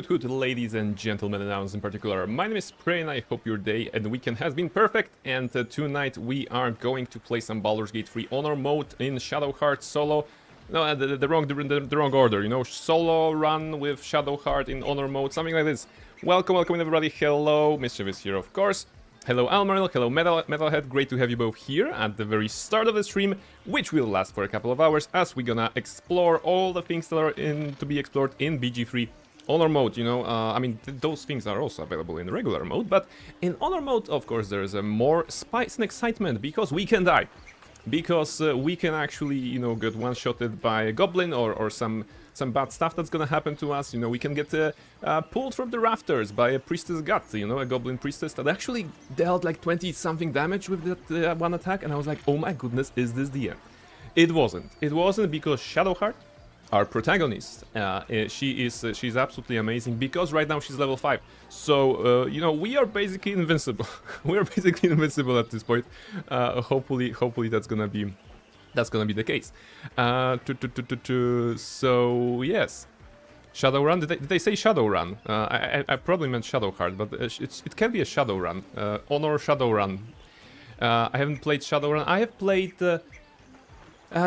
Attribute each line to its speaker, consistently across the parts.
Speaker 1: Good, ladies and gentlemen, and ours in particular. My name is Prey, and I hope your day and weekend has been perfect. And tonight we are going to play some Baldur's Gate 3 Honor mode in Shadowheart solo. No, the wrong order, you know, solo run with Shadowheart in Honor mode, something like this. Welcome everybody. Hello, Mischievous here, of course. Hello Almaril, hello Metalhead, great to have you both here at the very start of the stream, which will last for a couple of hours as we're gonna explore all the things that are to be explored in BG3 Honor mode, you know. I mean, those things are also available in regular mode, but in Honor mode, of course, there is a more spice and excitement because we can die. Because we can actually, you know, get one-shotted by a goblin or some bad stuff that's gonna happen to us. You know, we can get pulled from the rafters by a priestess gut, you know, a goblin priestess that actually dealt like 20-something damage with that one attack, and I was like, oh my goodness, is this the end? It wasn't. It wasn't, because Shadowheart, our protagonist, she's absolutely amazing, because right now she's level 5. So, you know, we are basically invincible. We are basically invincible at this point. Hopefully that's gonna be the case. So, yes. Shadowrun, did they say Shadowrun? I probably meant Shadowheart, but it can be a Shadowrun. Honor Shadowrun. I haven't played Shadowrun. I have played...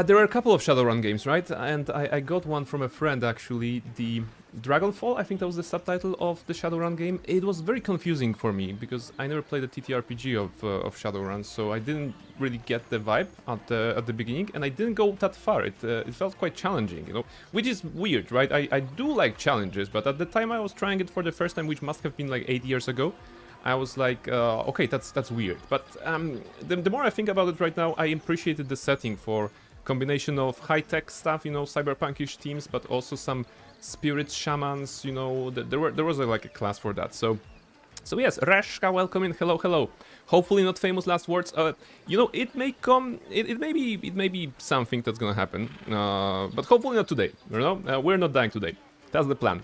Speaker 1: there are a couple of Shadowrun games, right? And I got one from a friend, actually, the Dragonfall, I think that was the subtitle of the Shadowrun game. It was very confusing for me, because I never played a TTRPG of Shadowrun, so I didn't really get the vibe at the beginning, and I didn't go that far. It felt quite challenging, you know, which is weird, right? I do like challenges, but at the time I was trying it for the first time, which must have been like 8 years ago, I was like, okay, that's weird. But the more I think about it right now, I appreciated the setting for combination of high-tech stuff, you know, cyberpunkish themes, but also some spirit shamans, you know, there was like a class for that. So yes, Reshka, welcome in, hello. Hopefully not famous last words. You know, it may come, it may be something that's gonna happen, but hopefully not today, you know, we're not dying today, that's the plan.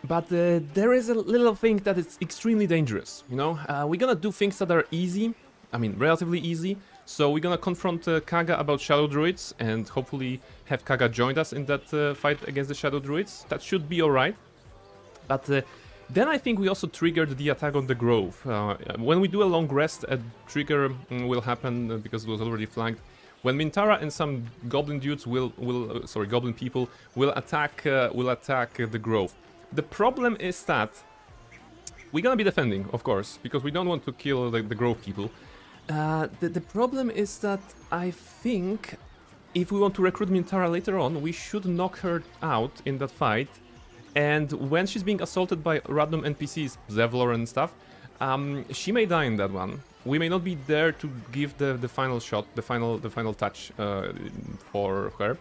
Speaker 1: But there is a little thing that is extremely dangerous, you know. We're gonna do things that are easy, I mean, relatively easy. So we're gonna confront Kaga about Shadow Druids, and hopefully have Kaga join us in that fight against the Shadow Druids. That should be alright. But then I think we also triggered the attack on the Grove. When we do a long rest, a trigger will happen because it was already flanked. When Minthara and some goblin dudes goblin people will attack the Grove. The problem is that we're gonna be defending, of course, because we don't want to kill the Grove people. The problem is that I think if we want to recruit Minthara later on, we should knock her out in that fight. And when she's being assaulted by random NPCs, Zevlor and stuff, she may die in that one. We may not be there to give the final shot, the final touch for her.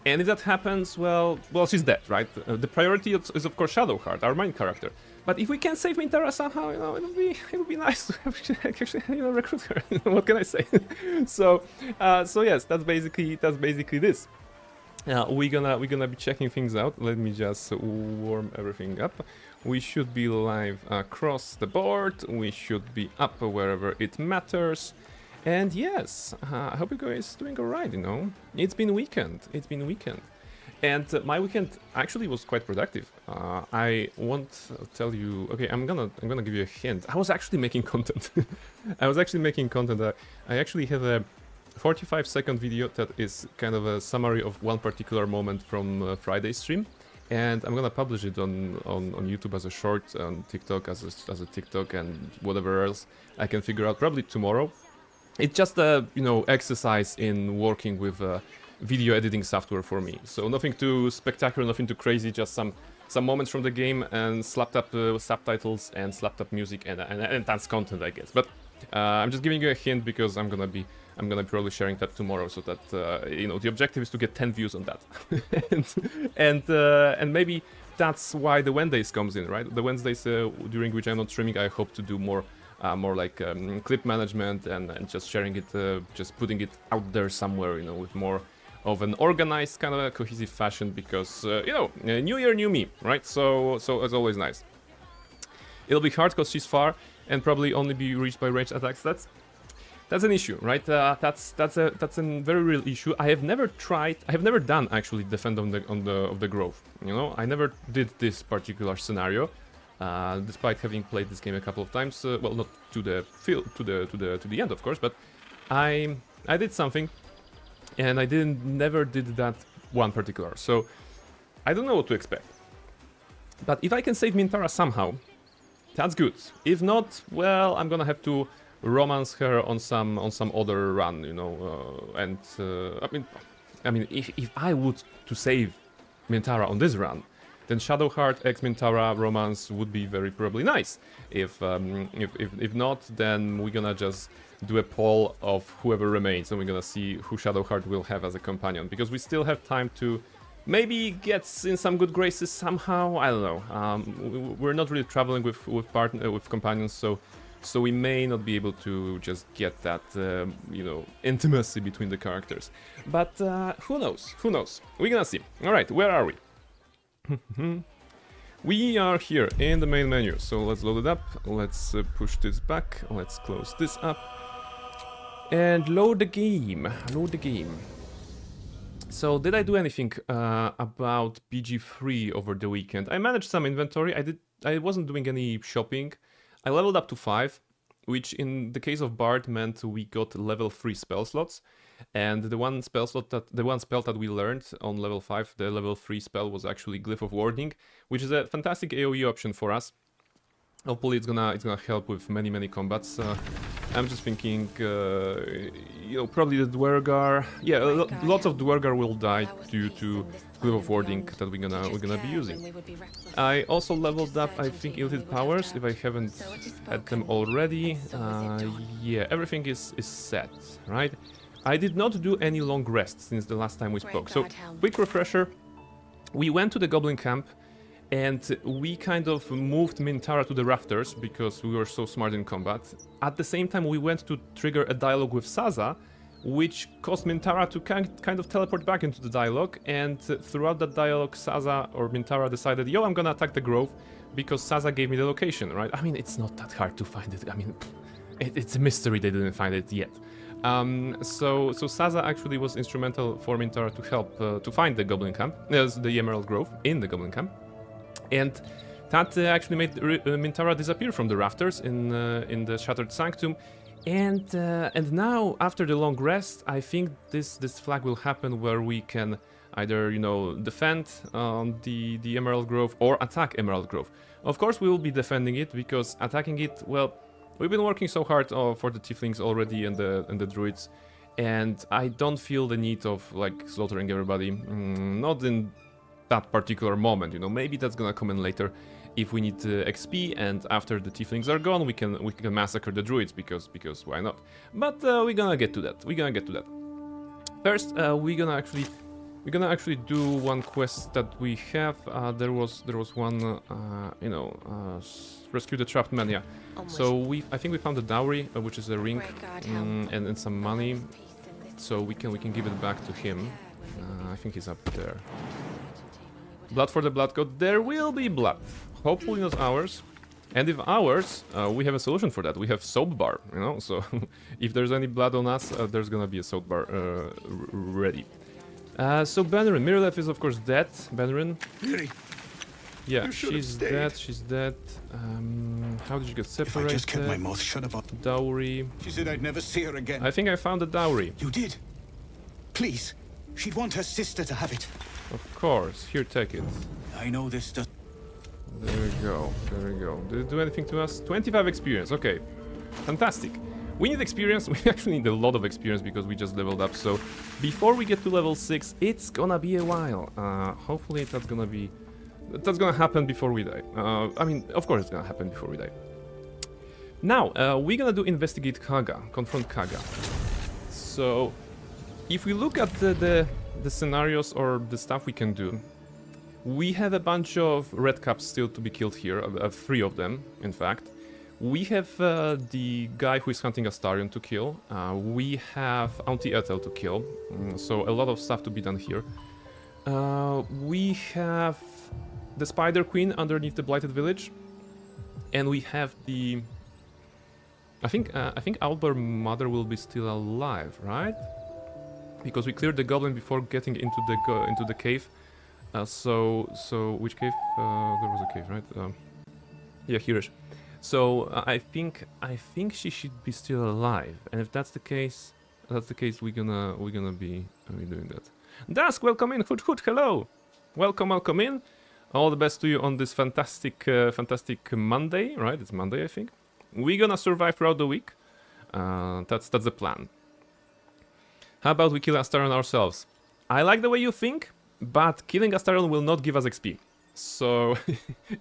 Speaker 1: And if that happens, well, she's dead, right? The priority is of course Shadowheart, our main character. But if we can save Minthara somehow, you know, it would be nice to actually, you know, recruit her. What can I say? So yes, that's basically this. We're gonna be checking things out. Let me just warm everything up. We should be live across the board. We should be up wherever it matters. And yes, I hope you guys doing alright, you know. It's been weekend. And my weekend actually was quite productive. I won't tell you... Okay, I'm gonna give you a hint. I was actually making content. I actually have a 45-second video that is kind of a summary of one particular moment from Friday's stream. And I'm gonna publish it on YouTube as a short, on TikTok as a TikTok, and whatever else I can figure out, probably tomorrow. It's just a, you know, exercise in working with video editing software for me. So nothing too spectacular, nothing too crazy, just some moments from the game and slapped up subtitles and slapped up music and that's content, I guess. But I'm just giving you a hint because I'm gonna be probably sharing that tomorrow, so that you know, the objective is to get 10 views on that. and maybe that's why the Wednesdays comes in, right? The Wednesdays during which I'm not streaming, I hope to do more like clip management and just sharing it, just putting it out there somewhere, you know, with more of an organized kind of a cohesive fashion, because you know, new year, new me, right? So it's always nice. It'll be hard because she's far and probably only be reached by ranged attacks. that's an issue, right? That's a very real issue. I have never done actually defend on the grove. You know, I never did this particular scenario, despite having played this game a couple of times. Well, not to the to the end, of course, but I did something, and I never did that one particular. So I don't know what to expect. But if I can save Minthara somehow, that's good. If not, well, I'm gonna have to romance her on some other run, you know. I mean, if I would to save Minthara on this run, then Shadowheart x Minthara romance would be very probably nice. If not, then we're gonna just do a poll of whoever remains, and we're gonna see who Shadowheart will have as a companion, because we still have time to maybe gets in some good graces somehow. I don't know. We're not really traveling with companions, so we may not be able to just get that you know, intimacy between the characters. But who knows? Who knows? We're gonna see. All right, where are we? We are here in the main menu. So let's load it up. Let's push this back. Let's close this up and load the game. Load the game. So, did I do anything about BG3 over the weekend? I managed some inventory. I wasn't doing any shopping. I leveled up to 5, which in the case of Bard meant we got level 3 spell slots. And the one spell that we learned on level 5, the level 3 spell, was actually Glyph of Warding, which is a fantastic AoE option for us. Hopefully it's gonna help with many combats. I'm just thinking, you know, probably the Dwergar. Yeah, lots of Dwergar will die due to Glyph of Warding that we're gonna be using. I also leveled up, I think, Illicit Powers, if I haven't had them already. Yeah, everything is set, right? I did not do any long rest since the last time we spoke. So, quick refresher. We went to the Goblin Camp, and we kind of moved Minthara to the rafters because we were so smart in combat. At the same time, we went to trigger a dialogue with Saza, which caused Minthara to kind of teleport back into the dialogue. And throughout that dialogue, Saza or Minthara decided, yo, I'm gonna attack the grove, because Saza gave me the location, right? I mean, it's not that hard to find it. I mean, it's a mystery they didn't find it yet. So Saza actually was instrumental for Minthara to help to find the Goblin Camp, the Emerald Grove in the Goblin Camp. And that actually made Minthara disappear from the rafters in the Shattered Sanctum, and now after the long rest, I think this flag will happen where we can either, you know, defend the Emerald Grove or attack Emerald Grove. Of course, we will be defending it, because attacking it, well, we've been working so hard for the Tieflings already and the Druids, and I don't feel the need of like slaughtering everybody, not in that particular moment, you know. Maybe that's gonna come in later if we need XP, and after the Tieflings are gone, we can massacre the Druids, because why not? But we're gonna get to that. First, we're gonna actually do one quest that we have. There was one, you know, rescue the trapped man. Yeah. So I think we found the dowry, which is a ring and some money. So we can give it back to him. I think he's up there. Blood for the Blood God. There will be blood. Hopefully not ours. And if ours, we have a solution for that. We have soap bar, you know. So if there's any blood on us, there's gonna be a soap bar ready. So Benerin, Mirelef is of course dead. Benerin. Yeah, she's dead. She's dead. How did you get separated?
Speaker 2: If I just kept my mouth shut about
Speaker 1: dowry.
Speaker 2: She said I'd never see her again.
Speaker 1: I think I found the dowry.
Speaker 2: You did? Please. She'd want her sister to have it.
Speaker 1: Of course. Here, take it.
Speaker 2: I know this does.
Speaker 1: There we go. There we go. Did it do anything to us? 25 experience. Okay. Fantastic. We need experience. We actually need a lot of experience because we just leveled up. So before we get to level 6, it's gonna be a while. Hopefully that's gonna happen before we die. I mean, of course it's gonna happen before we die. Now, we're gonna do Investigate Kaga. Confront Kaga. So if we look at the scenarios or the stuff we can do, we have a bunch of red caps still to be killed here, 3 of them, in fact. We have the guy who is hunting Astarion to kill. We have Auntie Ethel to kill, so a lot of stuff to be done here. We have the Spider Queen underneath the Blighted Village, and we have the I think Owlbear Mother will be still alive, right? Because we cleared the goblin before getting into the cave. So which cave? There was a cave, right? Yeah, here is. So I think she should be still alive, and if that's the case, we're gonna be doing that. Dusk, welcome in. Hoot hoot, hello. Welcome in. All the best to you on this fantastic Monday, right? It's Monday, I think. We're gonna survive throughout the week. That's the plan. How about we kill Astarion ourselves? I like the way you think, but killing Astarion will not give us XP. So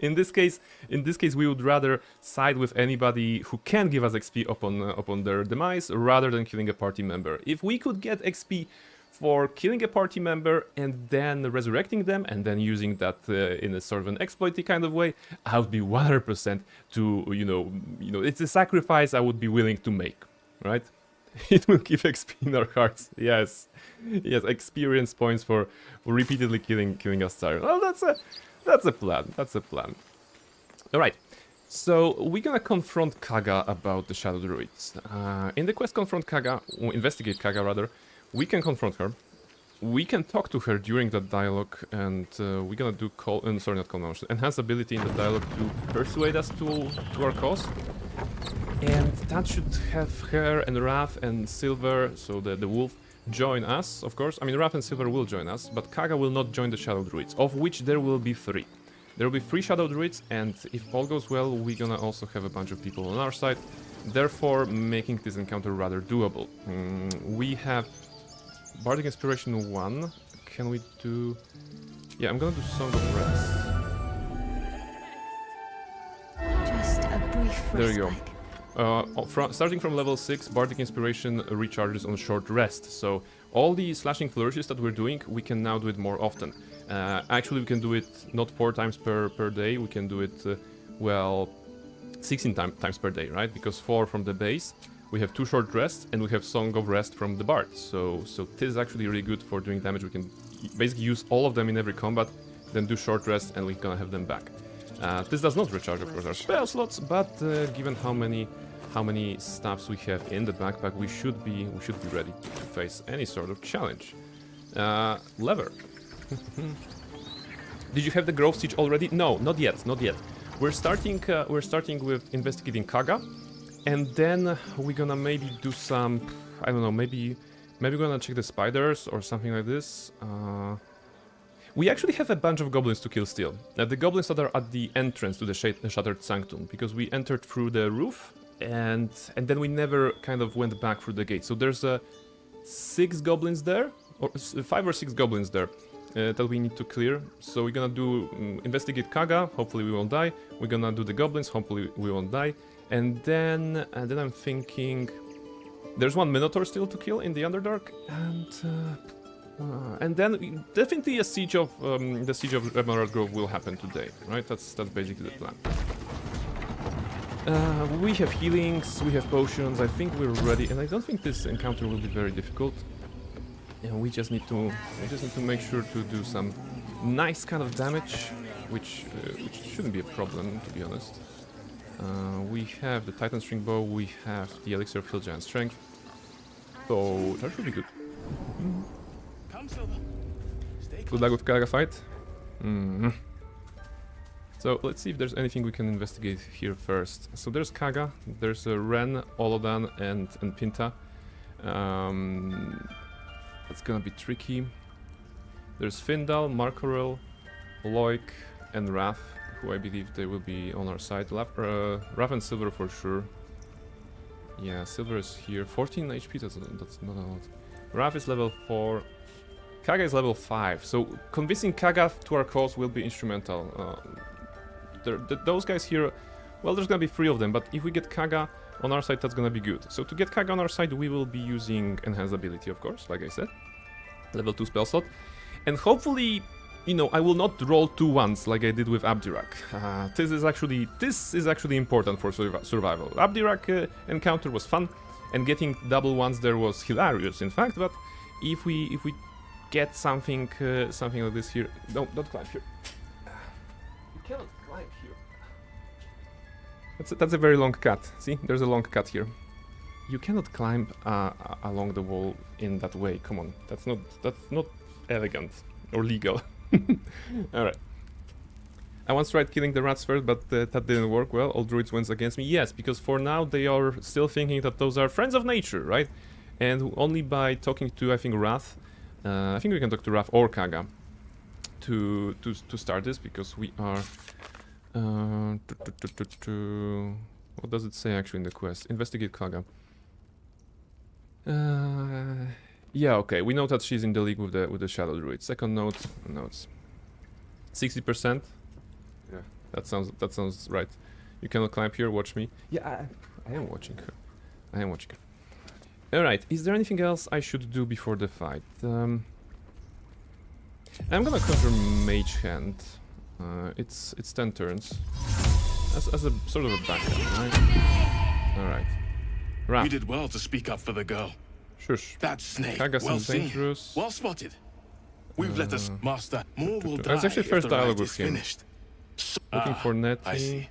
Speaker 1: in this case, we would rather side with anybody who can give us XP upon their demise, rather than killing a party member. If we could get XP for killing a party member and then resurrecting them and then using that in a sort of an exploity kind of way, I would be 100% to it's a sacrifice I would be willing to make, right? It will give XP in our hearts. Yes, experience points for repeatedly killing Astarion. Well, that's a plan. That's a plan. All right. So we're gonna confront Kaga about the Shadow Druids. In the quest confront Kaga, investigate Kaga rather, we can confront her. We can talk to her during that dialogue, and we're gonna do enhance ability in the dialogue to persuade us to our cause. And that should have her and Raph and Silver, so the wolf, join us, of course. I mean, Raph and Silver will join us, but Kaga will not join the Shadow Druids, of which there will be 3. There will be 3 Shadow Druids, and if all goes well, we're gonna also have a bunch of people on our side, therefore making this encounter rather doable. We have Bardic Inspiration 1. Can we do... Yeah, I'm gonna do Song of Rest.
Speaker 3: Just a brief
Speaker 1: There you go.
Speaker 3: respite.
Speaker 1: Starting from level 6, Bardic Inspiration recharges on short rest. So all the slashing flourishes that we're doing, we can now do it more often. Actually, we can do it not 4 times per day, we can do it, 16 times per day, right? Because 4 from the base, we have 2 short rests, and we have Song of Rest from the Bard. So this is actually really good for doing damage. We can basically use all of them in every combat, then do short rest, and we're gonna have them back. This does not recharge, of course, our spell slots, but given how many staffs we have in the backpack, we should be ready to face any sort of challenge. Lever. Did you have the Grove Siege already? No, not yet. We're starting with investigating Kaga, and then we're gonna maybe do some, I don't know, maybe we're gonna check the spiders or something like this. We actually have a bunch of goblins to kill still. The goblins that are at the entrance to the Shattered Sanctum, because we entered through the roof, and then we never kind of went back through the gate. So there's 6 goblins there, or 5 or 6 goblins there that we need to clear. So we're gonna do investigate Kaga. Hopefully we won't die. We're gonna do the goblins. Hopefully we won't die. And then I'm thinking there's 1 Minotaur still to kill in the Underdark, and then definitely the siege of Emerald Grove will happen today, right? That's basically the plan. We have healings, we have potions. I think we're ready, and I don't think this encounter will be very difficult. And we just need to make sure to do some nice kind of damage, which shouldn't be a problem, to be honest. We have the Titan String Bow, we have the Elixir of Hill Giant Strength, so that should be good. Good luck with Kaga fight. So let's see if there's anything we can investigate here first. So there's Kaga, there's Ren, Olodan, and Pinta. That's gonna be tricky. There's Findal, Markorel, Loik, and Raph, who I believe they will be on our side. Raph and Silver for sure. Yeah, Silver is here. 14 HP, that's not a lot. Raph is level 4. Kaga is level 5, so convincing Kaga to our cause will be instrumental. Those guys here, well, there's gonna be 3 of them, but if we get Kaga on our side, that's gonna be good. So to get Kaga on our side, we will be using Enhanced Ability, of course, like I said. Level 2 spell slot. And hopefully, I will not roll 2 ones like I did with Abdirak. This is actually important for survival. Abdirak encounter was fun, and getting double ones there was hilarious, in fact, but if we get something like this here. No, don't climb here. You cannot climb here. That's a very long cut. See, there's a long cut here. You cannot climb along the wall in that way. Come on, that's not elegant or legal. All right. I once tried killing the rats first, but that didn't work well. All druids went against me. Yes, because for now they are still thinking that those are friends of nature, right? And only by talking to, I think, Wrath, I think we can talk to Wrath or Kaga to start this, because we are... what does it say actually in the quest? Investigate Kaga. Yeah, okay. We know that she's in the league with the Shadow Druid. Second note, notes. 60%. Yeah, that sounds right. You cannot climb here. Watch me. Yeah, I am watching her. I am watching her. All right. Is there anything else I should do before the fight? I'm gonna cover Mage Hand. It's 10 turns. As a sort of a backup, right? All right.
Speaker 4: You did well to speak up for the girl.
Speaker 1: Shush.
Speaker 4: That snake.
Speaker 1: Kaga
Speaker 4: Well
Speaker 1: seems
Speaker 4: seen.
Speaker 1: dangerous.
Speaker 4: Well spotted. We've let us master. More will die
Speaker 1: That's actually
Speaker 4: if
Speaker 1: first
Speaker 4: the
Speaker 1: dialogue
Speaker 4: rite
Speaker 1: with
Speaker 4: is
Speaker 1: him.
Speaker 4: finished.
Speaker 1: Looking for Nettie.
Speaker 4: I see.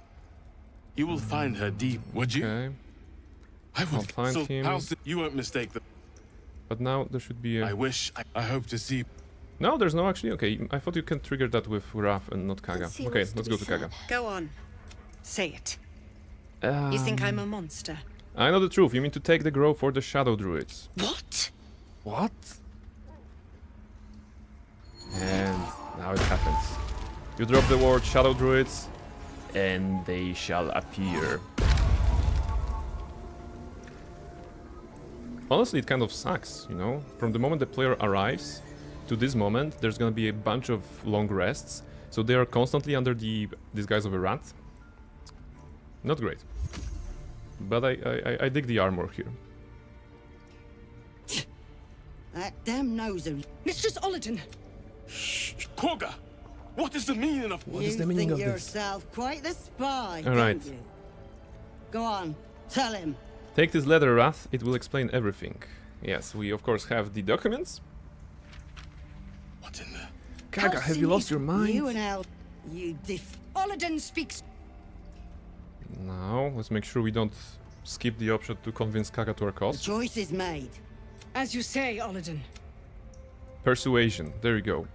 Speaker 4: You will find her deep, would you?
Speaker 1: Okay.
Speaker 4: I would.
Speaker 1: I'll find
Speaker 4: so
Speaker 1: him.
Speaker 4: you won't mistake the.
Speaker 1: But now there should be a...
Speaker 4: I hope to see.
Speaker 1: No, there's no actually. Okay, I thought you can trigger that with Wrath and not Kaga.
Speaker 3: Let's see
Speaker 1: Okay,
Speaker 3: what's to
Speaker 1: let's
Speaker 3: be
Speaker 1: go to
Speaker 3: said.
Speaker 1: Kaga.
Speaker 5: Go on. Say it. You think I'm a monster?
Speaker 1: I know the truth. You mean to take the grove for the Shadow Druids.
Speaker 5: What?
Speaker 1: What? And now it happens. You drop the word Shadow Druids, and they shall appear. Honestly, it kind of sucks, you know? From the moment the player arrives to this moment, there's gonna be a bunch of long rests, so they are constantly under the disguise of a rat. Not great. But I dig the armor here.
Speaker 5: That damn nose of...
Speaker 3: Mistress Olladin!
Speaker 4: Koga, what is the meaning of?
Speaker 1: What is the meaning of
Speaker 5: You
Speaker 1: this?
Speaker 5: think yourself quite the spy,
Speaker 1: All right.
Speaker 5: don't you? Go on, tell him.
Speaker 1: Take this letter, Wrath. It will explain everything. Yes, we of course have the documents.
Speaker 4: What's in there?
Speaker 1: Kaga, have you lost your mind?
Speaker 5: You and Al... You
Speaker 3: Olladin speaks.
Speaker 1: Now, let's make sure we don't skip the option to convince Kaga to our
Speaker 5: The
Speaker 1: cause.
Speaker 5: choice is made.
Speaker 3: As you say, Olladin.
Speaker 1: Persuasion, there you go.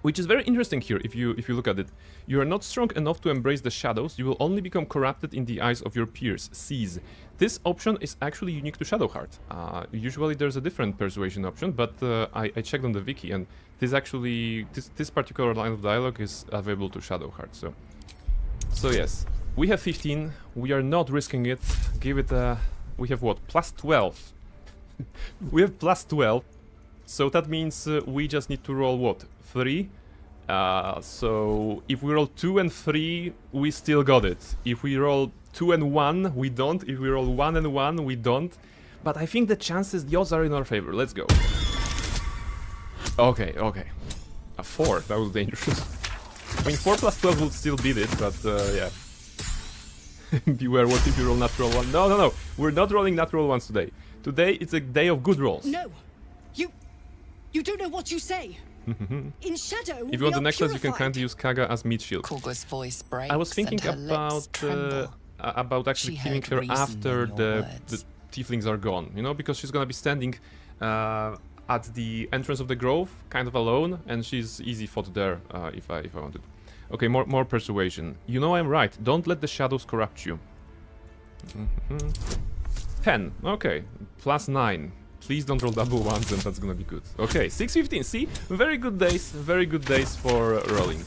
Speaker 1: Which is very interesting here if you look at it. You are not strong enough to embrace the shadows, you will only become corrupted in the eyes of your peers. Seize. This option is actually unique to Shadowheart. Usually there's a different persuasion option, but I checked on the wiki and this particular line of dialogue is available to Shadowheart. So yes, we have 15. We are not risking it. Give it a... We have what? Plus 12. We have plus 12. So that means we just need to roll what? 3? So if we roll 2 and 3, we still got it. If we roll 2 and 1, we don't. If we roll 1 and 1, we don't. But I think the chances, the odds are in our favor. Let's go. Okay. A 4, that was dangerous. I mean, 4 plus 12 would still beat it, but yeah. Beware, what if you roll natural 1? No. We're not rolling natural 1s today. Today, it's a day of good rolls.
Speaker 3: No! You don't know what you say! In shadow,
Speaker 1: If you want the necklace, you can kindly use Kaga as meat shield.
Speaker 6: Koga's voice breaks
Speaker 1: I was thinking
Speaker 6: and her lips tremble.
Speaker 1: about actually
Speaker 6: She
Speaker 1: killing
Speaker 6: heard
Speaker 1: her
Speaker 6: reason
Speaker 1: after
Speaker 6: in your
Speaker 1: the
Speaker 6: words.
Speaker 1: tieflings are gone, you know, because she's gonna be standing at the entrance of the grove, kind of alone, and she's easy fought there if I wanted. Okay, more persuasion. You know I'm right. Don't let the shadows corrupt you. 10. Okay, plus 9. Please don't roll double ones, and that's gonna be good. Okay, 615. See, very good days for rolling.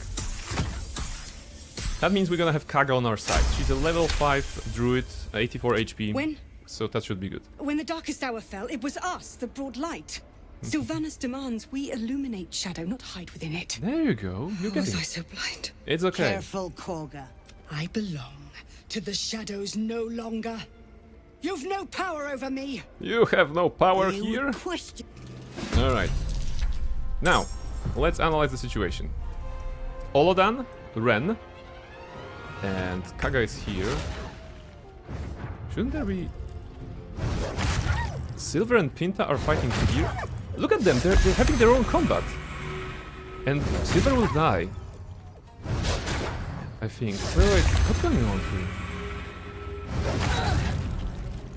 Speaker 1: That means we're gonna have Kaga on our side. She's a level 5 druid, 84 HP. So that should be good.
Speaker 3: When the darkest hour fell, it was us that brought light. Sylvanas demands we illuminate shadow, not hide within it.
Speaker 1: There you go. You're
Speaker 3: Was
Speaker 1: getting
Speaker 3: I
Speaker 1: it.
Speaker 3: so blind?
Speaker 1: It's okay.
Speaker 5: Careful, Koga.
Speaker 3: I belong to the shadows no longer. You've no power over me.
Speaker 1: You have no power
Speaker 5: You
Speaker 1: here.
Speaker 5: question.
Speaker 1: All right. Now, let's analyze the situation. Olodan, Ren, and Kaga is here. Shouldn't there be... Silver and Pinta are fighting here. Look at them, they're having their own combat. And Silver will die. I think. Wait, what's going on here?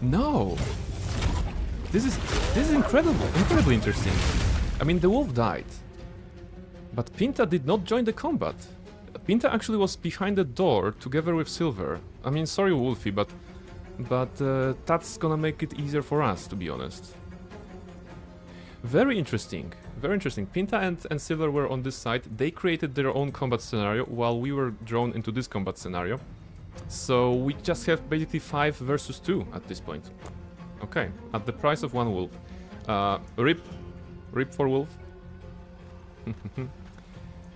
Speaker 1: No! This is incredibly interesting. I mean, the wolf died. But Pinta did not join the combat. Pinta actually was behind the door together with Silver. I mean, sorry Wolfie, but that's gonna make it easier for us, to be honest. Very interesting. Very interesting. Pinta and Silver were on this side. They created their own combat scenario while we were drawn into this combat scenario. So we just have basically 5 versus 2 at this point. Okay, at the price of 1 wolf. Rip for wolf.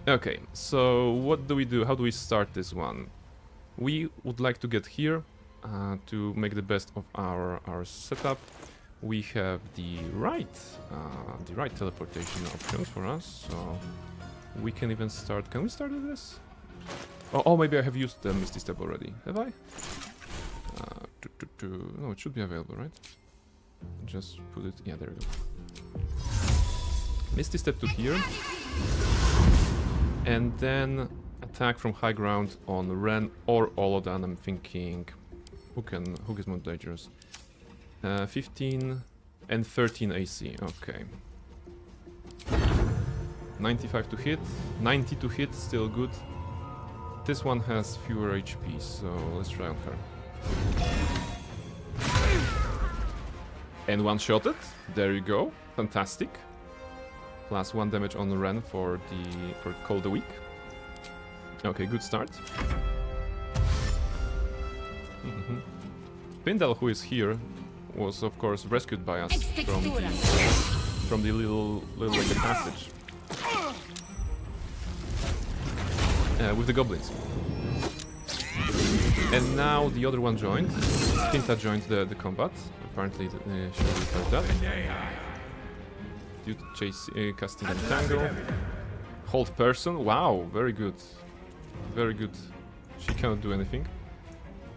Speaker 1: Okay, so what do we do? How do we start this one? We would like to get here to make the best of our setup. We have the right teleportation options for us, so we can even start. Can we start with this? Oh, maybe I have used the Misty Step already. Have I? No, it should be available, right? Just put it. Yeah, there we go. Misty Step to here, and then attack from high ground on Ren or Olodan. I'm thinking, who is more dangerous? 15 and 13 AC. Okay. 95 to hit, 90 to hit, still good. This one has fewer HP, so let's try on her. And one-shot it. There you go. Fantastic. Plus 1 damage on Ren for Call the Weak. Okay, good start. Pindal, who is here, was of course rescued by us from the little like a passage with the goblins. And now the other one joined. Pinta joined the combat. Apparently she heard that. Due to chase casting and tangle. Hold person. Wow, very good. Very good. She cannot do anything.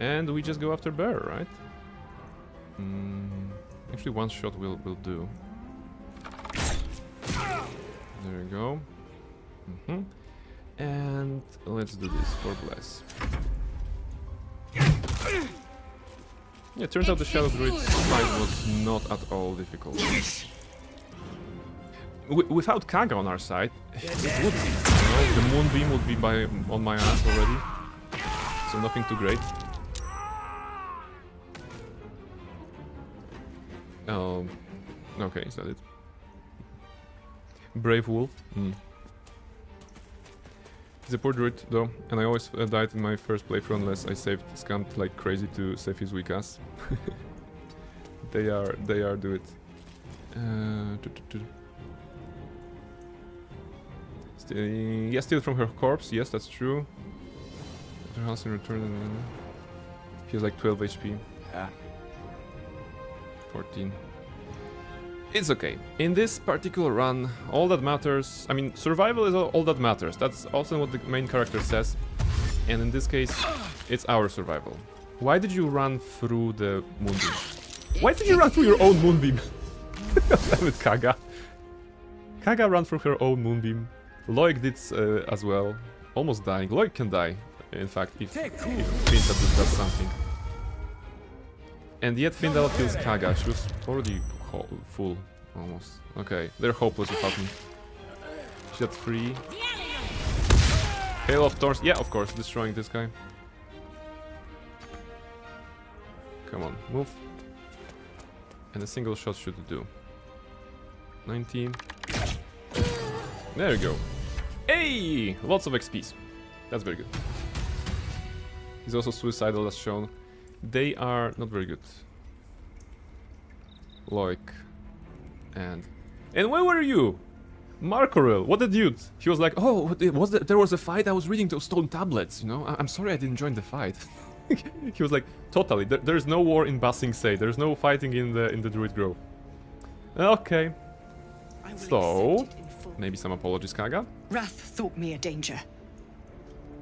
Speaker 1: And we just go after bear, right? Actually, one shot will do. There we go. And let's do this for bless. Yeah, turns out the Shadow Druid's fight was not at all difficult. Without Kaga on our side, it would be. You know, the Moonbeam would be on my ass already. So nothing too great. Okay, is that it? Brave Wolf. He's a poor druid though, and I always died in my first playthrough unless I saved Scamp like crazy to save his weak ass. They are do it. Steal from her corpse. Yes, that's true. Her house in return. He has like 12 HP.
Speaker 2: Yeah.
Speaker 1: 14. It's okay. In this particular run, all that matters... I mean, survival is all that matters. That's also what the main character says. And in this case, it's our survival. Why did you run through the Moonbeam? Why did you run through your own Moonbeam? Damn it, Kaga. Kaga ran through her own Moonbeam. Loic did as well. Almost dying. Loic can die, in fact, if Pinta does something. And yet Findal kills Kaga. She was already full, almost. Okay, they're hopeless without me. She got 3. Hail of Thorns. Yeah, of course, destroying this guy. Come on, move. And a single shot should do. 19. There you go. Hey! Lots of XPs. That's very good. He's also suicidal as shown. They are not very good. Loic. And where were you? Marcorel, what a dude. He was like, oh, there was a fight, I was reading those stone tablets, you know? I'm sorry I didn't join the fight. He was like, totally, there's no war in Ba Sing Se, there's no fighting in the Druid Grove. Okay. So, maybe some apologies, Kaga?
Speaker 3: Wrath thought me a danger.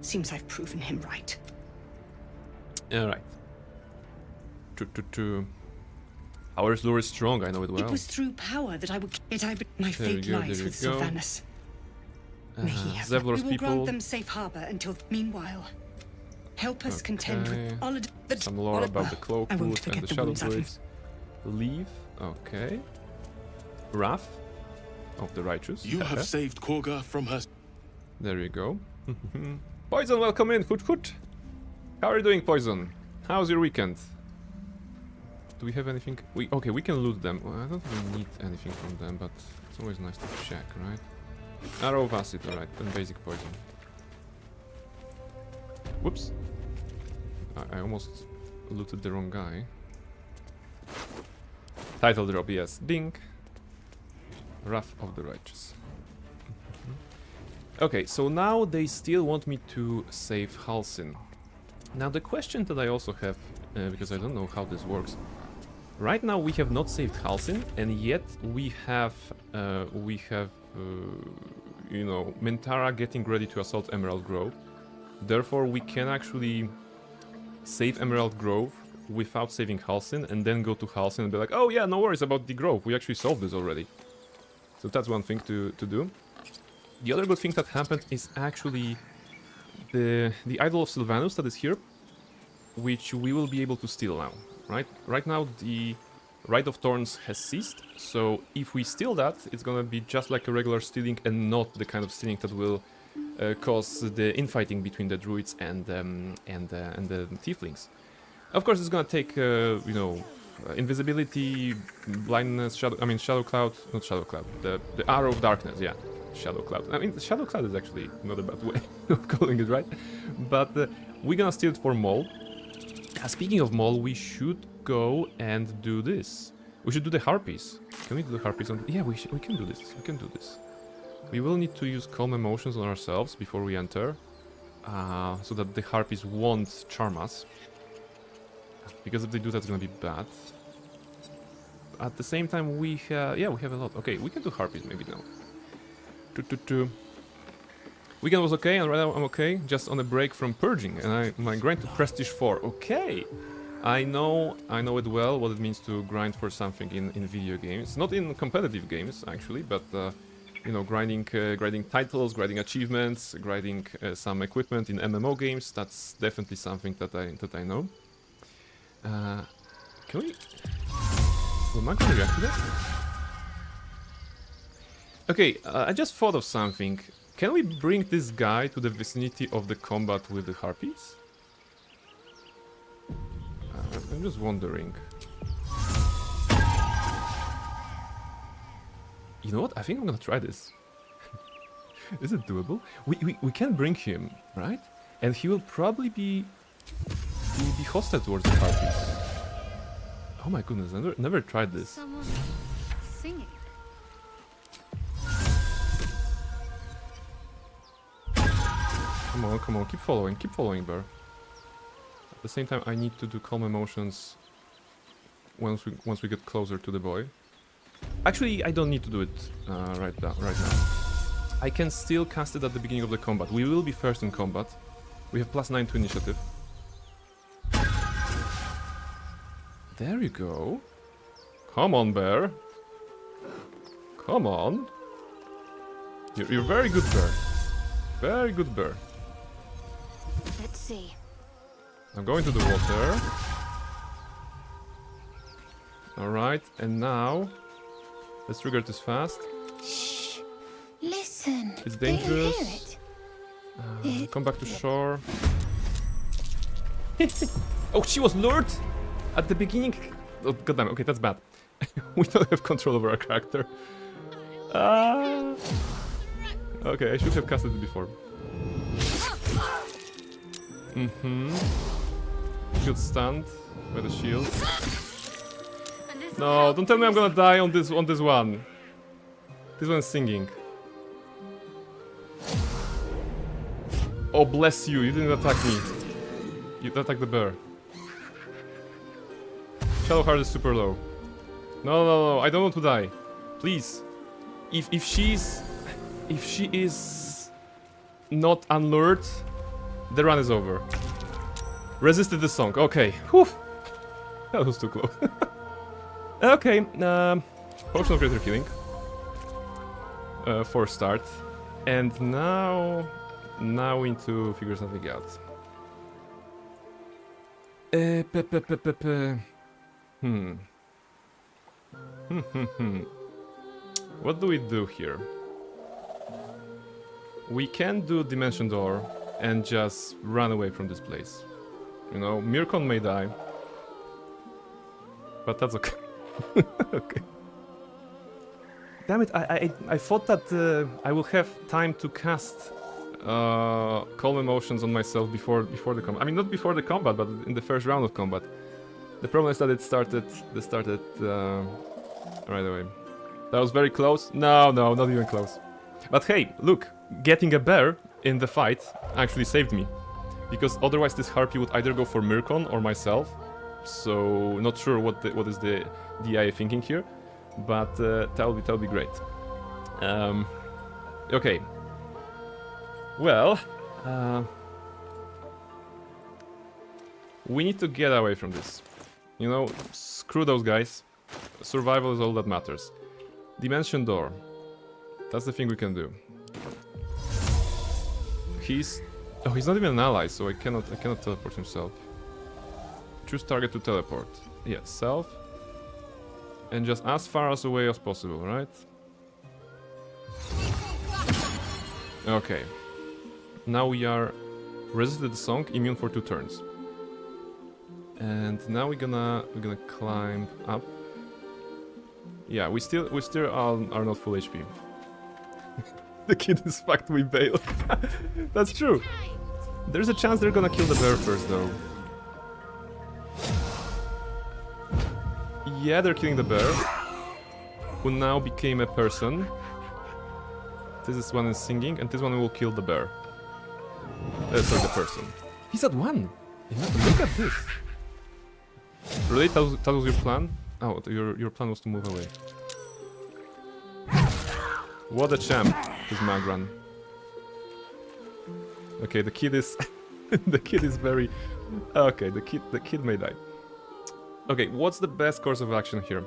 Speaker 3: Seems I've proven him right.
Speaker 1: Alright. Our lure is strong, I know it well.
Speaker 3: It was through power that I would my fate lies with Sylvanas. May he have
Speaker 1: Zevlor's
Speaker 3: we will
Speaker 1: people.
Speaker 3: grant them safe harbor until meanwhile. Help us contend
Speaker 1: Okay.
Speaker 3: with Olid.
Speaker 1: Some lore about the cloak
Speaker 3: I won't
Speaker 1: root
Speaker 3: forget
Speaker 1: and the
Speaker 3: the
Speaker 1: shadow
Speaker 3: wounds I've
Speaker 1: druids. Leave. Okay. Wrath of the righteous.
Speaker 4: You have saved Korga from her.
Speaker 1: There you go. Poison, welcome in. Hoot hoot. How are you doing, Poison? How's your weekend? Do we have anything? Okay, we can loot them. Well, I don't really need anything from them, but it's always nice to check, right? Arrow of acid, alright, and basic poison. Whoops. I almost looted the wrong guy. Title drop, yes. Ding. Wrath of the Righteous. Okay, so now they still want me to save Halsin. Now the question that I also have, because I don't know how this works. Right now we have not saved Halsin, and yet we have, you know, Minthara getting ready to assault Emerald Grove. Therefore, we can actually save Emerald Grove without saving Halsin, and then go to Halsin and be like, oh yeah, no worries about the Grove, we actually solved this already. So that's one thing to do. The other good thing that happened is actually the Idol of Sylvanus that is here, which we will be able to steal now, right? Right now the Rite of Thorns has ceased, so if we steal that, it's gonna be just like a regular stealing and not the kind of stealing that will cause the infighting between the druids and the tieflings. Of course, it's gonna take you know, invisibility, blindness, shadow cloud, not shadow cloud, the arrow of darkness, yeah, shadow cloud. I mean, the shadow cloud is actually not a bad way of calling it, right? But we're gonna steal it for Maul. Speaking of Maul, we should go and do this. We should do the harpies. Can we do the harpies on? Yeah, we can do this. We can do this. We will need to use calm emotions on ourselves before we enter, so that the harpies won't charm us. Because if they do, that's gonna be bad. At the same time, we have a lot. Okay, we can do harpies maybe now. Weekend was okay, and right now I'm okay. Just on a break from purging, and my grind to Prestige 4. Okay, I know it well what it means to grind for something in video games. Not in competitive games actually, but you know, grinding titles, grinding achievements, grinding some equipment in MMO games. That's definitely something that I know. Can we? Am I gonna react to that? Okay, I just thought of something. Can we bring this guy to the vicinity of the combat with the harpies? I'm just wondering. You know what? I think I'm gonna try this. Is it doable? We can bring him, right? And he will probably be hostile towards the harpies. Oh my goodness, I never tried this.
Speaker 7: Someone singing.
Speaker 1: Come on, keep following, Bear. At the same time, I need to do calm emotions once we get closer to the boy. Actually, I don't need to do it right now. I can still cast it at the beginning of the combat. We will be first in combat. We have +9 to initiative. There you go. Come on, Bear. Come on. You're very good, Bear. Very good, Bear.
Speaker 7: Let's see.
Speaker 1: I'm going to the water. Alright, and now let's trigger this fast.
Speaker 7: Shh. Listen.
Speaker 1: It's
Speaker 7: Do you
Speaker 1: dangerous.
Speaker 7: hear it?
Speaker 1: Come back to shore. Oh, she was lured at the beginning. Oh, goddamn. Okay, that's bad. We don't have control over our character. Okay, I should have casted it before. Shield stunned by the shield. No, don't tell me I'm gonna die on this one. This one is singing. Oh, bless you! You didn't attack me. You attacked the bear. Shadow Heart is super low. No! I don't want to die. Please. If she is not unlured, the run is over. Resisted the song. Okay. Whew. That was too close. Okay. Potion of Greater Healing. For start. And now we need to figure something out. Hmm. What do we do here? We can do Dimension Door and just run away from this place. You know, Mirkon may die. But that's okay. Okay. Damn it, I thought that I will have time to cast Calm Emotions on myself before the combat. I mean, not before the combat, but in the first round of combat. The problem is that it started right away. That was very close. No, not even close. But hey, look, getting a bear in the fight actually saved me. Because otherwise this Harpy would either go for Mirkon or myself. So, not sure what is the DI thinking here. But that'll be great. Okay. Well, we need to get away from this. You know, screw those guys. Survival is all that matters. Dimension Door. That's the thing we can do. He's not even an ally, so I cannot teleport himself. Choose target to teleport. Yeah, self. And just as far as away as possible, right? Okay. Now we are resisted the song, immune for 2 turns. And now we're gonna climb up. Yeah, we still are not full HP. The kid is fucked with Bale. That's true. There's a chance they're gonna kill the bear first, though. Yeah, they're killing the bear, who now became a person. This one is singing, and this one will kill the bear. Sorry, the person. He's at 1! Look at this! Really? That was your plan? Oh, your plan was to move away. What a champ, this Magran. Okay, the kid is... the kid is very... Okay, the kid may die. Okay, what's the best course of action here?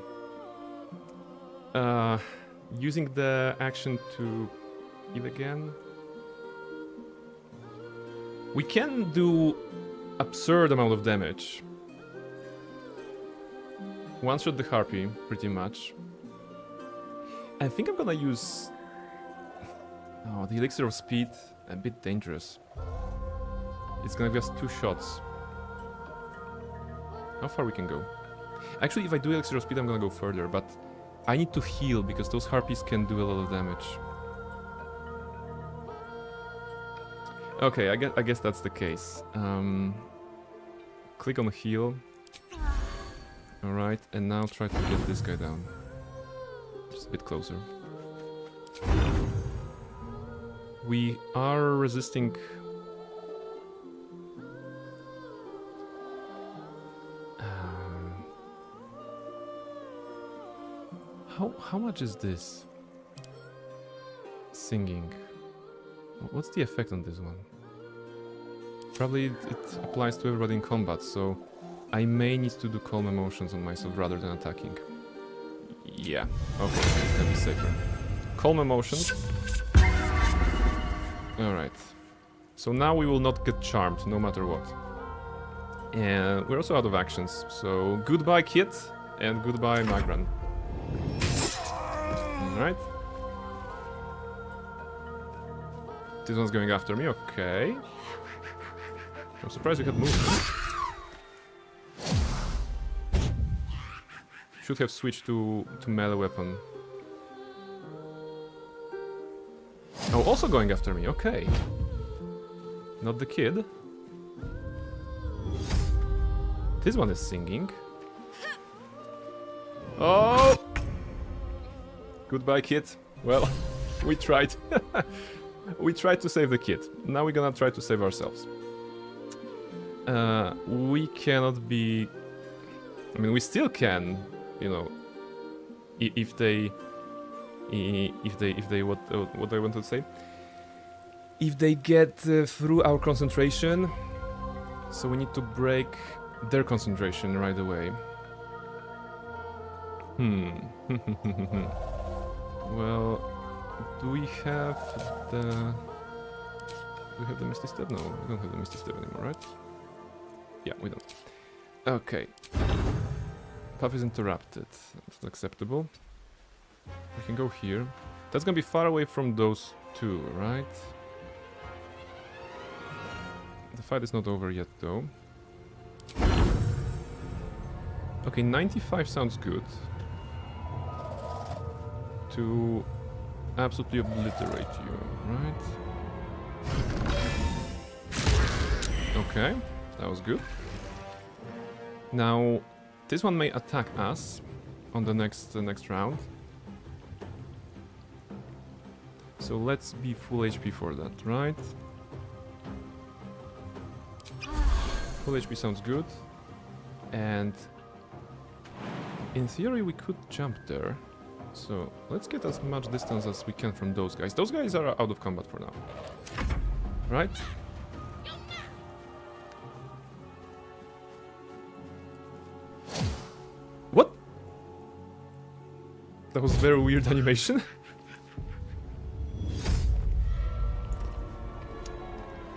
Speaker 1: Using the action to heal again. We can do absurd amount of damage. One-shot the Harpy, pretty much. I think I'm gonna use... Oh, the Elixir of Speed, a bit dangerous. It's gonna give us 2 shots. How far we can go? Actually, if I do Elixir of Speed, I'm gonna go further, but I need to heal, because those Harpies can do a lot of damage. Okay, I guess that's the case. Click on heal. Alright, and now try to get this guy down. Just a bit closer. We are resisting... How much is this? Singing. What's the effect on this one? Probably it applies to everybody in combat, so I may need to do Calm Emotions on myself rather than attacking. Yeah, okay, it's gonna be safer. Calm Emotions. Alright. So now we will not get charmed, no matter what. And we're also out of actions, so goodbye Kit, and goodbye Magran. Alright. This one's going after me, okay. I'm surprised you had movement. Should have switched to melee weapon. Oh, also going after me, okay. Not the kid. This one is singing. Oh! Goodbye, kid. Well, we tried. We tried to save the kid. Now we're gonna try to save ourselves. We cannot be... I mean, we still can, you know, if they what I want to say, if they get through our concentration, so we need to break their concentration right away. Well, do we have the Misty Step? No, we don't have the Misty Step anymore, right? Yeah, we don't. Okay. Path is interrupted. That's acceptable. We can go here. That's gonna be far away from those two, right? The fight is not over yet, though. Okay, 95 sounds good. To absolutely obliterate you, right? Okay, that was good. Now, this one may attack us on the next round. So let's be full HP for that, right? Full HP sounds good. And in theory we could jump there. So let's get as much distance as we can from those guys. Those guys are out of combat for now. Right? What? That was very weird animation.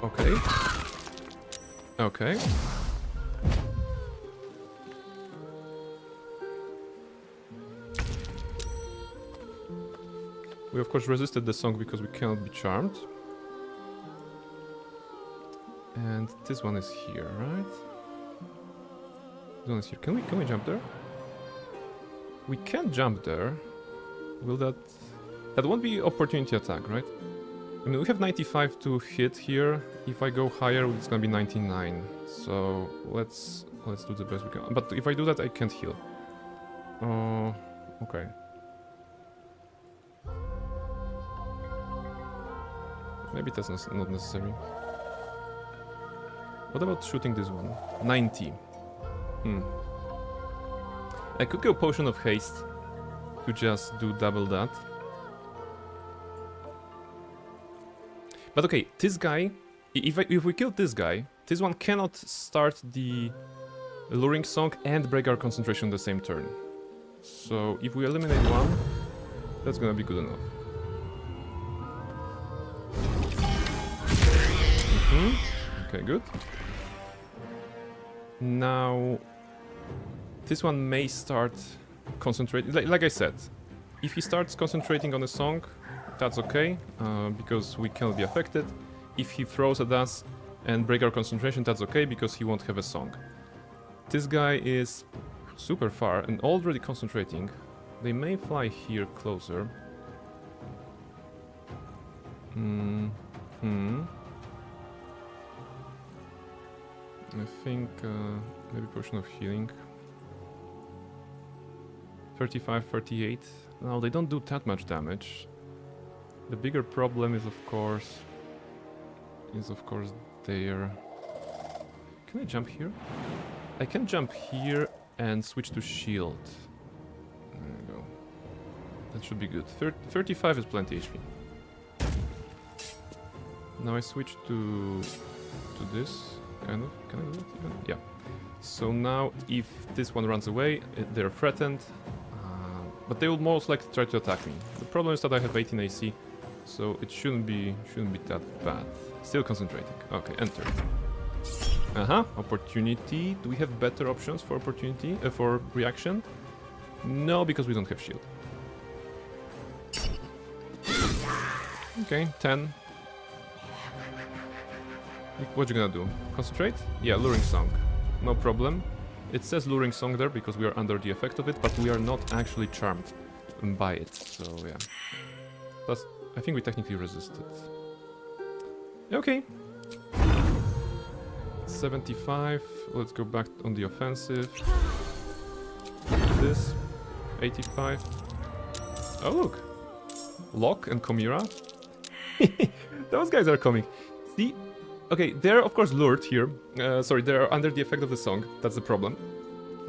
Speaker 1: Okay. Okay. We of course resisted the song because we cannot be charmed. And this one is here, right? This one is here. Can we jump there? We can jump there. Will that won't be opportunity attack, right? I mean, we have 95 to hit here. If I go higher, it's gonna be 99. So let's do the best we can. But if I do that, I can't heal. Oh, okay. Maybe that's not necessary. What about shooting this one? 90. I could go Potion of Haste to just do double that. But okay, this guy, if we kill this guy, this one cannot start the luring song and break our concentration the same turn. So if we eliminate one, that's gonna be good enough. Okay, good. Now, this one may start concentrating. Like I said, if he starts concentrating on a song, that's okay, because we cannot be affected. If he throws at us and break our concentration, that's okay, because he won't have a song. This guy is super far and already concentrating. They may fly here closer. I think maybe Potion of Healing. 35, 38. No, they don't do that much damage. The bigger problem is of course there. Can I jump here? I can jump here and switch to shield. There we go. That should be good. 35 is plenty HP. Now I switch to this. Kind of. Can I do that even? Yeah. So now, if this one runs away, they're threatened, but they will most likely try to attack me. The problem is that I have 18 AC, so it shouldn't be that bad. Still concentrating. Okay, enter. Opportunity. Do we have better options for opportunity for reaction? No, because we don't have shield. Okay, 10. What you gonna do? Concentrate? Yeah, luring song. No problem. It says luring song there because we are under the effect of it, but we are not actually charmed by it. So yeah. Plus, I think we technically resisted. Okay. 75. Let's go back on the offensive. This. 85. Oh look. Locke and Chimera. Those guys are coming. See? Okay, they're of course lured here. Sorry, they're under the effect of the song. That's the problem.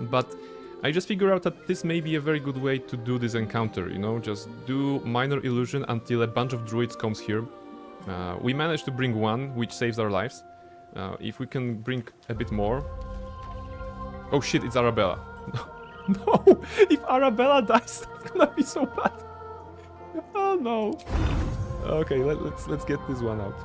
Speaker 1: But I just figure out that this may be a very good way to do this encounter, you know? Just do minor illusion until a bunch of druids comes here. We managed to bring one, which saves our lives. If we can bring a bit more... Oh shit, it's Arabella. No! If Arabella dies, that's gonna be so bad. Oh no. Okay, let's get this one out.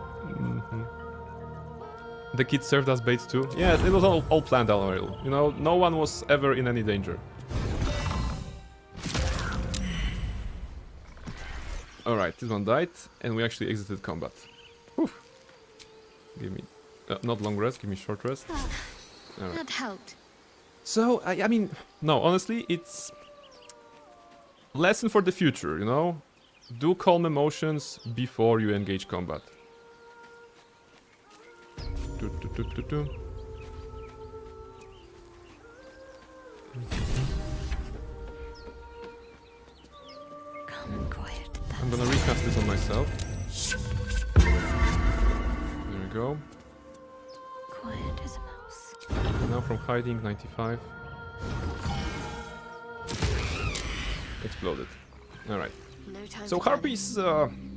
Speaker 1: The kid served as bait too. Yes, it was all planned already. You know, no one was ever in any danger. Alright, this one died, and we actually exited combat. Whew. Give me... not long rest, give me short rest. Alright.
Speaker 7: That helped.
Speaker 1: So, I mean, no, honestly, it's... lesson for the future, you know? Do calm emotions before you engage combat.
Speaker 7: Come quiet.
Speaker 1: I'm gonna recast this on myself. There we go.
Speaker 7: Quiet as a mouse.
Speaker 1: And now from hiding, 95. Exploded. Alright.
Speaker 7: No time
Speaker 1: So
Speaker 7: for
Speaker 1: harpies,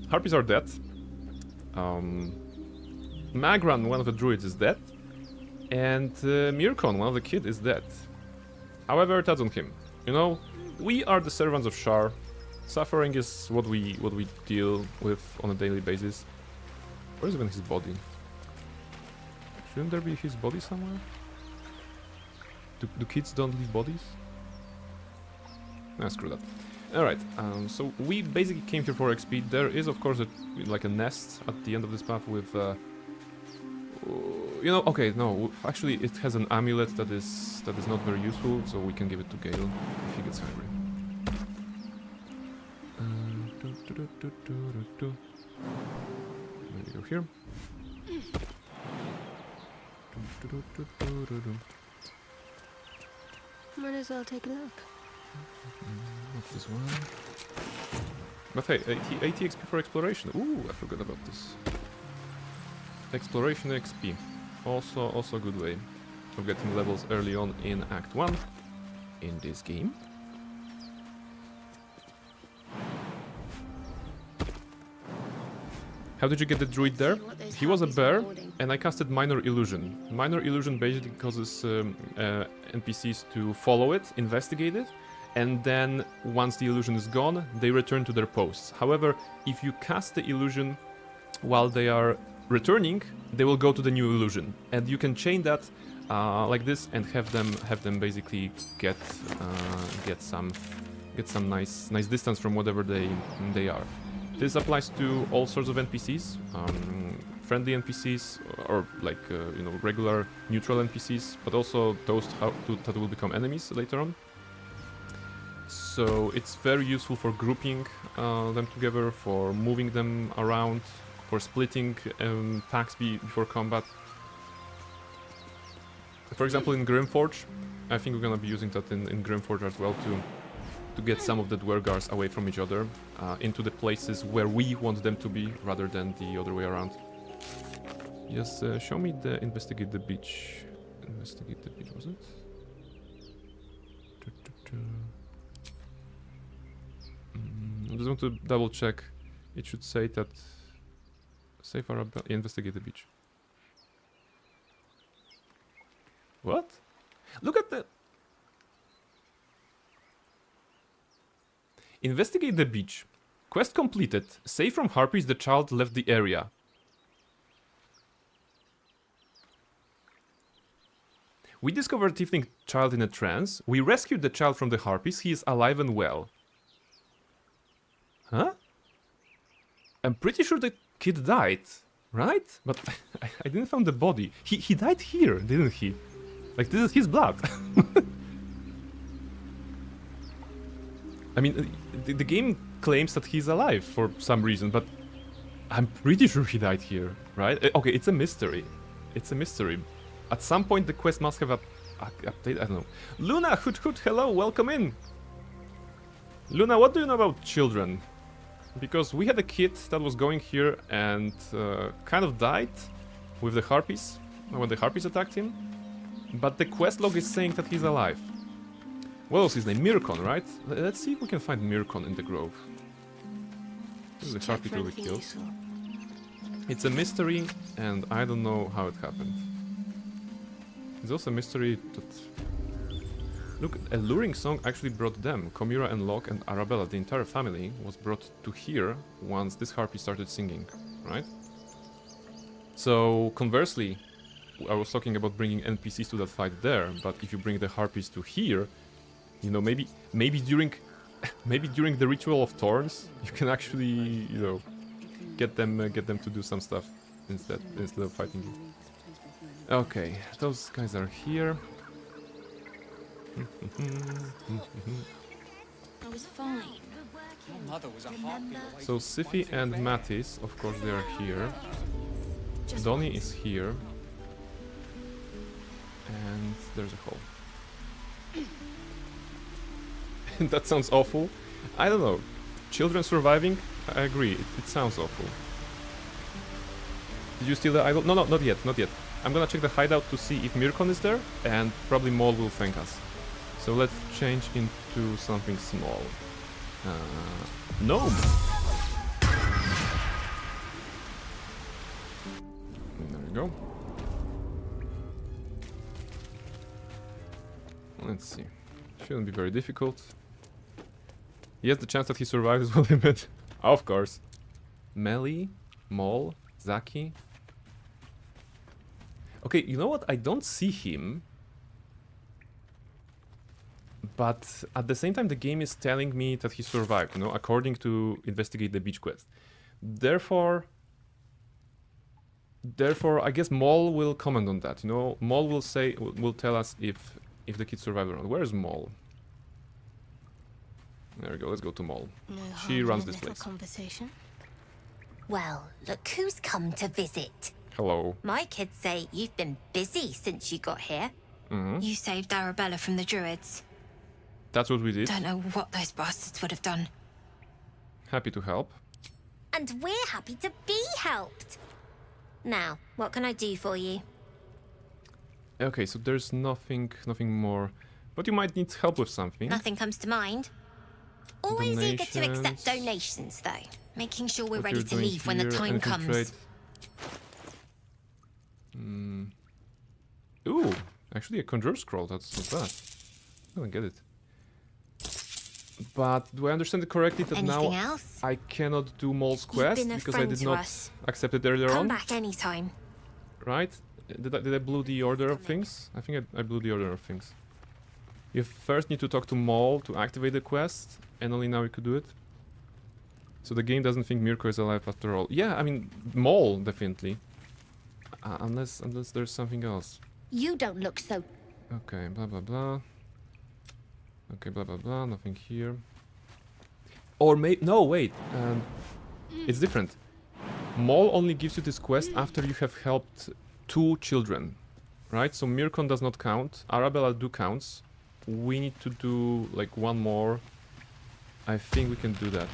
Speaker 1: harpies are dead. Magran, one of the druids, is dead. And Mirkon, one of the kids, is dead. However, that's on him. You know, we are the servants of Shar. Suffering is what we deal with on a daily basis. Where is even his body? Shouldn't there be his body somewhere? Do kids don't leave bodies? Nah, screw that. Alright, so we basically came here for XP. There is, of course, like a nest at the end of this path with... you know, okay, no, actually it has an amulet that is not very useful, so we can give it to Gale if he gets hungry. Maybe go here.
Speaker 7: Might as well take a look.
Speaker 1: What's this one? But hey, 80 XP for exploration. Ooh, I forgot about this. Exploration XP. Also a good way of getting levels early on in Act 1 in this game. How did you get the druid there? He was a bear, and I casted Minor Illusion. Minor Illusion basically causes NPCs to follow it, investigate it, and then once the illusion is gone, they return to their posts. However, if you cast the illusion while they are returning, they will go to the new illusion, and you can chain that like this and have them basically get some nice distance from whatever they are. This applies to all sorts of NPCs, friendly NPCs or like you know, regular neutral NPCs, but also those that will become enemies later on. So it's very useful for grouping them together, for moving them around, for splitting packs before combat. For example, in Grimforge, I think we're gonna be using that in Grimforge as well to get some of the Dwergars away from each other, into the places where we want them to be, rather than the other way around. Yes, show me the investigate the beach. Investigate the beach, was it? I just want to double check. It should say that save Arabella, investigate the beach. What? Look at the... Investigate the beach. Quest completed. Save from harpies, the child left the area. We discovered tiefling child in a trance. We rescued the child from the harpies. He is alive and well. Huh? I'm pretty sure the kid died, right? But I didn't find the body. He died here, didn't he? Like, this is his blood. I mean, the game claims that he's alive for some reason, but I'm pretty sure he died here, right? Okay, it's a mystery. It's a mystery. At some point, the quest must have update. I don't know. Luna, hoot hoot, hello, welcome in. Luna, what do you know about children? Because we had a kid that was going here and kind of died with the harpies when the harpies attacked him. But the quest log is saying that he's alive. What was his name? Mirkon, right? Let's see if we can find Mirkon in the grove. This is the harpy that we killed. It's a mystery, and I don't know how it happened. It's also a mystery that... Look, a luring song actually brought them. Komira and Locke and Arabella, the entire family, was brought to here once this harpy started singing, right? So, conversely, I was talking about bringing NPCs to that fight there, but if you bring the harpies to here, you know, maybe during maybe during the ritual of thorns, you can actually, you know, get them to do some stuff instead of fighting you. Okay, those guys are here.
Speaker 7: I was fine.
Speaker 2: Your mother was a heartbeat away.
Speaker 1: So Siffy and Mattis, of course, they are here. Donnie is here. And there's a hole. That sounds awful. I don't know. Children surviving? I agree. It sounds awful. Did you steal the idol? No, not yet, not yet. I'm gonna check the hideout to see if Mirkon is there, and probably Maul will thank us. So let's change into something small. Gnome! There we go. Let's see. Shouldn't be very difficult. Yes, the chance that he survives is what I meant. Of course. Melly, Maul, Zaki. Okay, you know what? I don't see him. But at the same time, the game is telling me that he survived, you know, according to Investigate the Beach quest. Therefore, I guess Maul will comment on that, you know. Maul will tell us if the kid survived or not. Where's Maul? There we go, let's go to Maul.
Speaker 7: No
Speaker 1: She
Speaker 7: harm in
Speaker 1: runs
Speaker 7: a
Speaker 1: this
Speaker 7: little
Speaker 1: place.
Speaker 7: Conversation.
Speaker 8: Well, look who's come to visit.
Speaker 1: Hello.
Speaker 8: My kids say you've been busy since you got here.
Speaker 5: You saved Arabella from the druids.
Speaker 1: That's what we did.
Speaker 5: Don't know what those bastards would have done.
Speaker 1: Happy to help.
Speaker 8: And we're happy to be helped. Now, what can I do for you?
Speaker 1: Okay, so there's nothing more. But you might need help with something.
Speaker 8: Nothing comes to mind. Always eager to accept
Speaker 1: Donations.
Speaker 8: donations, though. Making sure we're
Speaker 1: What
Speaker 8: ready
Speaker 1: you're
Speaker 8: to
Speaker 1: doing
Speaker 8: leave when the
Speaker 1: here,
Speaker 8: time
Speaker 1: anything
Speaker 8: comes.
Speaker 1: trade? Ooh, actually a conjure scroll, that's not bad. I don't get it. But do I understand it correctly that
Speaker 8: Anything
Speaker 1: now
Speaker 8: else?
Speaker 1: I cannot do Maul's
Speaker 8: You've
Speaker 1: quest
Speaker 8: been a
Speaker 1: because I
Speaker 8: friend
Speaker 1: did
Speaker 8: to
Speaker 1: not
Speaker 8: us.
Speaker 1: accept it earlier
Speaker 8: Come
Speaker 1: on,
Speaker 8: back anytime.
Speaker 1: right? Did I blew the order of things? I think I blew the order of things. You first need to talk to Maul to activate the quest, and only now you could do it. So the game doesn't think Mirko is alive after all. Yeah, I mean, Maul, definitely. Unless there's something else.
Speaker 8: You don't look so...
Speaker 1: Okay, blah blah blah. Okay, blah blah blah, nothing here. Or no, wait, it's different. Maul only gives you this quest after you have helped 2 children, right? So Mirkon does not count, Arabella do counts. We need to do like 1 more. I think we can do that.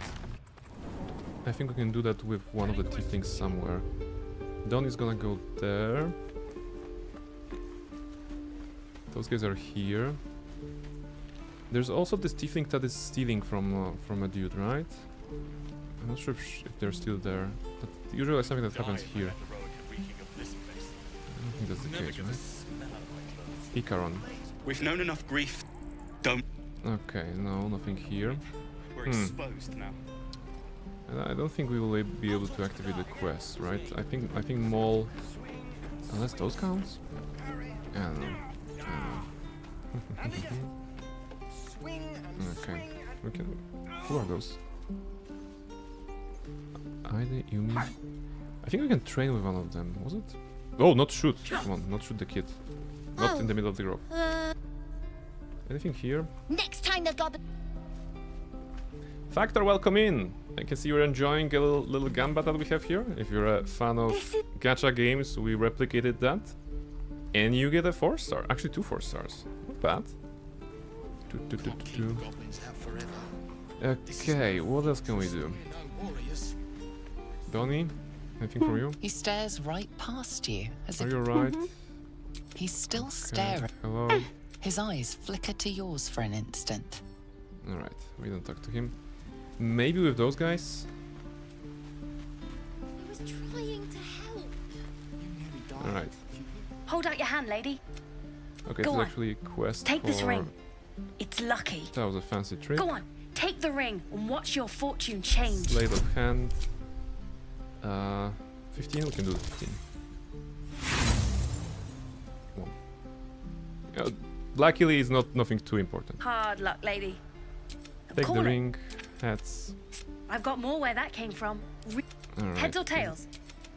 Speaker 1: I think we can do that with one of the tieflings somewhere. Don is gonna go there. Those guys are here. There's also this tiefling that is stealing from a dude, right? I'm not sure if they're still there. But usually it's something that happens here. I don't think that's the case, right? Icaron.
Speaker 2: We've known enough grief. Don't.
Speaker 1: Okay, no, nothing here.
Speaker 2: We're exposed now.
Speaker 1: And I don't think we will be able to activate the quest, right? I think Maul, unless those counts. I don't know. Okay, we can. Who are those? Aide, Yumi. I think we can train with one of them. Was it? Oh, not shoot! Come on, not shoot the kid. Not in the middle of the grove. Anything here?
Speaker 8: Next time the goblin...
Speaker 1: Factor, welcome in! I can see you're enjoying a little gamba that we have here. If you're a fan of gacha games, we replicated that. And you get a 4-star. Actually, 2 4-stars. Not bad. Okay, what else can we do? Donnie, anything from you?
Speaker 6: He stares right past you, as
Speaker 1: Are
Speaker 6: if
Speaker 1: you alright?
Speaker 6: he's still
Speaker 1: Okay,
Speaker 6: staring.
Speaker 1: hello.
Speaker 6: His eyes flicker to yours for an instant.
Speaker 1: Alright, we don't talk to him. Maybe with those guys?
Speaker 8: I was trying to help.
Speaker 1: Alright.
Speaker 9: Hold out your hand, lady.
Speaker 1: Okay,
Speaker 9: Go
Speaker 1: this is
Speaker 9: on.
Speaker 1: actually a quest
Speaker 9: Take this
Speaker 1: for-
Speaker 9: ring. It's lucky.
Speaker 1: That was a fancy trick.
Speaker 9: Go on, take the ring and watch your fortune change.
Speaker 1: Blade of hand. 15, we can do the 15. Luckily, it's not nothing too important.
Speaker 9: Hard luck, lady.
Speaker 1: Take
Speaker 9: Call
Speaker 1: the
Speaker 9: it.
Speaker 1: ring, heads.
Speaker 9: I've got more where that came from.
Speaker 1: Alright,
Speaker 9: Heads or tails?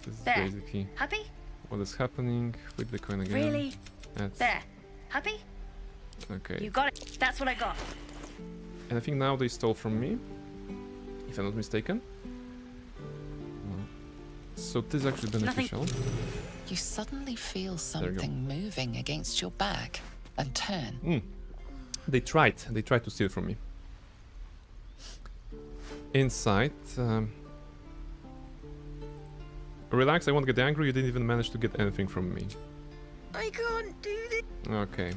Speaker 1: This is
Speaker 9: There.
Speaker 1: basically
Speaker 9: Happy?
Speaker 1: what is happening. Flip the coin again.
Speaker 9: Really?
Speaker 1: Heads.
Speaker 9: There. Happy?
Speaker 1: Okay.
Speaker 9: You got it. That's what I got.
Speaker 1: And I think now they stole from me, if I'm not mistaken. So this is actually beneficial.
Speaker 6: You suddenly feel
Speaker 1: you go.
Speaker 6: something moving against your back and turn.
Speaker 1: They tried to steal from me. Inside. Relax, I won't get angry. You didn't even manage to get anything from me.
Speaker 5: I can't do this.
Speaker 1: Okay.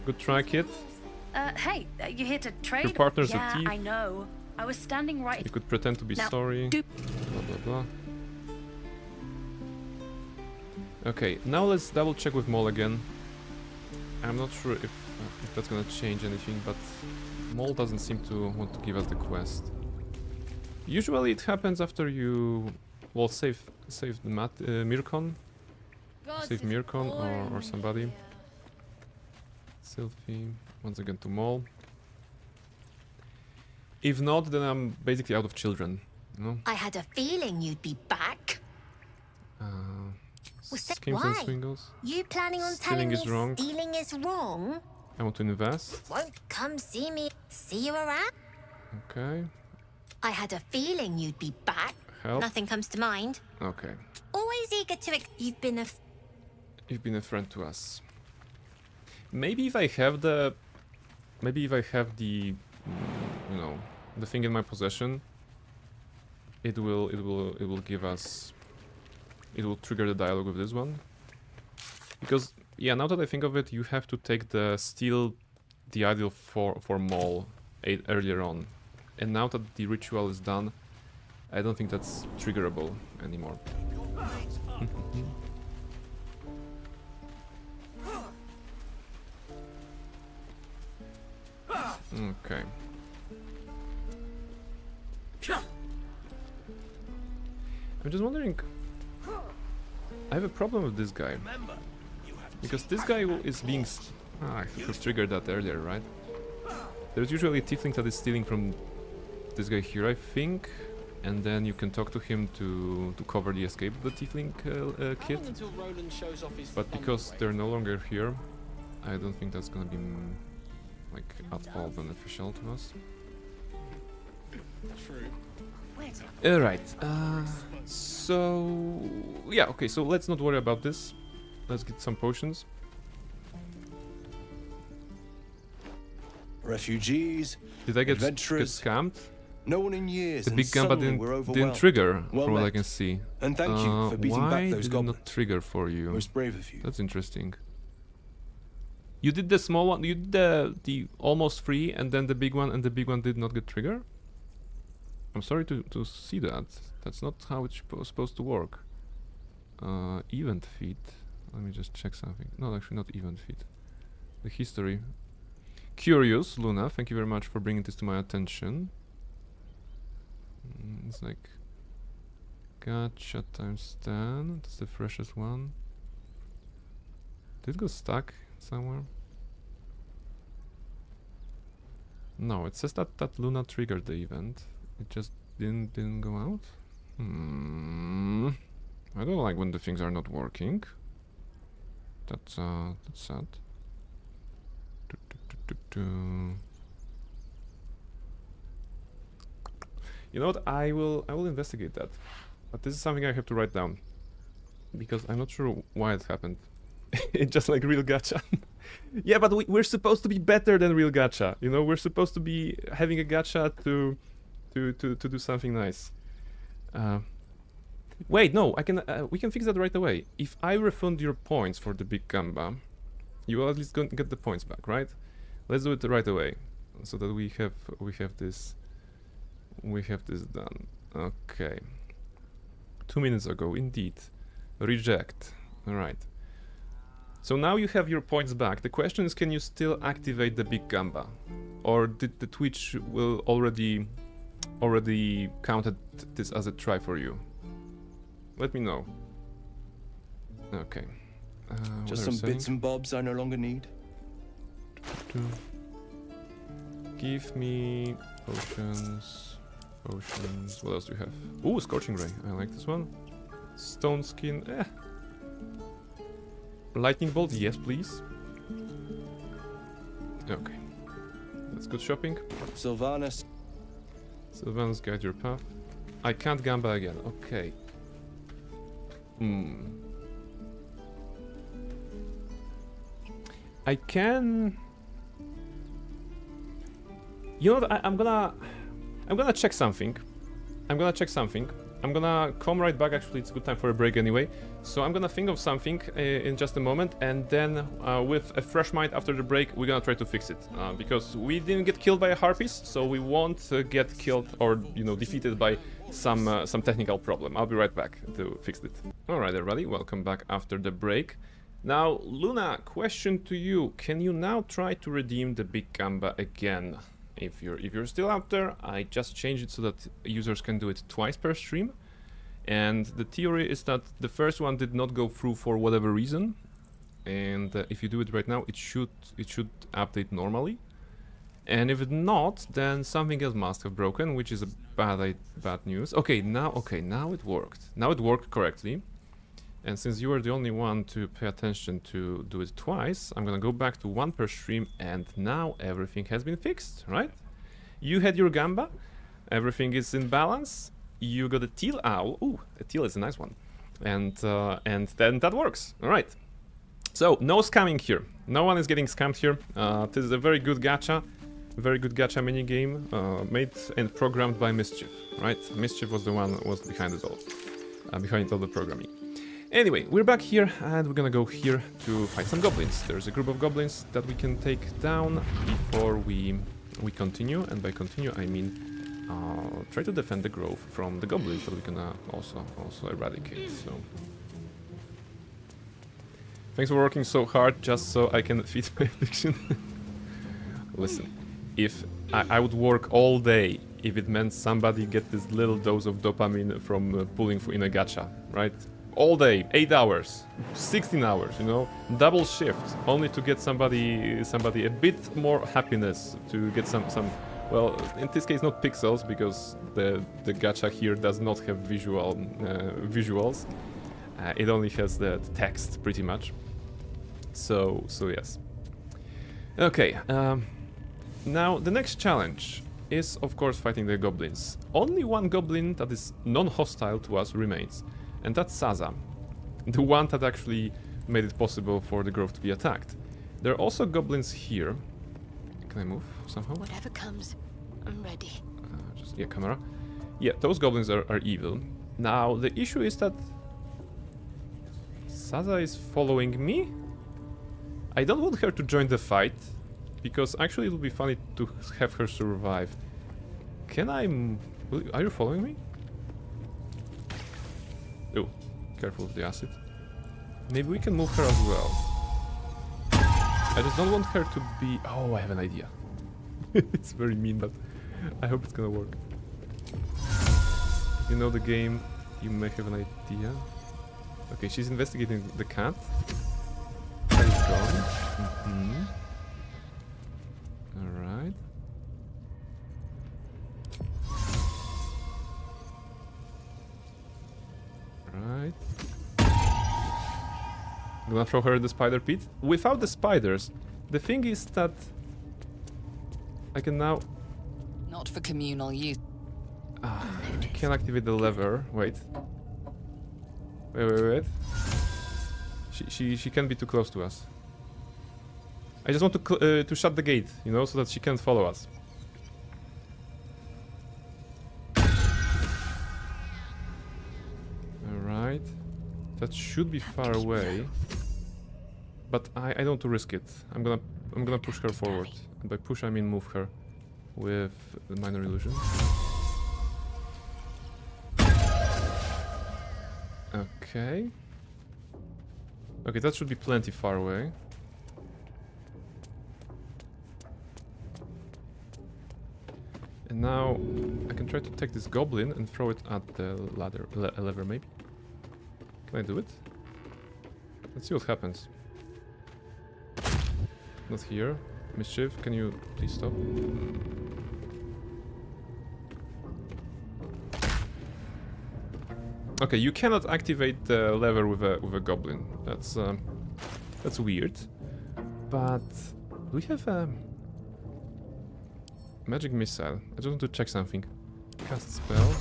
Speaker 1: Good try, kid.
Speaker 9: Hey, you here to trade?
Speaker 1: Your partner's a
Speaker 9: yeah,
Speaker 1: thief.
Speaker 9: I know. I was standing right.
Speaker 1: You could pretend to be
Speaker 9: Now,
Speaker 1: sorry.
Speaker 9: do-
Speaker 1: Blah blah blah. Okay, now let's double check with Mol again. I'm not sure if that's gonna change anything, but Mol doesn't seem to want to give us the quest. Usually it happens after you, well, save the Mirkon, save Mirkon or somebody. Sylphie, once again to Mol. If not, then I'm basically out of children, you know?
Speaker 8: I had a feeling you'd be back.
Speaker 1: Skims and
Speaker 8: why?
Speaker 1: swingles.
Speaker 8: You planning on
Speaker 1: Stealing
Speaker 8: telling
Speaker 1: is
Speaker 8: me
Speaker 1: wrong.
Speaker 8: stealing is wrong?
Speaker 1: I want to invest.
Speaker 8: Won't come see me. See you around?
Speaker 1: Okay.
Speaker 8: I had a feeling you'd be back.
Speaker 1: Help.
Speaker 8: Nothing comes to mind.
Speaker 1: Okay.
Speaker 8: Always eager to. You've been a.
Speaker 1: You've been a friend to us. Maybe if I have the, you know, the thing in my possession, it will give us, it will trigger the dialogue with this one. Because yeah, now that I think of it, you have to take the steal the ideal for Mol earlier on, and now that the ritual is done, I don't think that's triggerable anymore. Okay. I'm just wondering. I have a problem with this guy. Because this guy is being. I could have triggered that earlier, right? There's usually a tiefling that is stealing from this guy here, I think. And then you can talk to him to cover the escape of the tiefling kid. But because they're no longer here, I don't think that's gonna be like at all beneficial to us. Alright, so yeah, okay, so let's not worry about this. Let's get some potions.
Speaker 10: Refugees,
Speaker 1: Did I get
Speaker 10: adventurers,
Speaker 1: scammed?
Speaker 10: no one in years.
Speaker 1: The
Speaker 10: and
Speaker 1: big gamba
Speaker 10: suddenly we're
Speaker 1: didn't
Speaker 10: overwhelmed.
Speaker 1: trigger,
Speaker 10: Well
Speaker 1: from what I
Speaker 10: met.
Speaker 1: can see.
Speaker 10: And thank you for beating
Speaker 1: why
Speaker 10: back those
Speaker 1: did it
Speaker 10: goblins.
Speaker 1: not trigger for you?
Speaker 10: Most brave of you.
Speaker 1: That's interesting. You did the small one, you did the almost free, and then the big one, and the big one did not get trigger? I'm sorry to see that. That's not how it's supposed to work. Event feed. Let me just check something. No, actually not event feed. The history. Curious, Luna, thank you very much for bringing this to my attention. It's like gacha times 10. That's the freshest one. Did it go stuck somewhere? No, it says that Luna triggered the event. It just didn't go out. I don't like when the things are not working. That's sad. You know what? I will investigate that. But this is something I have to write down. Because I'm not sure why it happened. It's just like real gacha. Yeah, but we're supposed to be better than real gacha. You know, we're supposed to be having a gacha to do something nice. Wait, no, we can fix that right away. If I refund your points for the big gamba, you will at least get the points back, right? Let's do it right away, so that we have this done. Okay. 2 minutes ago, indeed. Reject. All right. So now you have your points back. The question is, can you still activate the big gamba, or did the Twitch will already counted this as a try for you? Let me know. Okay. what
Speaker 10: Just
Speaker 1: are
Speaker 10: some
Speaker 1: you saying?
Speaker 10: bits and bobs I no longer need.
Speaker 1: Give me potions. Potions. What else do you have? Ooh, Scorching Ray. I like this one. Stone Skin. Lightning Bolt. Yes, please. Okay. That's good shopping.
Speaker 10: Sylvanas.
Speaker 1: Sylvanus, guide your path. I can't Gamba again. Okay. I can. You know what? I'm gonna check something. I'm gonna come right back. Actually, it's a good time for a break anyway. So I'm gonna think of something in just a moment, and then with a fresh mind after the break, we're gonna try to fix it. Because we didn't get killed by a harpist, so we won't get killed or defeated by some technical problem. I'll be right back to fix it. All right, everybody, welcome back after the break. Now, Luna, question to you: can you now try to redeem the big Gamba again? If you're still out there, I just changed it so that users can do it twice per stream. And the theory is that the first one did not go through for whatever reason, and if you do it right now, it should update normally. And if it not, then something else must have broken, which is a bad news. Okay, now it worked. Now it worked correctly. And since you were the only one to pay attention to do it twice, I'm gonna go back to 1 per stream, and now everything has been fixed, right? You had your Gamba, everything is in balance. You got a teal owl. Ooh, a teal is a nice one, and then that works. All right. So no scamming here. No one is getting scammed here. This is a very good gacha mini game made and programmed by Mischief, right? Mischief was the one behind it all, behind all the programming. Anyway, we're back here, and we're gonna go here to fight some goblins. There's a group of goblins that we can take down before we continue, and by continue I mean try to defend the grove from the goblins that we can also eradicate. So thanks for working so hard just so I can feed my addiction. Listen, if I would work all day if it meant somebody get this little dose of dopamine from pulling in a gacha, right? All day, 8 hours, 16 hours, double shift, only to get somebody a bit more happiness, to get some well, in this case not pixels, because the gacha here does not have visuals. It only has the text, pretty much. So yes. Okay, now the next challenge is of course fighting the goblins. Only one goblin that is non-hostile to us remains. And that's Saza, the one that actually made it possible for the grove to be attacked. There are also goblins here. Can I move somehow?
Speaker 7: Whatever comes, I'm ready.
Speaker 1: Camera. Yeah, those goblins are evil. Now, the issue is that Saza is following me. I don't want her to join the fight, because actually it would be funny to have her survive. Can I... Are you following me? Oh, careful with the acid. Maybe we can move her as well. I just don't want her to be... Oh, I have an idea. It's very mean, but I hope it's gonna work. If you know the game, you may have an idea. Okay, she's investigating the cat. Cat is gone. Alright. Right. I'm gonna throw her in the spider pit. Without the spiders, the thing is that I can now...
Speaker 6: Not for communal use.
Speaker 1: I can't activate the lever. Wait. Wait. She can't be too close to us. I just want to shut the gate, so that she can't follow us. Alright. That should be far away. But I don't want to risk it. I'm gonna push her forward. And by push I mean move her with the minor illusion. Okay. Okay, that should be plenty far away. And now I can try to take this goblin and throw it at the lever maybe. Can I do it? Let's see what happens. Not here. Mischief, can you please stop? Okay, you cannot activate the lever with a goblin. That's weird. But do we have a magic missile? I just want to check something. Cast spell.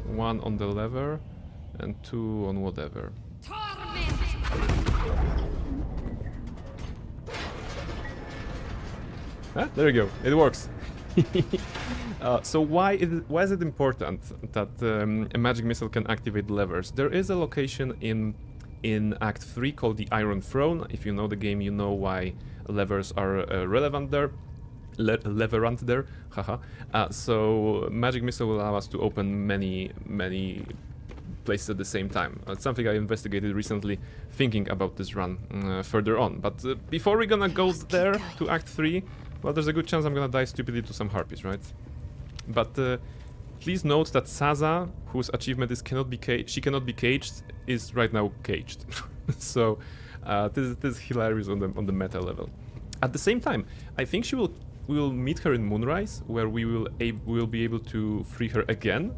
Speaker 1: 1 on the lever and 2 on whatever. Ah, there you go. It works. So why is it important that a magic missile can activate levers? There is a location in Act 3 called the Iron Throne. If you know the game, you know why levers are relevant there. Leverant there, haha. So magic missile will allow us to open many places at the same time. It's something I investigated recently, thinking about this run further on. But before we're gonna go there to Act 3, well, there's a good chance I'm gonna die stupidly to some harpies, right? But please note that Saza, whose achievement is she cannot be caged, is right now caged. So this is hilarious on the meta level. At the same time, I think we will meet her in Moonrise, where we will be able to free her again.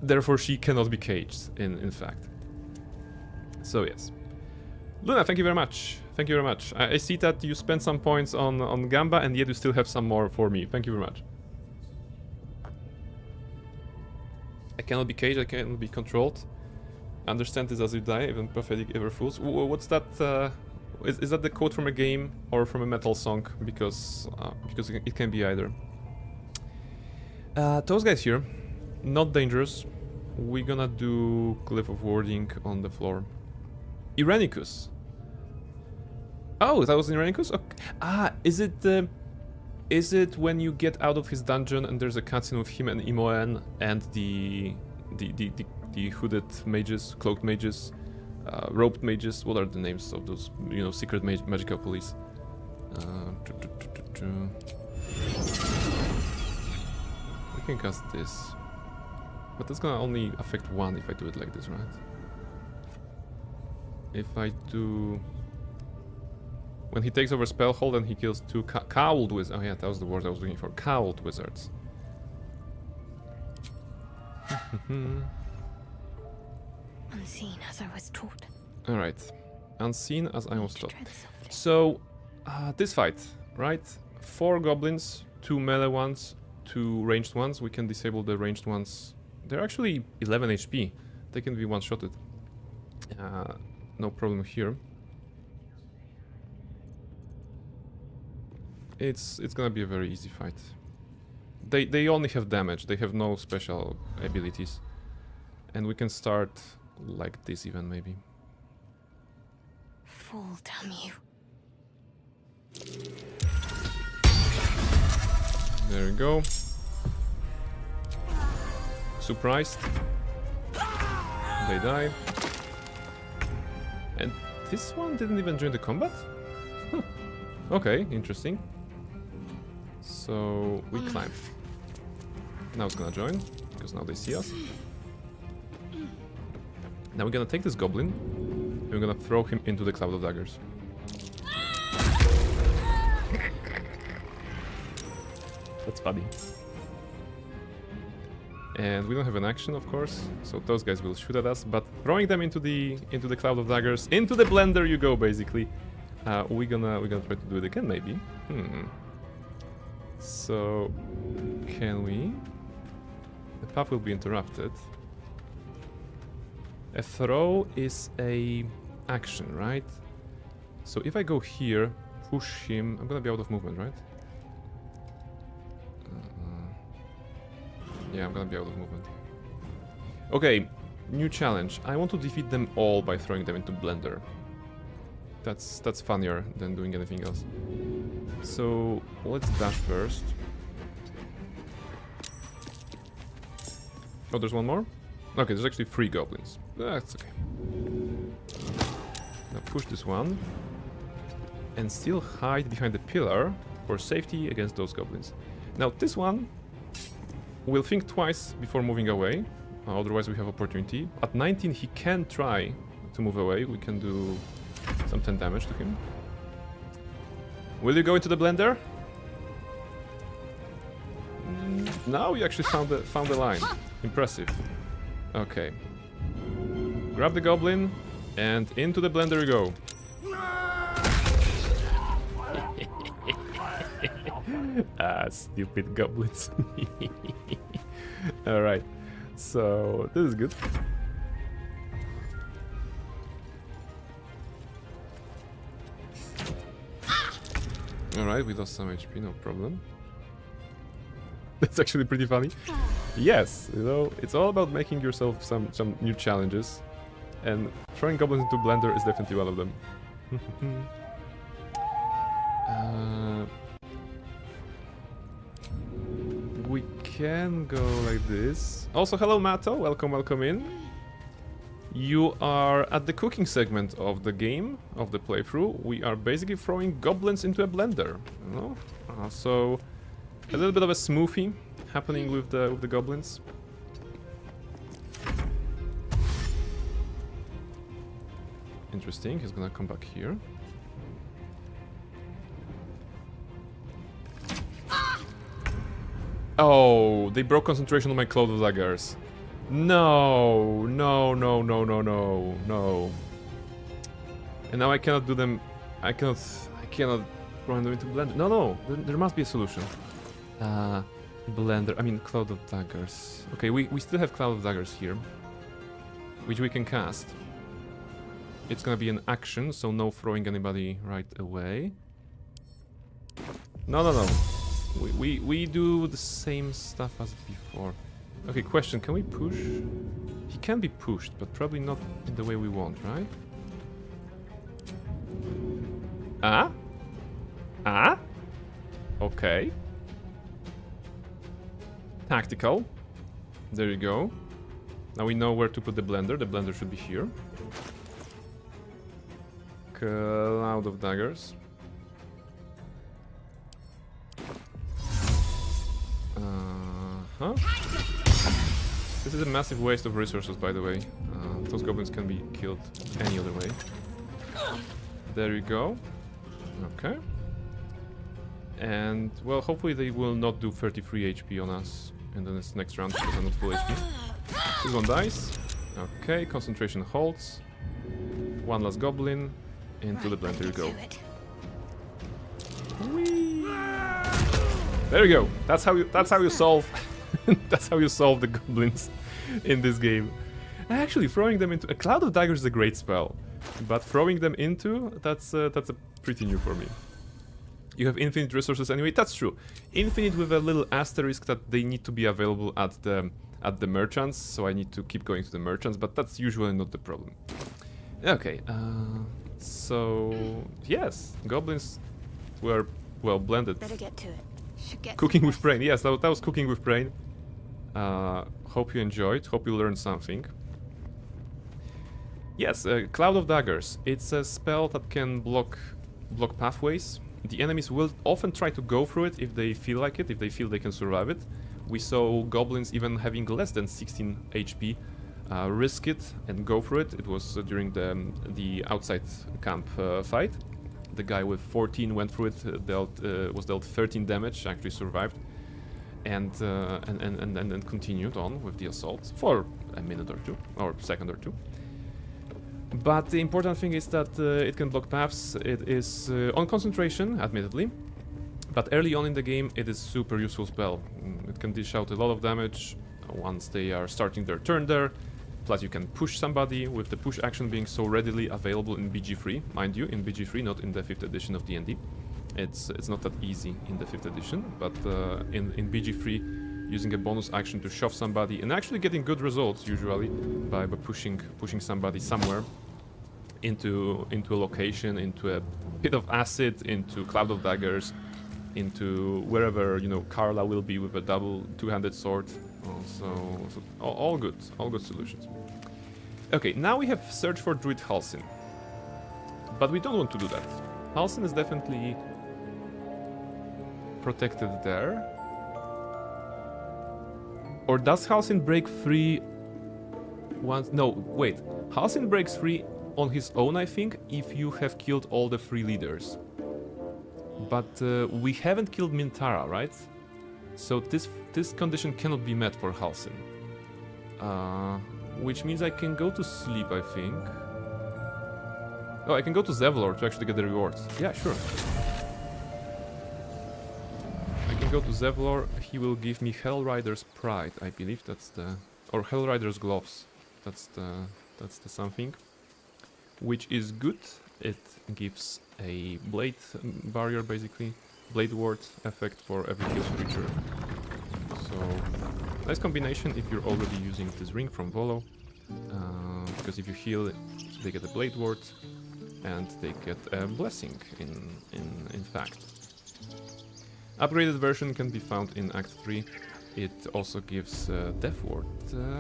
Speaker 1: Therefore, she cannot be caged. In fact. So yes, Luna, thank you very much. Thank you very much. I see that you spent some points on Gamba, and yet you still have some more for me. Thank you very much. I cannot be caged. I cannot be controlled. Understand this as you die, even prophetic ever fools. What's that? Is that the quote from a game or from a metal song? Because it can be either. Those guys here, not dangerous. We're gonna do Glyph of Warding on the floor. Irenicus. Oh, that was Irenicus? Okay. Ah, is it when you get out of his dungeon and there's a cutscene with him and Imoen and the hooded mages, cloaked mages, robed mages? What are the names of those, secret magical police? We can cast this. But that's gonna only affect one if I do it like this, right? If I do... When he takes over Spellhold and he kills 2 cowled wizards. Oh yeah, that was the word I was looking for. Cowled wizards.
Speaker 7: Unseen as I was taught.
Speaker 1: Alright. Unseen as I was taught. So, this fight, right? 4 goblins, 2 melee ones, 2 ranged ones. We can disable the ranged ones. They're actually 11 HP. They can be one-shotted. No problem here. It's gonna be a very easy fight. They only have damage. They have no special abilities. And we can start like this even, maybe.
Speaker 7: Fall, damn you.
Speaker 1: There we go. Surprised. They die. And this one didn't even join the combat? Huh. Okay, interesting. So we climb. Now it's gonna join, because now they see us. Now we're gonna take this goblin, and we're gonna throw him into the cloud of daggers. That's funny. And we don't have an action, of course, so those guys will shoot at us. But throwing them into the cloud of daggers, into the blender you go, basically. We're gonna try to do it again, maybe. So can we? The path will be interrupted. A throw is a action, right? So if I go here, push him, I'm gonna be out of movement, right? Yeah, I'm gonna be out of movement. Okay, new challenge. I want to defeat them all by throwing them into blender. That's funnier than doing anything else. So let's dash first. Oh, there's one more? Okay, there's actually 3 goblins. That's okay. Now push this one. And still hide behind the pillar for safety against those goblins. Now this one will think twice before moving away. Otherwise we have opportunity. At 19 he can try to move away, we can do some 10 damage to him. Will you go into the blender? Now you actually found the line. Impressive. Okay. Grab the goblin and into the blender you go. Stupid goblins. Alright. So this is good. Alright, we lost some HP, no problem. That's actually pretty funny. Yes, you know, it's all about making yourself some new challenges. And throwing goblins into blender is definitely one of them. We can go like this. Also, hello Mato, welcome in. You are at the cooking segment of the game, of the playthrough. We are basically throwing goblins into a blender, you know? So a little bit of a smoothie happening with the goblins. Interesting, he's gonna come back here. Oh, they broke concentration on my Cloud of Daggers. No. And now I cannot do them. I cannot run them into blender. No, there must be a solution. Blender, I mean Cloud of Daggers. Okay, we still have Cloud of Daggers here, which we can cast. It's gonna be an action, so no throwing anybody right away. No. We do the same stuff as before. Okay, question, can we push? He can be pushed, but probably not in the way we want, right? Okay. Tactical. There you go. Now we know where to put the blender. The blender should be here. Cloud of Daggers. This is a massive waste of resources, by the way. Those goblins can be killed any other way. There you go. Okay. And, well, hopefully they will not do 33 HP on us in the next round because I'm not full HP. This one dies. Okay, concentration holds. One last goblin. Into the blender you go. Whee! There you go. That's how you solve that's how you solve the goblins in this game. Actually, throwing them into a Cloud of Daggers is a great spell, but throwing them into that's a pretty new for me. You have infinite resources anyway. That's true. Infinite with a little asterisk that they need to be available at the merchants. So I need to keep going to the merchants, but that's usually not the problem. Okay. So yes, goblins were well blended.
Speaker 7: Better get to it.
Speaker 1: Cooking with brain. Yes, that was cooking with brain. Hope you enjoyed. Hope you learned something. Yes, Cloud of Daggers. It's a spell that can block pathways. The enemies will often try to go through it if they feel like it, if they feel they can survive it. We saw goblins even having less than 16 HP risk it and go through it. It was during the outside camp fight. The guy with 14 went through it, was dealt 13 damage, actually survived, and continued on with the assault for a minute or two, or a second or two. But the important thing is that it can block paths. It is on concentration, admittedly, but early on in the game it is super useful spell. It can dish out a lot of damage once they are starting their turn there. Plus you can push somebody with the push action being so readily available in BG3. Mind you, in BG3, not in the 5th edition of D&D. It's not that easy in the 5th edition, but in BG3, using a bonus action to shove somebody and actually getting good results usually by pushing somebody somewhere into a location, into a pit of acid, into Cloud of Daggers, into wherever, you know, Carla will be with a double two-handed sword. So all good solutions. Okay, now we have search for Druid Halsin, but we don't want to do that. Halsin is definitely protected there. Or does Halsin break free once? No, wait. Halsin breaks free on his own, I think, if you have killed all the 3 leaders. But we haven't killed Minthara, right? So this condition cannot be met for Halsin. Which means I can go to sleep, I think. Oh, I can go to Zevlor to actually get the rewards. Yeah, sure. I can go to Zevlor. He will give me Hellrider's Pride. I believe that's the... Or Hellrider's Gloves. That's the something. Which is good. It gives a blade barrier, basically. Blade ward effect for every killed creature. So, nice combination if you're already using this ring from Volo. Because if you heal, they get a blade ward. And they get a blessing, in fact. Upgraded version can be found in Act 3. It also gives Death Ward,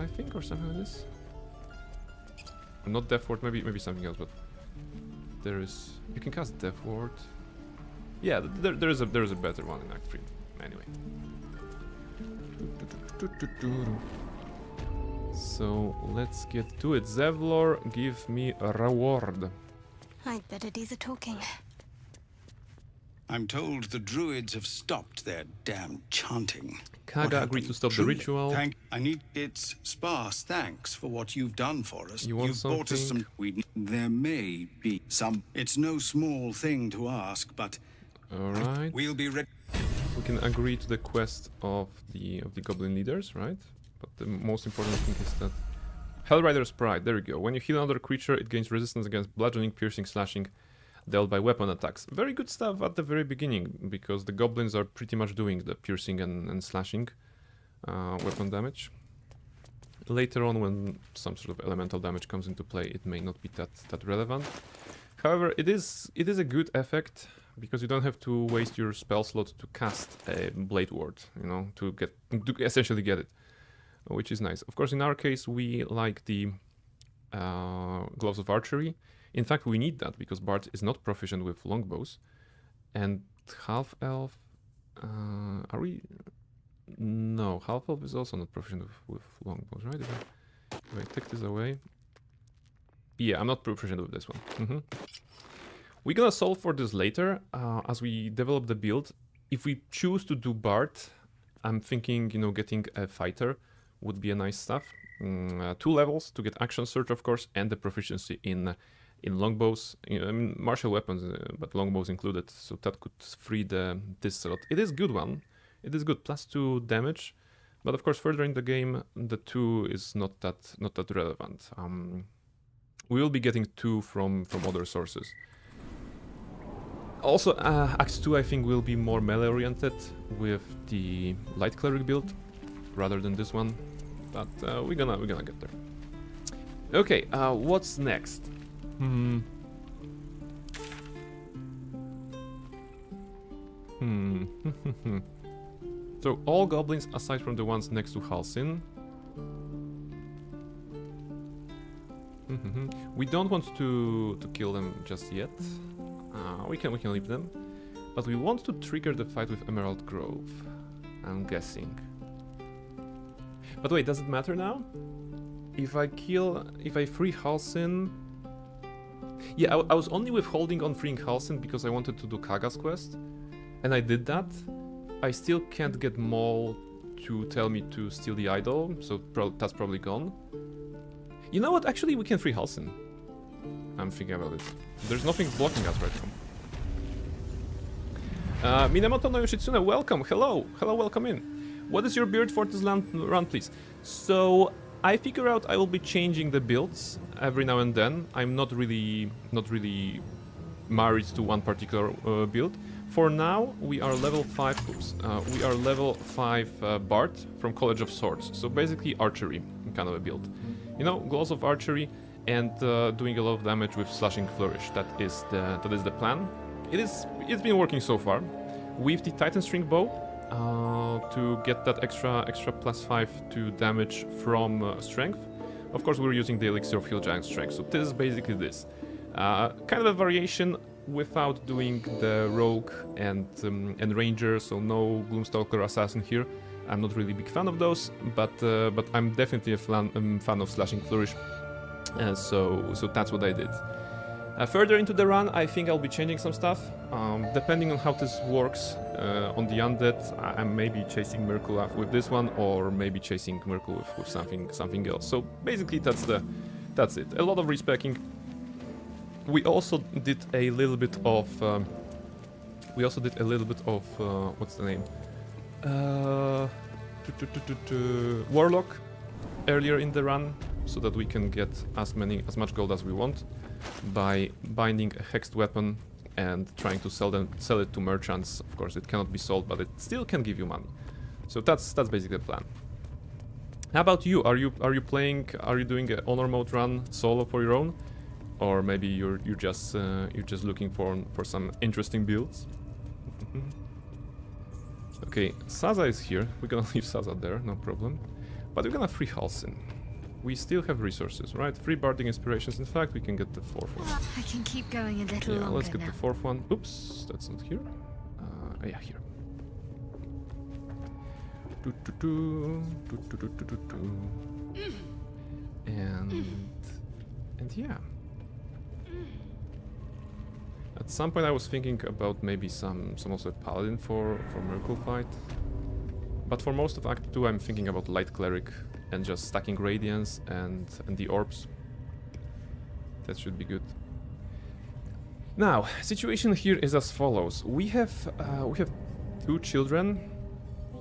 Speaker 1: I think, or something like this. Not Death Ward, maybe something else, but there is... You can cast Death Ward. Yeah, there is a better one in Act 3. Anyway. So, let's get to it. Zevlor, give me a reward.
Speaker 7: I better do the talking.
Speaker 2: I'm told the druids have stopped their damn chanting.
Speaker 1: Kaga agreed to stop the ritual.
Speaker 2: It's sparse thanks for what you've done for us.
Speaker 1: You want
Speaker 2: You've brought us some... There may be some... It's no small thing to ask, but...
Speaker 1: Alright.
Speaker 2: We'll be ready.
Speaker 1: We can agree to the quest of the goblin leaders, right? But the most important thing is that... Hellrider's Pride, there we go. When you heal another creature, it gains resistance against bludgeoning, piercing, slashing, dealt by weapon attacks. Very good stuff at the very beginning, because the goblins are pretty much doing the piercing and slashing weapon damage. Later on, when some sort of elemental damage comes into play, it may not be that relevant. However, it is a good effect, because you don't have to waste your spell slot to cast a blade ward, you know, to essentially get it, which is nice. Of course, in our case, we like the Gloves of Archery. In fact, we need that because Bart is not proficient with longbows. And Half-Elf... are we... No, Half-Elf is also not proficient with longbows, right? If I take this away... Yeah, I'm not proficient with this one. We're gonna solve for this later, as we develop the build. If we choose to do Bart, I'm thinking, you know, getting a fighter would be a nice stuff. 2 levels to get action surge, of course, and the proficiency in longbows. You know, I mean, martial weapons, but longbows included, so that could free this slot. It is a good one. It is good, +2 damage, but of course, further in the game, the 2 is not that relevant. We will be getting 2 from other sources. Also, Act 2, I think, will be more melee-oriented with the Light Cleric build, rather than this one. But we're gonna get there. Okay, what's next? So all goblins aside from the ones next to Halsin. We don't want to kill them just yet. We can leave them, but we want to trigger the fight with Emerald Grove, I'm guessing. But wait, does it matter now? If I free Halsin... Yeah, I was only withholding on freeing Halsin because I wanted to do Kaga's quest, and I did that. I still can't get Maul to tell me to steal the idol, so that's probably gone. You know what, actually we can free Halsin. I'm thinking about it. There's nothing blocking us right now. Minamoto no Yoshitsune, welcome, hello, welcome in. What is your build for this run, please? So, I figure out I will be changing the builds every now and then. I'm not really married to one particular build. For now, we are level 5, we are level 5 Bard from College of Swords. So basically archery kind of a build. You know, Gloves of Archery and doing a lot of damage with Slashing Flourish. That is the plan. It's been working so far. With the Titan String Bow, to get that extra +5 to damage from strength. Of course, we're using the Elixir of Heal Giant Strength, so this is basically this. Kind of a variation without doing the Rogue and Ranger, so no Gloomstalker Assassin here. I'm not really a big fan of those, but I'm definitely a fan of Slashing Flourish. So that's what I did. Further into the run, I think I'll be changing some stuff. Depending on how this works on the undead, I may be chasing Myrkul with this one, or maybe chasing Myrkul with something else. So basically, that's it. A lot of respecking. We also did a little bit of what's the name? Warlock earlier in the run, so that we can get as much gold as we want by binding a hexed weapon and trying to sell it to merchants. Of course, it cannot be sold, but it still can give you money. So that's basically the plan. How about you? Are you doing an honor mode run solo for your own, or maybe you're just looking for some interesting builds? Okay, Saza is here. We're gonna leave Saza there, no problem. But we're gonna free Halsin. We still have resources, right? 3 Bardic Inspirations. In fact, we can get the 4th one.
Speaker 7: I can keep going a little
Speaker 1: Yeah,
Speaker 7: longer
Speaker 1: let's get
Speaker 7: now.
Speaker 1: the 4th one. Oops, that's not here. Yeah, here. And yeah. At some point I was thinking about maybe some also paladin for Myrkul fight. But for most of Act 2 I'm thinking about Light Cleric and just stacking Radiance and the orbs. That should be good. Now, situation here is as follows. We have 2 children.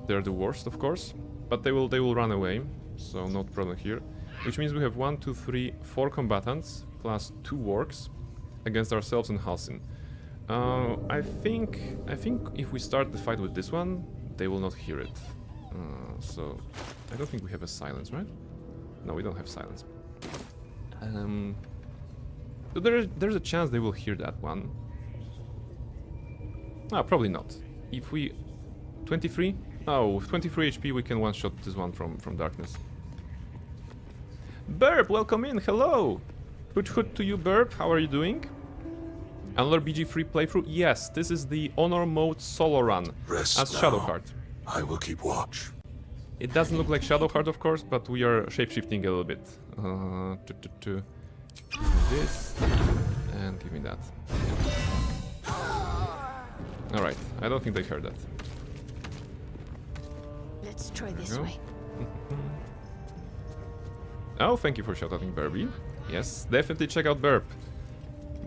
Speaker 1: They're the worst, of course, but they will run away, so no problem here. Which means we have 1, 2, 3, 4 combatants plus 2 orcs against ourselves and Halsin. I think if we start the fight with this one, they will not hear it. So I don't think we have a silence, right? No, we don't have silence. So there's a chance they will hear that one. Probably not. If we 23? Oh, with 23 HP we can one-shot this one from darkness. Burp, welcome in, hello! Hoot to you, Burp, how are you doing? Another BG3 playthrough? Yes, this is the Honor Mode solo run
Speaker 4: Rest
Speaker 1: as
Speaker 4: now.
Speaker 1: Shadowheart.
Speaker 4: I will keep watch.
Speaker 1: It doesn't look like Shadowheart, of course, but we are shapeshifting a little bit. Give me this, and give me that. Alright, I don't think they heard that.
Speaker 7: Let's try
Speaker 1: There we
Speaker 7: this
Speaker 1: go.
Speaker 7: way.
Speaker 1: Oh, thank you for shouting, Burby. Yes, definitely check out Burp.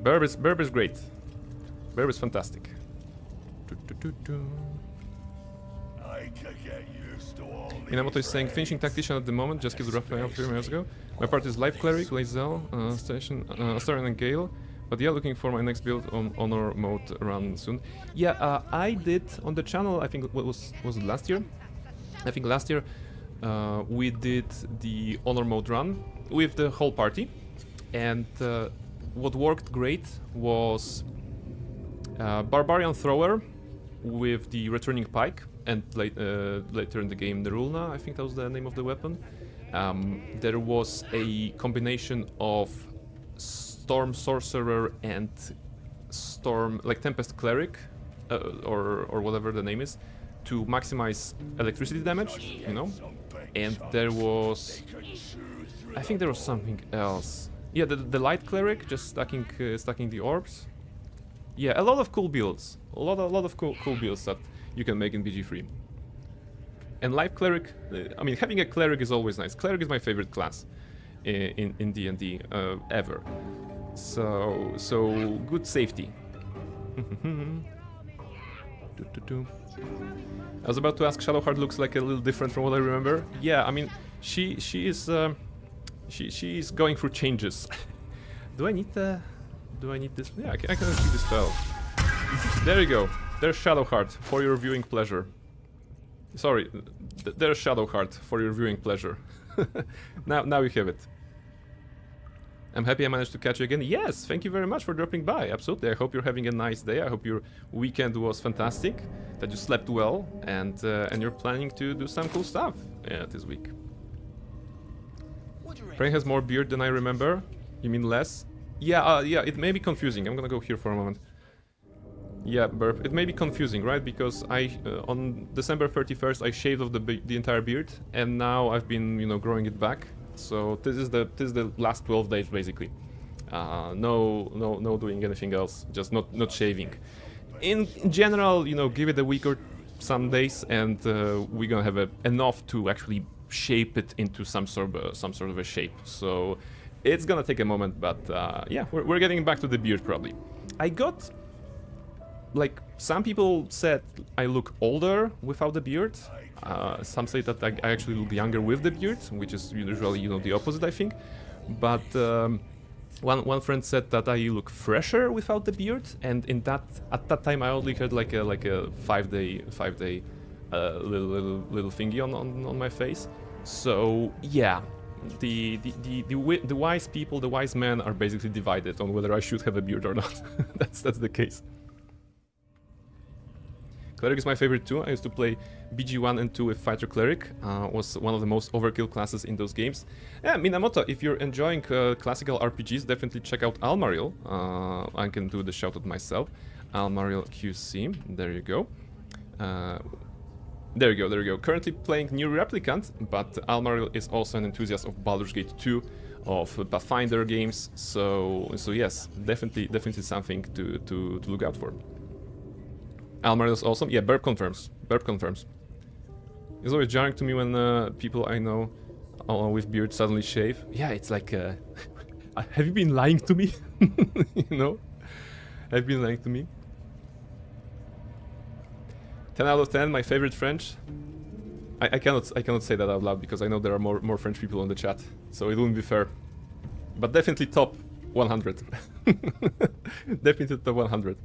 Speaker 1: Burp is great. Burp is fantastic.
Speaker 4: I can get used to all
Speaker 1: Inamoto is saying, finishing tactician at the moment, just killed Raphael 3 minutes ago. My part is Life Cleric, Lazel, Station, Astarion and Gale. But yeah, looking for my next build on Honor Mode run soon. Yeah, I did on the channel, I think, was it last year? I think last year we did the Honor Mode run with the whole party. And what worked great was Barbarian Thrower with the Returning Pike, and later in the game the Rulna, I think that was the name of the weapon. There was a combination of Storm Sorcerer and Storm, like Tempest Cleric, or whatever the name is, to maximize electricity damage, you know. And there was, I think there was something else. Yeah, the Light Cleric, just stacking the orbs. Yeah, a lot of cool builds, a lot of cool builds that you can make in BG3. And Life Cleric, I mean, having a Cleric is always nice. Cleric is my favorite class in D&D ever. So good safety. I was about to ask, Shadowheart looks like a little different from what I remember. Yeah, I mean, she is going through changes. Do I need this? Yeah, I can see this spell. There you go. There's Shadowheart for your viewing pleasure. Sorry, there's Shadowheart for your viewing pleasure. now you have it. I'm happy I managed to catch you again. Yes, thank you very much for dropping by. Absolutely. I hope you're having a nice day. I hope your weekend was fantastic, that you slept well, and you're planning to do some cool stuff this week. Prey has more beard than I remember. You mean less? Yeah, yeah, it may be confusing. I'm gonna go here for a moment. Yeah, Burp, it may be confusing, right? Because I, on December 31st, I shaved off the entire beard, and now I've been, growing it back. So this is the last 12 days basically. No doing anything else, just not shaving. In general, you know, give it a week or some days, and we're gonna have enough to actually shape it into some sort of a shape. So it's gonna take a moment, but yeah, we're getting back to the beard probably. I got, like, some people said I look older without the beard. Some say that I actually look younger with the beard, which is usually, you know, the opposite, I think. But one friend said that I look fresher without the beard, and at that time I only had like a 5 day little thingy on my face. So yeah, the wise people, the wise men, are basically divided on whether I should have a beard or not. that's the case. Cleric is my favorite too. I used to play BG1 and 2 with Fighter Cleric. Was one of the most overkill classes in those games. Yeah, Minamoto, if you're enjoying classical RPGs, definitely check out Almariel. I can do the shout out myself. Almariel QC. There you go. There you go. Currently playing New Replicant, but Almariel is also an enthusiast of Baldur's Gate 2, of Pathfinder games. So yes, definitely something to look out for. Almariel is awesome. Yeah, Burp confirms. It's always jarring to me when people I know with beard suddenly shave. Yeah, it's like, have you been lying to me? You know? Have you been lying to me? 10 out of 10, my favorite French. I cannot say that out loud because I know there are more French people on the chat, so it wouldn't be fair. But definitely top 100. Definitely top 100.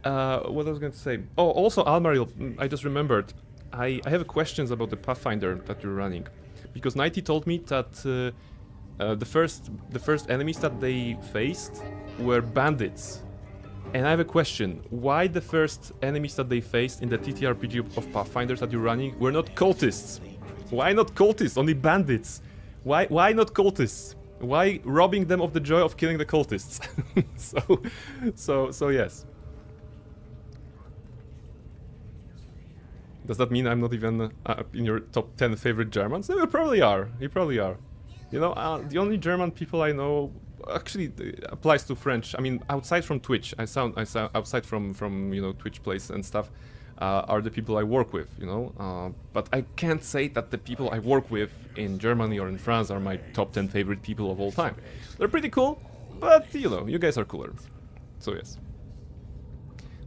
Speaker 1: What I was going to say. Oh, also Almariel, I just remembered. I have questions about the Pathfinder that you're running, because Nighty told me that the first enemies that they faced were bandits, and I have a question. Why the first enemies that they faced in the TTRPG of Pathfinders that you're running were not cultists? Why not cultists? Only bandits. Why not cultists? Why robbing them of the joy of killing the cultists? so yes. Does that mean I'm not even in your top 10 favorite Germans? No, you probably are. You probably are. You know, the only German people I know actually applies to French. I mean, outside from Twitch, outside from you know, Twitch plays and stuff, are the people I work with. You know, but I can't say that the people I work with in Germany or in France are my top 10 favorite people of all time. They're pretty cool, but you know, you guys are cooler. So yes,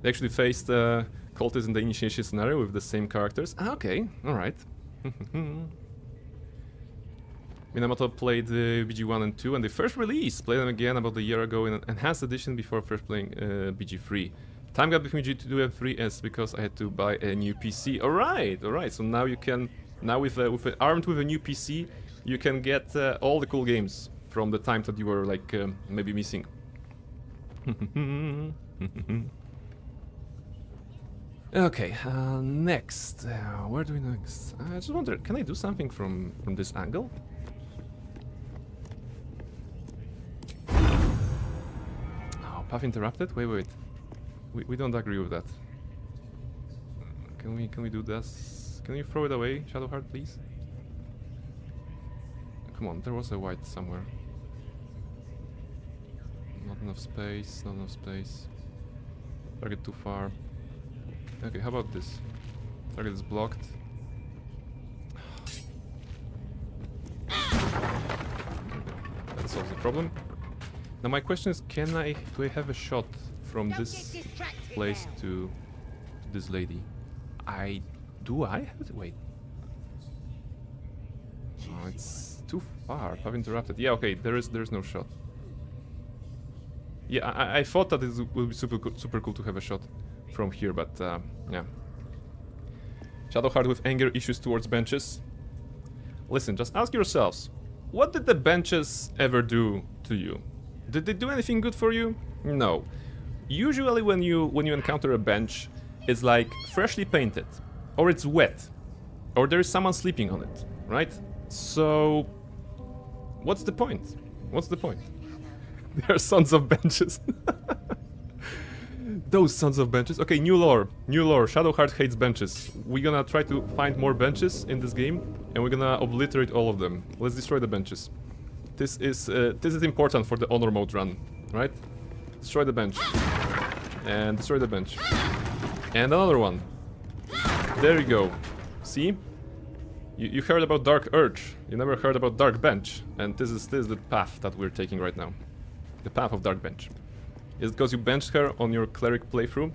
Speaker 1: they actually faced cultists in the initiation scenario with the same characters. Ah, okay, alright. Minamoto played BG1 and 2 and the first release. Played them again about a year ago in an enhanced edition before first playing BG3. Time gap between BG2 and 3 is because I had to buy a new PC. Alright. So now you can, armed with a new PC, you can get all the cool games from the time that you were like maybe missing. Okay, next. Where do we next? I just wonder, can I do something from this angle? Oh, path interrupted? Wait. We don't agree with that. Can we do this? Can you throw it away, Shadowheart, please? Come on, there was a white somewhere. Not enough space. Target too far. Okay, how about this? Target is blocked. That solves the problem. Now my question is, do I have a shot from this place to this lady? Do I have it? Wait. Oh, it's too far. I've interrupted. Yeah, okay, there's no shot. Yeah, I thought that it would be super cool to have a shot from here, but yeah. Shadowheart with anger issues towards benches. Listen, just ask yourselves, what did the benches ever do to you? Did they do anything good for you? No. Usually when you encounter a bench, it's like freshly painted, or it's wet, or there is someone sleeping on it, right? So what's the point? They are sons of benches. those sons of benches. Okay, new lore. New lore. Shadowheart hates benches. We're gonna try to find more benches in this game, and we're gonna obliterate all of them. Let's destroy the benches. This is important for the honor mode run, right? Destroy the bench. And destroy the bench. And another one. There you go. See? You heard about Dark Urge. You never heard about Dark Bench. And this is the path that we're taking right now. The path of Dark Bench. Is it because you benched her on your cleric playthrough?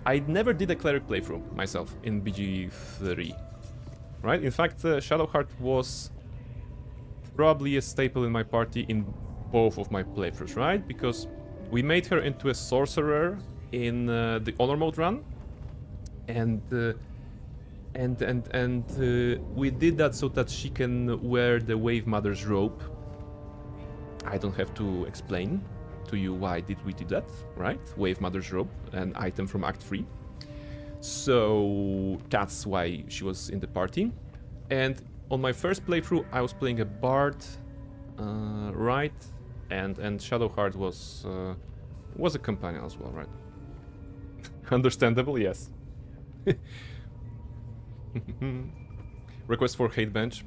Speaker 1: I never did a cleric playthrough myself in BG3. Right? In fact, Shadowheart was probably a staple in my party in both of my playthroughs, right? Because we made her into a sorcerer in the honor mode run, and we did that so that she can wear the Wave Mother's robe. I don't have to explain to you why did we do that, right? Wave Mother's robe, an item from Act 3. So that's why she was in the party. And on my first playthrough, I was playing a bard, right? And Shadowheart was a companion as well, right? Understandable, yes. Request for hate bench.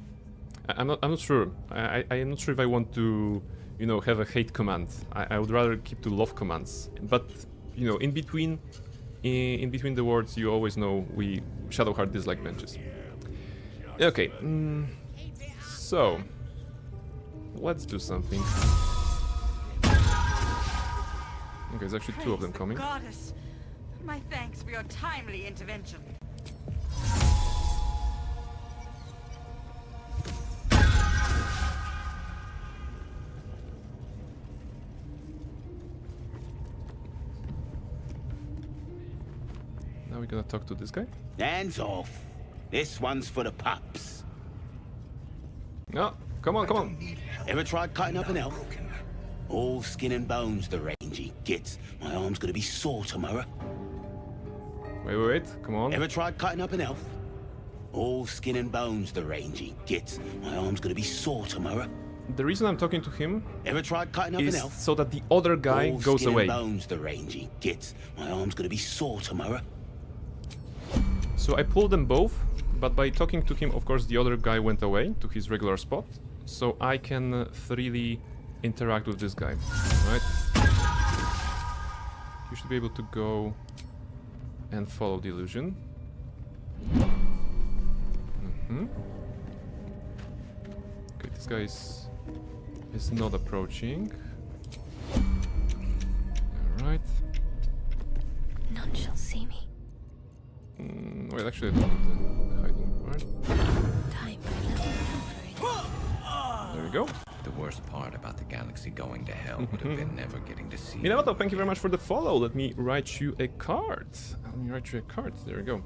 Speaker 1: I'm not sure. I am not sure if I want to, you know, have a hate command. I would rather keep to love commands. But you know, in between the words, you always know we Shadowheart dislike benches. Okay, so let's do something. Okay, there's actually two of them coming.
Speaker 5: Goddess, my thanks for your timely intervention.
Speaker 1: Now we're gonna talk to this guy.
Speaker 11: Hands off. This one's for the pups.
Speaker 1: No, come on, come on.
Speaker 11: Ever tried cutting up an elf? All skin and bones the rangy gets. My arm's gonna be sore tomorrow.
Speaker 1: Wait, come on.
Speaker 11: Ever tried cutting up an elf? All skin and bones the rangy gets. My arm's gonna be sore tomorrow.
Speaker 1: The reason I'm talking to him
Speaker 11: Ever tried cutting up an
Speaker 1: is
Speaker 11: elf?
Speaker 1: so that the other guy
Speaker 11: All
Speaker 1: goes
Speaker 11: skin
Speaker 1: away.
Speaker 11: and bones the rangy gets. My arm's gonna be sore tomorrow.
Speaker 1: So I pulled them both, but by talking to him, of course, the other guy went away to his regular spot. So I can freely interact with this guy, right? You should be able to go and follow the illusion. Okay, this guy is not approaching. Alright.
Speaker 7: None shall see me.
Speaker 1: Wait, actually, I don't need the hiding part.
Speaker 7: Time for a
Speaker 1: There we go.
Speaker 12: The worst part about the galaxy going to hell would have been never getting to see.
Speaker 1: Minamoto, thank you very much for the follow. Let me write you a card. There we go.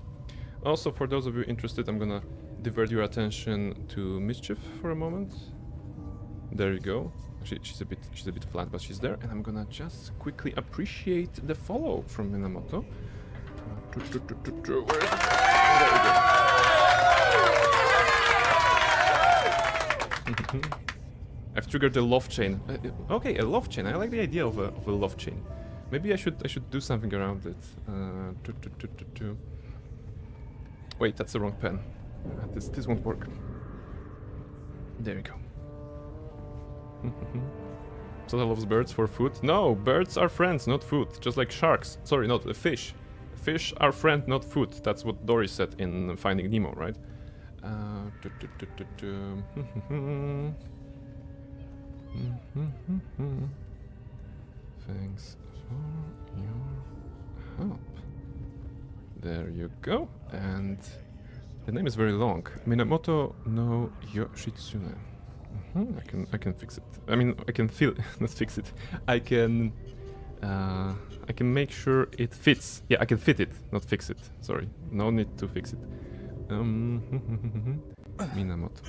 Speaker 1: Also, for those of you interested, I'm gonna divert your attention to Mischief for a moment. There you go. She's a bit flat, but she's there, and I'm gonna just quickly appreciate the follow from Minamoto. Where is it? There we go. I've triggered the love chain. Okay, a love chain. I like the idea of a love chain. Maybe I should do something around it. Wait, that's the wrong pen. This won't work. There we go. Sota loves birds for food. No, birds are friends, not food. Just like sharks. Sorry, not a fish. Fish are friend, not food. That's what Dory said in Finding Nemo, right? Thanks for your help. There you go. And the name is very long. Minamoto no Yoshitsune. I can fix it. I mean, I can feel not fix it. I can make sure it fits. Yeah, I can fit it, not fix it. Sorry, no need to fix it. Minamoto.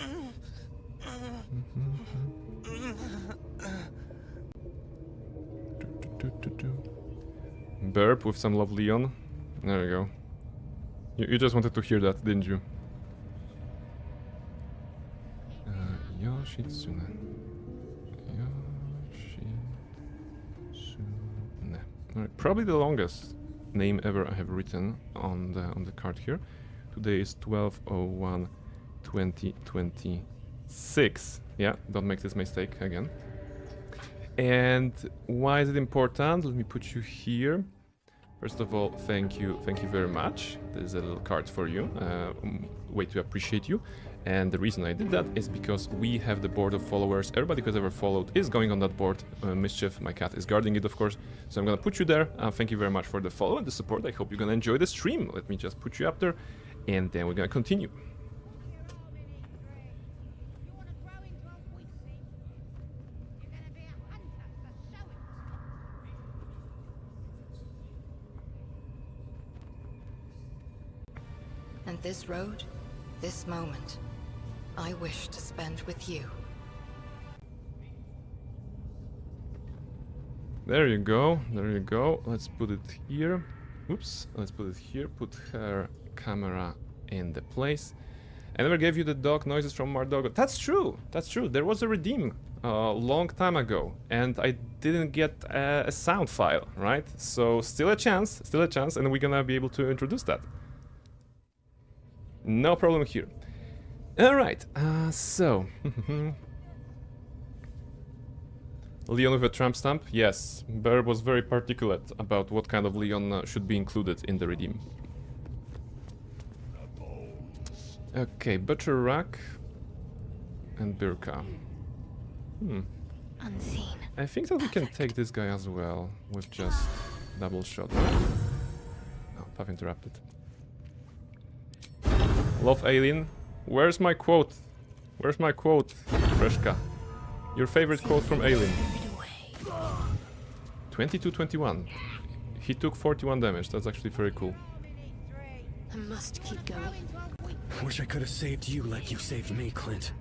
Speaker 1: Burp with some love, Leon. There we go. You just wanted to hear that, didn't you? Yoshitsune. Yoshitsune. Alright, probably the longest name ever I have written on the card here. Today is 12/01/2026. Yeah, don't make this mistake again. And why is it important? Let me put you here. First of all, thank you very much. There's a little card for you, way to appreciate you. And the reason I did that is because we have the board of followers. Everybody who's ever followed is going on that board. Mischief, my cat, is guarding it, of course. So I'm gonna put you there. Thank you very much for the follow and the support. I hope you're gonna enjoy the stream. Let me just put you up there, and then we're gonna continue.
Speaker 6: And this road, this moment, I wish to spend with you.
Speaker 1: There you go, there you go. Let's put it here. Oops, let's put it here. Put her camera in the place. I never gave you the dog noises from Mardogo. That's true, that's true. There was a redeem a long time ago, and I didn't get a sound file, right? So still a chance, and we're gonna be able to introduce that. No problem here. Alright, so... Leon with a tramp stamp? Yes, Bear was very particular about what kind of Leon should be included in the redeem. Okay, Butcher Rack and Birka.
Speaker 7: Unseen.
Speaker 1: I think that we can take this guy as well with just double shot. Oh, path interrupted. Love Alien. Where's my quote? Where's my quote, Freshka? Your favorite quote from Alien. 22-21. He took 41 damage. That's actually very cool.
Speaker 7: I must keep going.
Speaker 4: Wish I could have saved you like you saved me, Clint.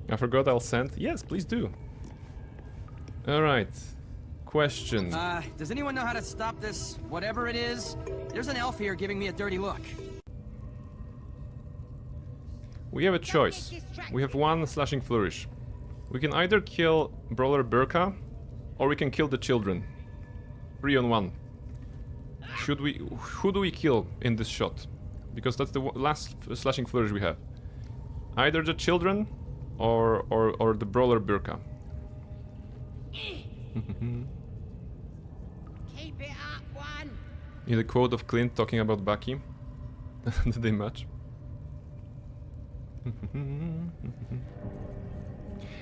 Speaker 1: I forgot I'll send. Yes, please do. Alright. Question.
Speaker 13: Does anyone know how to stop this, whatever it is? There's an elf here giving me a dirty look.
Speaker 1: We have a choice. We have one slashing flourish. We can either kill Brawler Birka, or we can kill the children. 3 on 1. Should we... Who do we kill in this shot? Because that's the last slashing flourish we have. Either the children, or the Brawler Birka.
Speaker 8: Keep it up, one.
Speaker 1: In the quote of Clint talking about Bucky. Did they match?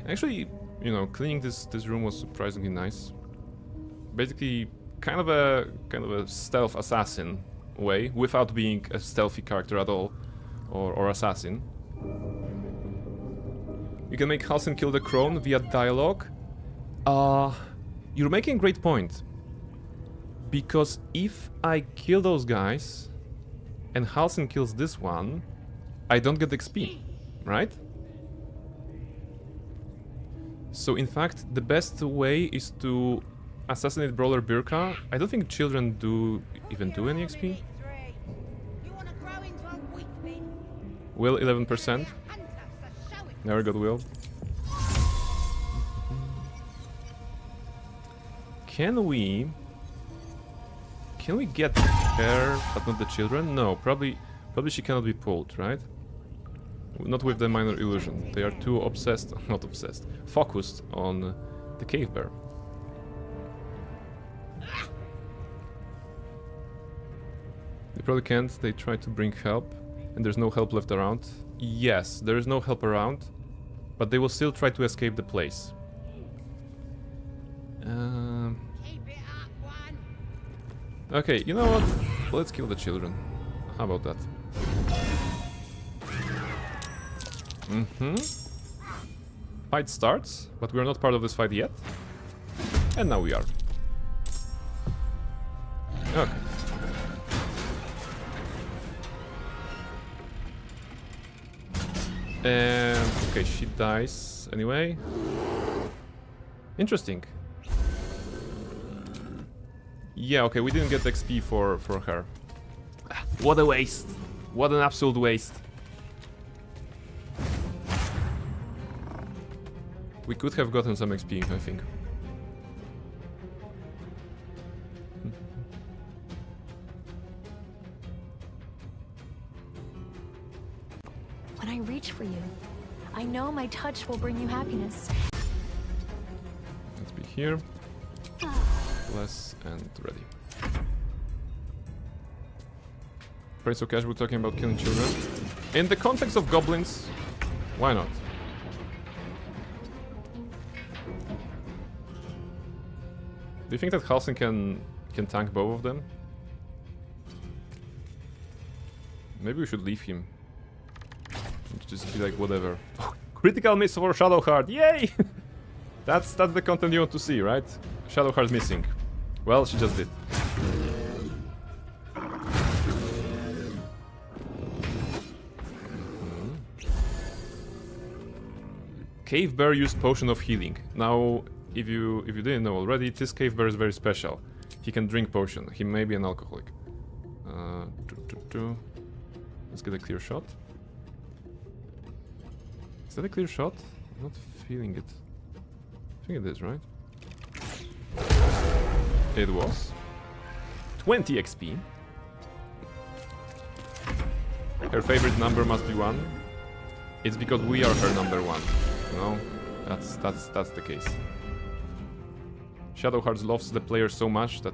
Speaker 1: Actually, you know, cleaning this room was surprisingly nice. Basically, kind of a stealth assassin way, without being a stealthy character at all, or assassin. You can make Halsin kill the crone via dialogue. You're making a great point. Because if I kill those guys, and Halsin kills this one, I don't get XP, right? So in fact, the best way is to assassinate Brawler Birka. I don't think children even do any XP. Will 11%. Never got Will. Can we get her, but not the children? No, probably she cannot be pulled, right? Not with the minor illusion. They are too obsessed, not obsessed, focused on the cave bear. They probably can't. They try to bring help, and there's no help left around. Yes, there is no help around, but they will still try to escape the place. Okay, you know what? Let's kill the children. How about that? Fight starts, but we're not part of this fight yet. And now we are. Okay. And okay, she dies anyway. Interesting. Yeah, okay, we didn't get XP for her. What a waste. What an absolute waste. We could have gotten some XP, I think.
Speaker 14: When I reach for you, I know my touch will bring you happiness.
Speaker 1: Let's be here. Bless and ready. Prince of Casual talking about killing children. In the context of goblins, why not? Do you think that Halsin can tank both of them? Maybe we should leave him. Just be like, whatever. Oh, critical miss for Shadowheart, yay! that's the content you want to see, right? Shadowheart missing. Well, she just did. Cave Bear used Potion of Healing. Now, if you didn't know already, this Cave Bear is very special. He can drink potion. He may be an alcoholic. Let's get a clear shot. Is that a clear shot? I'm not feeling it. I think it is, right? It was. 20 XP. Her favorite number must be 1. It's because we are her number 1. No, that's the case. Shadowheart loves the player so much that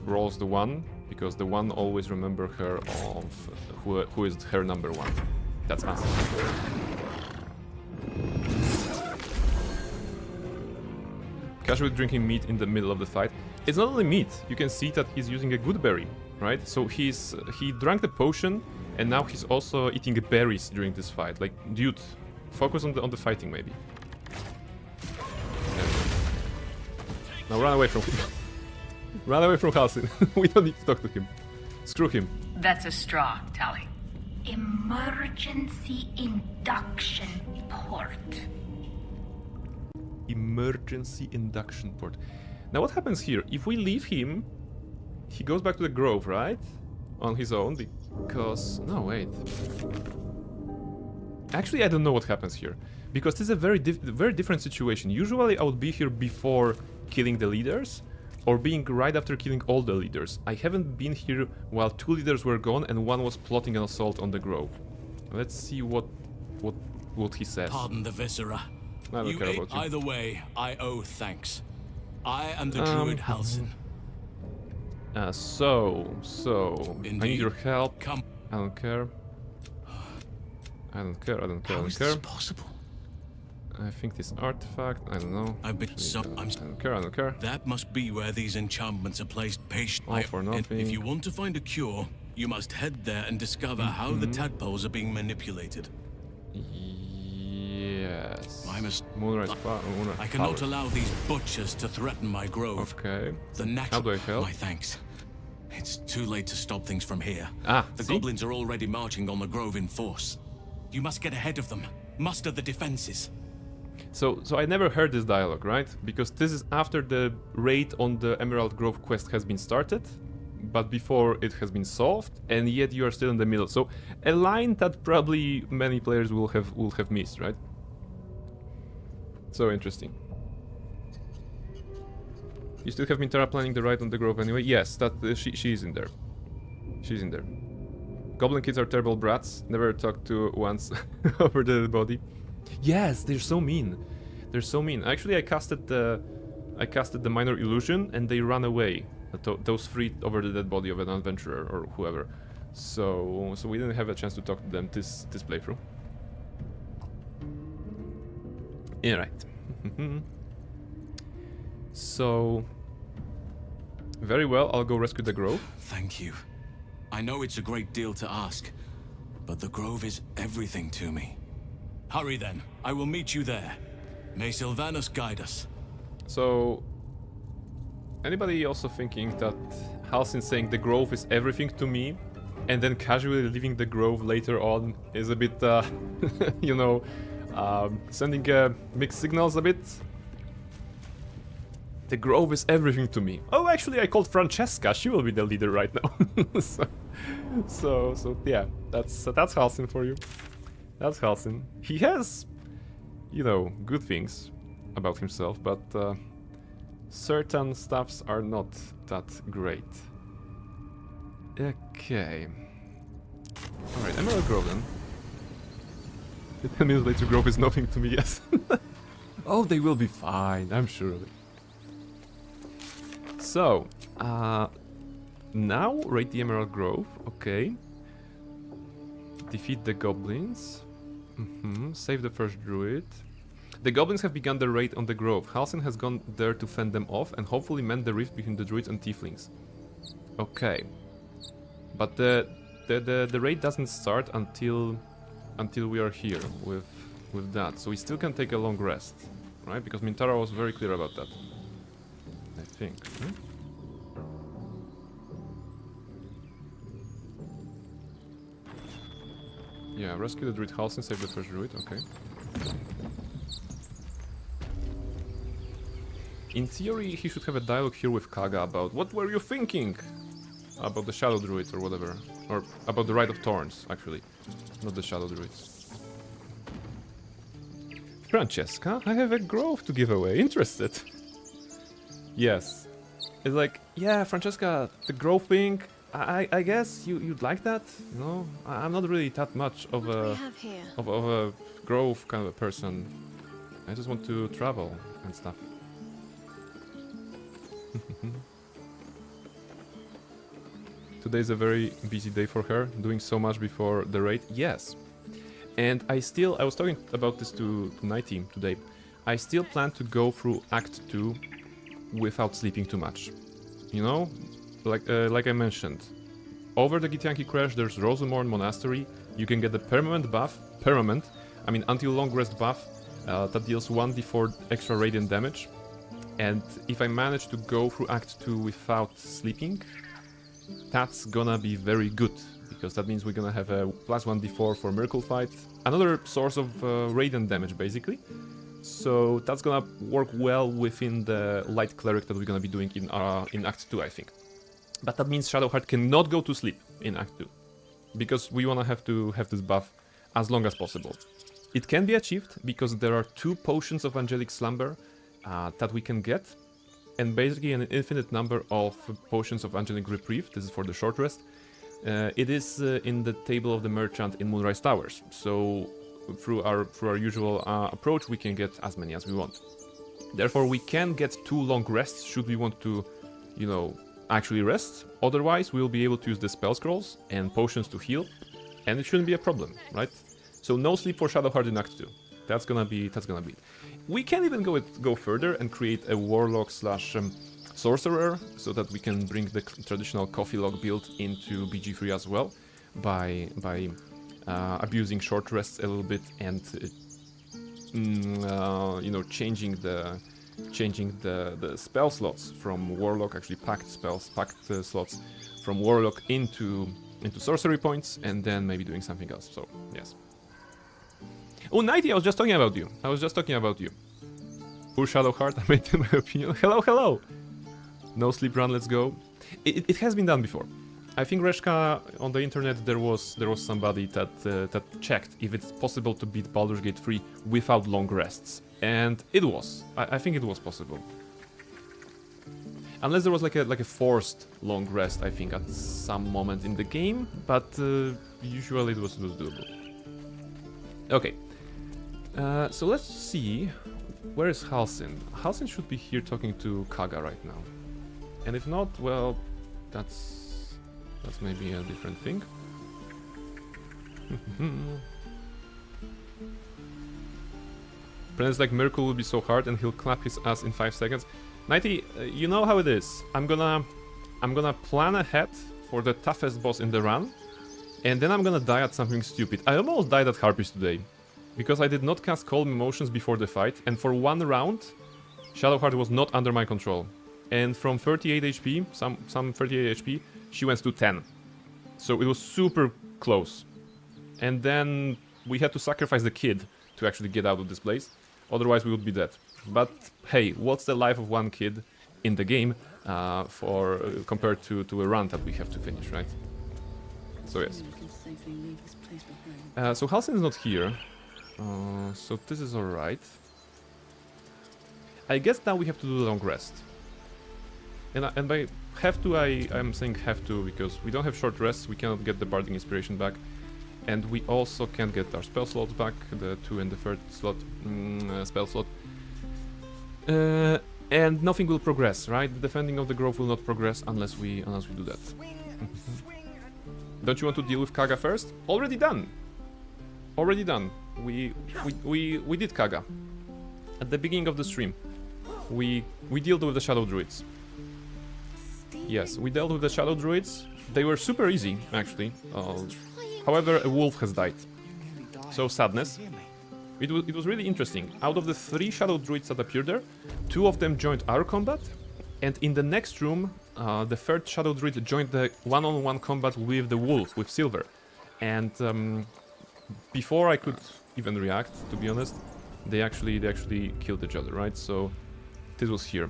Speaker 1: rolls the 1, because the 1 always remember her of who is her number 1. That's massive. Casually drinking meat in the middle of the fight. It's not only meat. You can see that he's using a good berry, right? So he drank the potion, and now he's also eating berries during this fight. Like, dude, focus on the fighting, maybe. Yeah. Now run away from him. Run away from Halsin. We don't need to talk to him. Screw him.
Speaker 15: That's a straw, Tally. Emergency induction port.
Speaker 1: Emergency induction port. Now what happens here? If we leave him, he goes back to the grove, right? On his own, because... No, wait. Actually, I don't know what happens here. Because this is a very different situation. Usually I would be here before killing the leaders, or being right after killing all the leaders. I haven't been here while 2 leaders were gone and 1 was plotting an assault on the grove. Let's see what he says.
Speaker 16: Pardon the viscera.
Speaker 1: I don't care about you.
Speaker 16: Either way, I owe thanks. I am the druid Halsin.
Speaker 1: So
Speaker 16: Indeed.
Speaker 1: I need your help.
Speaker 16: Come.
Speaker 1: I don't care. I don't care.
Speaker 16: How is this possible?
Speaker 1: I think this artifact. I don't know.
Speaker 16: I've been
Speaker 1: Actually, I don't care.
Speaker 16: That must be where these enchantments are placed.
Speaker 1: All for nothing.
Speaker 16: If you want to find a cure, you must head there and discover how the tadpoles are being manipulated.
Speaker 1: Yes.
Speaker 16: Moonrise I cannot allow these butchers to threaten my grove.
Speaker 1: Okay.
Speaker 16: How
Speaker 1: do I help?
Speaker 16: My thanks. It's too late to stop things from here. The
Speaker 1: see?
Speaker 16: goblins are already marching on the grove in force. You must get ahead of them. Muster the defenses.
Speaker 1: So I never heard this dialogue, right? Because this is after the raid on the Emerald Grove quest has been started, but before it has been solved, and yet you are still in the middle. So a line that probably many players will have missed, right? So interesting. You still have Minthara planning the raid on the grove anyway? Yes, that she's in there. She's in there. Goblin kids are terrible brats. Never talked to once over the dead body. Yes, they're so mean. They're so mean. Actually, I casted the minor illusion and they ran away. Those 3 over the dead body of an adventurer or whoever. So we didn't have a chance to talk to them this playthrough. Yeah, right. So very well, I'll go rescue the grove.
Speaker 16: Thank you. I know it's a great deal to ask, but the grove is everything to me. Hurry then, I will meet you there. May Sylvanus guide us.
Speaker 1: So, anybody also thinking that Halsin saying the grove is everything to me, and then casually leaving the grove later on is a bit, you know, sending mixed signals a bit? The grove is everything to me. Oh, actually, I called Francesca. She will be the leader right now. so yeah, that's Halsin for you. That's Halsin. He has, you know, good things about himself, but certain stuffs are not that great. Okay. Alright, Emerald Grove then. 10 minutes later, Grove is nothing to me, yes. Oh, they will be fine, I'm sure of it. So, now raid the Emerald Grove, okay. Defeat the goblins. Save the first druid. The goblins have begun their raid on the grove. Halsin has gone there to fend them off and hopefully mend the rift between the druids and tieflings. Okay. But the raid doesn't start until we are here with that. So we still can take a long rest, right? Because Minthara was very clear about that. I think. Yeah, rescue the druid Halsin, save the first druid, okay. In theory, he should have a dialogue here with Kaga about what were you thinking about the Shadow Druids or whatever. Or about the Rite of Thorns, actually. Not the Shadow Druids. Francesca, I have a grove to give away. Interested? Yes. It's like, yeah, Francesca, the grove thing, I guess you'd like that, you know? I'm not really that much of a grove kind of a person. I just want to travel and stuff. Today's a very busy day for her, doing so much before the raid. Yes. And I was talking about this to Night Team today. I still plan to go through Act 2 without sleeping too much. You know? Like I mentioned, over the Githyanki Crash there's Rosamorn Monastery. You can get the permanent buff, until long rest buff, that deals 1d4 extra radiant damage. And if I manage to go through Act 2 without sleeping, that's gonna be very good, because that means we're gonna have a plus 1d4 for Miracle Fight, another source of radiant damage basically. So that's gonna work well within the Light Cleric that we're gonna be doing in Act 2, I think. But that means Shadowheart cannot go to sleep in Act 2, because we wanna have to have this buff as long as possible. It can be achieved because there are 2 potions of Angelic Slumber that we can get, and basically an infinite number of potions of Angelic Reprieve. This is for the short rest. It is in the table of the merchant in Moonrise Towers, so through our usual approach we can get as many as we want. Therefore we can get 2 long rests should we want to, you know, actually rest. Otherwise we'll be able to use the spell scrolls and potions to heal, and it shouldn't be a problem, right? So no sleep for Shadowheart in Act 2. That's gonna be. We can even go further and create a warlock / sorcerer, so that we can bring the traditional coffee log build into BG3 as well, by abusing short rests a little bit and you know, changing the spell slots from warlock, actually packed slots from warlock into sorcery points, and then maybe doing something else. So yes. Oh, Nighty, I was just talking about you. Poor Shadowheart, I made in my opinion. Hello! No sleep run, let's go. It has been done before. I think Reshka, on the internet, there was somebody that checked if it's possible to beat Baldur's Gate 3 without long rests. And it was. I think it was possible. Unless there was like a forced long rest, I think, at some moment in the game, but usually it was doable. Okay. So let's see, where is Halsin? Halsin should be here talking to Kaga right now. And if not, well, that's maybe a different thing. Plans like Miracle will be so hard and he'll clap his ass in 5 seconds. Nighty, you know how it is. I'm gonna plan ahead for the toughest boss in the run, and then I'm gonna die at something stupid. I almost died at Harpies today, because I did not cast Calm Emotions before the fight, and for 1 round, Shadowheart was not under my control. And from 38 HP, some 38 HP, she went to 10. So it was super close. And then we had to sacrifice the kid to actually get out of this place, otherwise we would be dead. But hey, what's the life of 1 kid in the game compared to a run that we have to finish, right? So yes. So Halsin is not here. So this is alright. I guess now we have to do the long rest. And by have to, I'm saying have to because we don't have short rests, we cannot get the Bardic Inspiration back. And we also can't get our spell slots back, the 2 and the 3rd slot, spell slot. And nothing will progress, right? The defending of the grove will not progress unless we do that. Don't you want to deal with Kaga first? Already done. Already done. We did Kaga at the beginning of the stream. We dealt with the Shadow Druids. Yes, we dealt with the Shadow Druids. They were super easy, actually. However, a wolf has died. So sadness. It was really interesting. Out of the 3 Shadow Druids that appeared there, 2 of them joined our combat, and in the next room, the 3rd Shadow Druid joined the one-on-one combat with the wolf, with Silver. And before I could even react, to be honest, they actually killed each other, right? So this was here.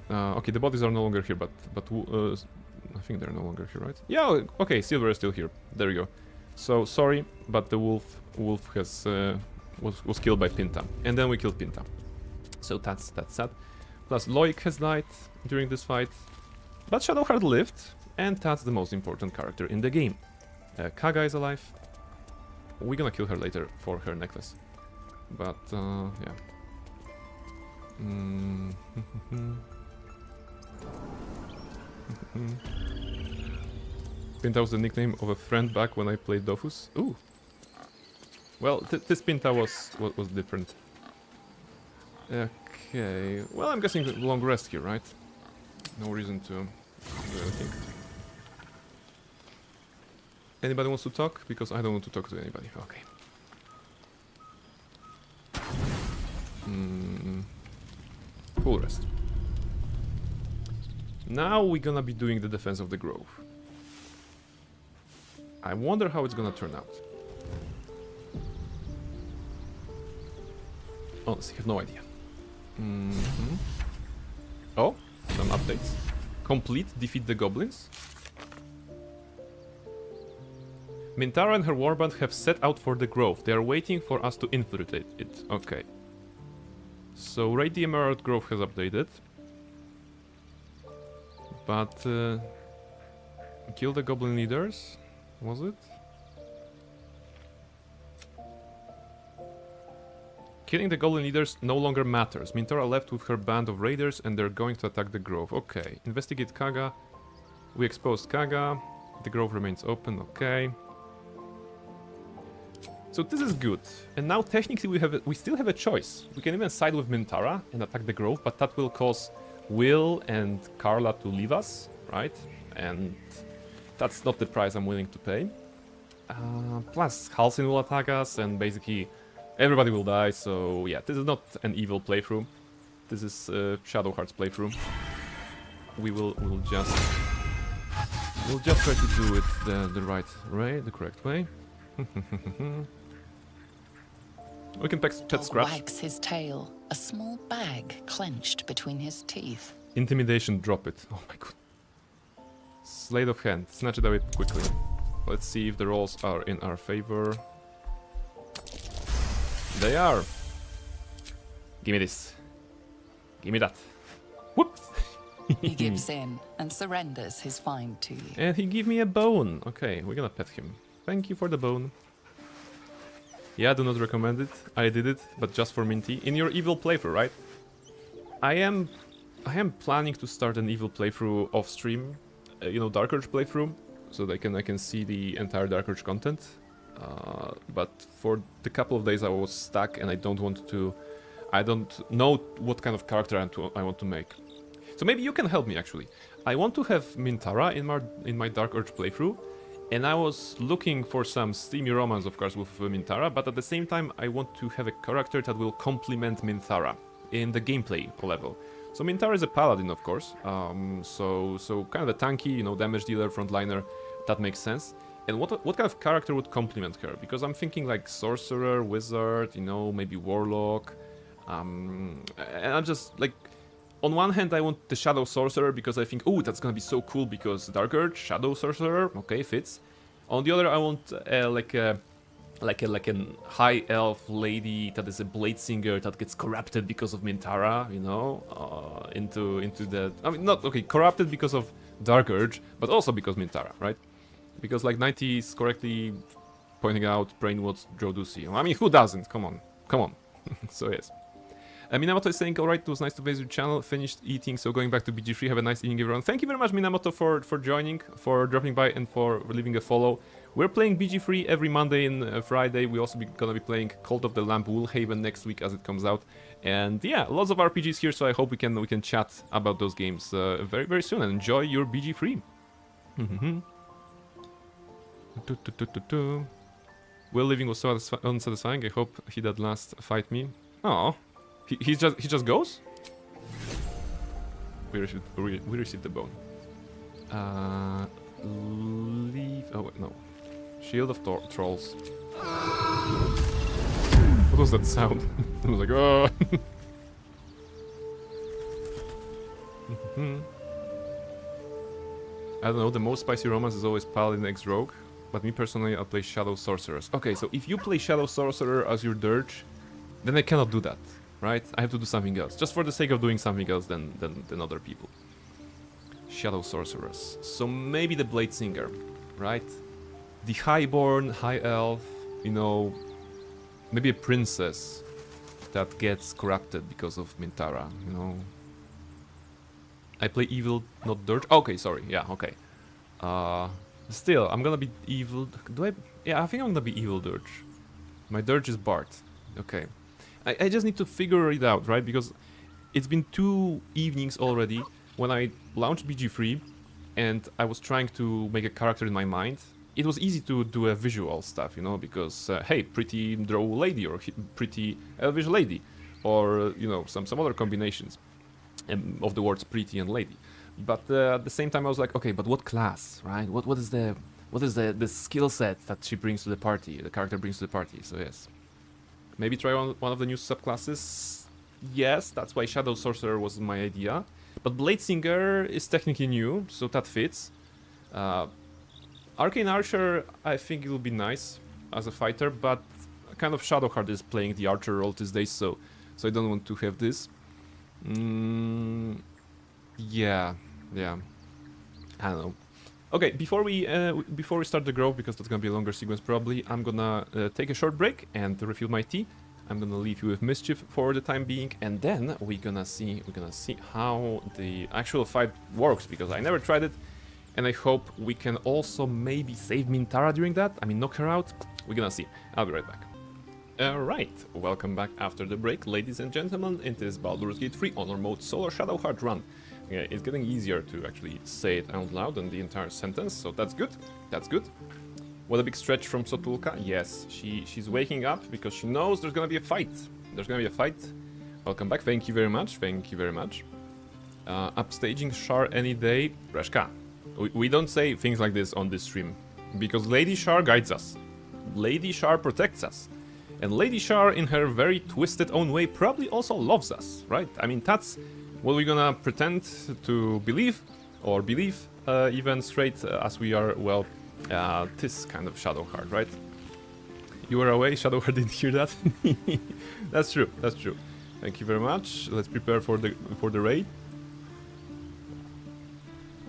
Speaker 1: Okay, the bodies are no longer here, but I think they're no longer here, right? Yeah, okay, Silver is still here. There you go. So sorry, but the wolf has was killed by Pinta, and then we killed Pinta. So that's sad. Plus Loic has died during this fight, but Shadowheart lived, and that's the most important character in the game. Kaga is alive. We're gonna kill her later for her necklace, but yeah. Pinta was the nickname of a friend back when I played Dofus. Ooh. Well, this Pinta was different. Okay. Well, I'm guessing long rest here, right? No reason to do anything. Anybody wants to talk? Because I don't want to talk to anybody. Okay. Full rest. Now we're gonna be doing the defense of the grove. I wonder how it's gonna turn out. Honestly, I have no idea. Oh, some updates. Complete, defeat the goblins. Minthara and her warband have set out for the grove. They are waiting for us to infiltrate it. Okay. So Raid the Emerald Grove has updated. But kill the goblin leaders, was it? Killing the goblin leaders no longer matters. Minthara left with her band of raiders and they're going to attack the grove. Okay. Investigate Kaga. We exposed Kaga. The grove remains open. Okay. So this is good. And now technically we still have a choice. We can even side with Minthara and attack the grove, but that will cause Will and Carla to leave us, right? And that's not the price I'm willing to pay. Plus Halsin will attack us and basically everybody will die, so yeah, this is not an evil playthrough. This is Shadowheart's playthrough. We'll just try to do it the right way, the correct way. We can pet scratch.
Speaker 17: Wags his tail, a small bag clenched between his teeth.
Speaker 1: Intimidation, drop it. Oh my god. Sleight of hand, snatch it away quickly. Let's see if the rolls are in our favor. They are. Give me this. Give me that. Whoop!
Speaker 17: He gives in and surrenders his find to you.
Speaker 1: And he gave me a bone. Okay, we're gonna pet him. Thank you for the bone. Yeah, do not recommend it. I did it, but just for Minty. In your evil playthrough, right? I am planning to start an evil playthrough off stream. You know, Dark Urge playthrough, so that I can see the entire Dark Urge content. But for the couple of days I was stuck and I don't know what kind of character I want to make. So maybe you can help me actually. I want to have Minthara in my Dark Urge playthrough, and I was looking for some steamy romance, of course, with Minthara, but at the same time I want to have a character that will complement Minthara in the gameplay level. So Minthara is a paladin, of course, so kind of a tanky, you know, damage dealer, frontliner. That makes sense. And what kind of character would complement her? Because I'm thinking like sorcerer, wizard, you know, maybe warlock. And I'm just like, on one hand I want the shadow sorcerer because I think, oh, that's gonna be so cool because Dark Urge, shadow sorcerer, okay, fits. On the other I want like a like an high elf lady that is a blade singer that gets corrupted because of Minthara, you know, into the, I mean, not okay, corrupted because of Dark Urge, but also because Minthara, right? Because like 90 is correctly pointing out brainwashed Drodusi. I mean, who doesn't? Come on, come on. So yes. Minamoto is saying, alright, it was nice to visit your channel, finished eating, so going back to BG3, have a nice evening everyone. Thank you very much, Minamoto, for joining, for dropping by, and for leaving a follow. We're playing BG3 every Monday and Friday. We also gonna be playing Cult of the Lamp Woolhaven next week as it comes out. And yeah, lots of RPGs here, so I hope we can chat about those games very, very soon, and enjoy your BG3. Will living was so unsatisfying, I hope he did last fight me. Oh. He just goes? We received the bone. Leave. Oh wait, no. Shield of Trolls. What was that sound? I was like, oh. I don't know. The most spicy romance is always Paladin X Rogue, but me personally, I'll play Shadow Sorcerers. Okay, so if you play Shadow Sorcerer as your dirge, then I cannot do that. Right? I have to do something else. Just for the sake of doing something else than other people. Shadow Sorcerers. So maybe the Blade Singer, right? The Highborn, High Elf, you know, maybe a princess that gets corrupted because of Minthara, you know. I play evil, not dirge. Okay, sorry, yeah, okay. Still, I'm gonna be evil. Yeah, I think I'm gonna be evil dirge. My dirge is Bart. Okay. I just need to figure it out, right? Because it's been 2 evenings already when I launched BG3 and I was trying to make a character in my mind. It was easy to do a visual stuff, you know, because, hey, pretty drow lady or pretty elvish lady, or, you know, some other combinations of the words pretty and lady. But at the same time I was like, okay, but what class, right? What is the skill set that she brings to the party, the character brings to the party, so yes. Maybe try one of the new subclasses. Yes, that's why Shadow Sorcerer was my idea. But Blade Singer is technically new, so that fits. Arcane Archer, I think it will be nice as a fighter, but kind of Shadowheart is playing the Archer role these days, so I don't want to have this. Yeah. I don't know. Okay, before we start the grove, because that's gonna be a longer sequence probably, I'm gonna take a short break and refill my tea. I'm gonna leave you with Mischief for the time being, and then we're gonna see how the actual fight works, because I never tried it, and I hope we can also maybe save Minthara during that. I mean, knock her out. We're gonna see. I'll be right back. Alright, welcome back after the break, ladies and gentlemen. It is Baldur's Gate 3 Honor Mode Solo Shadowheart run. Yeah, it's getting easier to actually say it out loud than the entire sentence, so that's good. That's good. What a big stretch from Sotulka. Yes, she's waking up because she knows there's gonna be a fight. There's gonna be a fight. Welcome back. Thank you very much. Thank you very much. Upstaging Shar any day. Breshka. We don't say things like this on this stream because Lady Shar guides us. Lady Shar protects us. And Lady Shar, in her very twisted own way, probably also loves us, right? I mean, that's what we're gonna pretend to believe, or believe even straight as we are, well, this kind of Shadowheart, right? You were away, Shadowheart didn't hear that. That's true, that's true. Thank you very much. Let's prepare for the raid.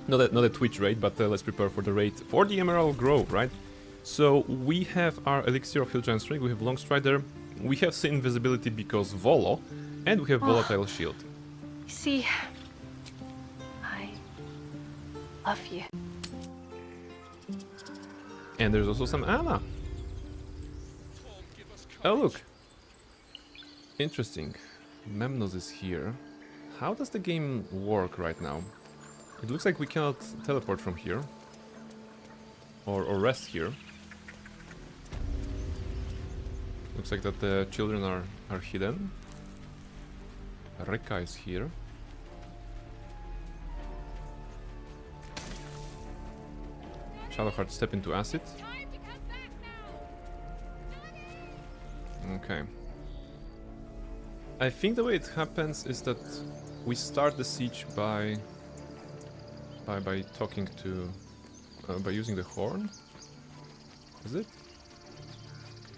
Speaker 1: Not a Twitch raid, but let's prepare for the raid for the Emerald Grove, right? So we have our Elixir of Hill Giant Strength, we have Long Strider, we have Sin Invisibility because Volo, and we have Volatile Shield.
Speaker 14: See, I love you.
Speaker 1: And there's also some Anna. Oh look, interesting. Memnos is here. How does the game work right now? It looks like we cannot teleport from here. Or rest here. Looks like that the children are hidden. Rekka is here. Shadowheart step into acid. Okay. I think the way it happens is that we start the siege by talking to by using the horn. Is it?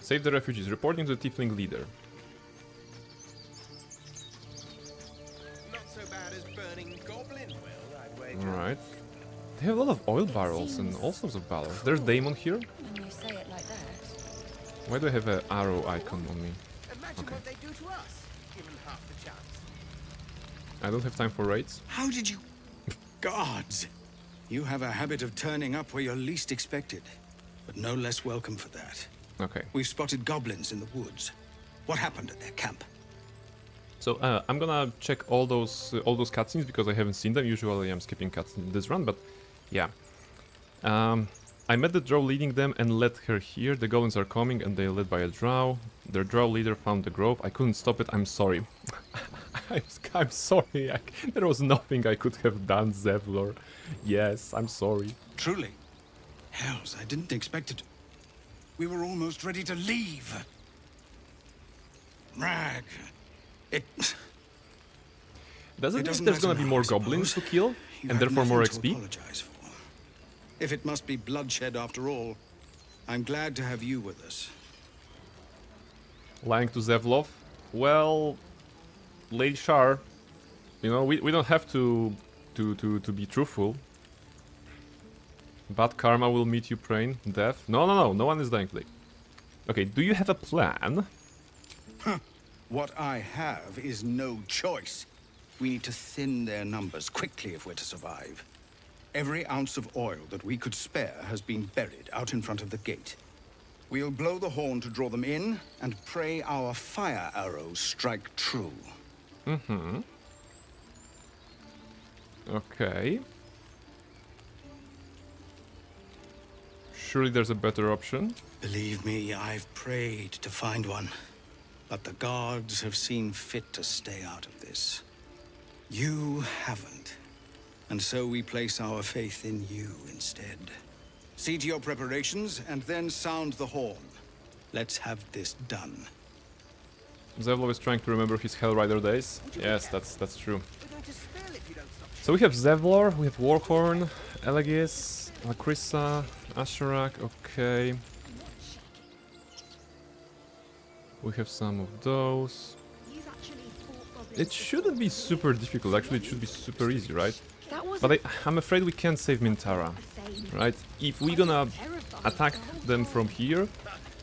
Speaker 1: Save the refugees. Reporting to the tiefling leader.
Speaker 18: Not so bad as burning goblin will, I'd wager.
Speaker 1: Alright. They have a lot of oil barrels and all sorts of barrels. There's Daemon here.
Speaker 6: When you say it like that.
Speaker 1: Why do I have an arrow icon on me?
Speaker 18: Imagine what they do to us, given half the chance.
Speaker 1: I don't have time for raids.
Speaker 2: How did you... Gods! You have a habit of turning up where you're least expected, but no less welcome for that.
Speaker 1: Okay.
Speaker 2: We've spotted goblins in the woods. What happened at their camp?
Speaker 1: So I'm gonna check all those cutscenes because I haven't seen them. Usually I'm skipping cutscenes in this run, but yeah. I met the drow leading them and led her here. The goblins are coming and they are led by a drow. Their drow leader found the grove. I couldn't stop it. I'm sorry. I'm sorry. There was nothing I could have done, Zevlor. Yes, I'm sorry.
Speaker 2: Truly? Hells, I didn't expect it. We were almost ready to leave. Rag.
Speaker 1: Doesn't mean there's gonna be more goblins to kill, and therefore more XP?
Speaker 2: Apologize for. If it must be bloodshed after all, I'm glad to have you with us.
Speaker 1: Lying to Zevlov? Well, Lady Shar, you know, we don't have to be truthful. Bad karma will meet you, praying. Death? No one is dying today. Okay, do you have a plan?
Speaker 2: Huh. What I have is no choice. We need to thin their numbers quickly if we're to survive. Every ounce of oil that we could spare has been buried out in front of the gate. We'll blow the horn to draw them in, and pray our fire arrows strike true.
Speaker 1: Mm-hmm. Okay. Surely there's a better option.
Speaker 2: Believe me, I've prayed to find one. But the gods have seen fit to stay out of this. You haven't. And so we place our faith in you instead. See to your preparations, and then sound the horn. Let's have this done.
Speaker 1: Zevlov is trying to remember his Hellrider days. Yes, that's true. So we have Zevlor, we have Warhorn, Elegis, Lacrissa, Asherak, okay. We have some of those. It shouldn't be super difficult, actually it should be super easy, right? But I'm afraid we can't save Minthara, right? If we're gonna attack them from here,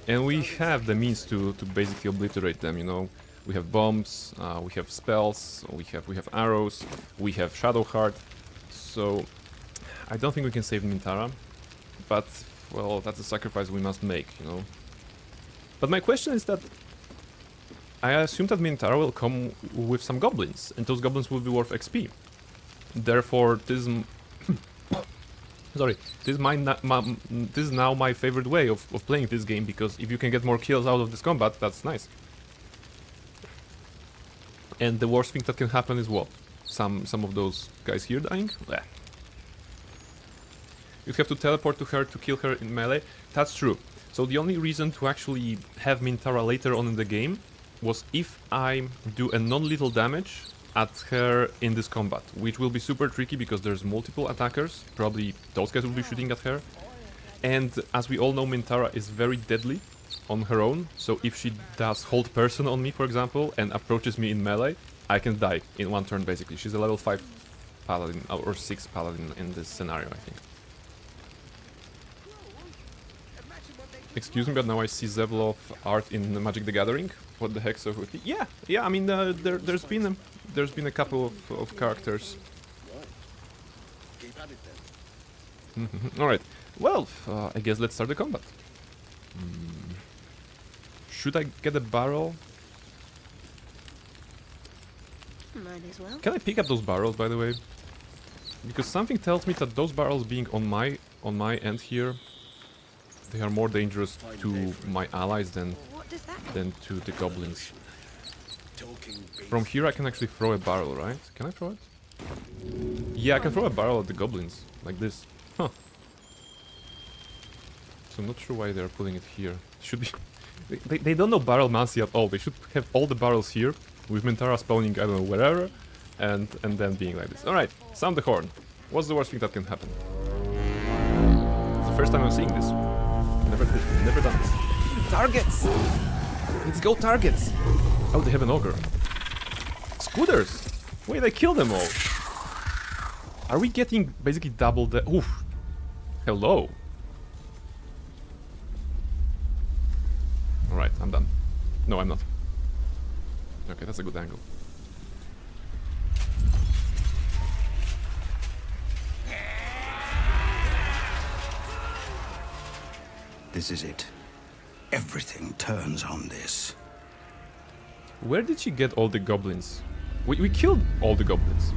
Speaker 1: and we have the means to basically obliterate them, you know. We have bombs, we have spells, we have arrows, we have Shadowheart, so I don't think we can save Minthara, but, well, that's a sacrifice we must make, you know. But my question is that I assume that Minthara will come with some goblins, and those goblins will be worth XP. Therefore, this is sorry, this is now my favorite way of playing this game, because if you can get more kills out of this combat, that's nice. And the worst thing that can happen is what? Some of those guys here dying? Bleh. You have to teleport to her to kill her in melee. That's true. So the only reason to actually have Minthara later on in the game was if I do a non-lethal damage at her in this combat, which will be super tricky because there's multiple attackers. Probably those guys will be shooting at her. And as we all know, Minthara is very deadly on her own, so if she does hold person on me, for example, and approaches me in melee, I can die in one turn, basically. She's a level 5 paladin, or 6 paladin in this scenario, I think. Excuse me, but now I see Zevlov art in Magic the Gathering. What the heck? So yeah, I mean, there's been a couple of characters. All right. Well, I guess let's start the combat. Should I get a barrel?
Speaker 7: Might as well.
Speaker 1: Can I pick up those barrels, by the way? Because something tells me that those barrels being on my end here, they are more dangerous to my allies than to the goblins. From here I can actually throw a barrel, right? Can I throw it? Yeah, I can throw a barrel at the goblins, like this. Huh. So I'm not sure why they're putting it here. Should be... They don't know barrelmancy at all. They should have all the barrels here, with Minthara spawning, I don't know, wherever, and then being like this. Alright, sound the horn. What's the worst thing that can happen? It's the first time I'm seeing this. Never done this. Targets! Let's go targets! Oh, they have an ogre. Scooters! Wait, I killed them all. Are we getting basically double the... Oof. Hello. Alright, I'm done. No, I'm not. Okay, that's a good angle.
Speaker 2: This is it. Everything turns on this.
Speaker 1: Where did she get all the goblins? We killed all the goblins.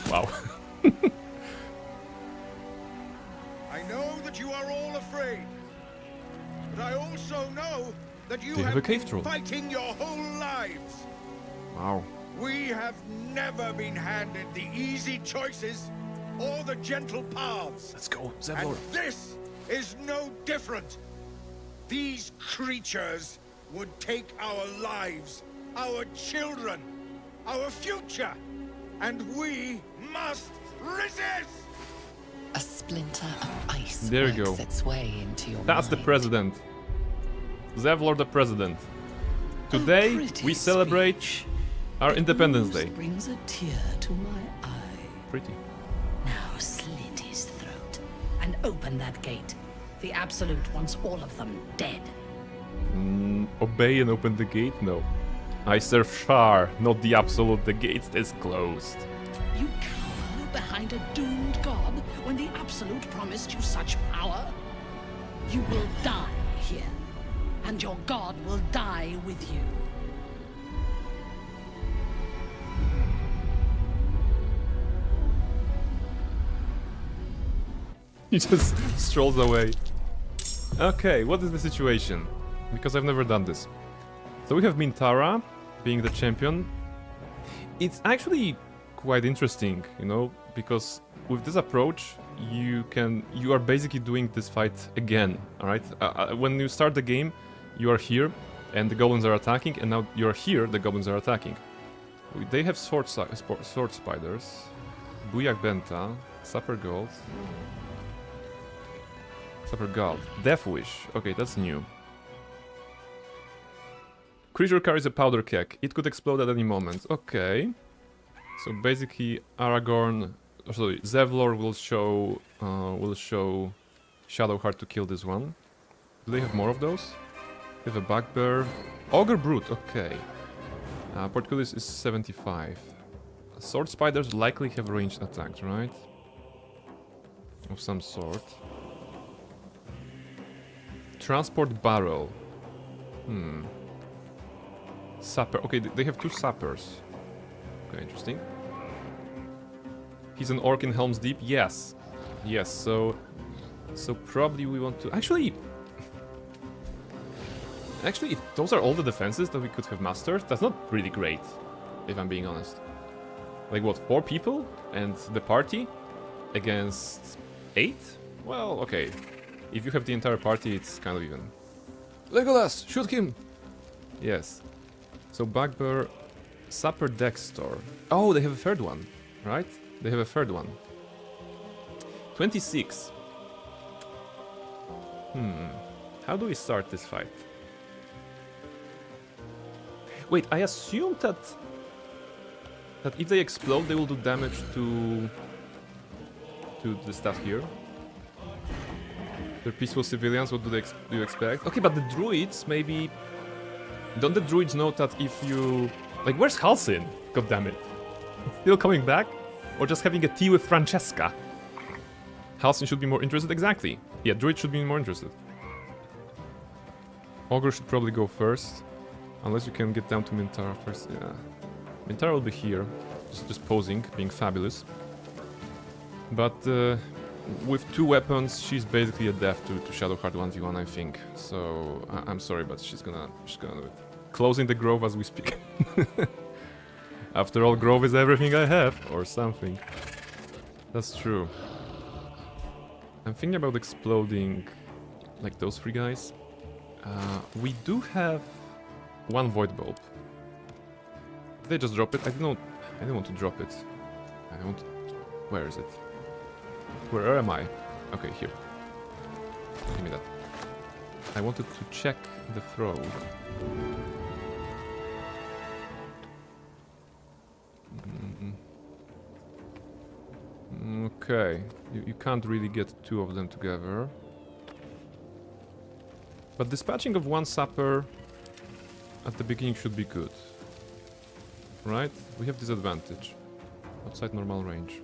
Speaker 1: Wow.
Speaker 18: I know that you are all afraid, but I also know that you
Speaker 1: They have a cave
Speaker 18: been
Speaker 1: troll.
Speaker 18: fighting your whole lives.
Speaker 1: Wow.
Speaker 18: We have never been handed the easy choices or the gentle paths.
Speaker 1: Let's go,
Speaker 18: And
Speaker 1: Zevlor.
Speaker 18: this is no different. These creatures would take our lives, our children, our future, and we must resist!
Speaker 17: A splinter of ice
Speaker 1: There you
Speaker 17: works
Speaker 1: go.
Speaker 17: its way into your
Speaker 1: That's the
Speaker 17: mind.
Speaker 1: president. Zevlor the president. Today we celebrate our Independence Day.
Speaker 19: Brings a tear to my eye.
Speaker 1: Pretty.
Speaker 19: Now slit his throat and open that gate. The Absolute wants all of them dead.
Speaker 1: Obey and open the gate? No. I serve Shar, not the Absolute. The gate is closed.
Speaker 19: You cower behind a doomed god when the Absolute promised you such power? You will die here, and your god will die with you.
Speaker 1: He just strolls away. Okay, what is the situation? Because I've never done this. So we have Minthara being the champion. It's actually quite interesting, you know, because with this approach, you are basically doing this fight again, alright? When you start the game, you are here, and the goblins are attacking, and now you're here, the goblins are attacking. They have sword spiders, Buyak Benta, Supper Gold, Death Wish. Okay, that's new. Creature carries a powder keg. It could explode at any moment. Okay. So basically, Zevlor will show Shadowheart to kill this one. Do they have more of those? They have a bugbear. Ogre Brute. Okay. Portcullis is 75. Sword spiders likely have ranged attacks, right? Of some sort. Transport barrel. Sapper. Okay, they have two sappers. Okay, interesting. He's an orc in Helm's Deep. Yes, yes. So probably we want to actually. If those are all the defenses that we could have mastered, that's not really great, if I'm being honest. Like what, 4 people and the party against 8? Well, okay. If you have the entire party, it's kind of even. Legolas, shoot him! Yes. So Bugbear, Supper Dexter. Oh, they have a third one, right? They have a third one. 26. How do we start this fight? Wait, I assume that if they explode, they will do damage to the stuff here. They're peaceful civilians. What do you expect? Okay, but the druids maybe. Don't the druids know that if you like, where's Halsin? God damn it! Still coming back, or just having a tea with Francesca? Halsin should be more interested. Exactly. Yeah, druid should be more interested. Ogre should probably go first. Unless you can get down to Minthara first, yeah. Minthara will be here, just posing, being fabulous. But with 2 weapons, she's basically a death to Shadowheart 1v1, I think. So I'm sorry, but she's gonna do it. Closing the grove as we speak. After all, grove is everything I have, or something. That's true. I'm thinking about exploding, like those 3 guys. We do have 1 void bulb. Did they just drop it? I don't know. I don't want to drop it. I want to... Where is it? Where am I? Okay, here. Give me that. I wanted to check the throw. Okay, you can't really get two of them together. But dispatching of one sapper at the beginning should be good. Right? We have disadvantage. Outside normal range.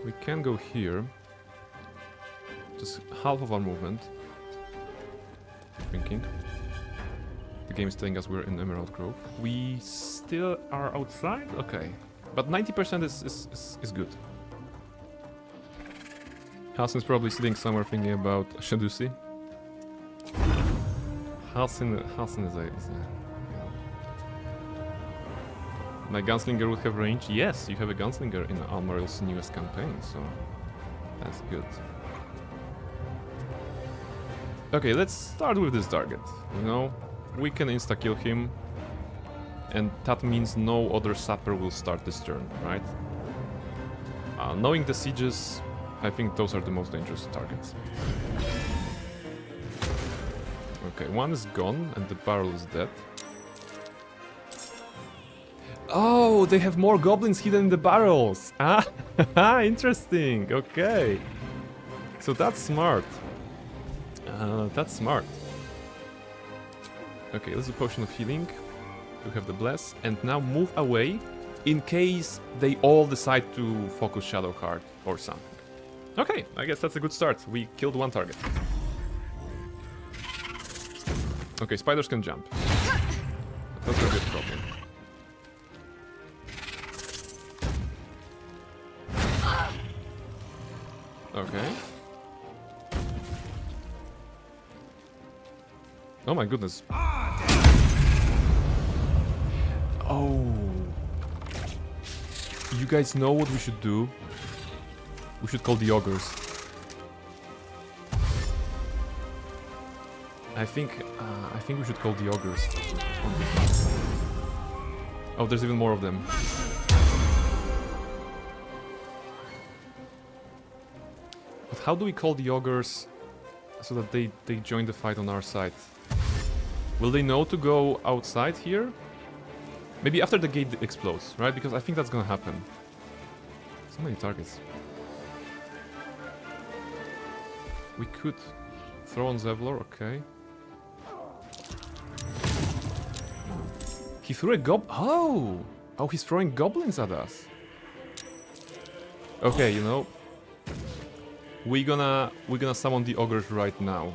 Speaker 1: We can go here. Just half of our movement. I'm thinking. The game is telling us we're in Emerald Grove. We still are outside? Okay. But 90% is good. Halsin's probably sitting somewhere thinking about Shadusi. Halsin is a... My gunslinger would have range? Yes, you have a gunslinger in Almarill's newest campaign, so... That's good. Okay, let's start with this target. You know, we can insta-kill him. And that means no other sapper will start this turn, right? Knowing the sieges, I think those are the most dangerous targets. Okay, one is gone and the barrel is dead. Oh, they have more goblins hidden in the barrels! Ah, interesting, okay. So that's smart. That's smart. Okay, let's do Potion of Healing. To have the bless, and now move away in case they all decide to focus Shadowheart or something. Okay, I guess that's a good start. We killed one target. Okay, spiders can jump. That's a good problem. Okay. Oh my goodness. Oh. You guys know what we should do? We should call the ogres. I think we should call the ogres. Oh, there's even more of them. But how do we call the ogres so that they join the fight on our side? Will they know to go outside here? Maybe after the gate explodes, right? Because I think that's gonna happen. So many targets. We could throw on Zevlor, okay. He threw a Oh! Oh, he's throwing goblins at us. Okay, you know. We're gonna summon the ogres right now.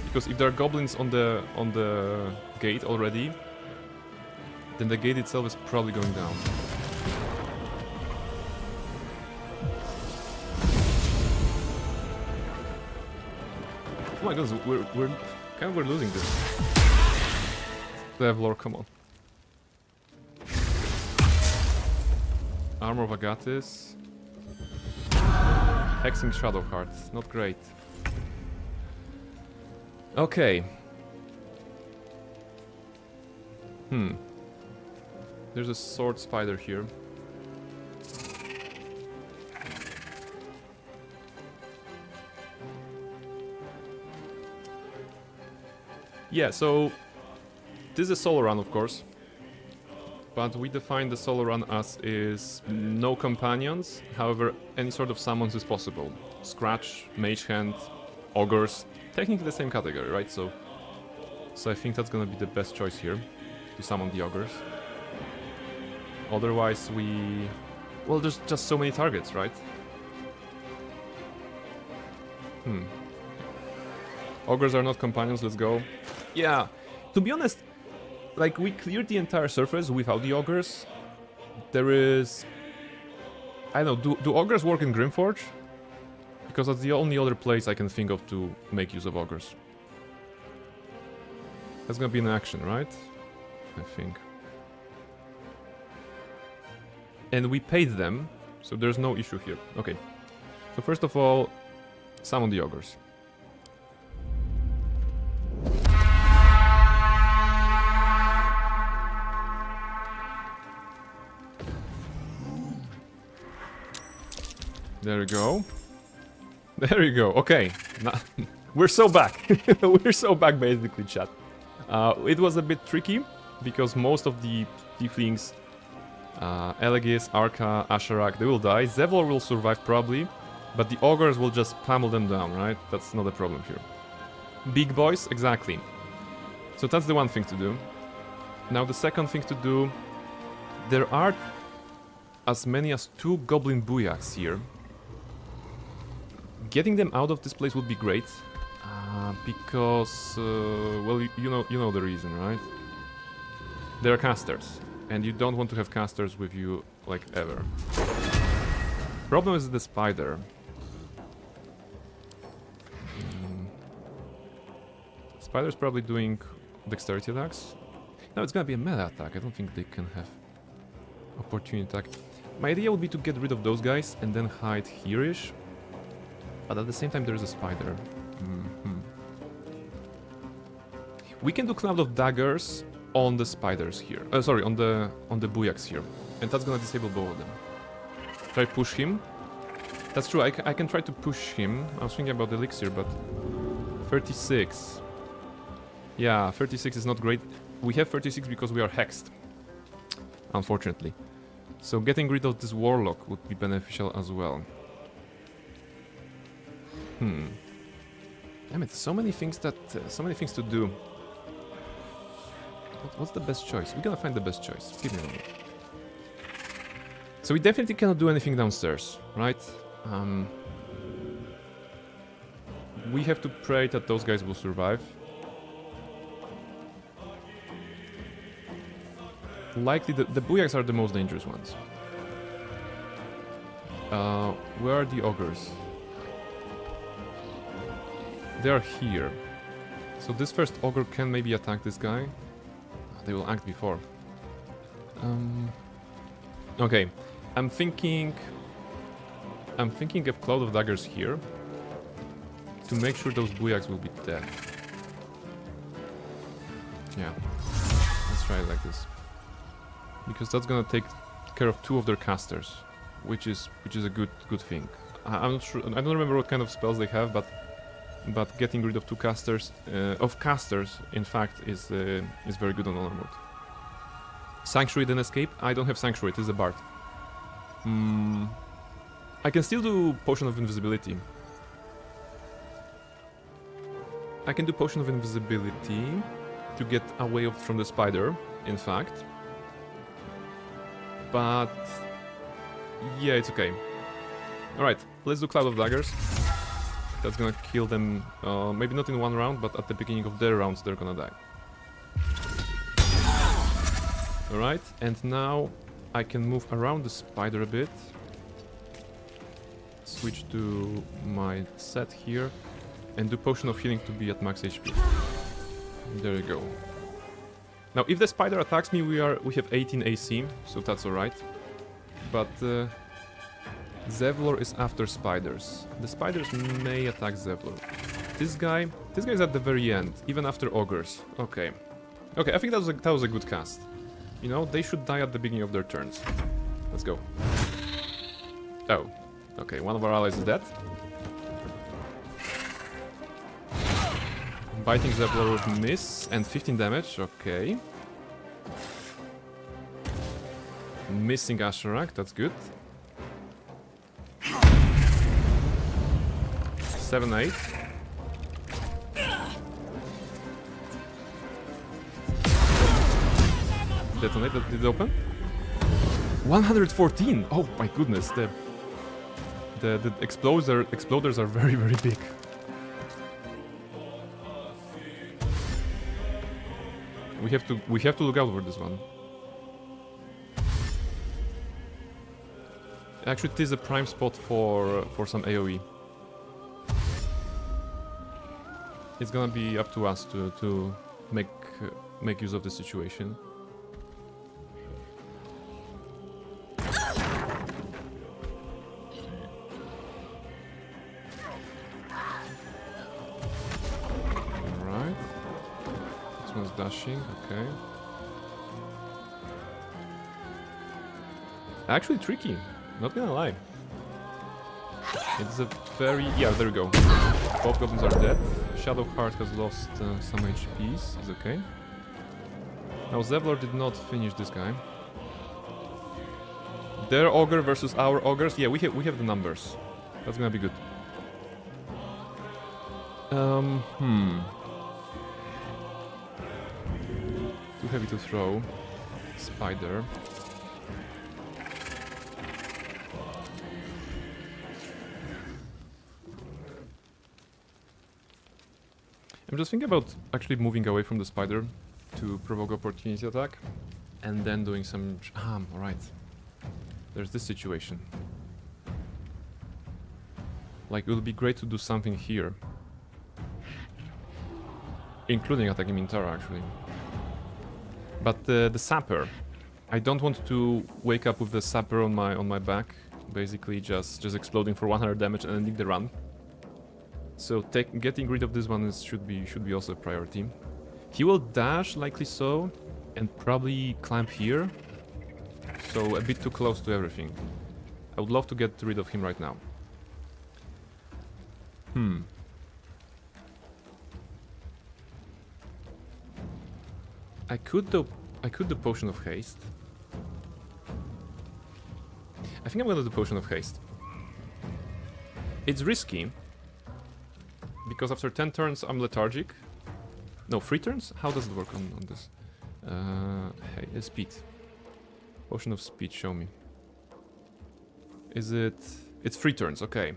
Speaker 1: Because if there are goblins on the gate already, then the gate itself is probably going down. Oh my goodness, we're losing this. Devlor, come on. Armor of Agathis. Hexing Shadowheart, not great. Okay. There's a sword spider here. Yeah, so this is a solo run, of course. But we define the solo run as is no companions, however, any sort of summons is possible. Scratch, Mage Hand, Ogres, technically the same category, right? So I think that's gonna be the best choice here, to summon the Ogres. Otherwise well, there's just so many targets, right? Ogres are not companions, let's go. Yeah, to be honest, like, we cleared the entire surface without the ogres. There is... I don't know, do ogres work in Grimforge? Because that's the only other place I can think of to make use of ogres. That's gonna be an action, right? I think. And we paid them, so there's no issue here. Okay. So first of all, summon the ogres. There you go. There you go. Okay. Now, we're so back. We're so back, basically, chat. It was a bit tricky, because most of the tieflings, Elegis, Arca, Asherak, they will die. Zevlor will survive, probably. But the ogres will just pummel them down, right? That's not a problem here. Big boys, exactly. So that's the one thing to do. Now the second thing to do... There are as many as 2 goblin buyaks here. Getting them out of this place would be great. Because... well, you know the reason, right? They're casters. And you don't want to have casters with you, like, ever. Problem is the spider. Spider's probably doing dexterity attacks. No, it's gonna be a melee attack. I don't think they can have opportunity attack. My idea would be to get rid of those guys and then hide here-ish. But at the same time, there's a spider. We can do Cloud of Daggers on the spiders here. Sorry, on the buyaks here. And that's gonna disable both of them. Try push him. That's true, I can try to push him. I was thinking about the elixir, but... 36. Yeah, 36 is not great. We have 36 because we are hexed. Unfortunately. So getting rid of this warlock would be beneficial as well. Damn it, so many things to do. What's the best choice? We're gonna find the best choice. Give me a moment. So we definitely cannot do anything downstairs, right? We have to pray that those guys will survive. Likely the buyaks are the most dangerous ones. Where are the ogres? They are here. So this first ogre can maybe attack this guy. They will act before. Okay, I'm thinking of Cloud of Daggers here to make sure those buyaks will be dead. Yeah, let's try it like this, because that's gonna take care of 2 of their casters, which is a good thing. I'm not sure. I don't remember what kind of spells they have, but getting rid of 2 casters in fact is very good on honor mode. Sanctuary then escape. I don't have Sanctuary. It is a bard. I can still do Potion of Invisibility. I can do Potion of Invisibility to get away from the spider, in fact. But yeah, it's okay. Alright, let's do Cloud of Daggers. That's gonna kill them, maybe not in 1 round, but at the beginning of their rounds they're gonna die. Alright, and now I can move around the spider a bit. Switch to my set here and do Potion of Healing to be at max HP. There you go. Now if the spider attacks me, we have 18 AC, so that's alright. But Zevlor is after spiders. The spiders may attack Zevlor. This guy is at the very end, even after ogres. Okay. Okay, I think that was a good cast. You know, they should die at the beginning of their turns. Let's go. Oh. Okay, one of our allies is dead. Biting Zevlor with miss and 15 damage, okay. Missing Asherak, that's good. 7-8. Detonate, did it open? 114! Oh my goodness, the exploders are very, very big. We have to look out for this one. Actually, it is a prime spot for some AoE. It's gonna be up to us to make use of the situation. Alright. This one's dashing, okay. Actually tricky, not gonna lie. It's a very... yeah, there we go. Both goblins are dead. Shadowheart has lost some HPs. It's okay. Now Zevlor did not finish this guy. Their ogre versus our ogres. Yeah, we have the numbers. That's gonna be good. Too heavy to throw. Spider. I'm just thinking about actually moving away from the spider to provoke opportunity attack and then doing some... alright. There's this situation. Like, it would be great to do something here. Including attacking Minthara, actually. But the sapper... I don't want to wake up with the sapper on my back. Basically just exploding for 100 damage and ending the run. So getting rid of this one should be also a priority. He will dash, likely so, and probably climb here. So a bit too close to everything. I would love to get rid of him right now. I could do Potion of Haste. I think I'm gonna do Potion of Haste. It's risky. Because after 10 turns I'm lethargic. No, 3 turns? How does it work on this? Hey, speed. Potion of Speed, show me. Is it... It's 3 turns, okay.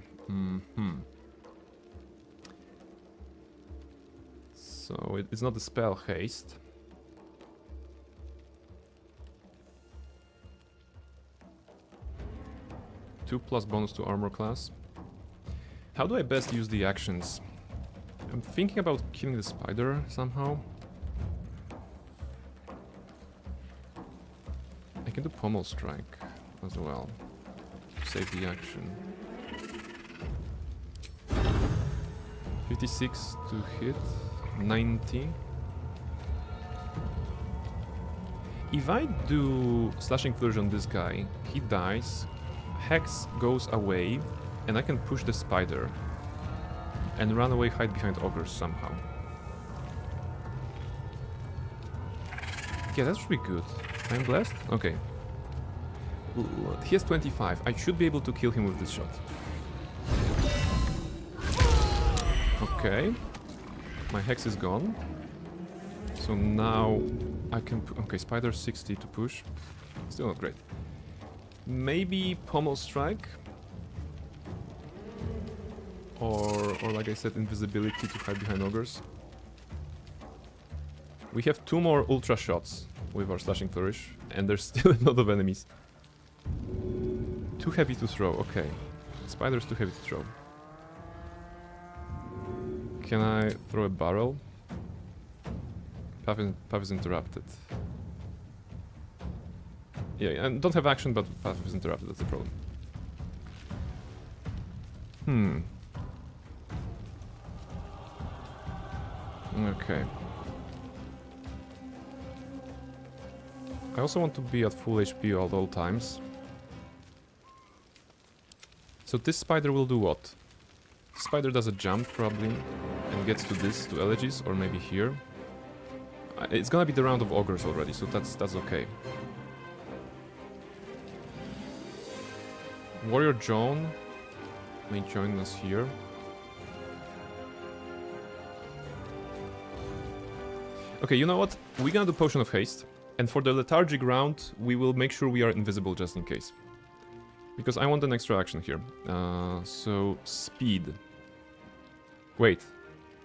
Speaker 1: So it's not the spell haste. +2 bonus to armor class. How do I best use the actions? I'm thinking about killing the spider somehow. I can do Pommel Strike as well. Save the action. 56 to hit. 90. If I do Slashing Flourish on this guy, he dies. Hex goes away. And I can push the spider and run away, hide behind ogres somehow. Yeah, that should be good. I'm blessed? Okay. He has 25. I should be able to kill him with this shot. Okay. My hex is gone. So now I can... Okay, spider 60 to push. Still not great. Maybe Pommel Strike. Or like I said, invisibility to hide behind ogres. We have 2 more ultra shots with our Slashing Flourish, and there's still a lot of enemies. Too heavy to throw, okay. Spider's too heavy to throw. Can I throw a barrel? Path is interrupted. Yeah, I don't have action, but path is interrupted, that's the problem. Okay. I also want to be at full HP at all times. So this spider will do what? Spider does a jump probably and gets to this, to Elegies, or maybe here. It's gonna be the round of ogres already, so that's okay. Warrior John may join us here. Okay, you know what? We're gonna do Potion of Haste, and for the lethargic round, we will make sure we are invisible just in case. Because I want an extra action here. So, speed. Wait.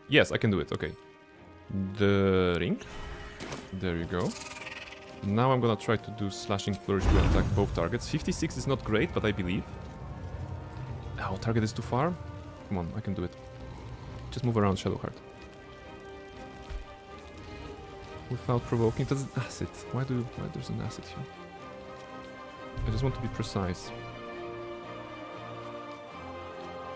Speaker 1: Yes, I can do it, okay. The ring. There you go. Now I'm gonna try to do Slashing Flourish to attack both targets. 56 is not great, but I believe. Oh, target is too far? Come on, I can do it. Just move around, Shadowheart. Without provoking. That's an acid. Why there's an acid here? I just want to be precise.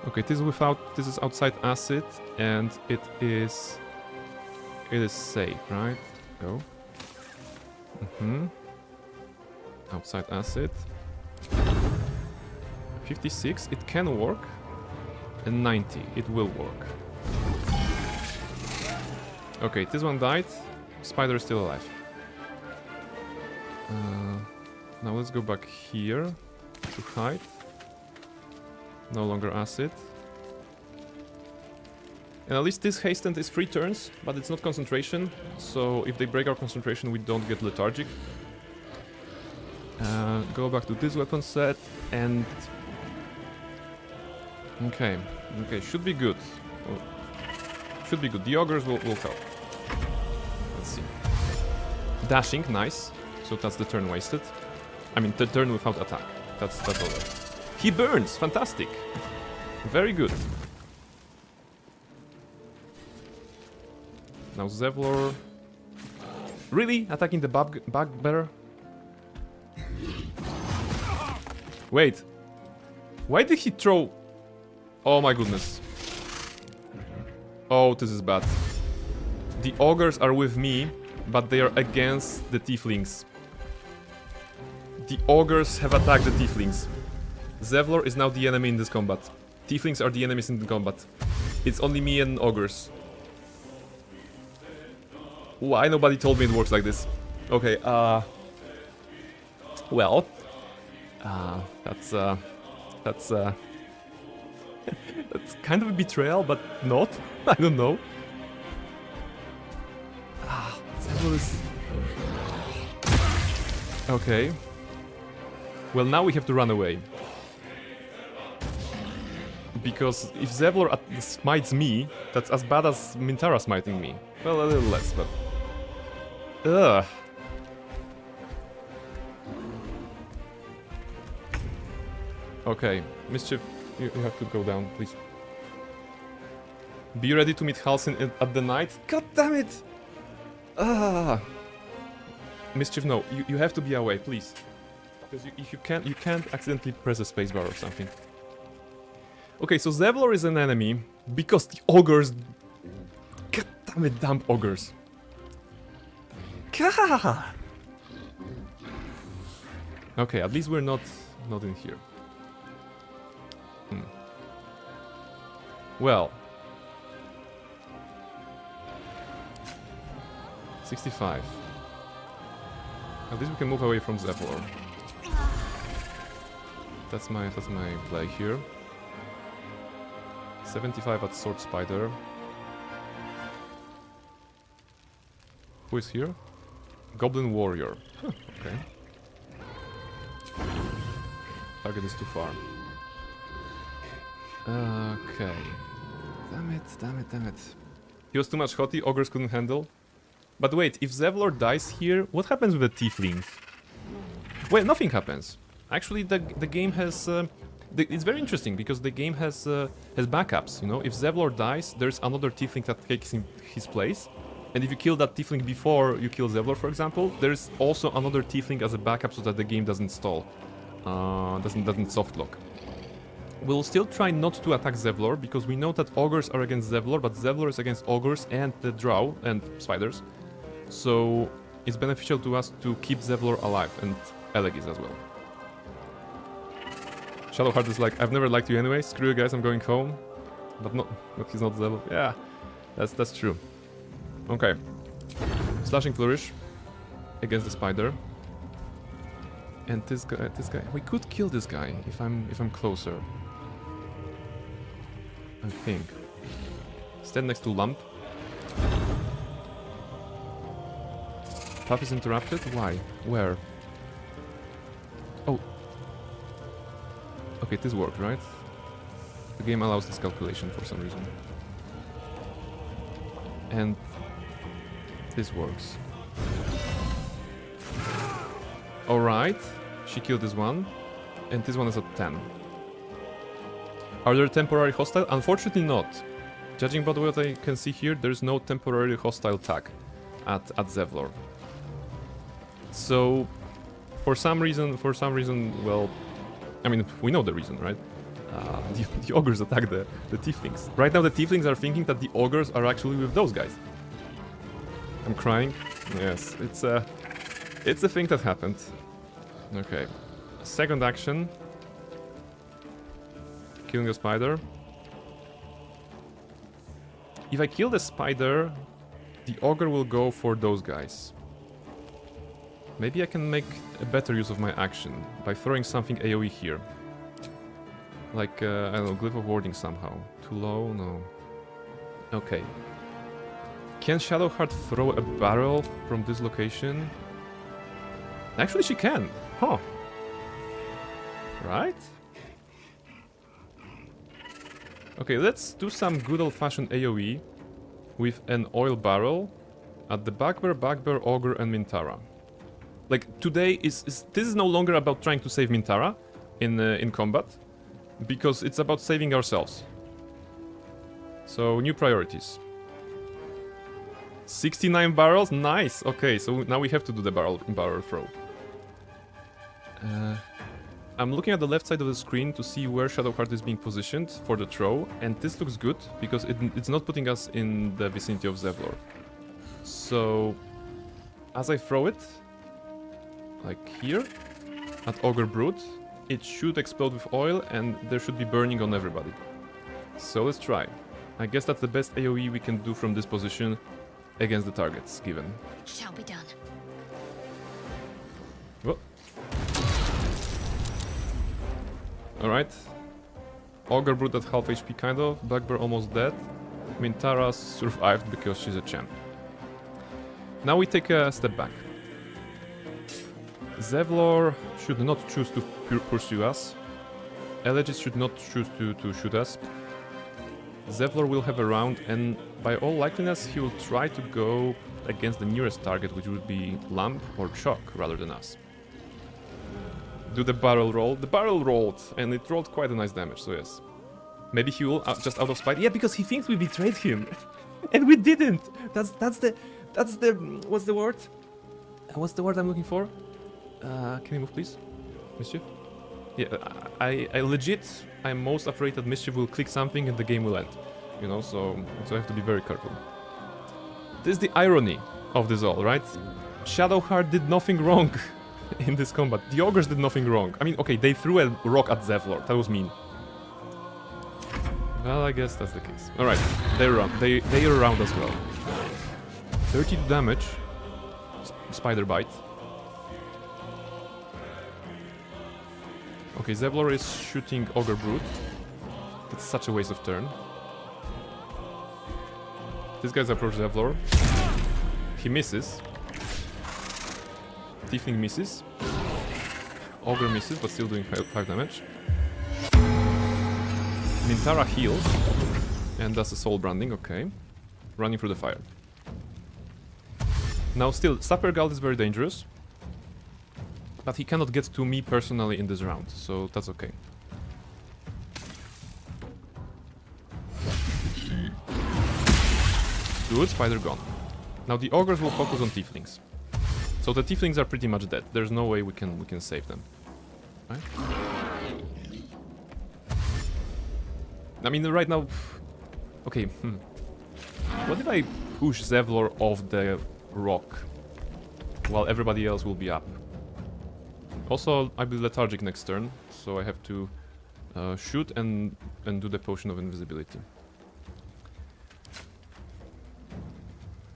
Speaker 1: Okay, this is outside acid, and it is safe, right? Go. Outside acid. 56, it can work. and 90. It will work. Okay, this one died. Spider is still alive. Now let's go back here to hide. No longer acid. And at least this hastened is 3 turns, but it's not concentration. So if they break our concentration, we don't get lethargic. Go back to this weapon set and... Okay, should be good. Well, should be good. The augurs will help. Let's see. Dashing, nice. So that's the turn wasted. I mean, the turn without attack. That's all right. He burns! Fantastic! Very good. Now Zevlor... Really? Attacking the bugbear? Wait. Why did he throw... Oh my goodness. Oh, this is bad. The augurs are with me, but they are against the tieflings. The augurs have attacked the tieflings. Zevlor is now the enemy in this combat. Tieflings are the enemies in the combat. It's only me and augurs. Why nobody told me it works like this? Okay, well... that's that's kind of a betrayal, but not. I don't know. Zevlor is... Okay. Well, now we have to run away. Because if Zevlor smites me, that's as bad as Minthara smiting me. Well, a little less, but... Ugh. Okay, Mischief, you have to go down, please. Be ready to meet Halsin at the night. God damn it! Ah. Mischief, no, you have to be away, please. Because if you can't accidentally press a spacebar or something. Okay, so Zevlor is an enemy because the augurs. God damn it, damn augurs. Gah! Okay, at least we're not in here. Well. 65. At least we can move away from Zevlor. That's my play here. 75 at Sword Spider. Who is here? Goblin Warrior. Huh, okay. Target is too far. Okay. Damn it. He was too much hottie, augurs couldn't handle. But wait, if Zevlor dies here, what happens with the tiefling? Well, nothing happens. Actually, the game has... it's very interesting, because the game has backups, you know? If Zevlor dies, there's another tiefling that takes his place. And if you kill that tiefling before you kill Zevlor, for example, there's also another tiefling as a backup so that the game doesn't stall. Doesn't softlock. We'll still try not to attack Zevlor, because we know that augurs are against Zevlor, but Zevlor is against augurs and the drow and spiders. So it's beneficial to us to keep Zevlor alive, and Elegis as well. Shadowheart is like, I've never liked you anyway, screw you guys, I'm going home. But he's not Zevlor. Yeah, that's true. Okay. Slashing Flourish against the spider. And this guy, we could kill this guy if I'm closer. I think. Stand next to Lump. Path is interrupted? Why? Where? Oh. Okay, this worked, right? The game allows this calculation for some reason. And this works. Alright. She killed this one. And this one is at 10. Are there temporary hostile? Unfortunately not. Judging by what I can see here, there's no temporary hostile tag at Zevlor. So, for some reason, well, I mean, we know the reason, right? The augurs attack the tieflings. Right now the tieflings are thinking that the augurs are actually with those guys. I'm crying. Yes, it's a thing that happened. Okay. Second action. Killing a spider. If I kill the spider, the ogre will go for those guys. Maybe I can make a better use of my action by throwing something AoE here. Like, I don't know, Glyph of Warding somehow. Too low? No. Okay. Can Shadowheart throw a barrel from this location? Actually, she can. Huh. Right? Okay, let's do some good old-fashioned AoE with an oil barrel at the Bugbear, Ogre, and Minthara. Like, today this is no longer about trying to save Minthara in combat, because it's about saving ourselves. So, new priorities. 69 barrels? Nice! Okay, so now we have to do the barrel throw. I'm looking at the left side of the screen to see where Shadowheart is being positioned for the throw, and this looks good, because it's not putting us in the vicinity of Zevlor. So, as I throw it, like here, at Ogre Brood, it should explode with oil, and there should be burning on everybody. So let's try. I guess that's the best AoE we can do from this position against the targets given.
Speaker 8: Shall be done.
Speaker 1: Whoa. Alright. Ogre Brood at half HP kind of. Bugbear almost dead. Minthara survived because she's a champ. Now we take a step back. Zevlor should not choose to pursue us. Elegis should not choose to shoot us. Zevlor will have a round, and by all likeliness he will try to go against the nearest target, which would be Lamp or Chalk rather than us. Do the barrel roll. The barrel rolled, and it rolled quite a nice damage, so yes. Maybe he will, just out of spite. Yeah, because he thinks we betrayed him. And we didn't! That's the... What's the word? What's the word I'm looking for? Can you move, please? Mischief? Yeah, I legit, I'm most afraid that Mischief will click something and the game will end. You know, so I have to be very careful. This is the irony of this all, right? Shadowheart did nothing wrong in this combat. The Ogres did nothing wrong. I mean, okay, they threw a rock at Zevlor. That was mean. Well, I guess that's the case. Alright, they're around. They are around as well. 32 damage. Spider bite. Okay, Zevlor is shooting Ogre Brood. That's such a waste of turn. This guy's approach Zevlor. He misses. Tiefling misses. Ogre misses, but still doing 5 damage. Minthara heals. And does a soul branding, okay. Running through the fire. Now still, Sapper Gald is very dangerous. But he cannot get to me personally in this round, so that's okay. Good, spider gone. Now the ogres will focus on tieflings. So the tieflings are pretty much dead. There's no way we can save them. Right? I mean, right now... Okay, What if I push Zevlor off the rock while everybody else will be up? Also, I'll be lethargic next turn, so I have to shoot and do the potion of invisibility.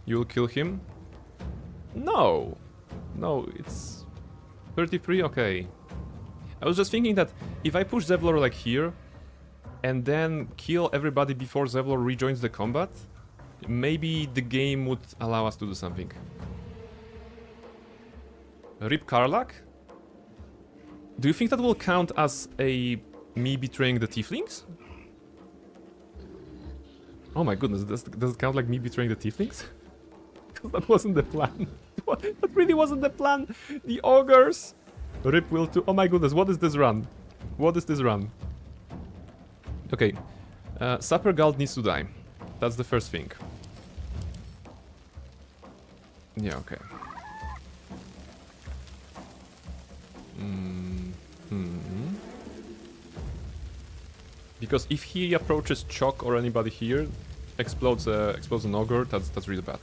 Speaker 1: You'll kill him? No! No, it's 33, okay. I was just thinking that if I push Zevlor like here, and then kill everybody before Zevlor rejoins the combat, maybe the game would allow us to do something. Rip Karlak? Do you think that will count as me betraying the tieflings? Oh my goodness, does it count like me betraying the tieflings? Because that wasn't the plan. That really wasn't the plan. The ogres. Rip will too. Oh my goodness, what is this run? What is this run? Okay, Sapper Gald needs to die. That's the first thing. Yeah, okay. Because if he approaches Chalk or anybody here, explodes an ogre, that's really bad.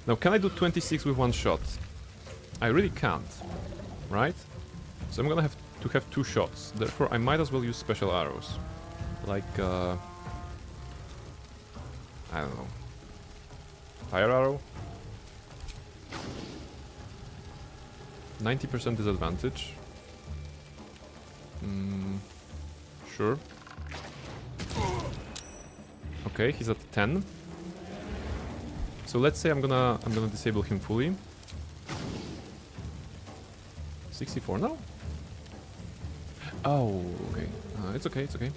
Speaker 1: Now, can I do 26 with one shot? I really can't, right? So I'm gonna have to have 2 shots. Therefore, I might as well use special arrows. Like, I I don't know. Fire arrow. 90% disadvantage. Sure. Okay, he's at 10. So let's say I'm gonna disable him fully. 64 now? Oh, okay. It's okay, it's okay.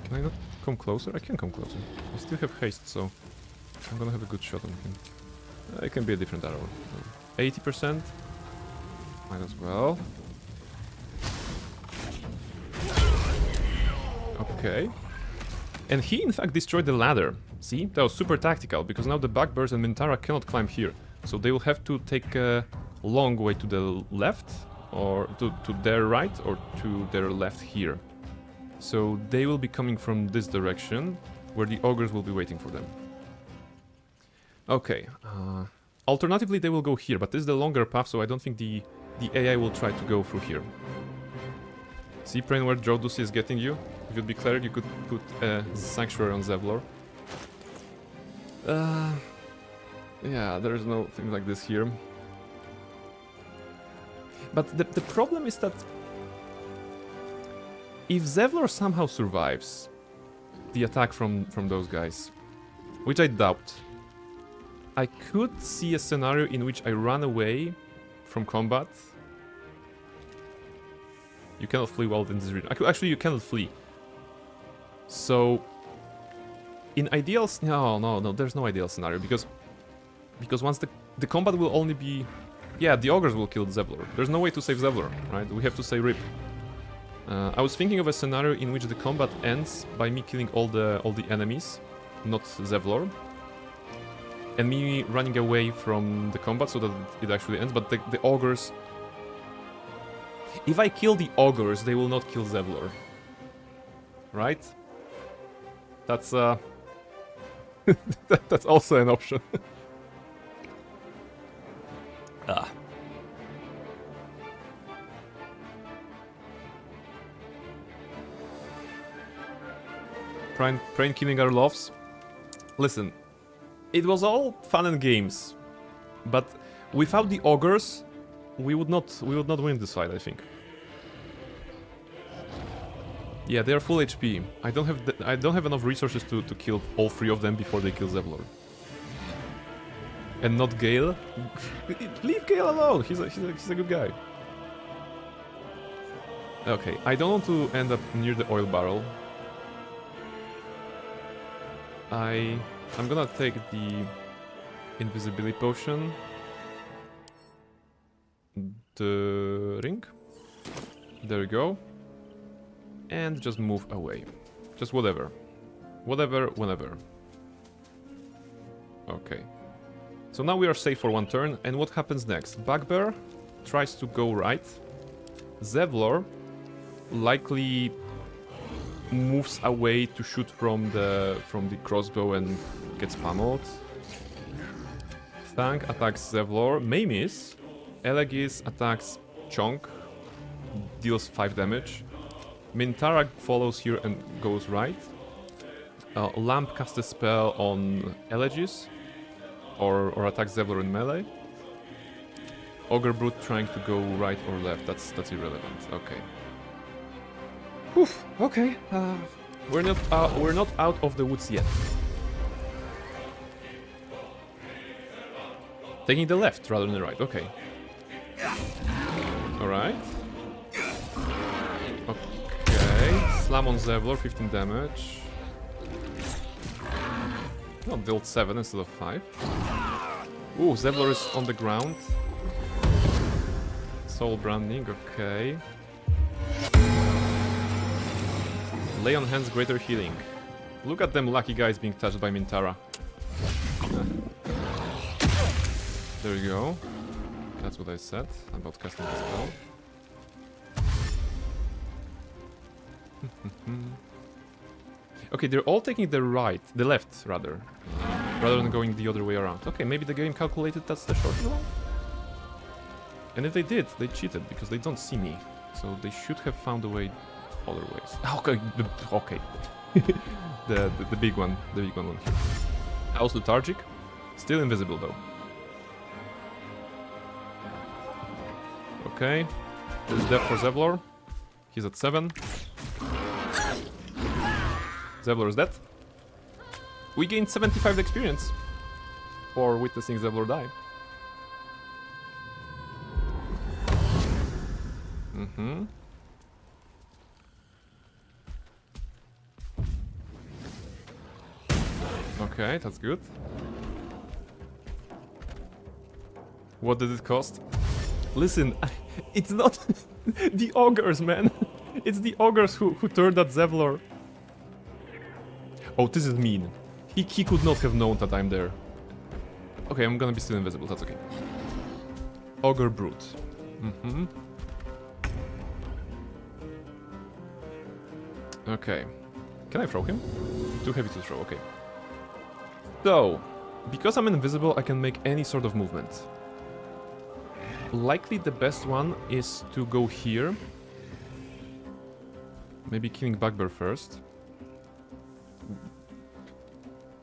Speaker 1: Can I not come closer? I can come closer. I still have haste, so I'm gonna have a good shot on him. It can be a different arrow. 80%. Might as well. Okay. And he in fact destroyed the ladder. See? That was super tactical, because now the Bugbears and Minthara cannot climb here. So they will have to take a long way to the left, or to their right, or to their left here. So they will be coming from this direction, where the ogres will be waiting for them. Okay. Alternatively, they will go here, but this is the longer path, so I don't think the AI will try to go through here. See, Prain, where Drodusi is getting you? If you'd be cleric, you could put a sanctuary on Zevlor. Yeah, there's no thing like this here. But the problem is that if Zevlor somehow survives the attack from those guys, which I doubt, I could see a scenario in which I run away from combat. You cannot flee while in this region. Actually, you cannot flee. So, in ideal... No, there's no ideal scenario, because once the combat will only be... Yeah, the ogres will kill Zevlor. There's no way to save Zevlor, right? We have to say RIP. I was thinking of a scenario in which the combat ends by me killing all the enemies, not Zevlor, and me running away from the combat so that it actually ends, but the ogres... If I kill the ogres, they will not kill Zevlor. Right? That's that's also an option. Ah. Prain killing our loves. Listen, it was all fun and games, but without the ogres, we would not win this fight, I think. Yeah, they are full HP. I don't have enough resources to kill all three of them before they kill Zevlor. And not Gale. Leave Gale alone. He's a good guy. Okay, I don't want to end up near the oil barrel. I'm gonna take the invisibility potion. The ring. There we go. And just move away. Just whatever. Whatever, whenever. Okay. So now we are safe for one turn, and what happens next? Bugbear tries to go right. Zevlor likely moves away to shoot from the crossbow and gets pummeled. Thank attacks Zevlor. Maimis. Elegis attacks Chonk. Deals 5 damage. Minthara follows here and goes right. Lamp casts a spell on Elegis. Or attacks Zevlor in melee. Ogre Brute trying to go right or left. That's irrelevant. Okay. Oof. Okay. We're not out of the woods yet. Taking the left rather than the right. Okay. All right. Okay. Slam on Zevlor. 15 damage. No, dealt 7 instead of 5. Ooh, Zevlor is on the ground. Soul branding, okay. Lay on hands, greater healing. Look at them lucky guys being touched by Minthara. There we go. That's what I said about casting the spell. Okay, they're all taking the left rather than going the other way around. Okay, maybe the game calculated that's the short one? And if they did, they cheated because they don't see me. So they should have found a way other ways. Okay, okay. the big one, the big one here. House lethargic, still invisible though. Okay, this is death for Zevlor. He's at 7. Zevlor is dead. We gained 75 experience for witnessing Zevlor die. Okay, that's good. What did it cost? Listen, it's not the augurs, man. It's the augurs who turned that Zevlor. Oh, this is mean. He could not have known that I'm there. Okay, I'm gonna be still invisible, that's okay. Augur Brute. Okay. Can I throw him? Too heavy to throw, okay. So, because I'm invisible, I can make any sort of movement. Likely the best one is to go here. Maybe killing Bugbear first.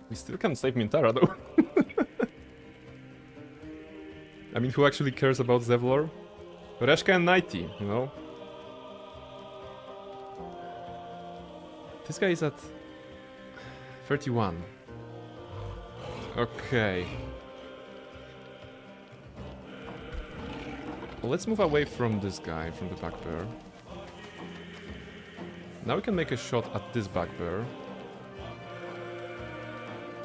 Speaker 1: We still can't save Minthara though. I mean, who actually cares about Zevlor? Reshka and Nighty, you know? This guy is at 31. Okay. Well, let's move away from this guy, from the Bugbear. Now we can make a shot at this Bugbear.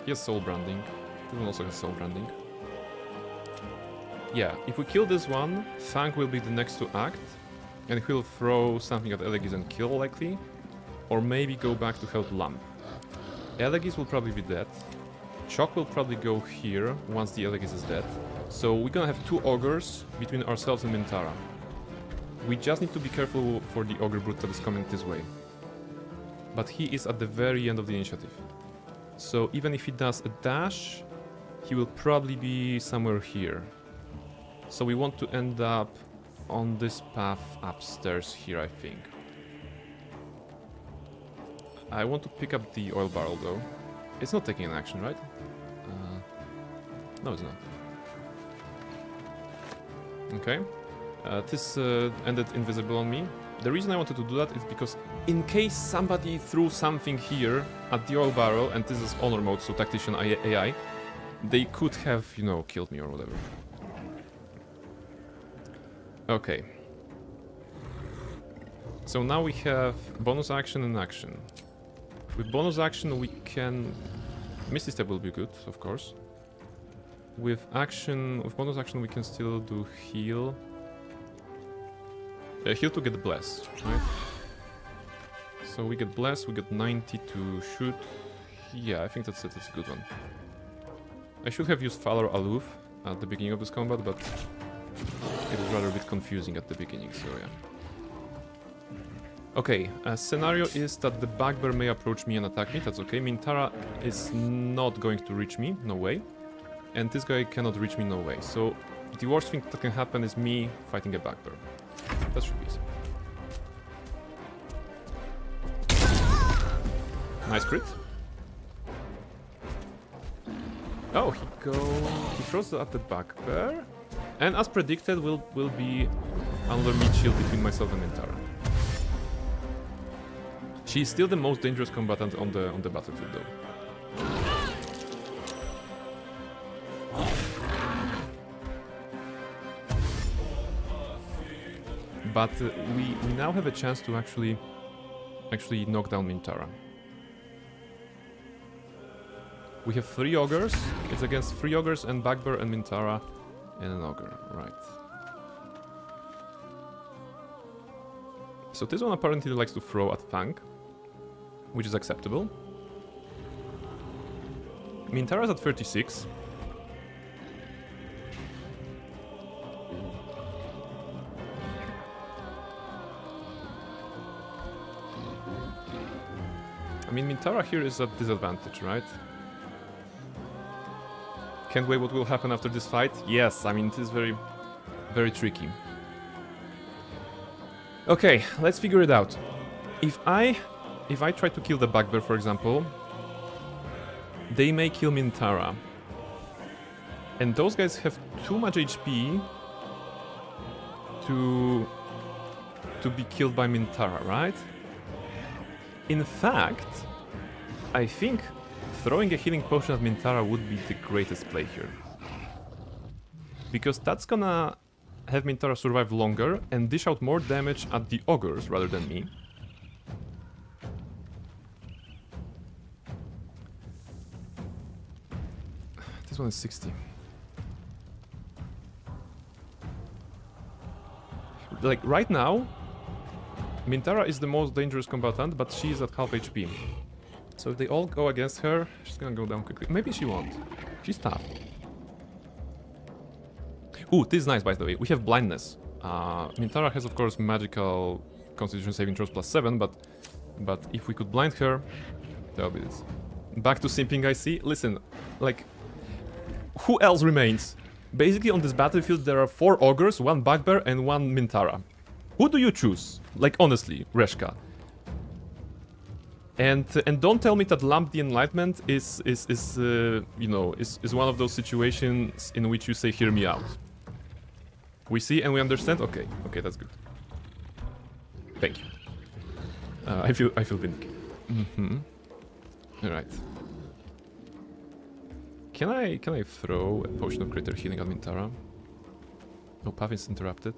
Speaker 1: He has Soul Branding. This one also has Soul Branding. Yeah, if we kill this one, Fang will be the next to act. And he'll throw something at Elegis and kill, likely. Or maybe go back to help Lamp. Elegis will probably be dead. Chok will probably go here once the Elegis is dead. So we're gonna have 2 augurs between ourselves and Minthara. We just need to be careful for the Augur Brute that is coming this way. But he is at the very end of the initiative. So even if he does a dash, he will probably be somewhere here. So we want to end up on this path upstairs here, I think. I want to pick up the oil barrel though. It's not taking an action, right? No, it's not. Okay. This ended invisible on me. The reason I wanted to do that is because in case somebody threw something here at the oil barrel, and this is honor mode, so tactician AI, they could have, you know, killed me or whatever. Okay. So now we have bonus action and action. With bonus action we can... Misty Step will be good, of course. With bonus action we can still do heal. Heal to get bless, right? So we get bless, we get 90 to shoot. Yeah, I think that's it, it's a good one. I should have used Valor Aloof at the beginning of this combat, but it was rather a bit confusing at the beginning, so yeah. Okay, scenario is that the Bugbear may approach me and attack me, that's okay. Minthara is not going to reach me, no way. And this guy cannot reach me, no way. So the worst thing that can happen is me fighting a Bugbear. That should be easy. Nice crit. Oh, he throws at the Bugbear. And as predicted, will be another meat shield between myself and Minthara. She's still the most dangerous combatant on the battlefield, though. But we now have a chance to actually knock down Minthara. We have 3 augurs. It's against 3 augurs and Bugbear and Minthara and an augur, right? So this one apparently likes to throw at Fang, which is acceptable. Minthara's at 36. I mean, Minthara here is at disadvantage, right? Can't wait what will happen after this fight? Yes, I mean, it is very, very tricky. Okay, let's figure it out. If I try to kill the bugbear, for example, they may kill Minthara. And those guys have too much HP to be killed by Minthara, right? In fact, I think throwing a healing potion at Minthara would be the greatest play here. Because that's gonna have Minthara survive longer and dish out more damage at the ogres rather than me. This one is 60. Like, right now, Minthara is the most dangerous combatant, but she is at half HP. So if they all go against her, she's gonna go down quickly. Maybe she won't. She's tough. Ooh, this is nice, by the way. We have blindness. Minthara has, of course, magical constitution saving throws +7, but if we could blind her, that would be this. Back to simping, I see. Listen, like, who else remains? Basically, on this battlefield, there are 4 ogres, 1 bugbear, and 1 Minthara. Who do you choose? Like, honestly, Reshka. And don't tell me that Lamp the Enlightenment is one of those situations in which you say, hear me out. We see and we understand? Okay, that's good. Thank you. I feel vindicated. Alright. Can I throw a potion of greater healing at Minthara? Oh, path is interrupted.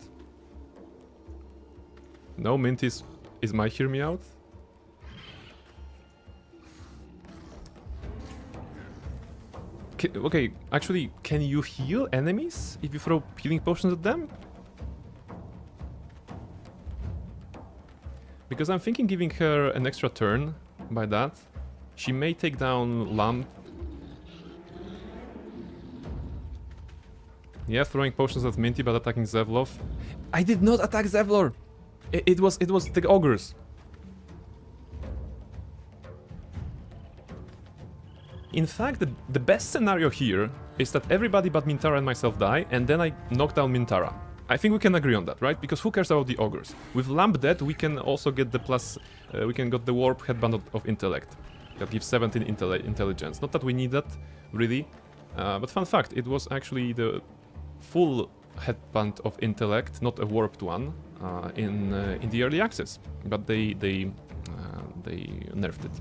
Speaker 1: No, Mint is my hear me out? Okay, actually, can you heal enemies if you throw healing potions at them? Because I'm thinking giving her an extra turn by that. She may take down Lamp. Yeah, throwing potions at Minty but attacking Zevlov. I did not attack Zevlor! It was the ogres. In fact, the best scenario here is that everybody but Minthara and myself die, and then I knock down Minthara. I think we can agree on that, right? Because who cares about the ogres? With Lamp dead, we can also get the plus... we can get the Warp Headband of Intellect. That gives 17 intelligence. Not that we need that, really. But fun fact, it was actually the full Headband of Intellect, not a warped one, in the early access. But they nerfed it.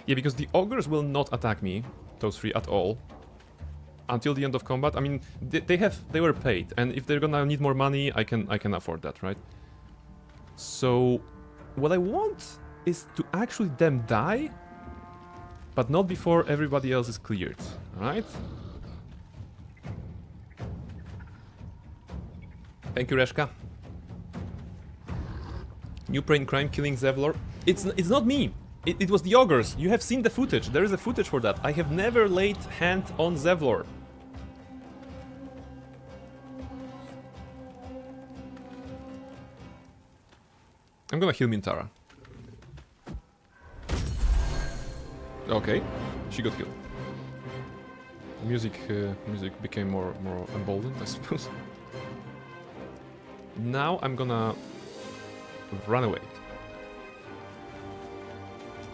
Speaker 1: Yeah, because the ogres will not attack me, those 3 at all, until the end of combat. I mean, they were paid, and if they're gonna need more money, I can afford that, right? So, what I want is to actually them die, but not before everybody else is cleared, alright? Thank you, Reshka. New Brain Crime killing Zevlor. It's not me. It was the ogres. You have seen the footage. There is a footage for that. I have never laid hand on Zevlor. I'm gonna heal Minthara. Okay, she got killed. Music became more emboldened, I suppose. Now I'm gonna run away.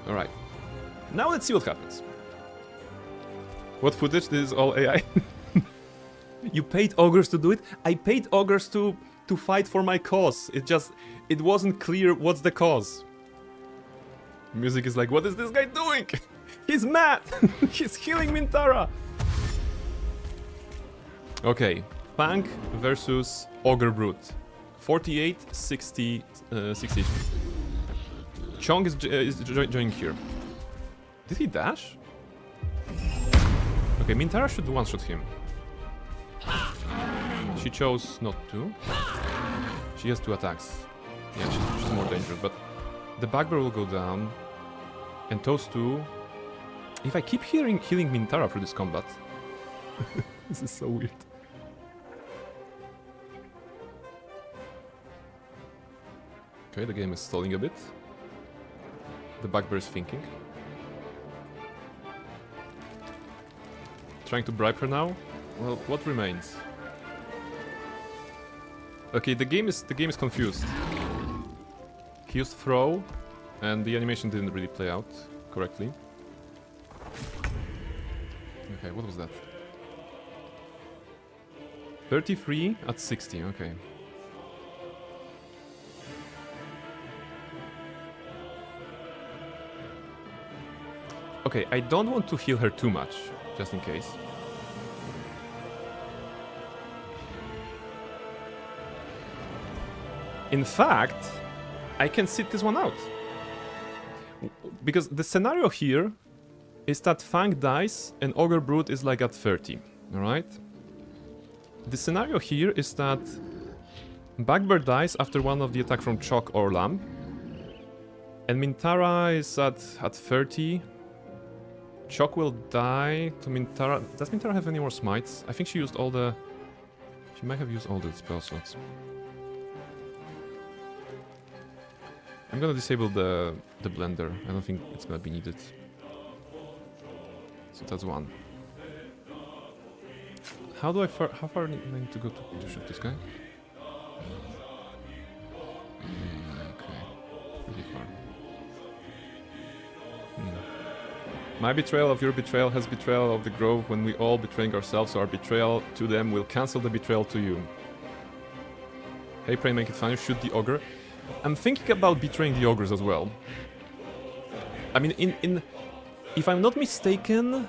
Speaker 1: Alright. Now let's see what happens. What footage? This is all AI. You paid ogres to do it? I paid ogres to fight for my cause. It wasn't clear what's the cause. Music is like, what is this guy doing? He's mad! He's healing Minthara! Okay. Fang versus Ogre Brute. 48, 60, 60 HP. Chong is joining here. Did he dash? Okay, Minthara should one-shot him. She chose not to. She has 2 attacks. Yeah, she's more dangerous, but the bugbear will go down. And those 2... If I keep healing Minthara through this combat... This is so weird. Okay, the game is stalling a bit. The bugbear is thinking. Trying to bribe her now. Well, what remains? Okay, the game is confused. He used throw, and the animation didn't really play out correctly. Okay, what was that? 33 at 60, okay. Okay, I don't want to heal her too much, just in case. In fact, I can sit this one out. Because the scenario here is that Fang dies and Ogre Brood is like at 30, alright? The scenario here is that Bugbear dies after one of the attack from Chok or Lamb. And Minthara is at 30. Chok will die to Minthara. Does Minthara have any more smites? I think she used all the... She might have used all the spell slots. I'm gonna disable the blender. I don't think it's gonna be needed. So that's one. How do I how far do I need to go to shoot this guy? Okay, pretty far. My betrayal of your betrayal has betrayal of the Grove when we all betraying ourselves, so our betrayal to them will cancel the betrayal to you. Hey, pray make it fun, shoot the ogre. I'm thinking about betraying the ogres as well. I mean, if I'm not mistaken,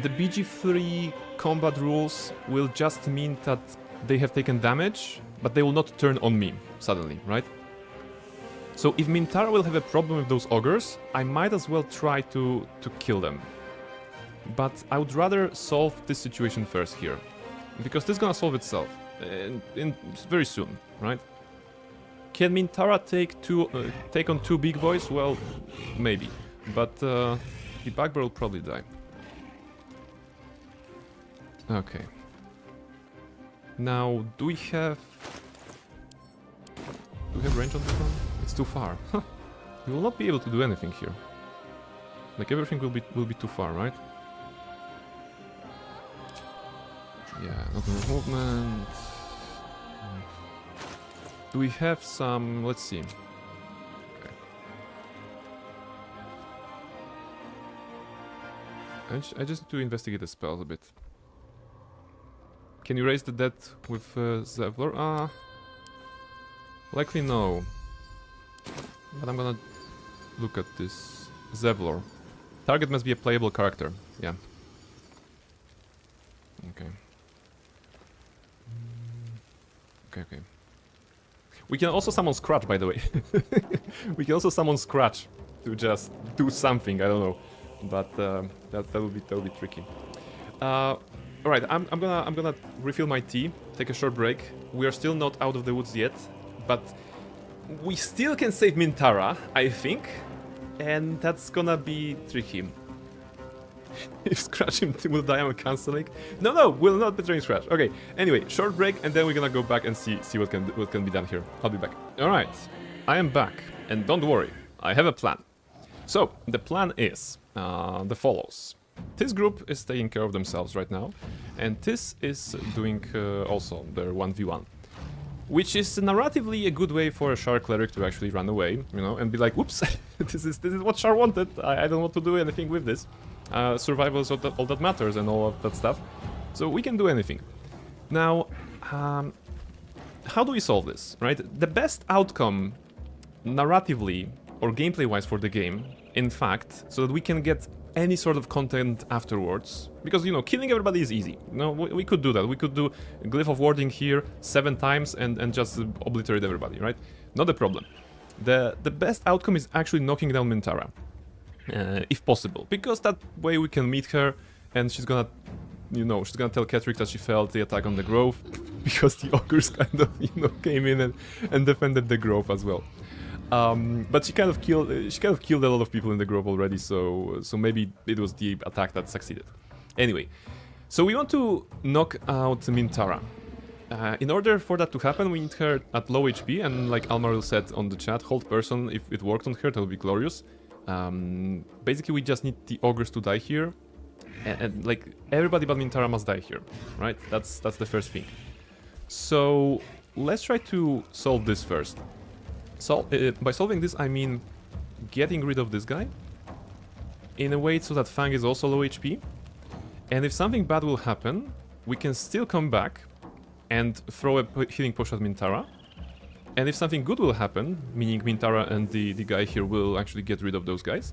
Speaker 1: the BG3 combat rules will just mean that they have taken damage, but they will not turn on me suddenly, right? So if Minthara will have a problem with those ogres, I might as well try to kill them. But I would rather solve this situation first here, because this is gonna solve itself very soon, right? Can Minthara take on two big boys? Well, maybe, but the Bugbear will probably die. Okay. Now, do we have range on this one? It's too far. We will not be able to do anything here. Like everything will be too far, right? Yeah, not enough movement. Do we have some? Let's see. Okay. I just need to investigate the spells a bit. Can you raise the dead with Zevlor? Likely no. But I'm gonna look at this. Zevlor. Target must be a playable character. Yeah. Okay. Okay. We can also summon Scratch, by the way. We can also summon Scratch to just do something. I don't know, but that will be tricky. All right, I'm gonna refill my tea, take a short break. We are still not out of the woods yet, but we still can save Minthara, I think, and that's gonna be tricky. If Scratch will die, I'm canceling. No, we'll not betray Scratch. Okay, anyway, short break, and then we're gonna go back and see what can be done here. I'll be back. All right, I am back, and don't worry, I have a plan. So the plan is the follows. This group is taking care of themselves right now, and this is doing also their 1v1. Which is narratively a good way for a Shar cleric to actually run away, you know, and be like, "Oops, this is what Shar wanted. I don't want to do anything with this. Survival is all that matters and all of that stuff. So we can do anything." Now, how do we solve this, right? The best outcome, narratively or gameplay-wise for the game, in fact, so that we can get any sort of content afterwards, because, you know, killing everybody is easy. You know, we could do that. We could do Glyph of Warding here 7 times and just obliterate everybody, right? Not a problem. The best outcome is actually knocking down Minthara, if possible, because that way we can meet her and she's gonna, you know, she's gonna tell Kettrick that she felt the attack on the Grove because the ogres kind of, you know, came in and defended the Grove as well. But she kind of killed a lot of people in the Grove already, so maybe it was the attack that succeeded. Anyway, so we want to knock out Minthara. In order for that to happen, we need her at low HP, and like Almaril said on the chat, hold person, if it worked on her, that would be glorious. Basically, we just need the ogres to die here, And like, everybody but Minthara must die here, right? That's the first thing. So, let's try to solve this first. So, by solving this, I mean getting rid of this guy in a way so that Fang is also low HP. And if something bad will happen, we can still come back and throw a healing potion at Minthara. And if something good will happen, meaning Minthara and the guy here will actually get rid of those guys,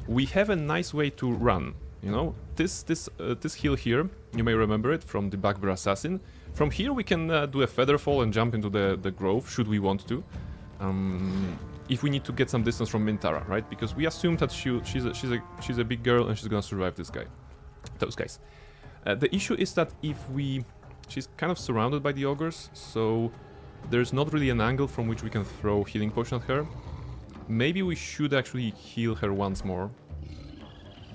Speaker 1: we have a nice way to run, you know? This hill here, you may remember it from the Bugbear Assassin. From here we can do a feather fall and jump into the grove, should we want to. If we need to get some distance from Minthara, right? Because we assume that she's a big girl and she's gonna survive those guys. The issue is that she's kind of surrounded by the ogres, so there's not really an angle from which we can throw healing potion at her. Maybe we should actually heal her once more.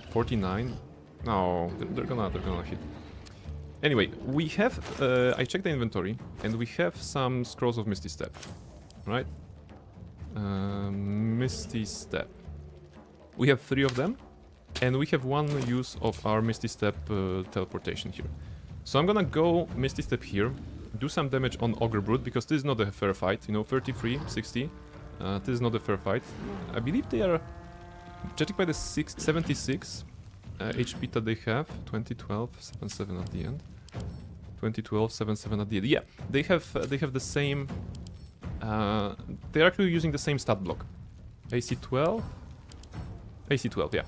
Speaker 1: 49. No, they're gonna hit. Anyway, we have I checked the inventory and we have some scrolls of Misty Step, right? Misty Step. We have 3 of them, and we have 1 use of our Misty Step teleportation here. So I'm gonna go Misty Step here, do some damage on Ogre Brood, because this is not a fair fight, you know, 33, 60. This is not a fair fight. I believe they are, judging by the 76 HP that they have, 2012, 77 at the end. 2012, 77 at the end. Yeah, they have the same. They're actually using the same stat block. AC 12. AC 12, yeah.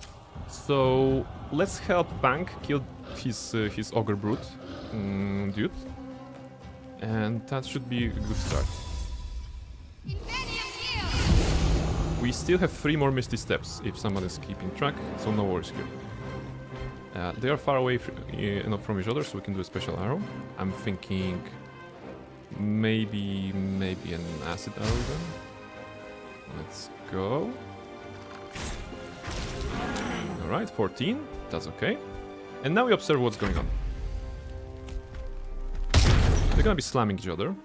Speaker 1: So let's help Bank kill his Ogre Brood dude, and that should be a good start. We still have 3 more Misty Steps if somebody's keeping track, so no worries here. They are far away enough from each other, so we can do a special arrow. I'm thinking maybe an acid arrow then. Let's go. Alright, 14. That's okay. And now we observe what's going on. They're gonna be slamming each other.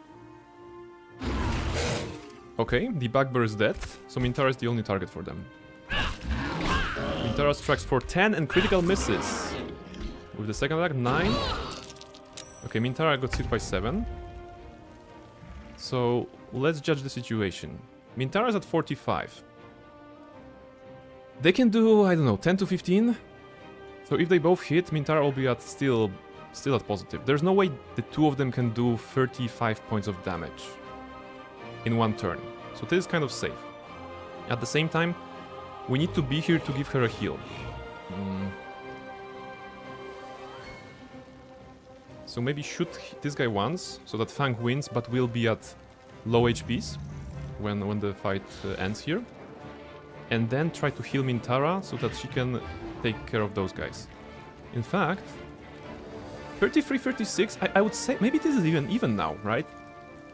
Speaker 1: Okay, the Bugbear is dead, so Minthara is the only target for them. Minthara strikes for 10 and critical misses. With the second attack, 9. Okay, Minthara got hit by 7. So, let's judge the situation. Minthara is at 45. They can do, I don't know, 10 to 15? So if they both hit, Minthara will be at still at positive. There's no way the 2 of them can do 35 points of damage in 1 turn. So this is kind of safe. At the same time, we need to be here to give her a heal. So maybe shoot this guy once, so that Fang wins, but will be at low HPs when the fight ends here. And then try to heal Minthara, so that she can take care of those guys. In fact, 33, 36, I would say, maybe this is even now, right?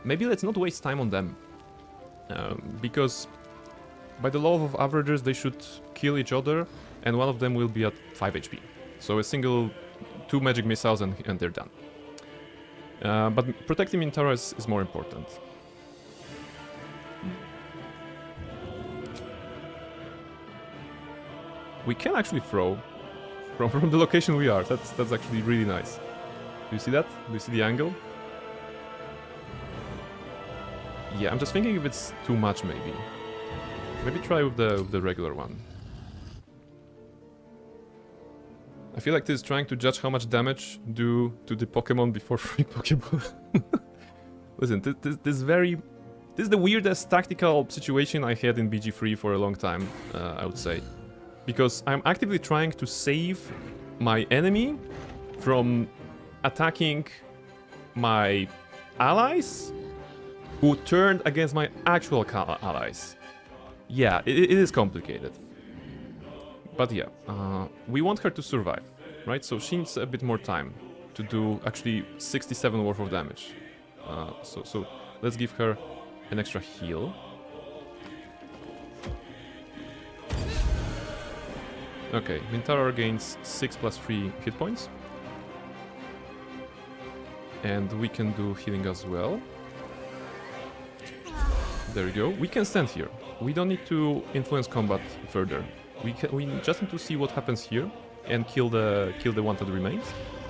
Speaker 1: Maybe let's not waste time on them. Because by the law of averages, they should kill each other, and one of them will be at 5 HP. So a single 2 magic missiles and they're done. But protecting Minthara is more important. We can actually throw from the location we are. That's actually really nice. Do you see that? Do you see the angle? Yeah, I'm just thinking if it's too much, maybe. Maybe try with the regular one. I feel like this is trying to judge how much damage do to the Pokemon before throwing Pokeball. Listen, this is the weirdest tactical situation I had in BG3 for a long time, I would say. Because I'm actively trying to save my enemy from attacking my allies who turned against my actual allies. Yeah, it is complicated. But yeah, we want her to survive, right? So she needs a bit more time to do actually 67 worth of damage. So let's give her an extra heal. Okay, Minthara gains 6 plus 3 hit points. And we can do healing as well. There we go. We can stand here. We don't need to influence combat further. We just need to see what happens here. and kill the one that remains.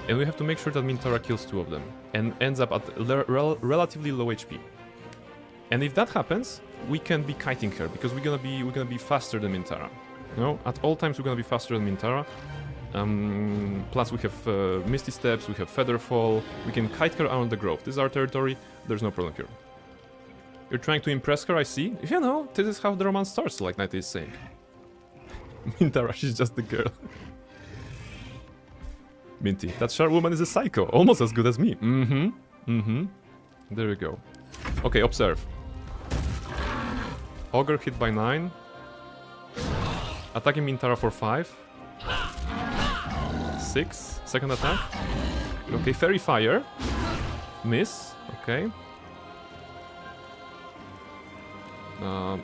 Speaker 1: And we have to make sure that Minthara kills 2 of them and ends up at relatively low HP. And if that happens, we can be kiting her because we're gonna be faster than Minthara. You know, at all times we're gonna be faster than Minthara. Plus we have Misty Steps, we have Featherfall. We can kite her around the grove. This is our territory. There's no problem here. You're trying to impress her, I see. You know, this is how the romance starts, like Night is saying. Minthara, she's just the girl. Minty, that sharp woman is a psycho, almost as good as me. There we go. Okay, observe. Ogre hit by 9. Attacking Minthara for 5. 6. Second attack. Okay, Fairy Fire. Miss. Okay.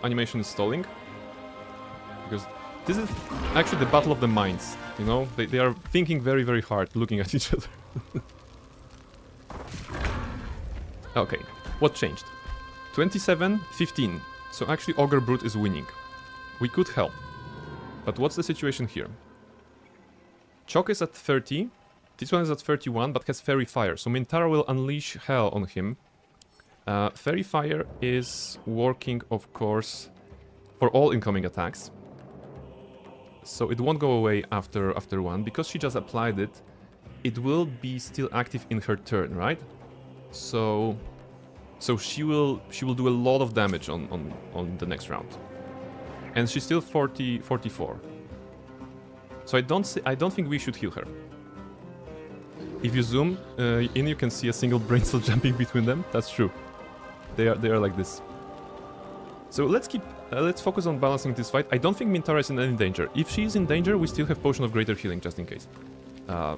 Speaker 1: Animation is stalling. Because this is actually the battle of the minds. You know, they are thinking very, very hard, looking at each other. Okay, what changed? 27, 15. So actually Ogre Brute is winning. We could help. But what's the situation here? Chok is at 30. This one is at 31, but has Fairy Fire. So Minthara will unleash hell on him. Fairy Fire is working, of course, for all incoming attacks. So it won't go away after 1. Because she just applied it, it will be still active in her turn, right? So she will do a lot of damage on the next round. And she's still 44. So I don't think we should heal her. If you zoom in, you can see a single brain cell jumping between them. That's true. They are like this. So let's focus on balancing this fight. I don't think Minthara is in any danger. If she is in danger, we still have Potion of Greater Healing just in case.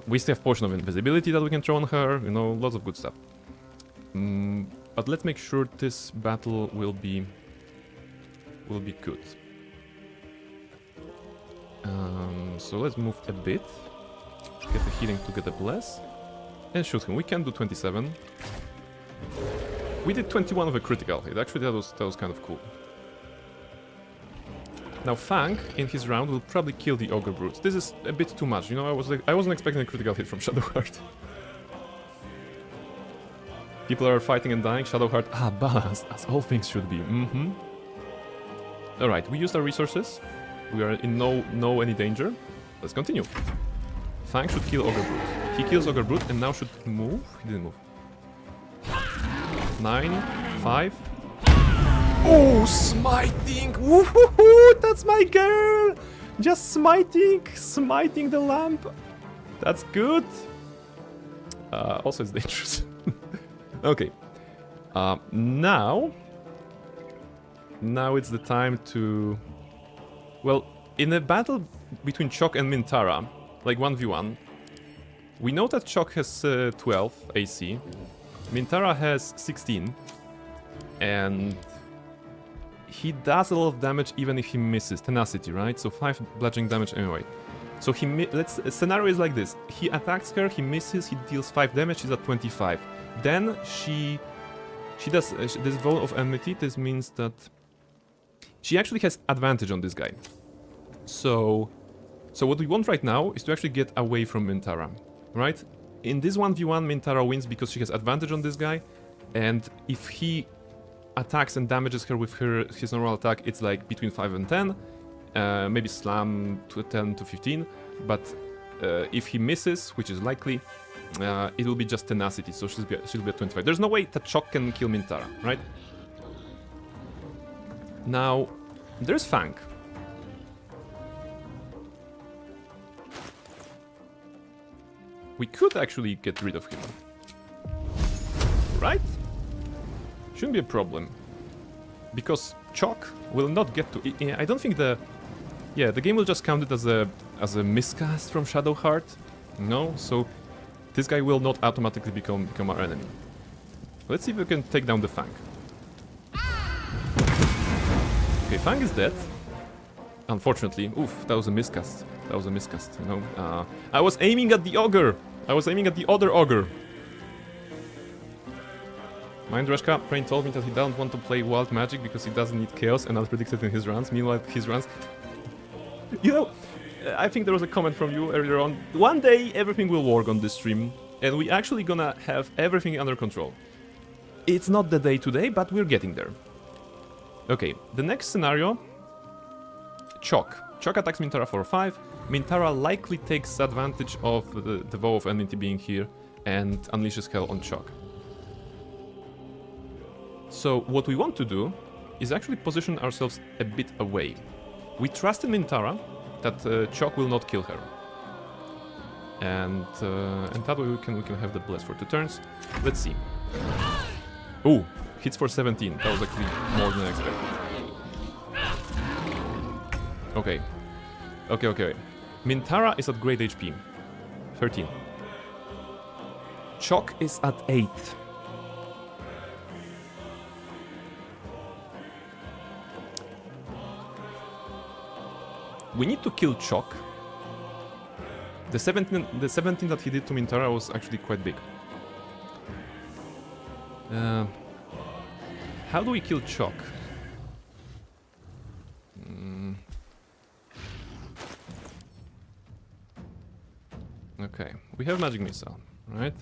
Speaker 1: We still have Potion of Invisibility that we can throw on her. You know, lots of good stuff. But let's make sure this battle will be good. So let's move a bit. Get the healing to get a bless. And shoot him. We can do 27. We did 21 of a critical hit. Actually, that was kind of cool. Now Fang, in his round, will probably kill the Ogre Brutes. This is a bit too much. You know, I wasn't expecting a critical hit from Shadowheart. People are fighting and dying. Shadowheart, balanced, as all things should be. Alright, we used our resources. We are in no any danger. Let's continue. Fang should kill Ogre Brute. He kills Ogre Brute and now should move. He didn't move. 9, 5. Oh, smiting! Woohoo! That's my girl! Just smiting the lamp. That's good. Also, it's dangerous. Okay. Now it's the time to... Well, in a battle between Chok and Minthara, like 1v1, we know that Chok has 12 AC, Minthara has 16, and he does a lot of damage even if he misses. Tenacity, right? So 5 bludgeoning damage anyway. So scenario is like this. He attacks her, he misses, he deals 5 damage, she's at 25. Then she does this Vow of Enmity. This means that she actually has advantage on this guy. So what we want right now is to actually get away from Minthara, right? In this 1v1, Minthara wins because she has advantage on this guy, and if he attacks and damages her with his normal attack, it's like between 5 and 10, maybe slam to 10 to 15, but if he misses, which is likely, it will be just tenacity, so she'll be at 25. There's no way that Chok can kill Minthara, right? Now, there's Fang. We could actually get rid of him. Right? Shouldn't be a problem. Because Chok will not get to... I don't think the game will just count it as a miscast from Shadowheart. No, so this guy will not automatically become our enemy. Let's see if we can take down the Fang. Okay, Fang is dead. Unfortunately. Oof, that was a miscast. That was a miscast, you know. I was aiming at the ogre! I was aiming at the other ogre! Mindrashka, Brain told me that he doesn't want to play wild magic because he doesn't need chaos and as predicted in his runs. Meanwhile, his runs... You know, I think there was a comment from you earlier on. One day everything will work on this stream, and we actually gonna have everything under control. It's not the day today, but we're getting there. Okay, the next scenario. Choc. Choc attacks Minthara for 5. Minthara likely takes advantage of the Vow of Enmity being here and unleashes Hell on Choc. So what we want to do is actually position ourselves a bit away. We trust in Minthara that Choc will not kill her. And that way we can have the bless for 2 turns. Let's see. Ooh, hits for 17. That was actually more than I expected. Okay. Okay. Minthara is at great HP. 13. Choc is at 8. We need to kill Choc. The 17 that he did to Minthara was actually quite big. How do we kill Choc? Okay, we have Magic Missile, right?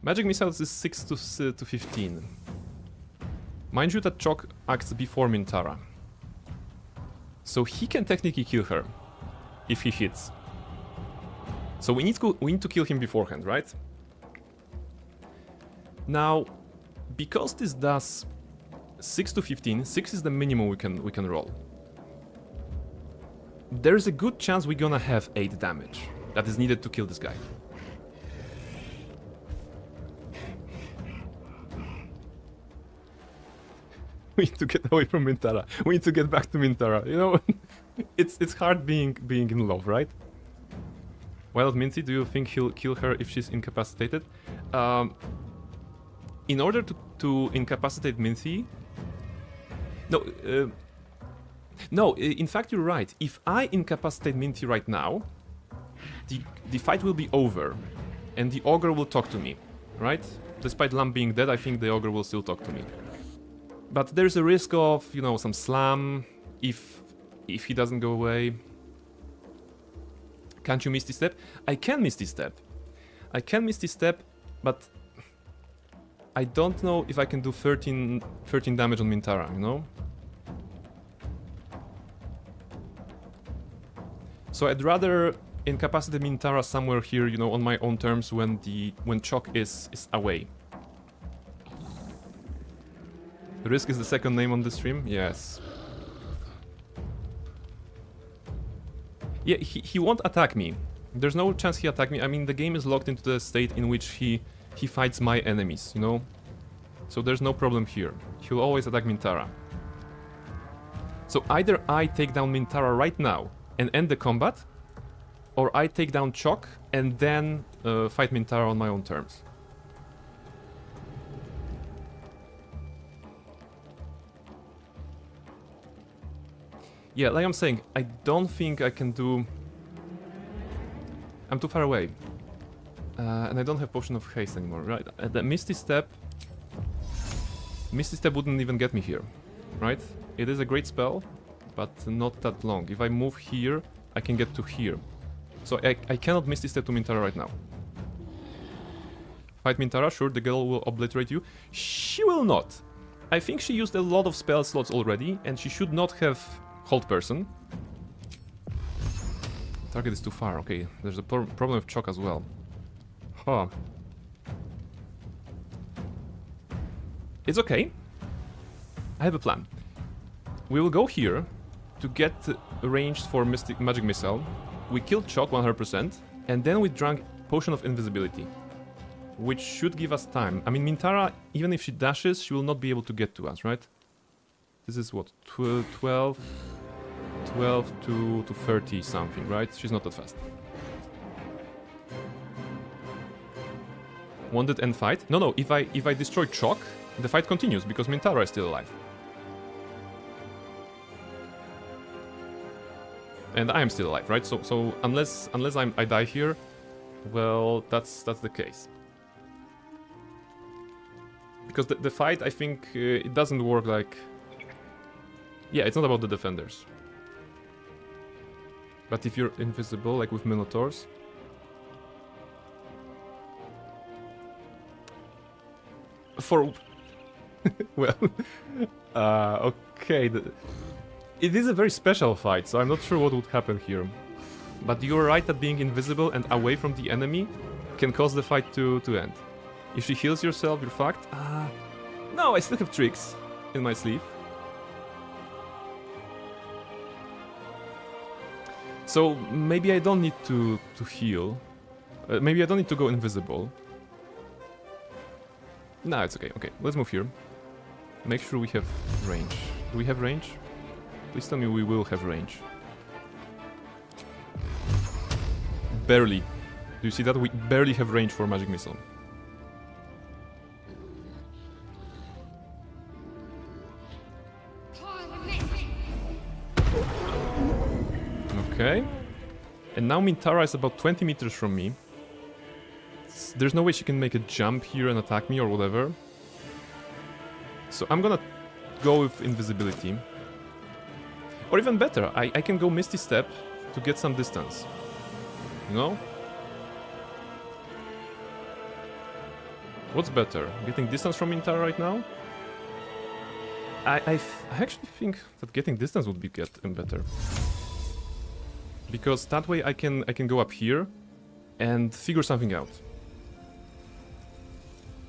Speaker 1: Magic Missiles is 6 to 15. Mind you that Choc acts before Minthara. So he can technically kill her if he hits. So we need to kill him beforehand, right? Now, because this does 6 to 15, 6 is the minimum we can roll. There's a good chance we're gonna have 8 damage that is needed to kill this guy. We need to get away from Minthara. We need to get back to Minthara. You know, it's hard being in love, right? Wild Minty, do you think he'll kill her if she's incapacitated? In order to incapacitate Minty... No, in fact you're right. If I incapacitate Minty right now, the fight will be over, and the Ogre will talk to me, right? Despite Lamb being dead, I think the Ogre will still talk to me. But there's a risk of, you know, some slam if he doesn't go away. Can't you Misty Step? I can Misty Step. I can Misty Step, but I don't know if I can do 13 damage on Minthara, you know? So I'd rather incapacitate Minthara somewhere here, you know, on my own terms when Choc is away. Risk is the second name on the stream? Yes. Yeah, he won't attack me. There's no chance he attack me. I mean, the game is locked into the state in which he fights my enemies, you know? So there's no problem here. He'll always attack Minthara. So either I take down Minthara right now and end the combat, or I take down Choc and then fight Minthara on my own terms. Yeah, like I'm saying, I don't think I can do... I'm too far away. And I don't have Potion of Haste anymore, right? The Misty Step... Misty Step wouldn't even get me here, right? It is a great spell, but not that long. If I move here, I can get to here. So I cannot Misty Step to Minthara right now. Fight Minthara, sure, the girl will obliterate you. She will not. I think she used a lot of spell slots already, and she should not have Hold Person. Target is too far, okay. There's a problem with Choc as well. Huh. It's okay. I have a plan. We will go here to get ranged for Magic Missile. We kill Choc 100%, and then we drank Potion of Invisibility, which should give us time. I mean, Minthara, even if she dashes, she will not be able to get to us, right? This is what, 12 to 30 something, right? She's not that fast. Wanted end fight? No, if I destroy Choc, the fight continues because Minthara is still alive. And I am still alive, right? So unless I die here, well, that's the case. Because the fight, I think, it doesn't work like... Yeah, it's not about the defenders. But if you're invisible, like with Minotaurs... For... well... okay... It is a very special fight, so I'm not sure what would happen here. But you're right that being invisible and away from the enemy can cause the fight to end. If she heals yourself, you're fucked. No, I still have tricks in my sleeve. So maybe I don't need to heal. Maybe I don't need to go invisible. Nah, it's okay. Okay, let's move here. Make sure we have range. Do we have range? Please tell me we will have range. Barely. Do you see that? We barely have range for magic missile. Okay. And now Minthara is about 20 meters from me. There's no way she can make a jump here and attack me or whatever. So I'm gonna go with invisibility. Or even better, I can go Misty Step to get some distance. You know? What's better? Getting distance from Minthara right now? I actually think that getting distance would be better. Because that way I can go up here and figure something out.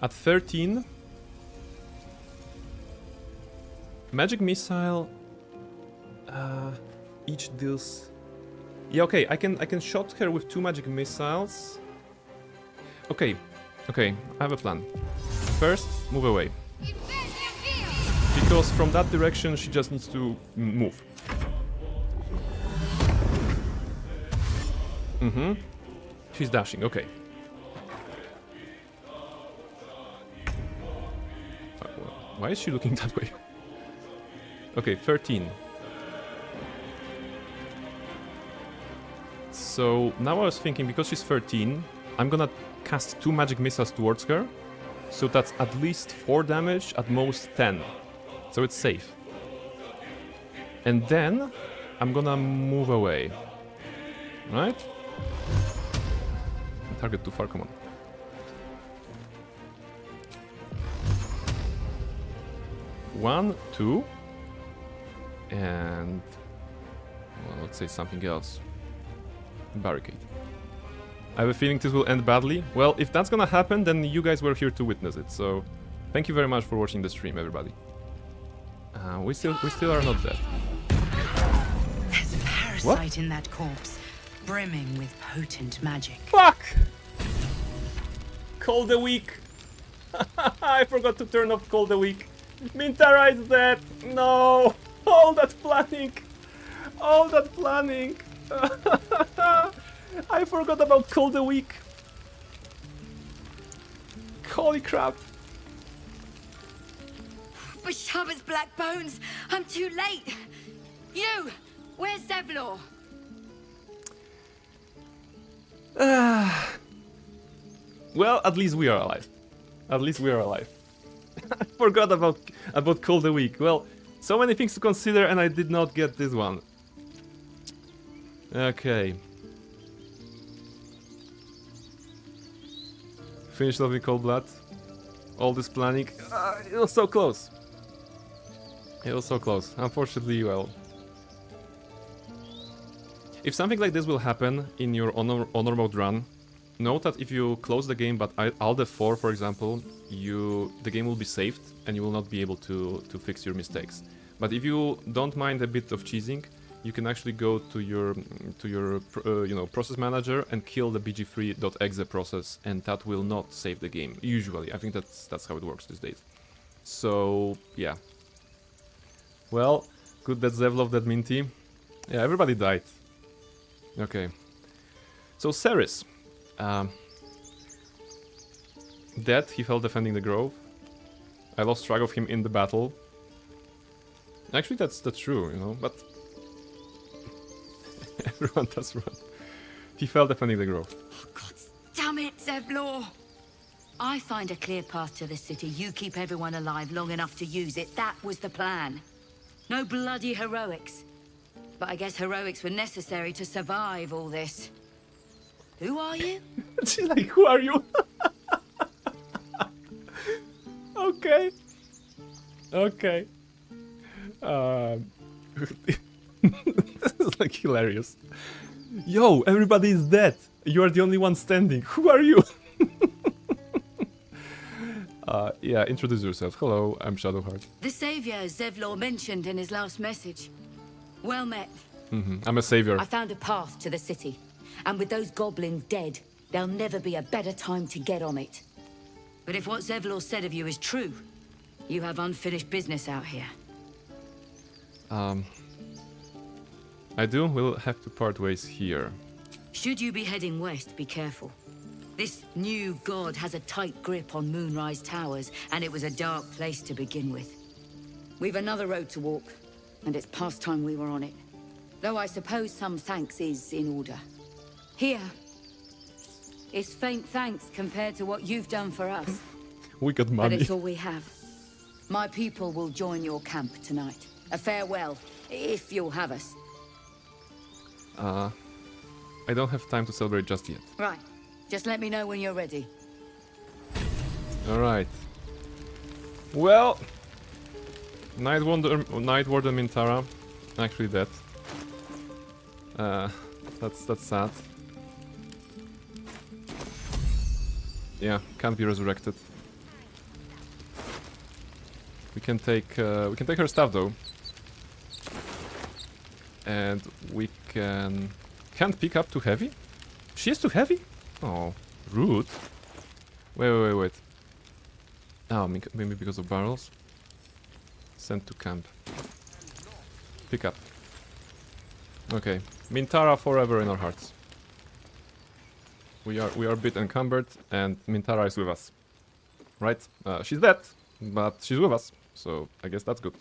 Speaker 1: At 13... Magic Missile... each deals... Yeah, okay, I can shot her with 2 magic missiles. Okay, I have a plan. First, move away. Because from that direction she just needs to move. She's dashing, okay. Why is she looking that way? Okay, 13. So now I was thinking, because she's 13, I'm gonna cast 2 magic missiles towards her. So that's at least 4 damage, at most 10. So it's safe. And then I'm gonna move away. Right? Target too far, come on. One, 2. And... well, let's say something else. Barricade. I have a feeling this will end badly. Well, if that's gonna happen, then you guys were here to witness it, so... Thank you very much for watching the stream, everybody. We still are not dead.
Speaker 5: There's a parasite in that corpse, brimming with potent magic.
Speaker 1: Fuck! Call the weak! I forgot to turn off Call the weak. Minthara is dead! No! All that planning! All that planning! I forgot about Call the weak. Holy crap!
Speaker 5: Bashaba's black bones! I'm too late! You! Where's Zevlor?
Speaker 1: Well, at least we are alive. At least we are alive. I forgot about Call the weak. Well, so many things to consider and I did not get this one. Okay. Finished off in cold blood. All this planning. It was so close. It was so close. Unfortunately, well... If something like this will happen in your honor mode run, note that if you close the game but Alt F4, for example, the game will be saved and you will not be able to fix your mistakes. But if you don't mind a bit of cheesing, you can actually go to your process manager and kill the bg3.exe process, and that will not save the game. Usually, I think that's how it works these days. So yeah. Well, good that Zevlov, that Minty. Yeah, everybody died. Okay. So Ceres. Dead, he fell defending the grove. I lost track of him in the battle. Actually, that's true, you know, but everyone does run. He fell defending the grove.
Speaker 5: Oh, God damn it, Zevlor! I find a clear path to the city. You keep everyone alive long enough to use it. That was the plan. No bloody heroics. But I guess heroics were necessary to survive all this. Who are you?
Speaker 1: She's like, who are you? Okay. Okay. This is like hilarious. Yo, everybody is dead. You are the only one standing. Who are you? Yeah, introduce yourself. Hello, I'm Shadowheart.
Speaker 5: The savior Zevlor mentioned in his last message. Well met.
Speaker 1: I'm a savior.
Speaker 5: I found a path to the city. And with those goblins dead, there'll never be a better time to get on it. But if what Zevlor said of you is true, you have unfinished business out here.
Speaker 1: I do. We'll have to part ways here.
Speaker 5: Should you be heading west, be careful. This new god has a tight grip on Moonrise Towers, and it was a dark place to begin with. We've another road to walk, and it's past time we were on it. Though I suppose some thanks is in order. Here is faint thanks compared to what you've done for us.
Speaker 1: We got money.
Speaker 5: But it's all we have. My people will join your camp tonight. A farewell, if you'll have us.
Speaker 1: I don't have time to celebrate just yet.
Speaker 5: Right. Just let me know when you're ready.
Speaker 1: Alright. Well, Night Warden Minthara actually dead. That's sad. Yeah, can't be resurrected. We can take her stuff though, and we can't pick up too heavy. She is too heavy. Oh, rude. Wait. Oh, maybe because of barrels. Sent to camp. Pick up. Okay, Minthara forever in our hearts. We are a bit encumbered, and Minthara is with us. Right? She's dead, but she's with us, so I guess that's good.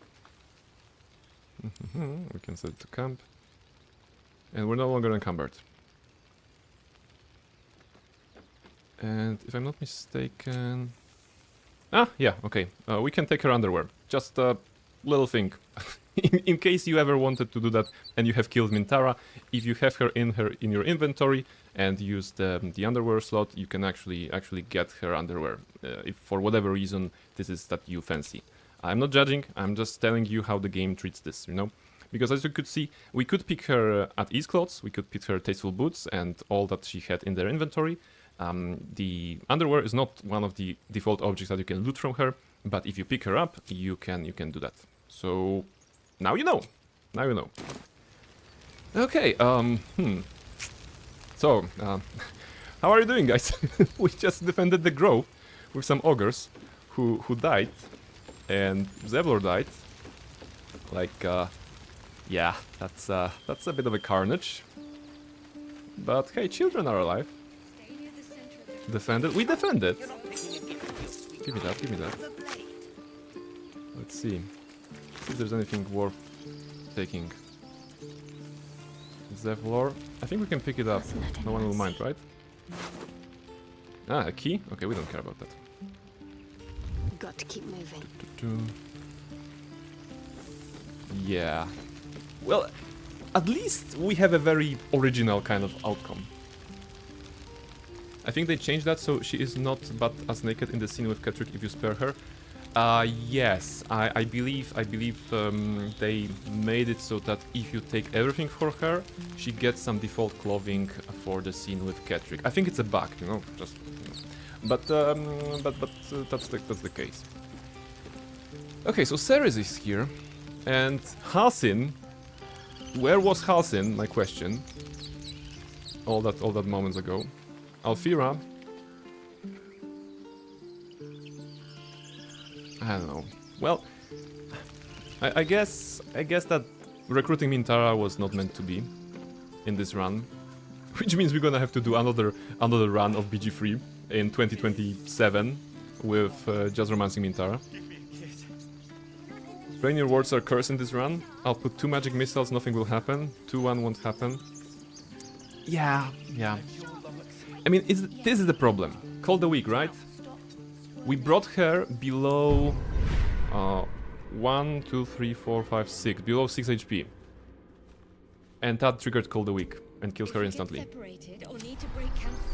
Speaker 1: We can set it to camp, and we're no longer encumbered. And if I'm not mistaken... Ah, yeah, okay. We can take her underwear. Just a little thing. in case you ever wanted to do that and you have killed Minthara, if you have her in your inventory and use the underwear slot, you can actually get her underwear. If for whatever reason this is that you fancy. I'm not judging, I'm just telling you how the game treats this, you know? Because as you could see, we could pick her at ease clothes, we could pick her tasteful boots and all that she had in their inventory. The underwear is not one of the default objects that you can loot from her, but if you pick her up, you can do that. So now you know. Now you know. Okay. So, how are you doing, guys? We just defended the grove with some ogres who died, and Zevlor died. Like, yeah, that's a bit of a carnage. But hey, children are alive. Defended? We defended! Give me that. Let's see. If there's anything worth taking. Zevlor. I think we can pick it up. No one will mind, right? Ah, a key? Okay, we don't care about that.
Speaker 7: Got to keep moving.
Speaker 1: Yeah. Well, at least we have a very original kind of outcome. I think they changed that so she is not but as naked in the scene with Ketrick if you spare her. Yes, I believe they made it so that if you take everything for her, she gets some default clothing for the scene with Ketrick. I think it's a bug, you know, just. But that's the case. Okay, so Ceres is here, and Halsin. Where was Halsin? My question. All that moments ago. Alfira. I don't know. Well, I guess that recruiting Minthara was not meant to be in this run, which means we're gonna have to do another run of BG3 in 2027 with just romancing Minthara. Rainier wards are cursed in this run. I'll put 2 magic missiles, nothing will happen. 2-1 won't happen. Yeah. I mean, this is the problem. Call the weak, right? We brought her below 1, 2, 3, 4, 5, 6. Below 6 HP. and that triggered Call the Weak and kills her instantly.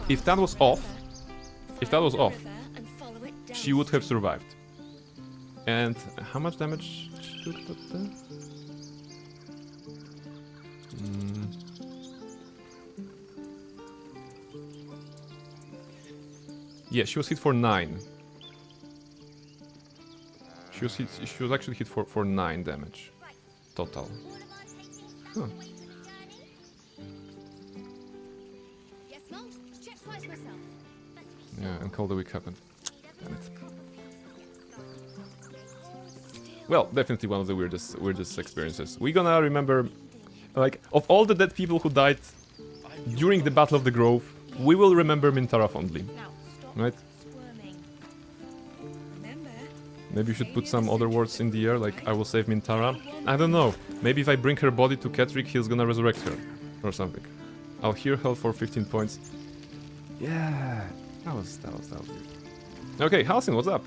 Speaker 1: If that was off, she would have survived. And how much damage should that do? Yeah, she was hit for 9. She was actually hit for 9 damage total. Huh. Yeah, and Call the Weak happened. Damn it. Well, definitely one of the weirdest experiences. We're gonna remember, like, of all the dead people who died during the Battle of the Grove, we will remember Minthara fondly. Right? Maybe you should put some other words in the air, like I will save Minthara. I don't know. Maybe if I bring her body to Kettrick, he's gonna resurrect her. Or something. I'll heal health for 15 points. Yeah, that was weird. Okay, Halcyon, what's up?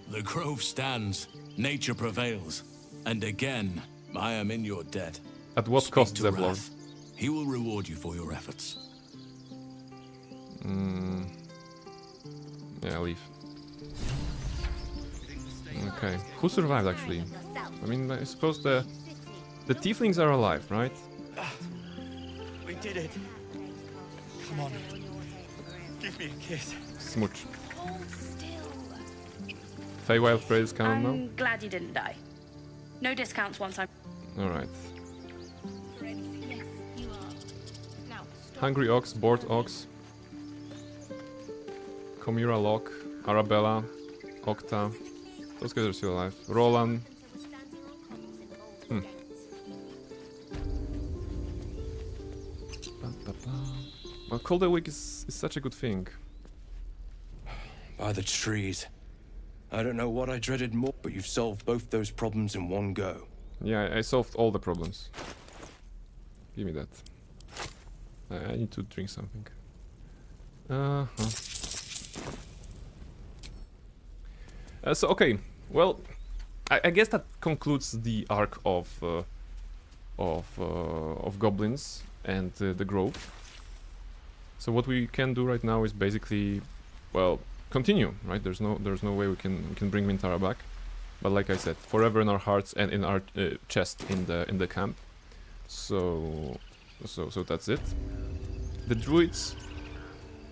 Speaker 16: The grove stands, nature prevails, and again, I am in your debt.
Speaker 1: At what cost, Zevlor?
Speaker 16: Wrath. He will reward you for your efforts.
Speaker 1: Yeah, leave. Okay, who survived actually? I mean, I suppose the tieflings are alive, right?
Speaker 4: We did it. Come on. Give me a kiss.
Speaker 1: Smooch. Feywild praise count now?
Speaker 9: I'm glad you didn't die. No discounts once I'm...
Speaker 1: Alright. Hungry Ox, Bored Ox. Komira Locke, Arabella, Octa. Those guys are still alive. Roland. Well, Call the Weak is such a good thing.
Speaker 10: By the trees. I don't know what I dreaded more, but you've solved both those problems in one go.
Speaker 1: Yeah, I solved all the problems. Give me that. I need to drink something. So, okay. Well, I guess that concludes the arc of goblins and the grove. So what we can do right now is basically, well, continue. Right? There's no way we can bring Minthara back. But like I said, forever in our hearts and in our chest in the camp. So that's it. The druids.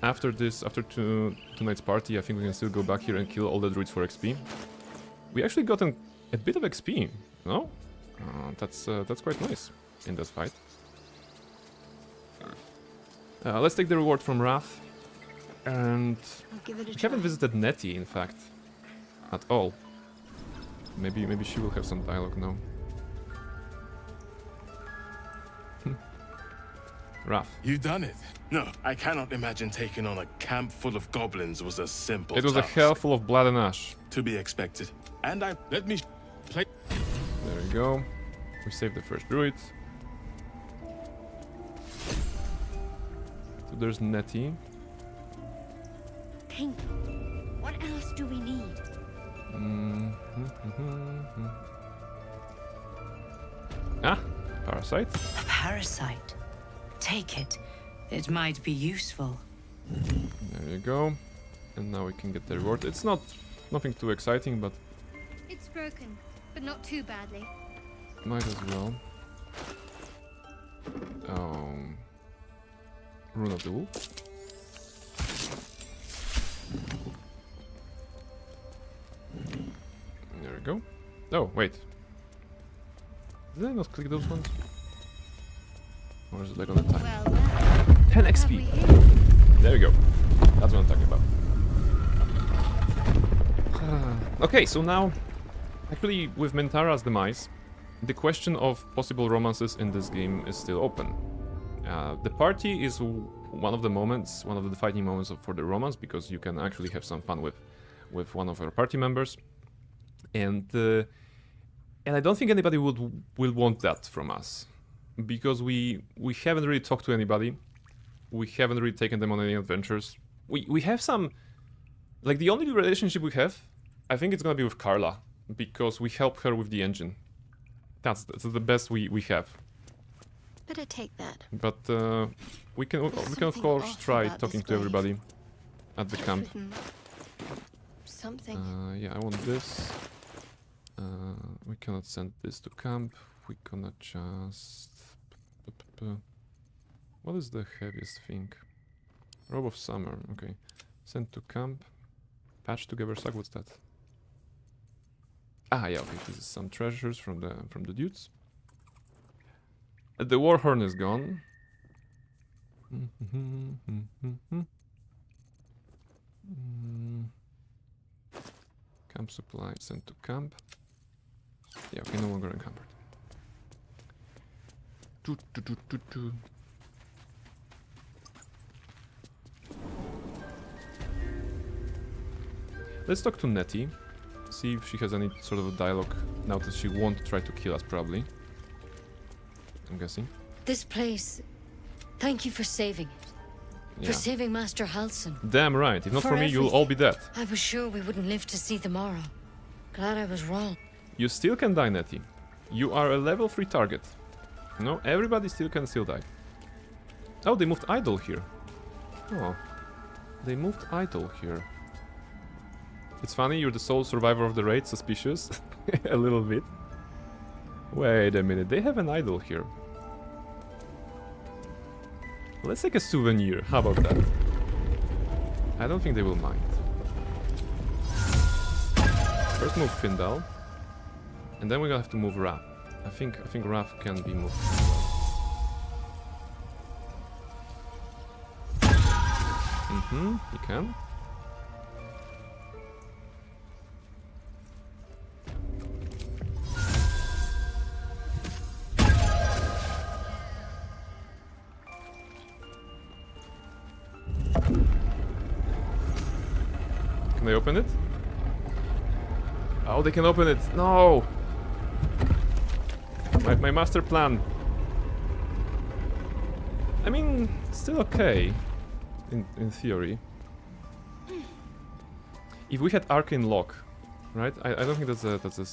Speaker 1: After tonight's party, I think we can still go back here and kill all the druids for XP. We actually got a bit of XP, no? That's quite nice in this fight. Let's take the reward from Wrath, and we haven't visited Nettie, in fact, at all. Maybe she will have some dialogue now. Wrath.
Speaker 4: You've done it. No, I cannot imagine taking on a camp full of goblins was a simple
Speaker 1: It was a hell full of blood and ash.
Speaker 4: To be expected. And let me play.
Speaker 1: There we go. We saved the first druid. So there's Nettie.
Speaker 8: King, what else do we need?
Speaker 1: Ah, parasite.
Speaker 17: A parasite. Take it. It might be useful.
Speaker 1: There you go. And now we can get the reward. It's nothing too exciting, but
Speaker 20: it's broken, but not too badly.
Speaker 1: Might as well. Rune of the Wolf. There we go. Oh, wait. Did I not click those ones? Or is it like on the time?
Speaker 20: Well,
Speaker 1: 10 XP! There we go. That's what I'm talking about. Okay, so now, actually, with Minthara's demise, the question of possible romances in this game is still open. The party is one of the defining moments for the romance, because you can actually have some fun with one of our party members, and I don't think anybody will want that from us, because we haven't really talked to anybody, we haven't really taken them on any adventures. We have some, like, the only relationship we have, I think it's gonna be with Carla, because we help her with the engine. That's the best we have.
Speaker 7: Better take that.
Speaker 1: But we can of course try talking to everybody at the camp.
Speaker 7: Something.
Speaker 1: Yeah, I want this. We cannot send this to camp. We cannot just... What is the heaviest thing? Robe of Summer, okay. Send to camp. Patch together sack, what's that? Ah, yeah, okay, this is some treasures from the dudes. The Warhorn is gone. Camp supply, sent to camp. Yeah, okay, no longer encumbered. Let's talk to Nettie. See if she has any sort of a dialogue now that she won't try to kill us, probably. I'm guessing.
Speaker 5: This place... Thank you for saving it.
Speaker 1: Yeah.
Speaker 5: For saving Master Halsin.
Speaker 1: Damn right. If not for me, you'll all be dead.
Speaker 5: I was sure we wouldn't live to see the morrow. Glad I was wrong.
Speaker 1: You still can die, Nettie. You are a level 3 target. No, everybody can still die. Oh, they moved idol here. Oh. They moved idol here. It's funny, you're the sole survivor of the raid. Suspicious. A little bit. Wait a minute, they have an idol here. Let's take a souvenir. How about that? I don't think they will mind. First move Findal. And then we're gonna have to move Raph. I think Raph can be moved. He can. Can they open it? Oh, they can open it. No! My master plan. I mean, still okay. In theory. If we had Arcane Lock, right? I don't think that's a...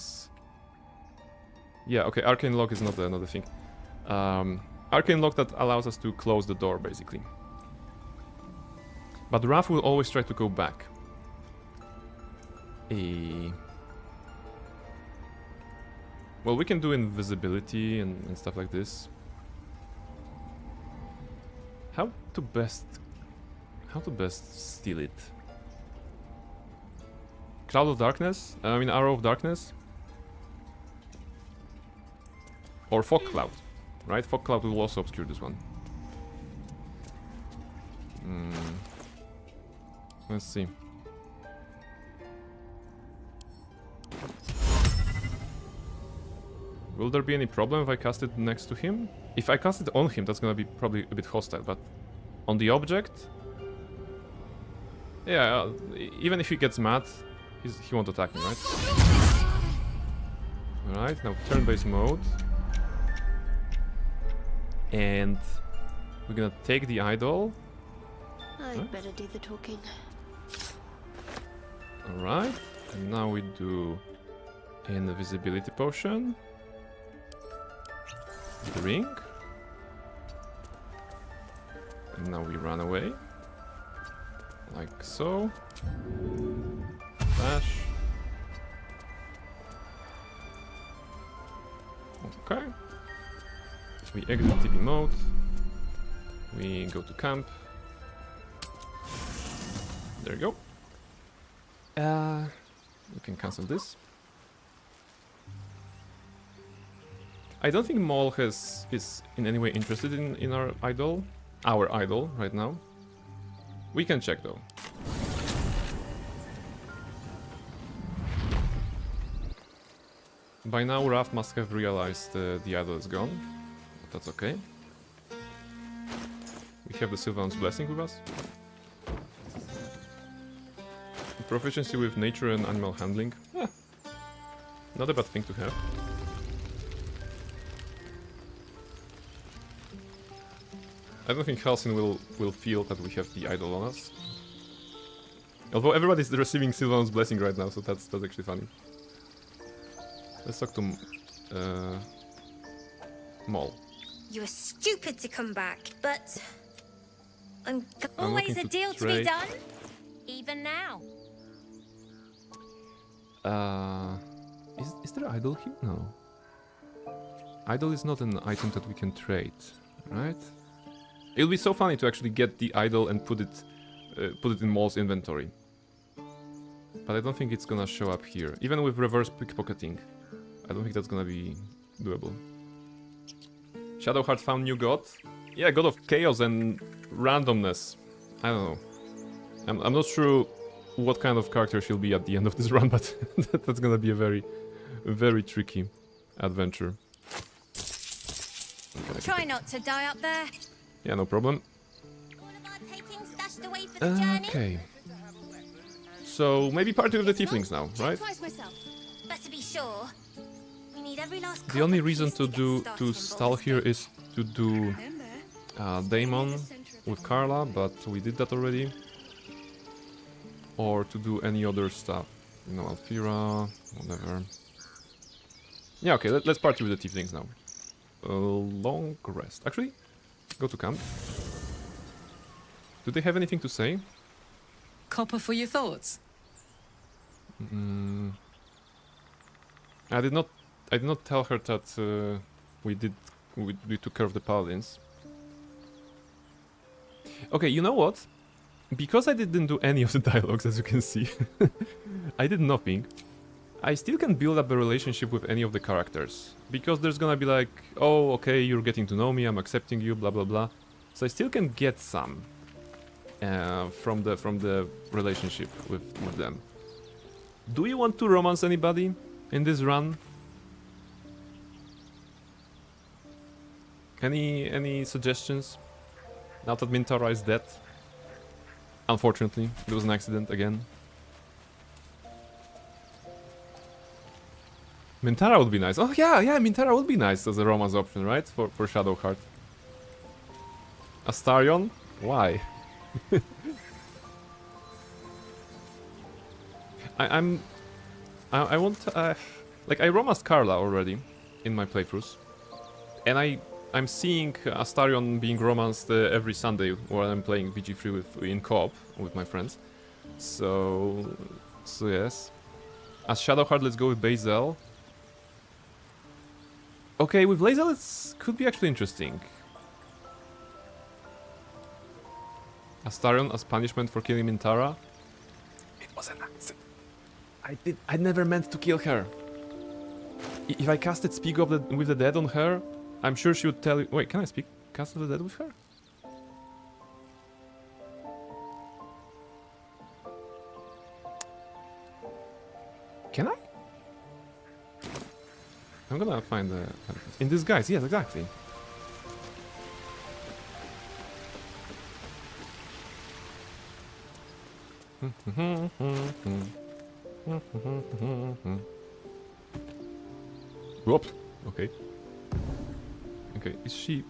Speaker 1: Yeah, okay, Arcane Lock is not another thing. Arcane Lock that allows us to close the door, basically. But Raph will always try to go back. Well, we can do invisibility and stuff like this. How to best steal it? Cloud of Darkness? I mean Arrow of Darkness? Or Fog Cloud, right? Fog Cloud will also obscure this one. Let's see. Will there be any problem if I cast it next to him? If I cast it on him, that's gonna be probably a bit hostile, but on the object? Yeah, even if he gets mad, he won't attack me, right? Alright, now turn-based mode. And we're gonna take the idol.
Speaker 7: I'd better do the talking.
Speaker 1: Alright, and now we do an invisibility potion. Drink. And now we run away. Like so. Dash. Okay. We exit TP mode. We go to camp. There you go. We can cancel this. I don't think Maul is in any way interested in our idol right now. We can check though. By now Raph must have realized the idol is gone, but that's okay. We have the Sylvan's Blessing with us. Proficiency with nature and animal handling. Not a bad thing to have. I don't think Halsin will feel that we have the idol on us. Although everybody's receiving Sylvan's Blessing right now, so that's actually funny. Let's talk to Maul.
Speaker 8: You were stupid to come back, but
Speaker 1: I'm
Speaker 8: always
Speaker 1: looking
Speaker 8: a
Speaker 1: to
Speaker 8: deal to be
Speaker 1: trade.
Speaker 8: done. Even now.
Speaker 1: Is there idol here? No. Idol is not an item that we can trade, right? It'll be so funny to actually get the idol and put it in Maul's inventory. But I don't think it's gonna show up here. Even with reverse pickpocketing, I don't think that's gonna be doable. Shadowheart found new god. Yeah, god of chaos and randomness. I don't know. I'm not sure what kind of character she'll be at the end of this run, but that's gonna be a very, very tricky adventure.
Speaker 8: Try not to die up there.
Speaker 1: Yeah, no problem.
Speaker 8: Taking stashed away for the journey.
Speaker 1: Okay. So maybe party with the tieflings now, right?
Speaker 8: Twice myself. But to be sure, we need every last
Speaker 1: The only reason to stall here is to do Daemon with Carla, but we did that already. Or to do any other stuff, you know, Alfira, whatever. Yeah, okay, let's party with the tieflings now. Long rest. Actually, go to camp. Do they have anything to say?
Speaker 17: Copper for your thoughts.
Speaker 1: I did not tell her that we took care of the paladins. Okay, you know what? Because I didn't do any of the dialogues, as you can see, I did nothing. I still can build up a relationship with any of the characters. Because there's gonna be like, oh, okay, you're getting to know me, I'm accepting you, blah blah blah. So I still can get some from the relationship with them. Do you want to romance anybody in this run? Any suggestions? Now that Minthara is dead. Unfortunately, it was an accident again. Minthara would be nice. Oh yeah, Minthara would be nice as a romance option, right? For Shadowheart. Astarion? Why? I want like I romanced Carla already in my playthroughs, and I'm seeing Astarion being romanced every Sunday while I'm playing BG3 in co-op with my friends. So yes. As Shadowheart, let's go with Bazel. Okay, with Bazel it could be actually interesting. Astarion as punishment for killing Minthara. It was an accident. I never meant to kill her. If I casted Speak with the Dead on her, I'm sure she would tell you... Wait, can I cast the Dead with her? Can I? I'm gonna find the... In disguise, yes, exactly. Whoop. Okay. Okay, is she...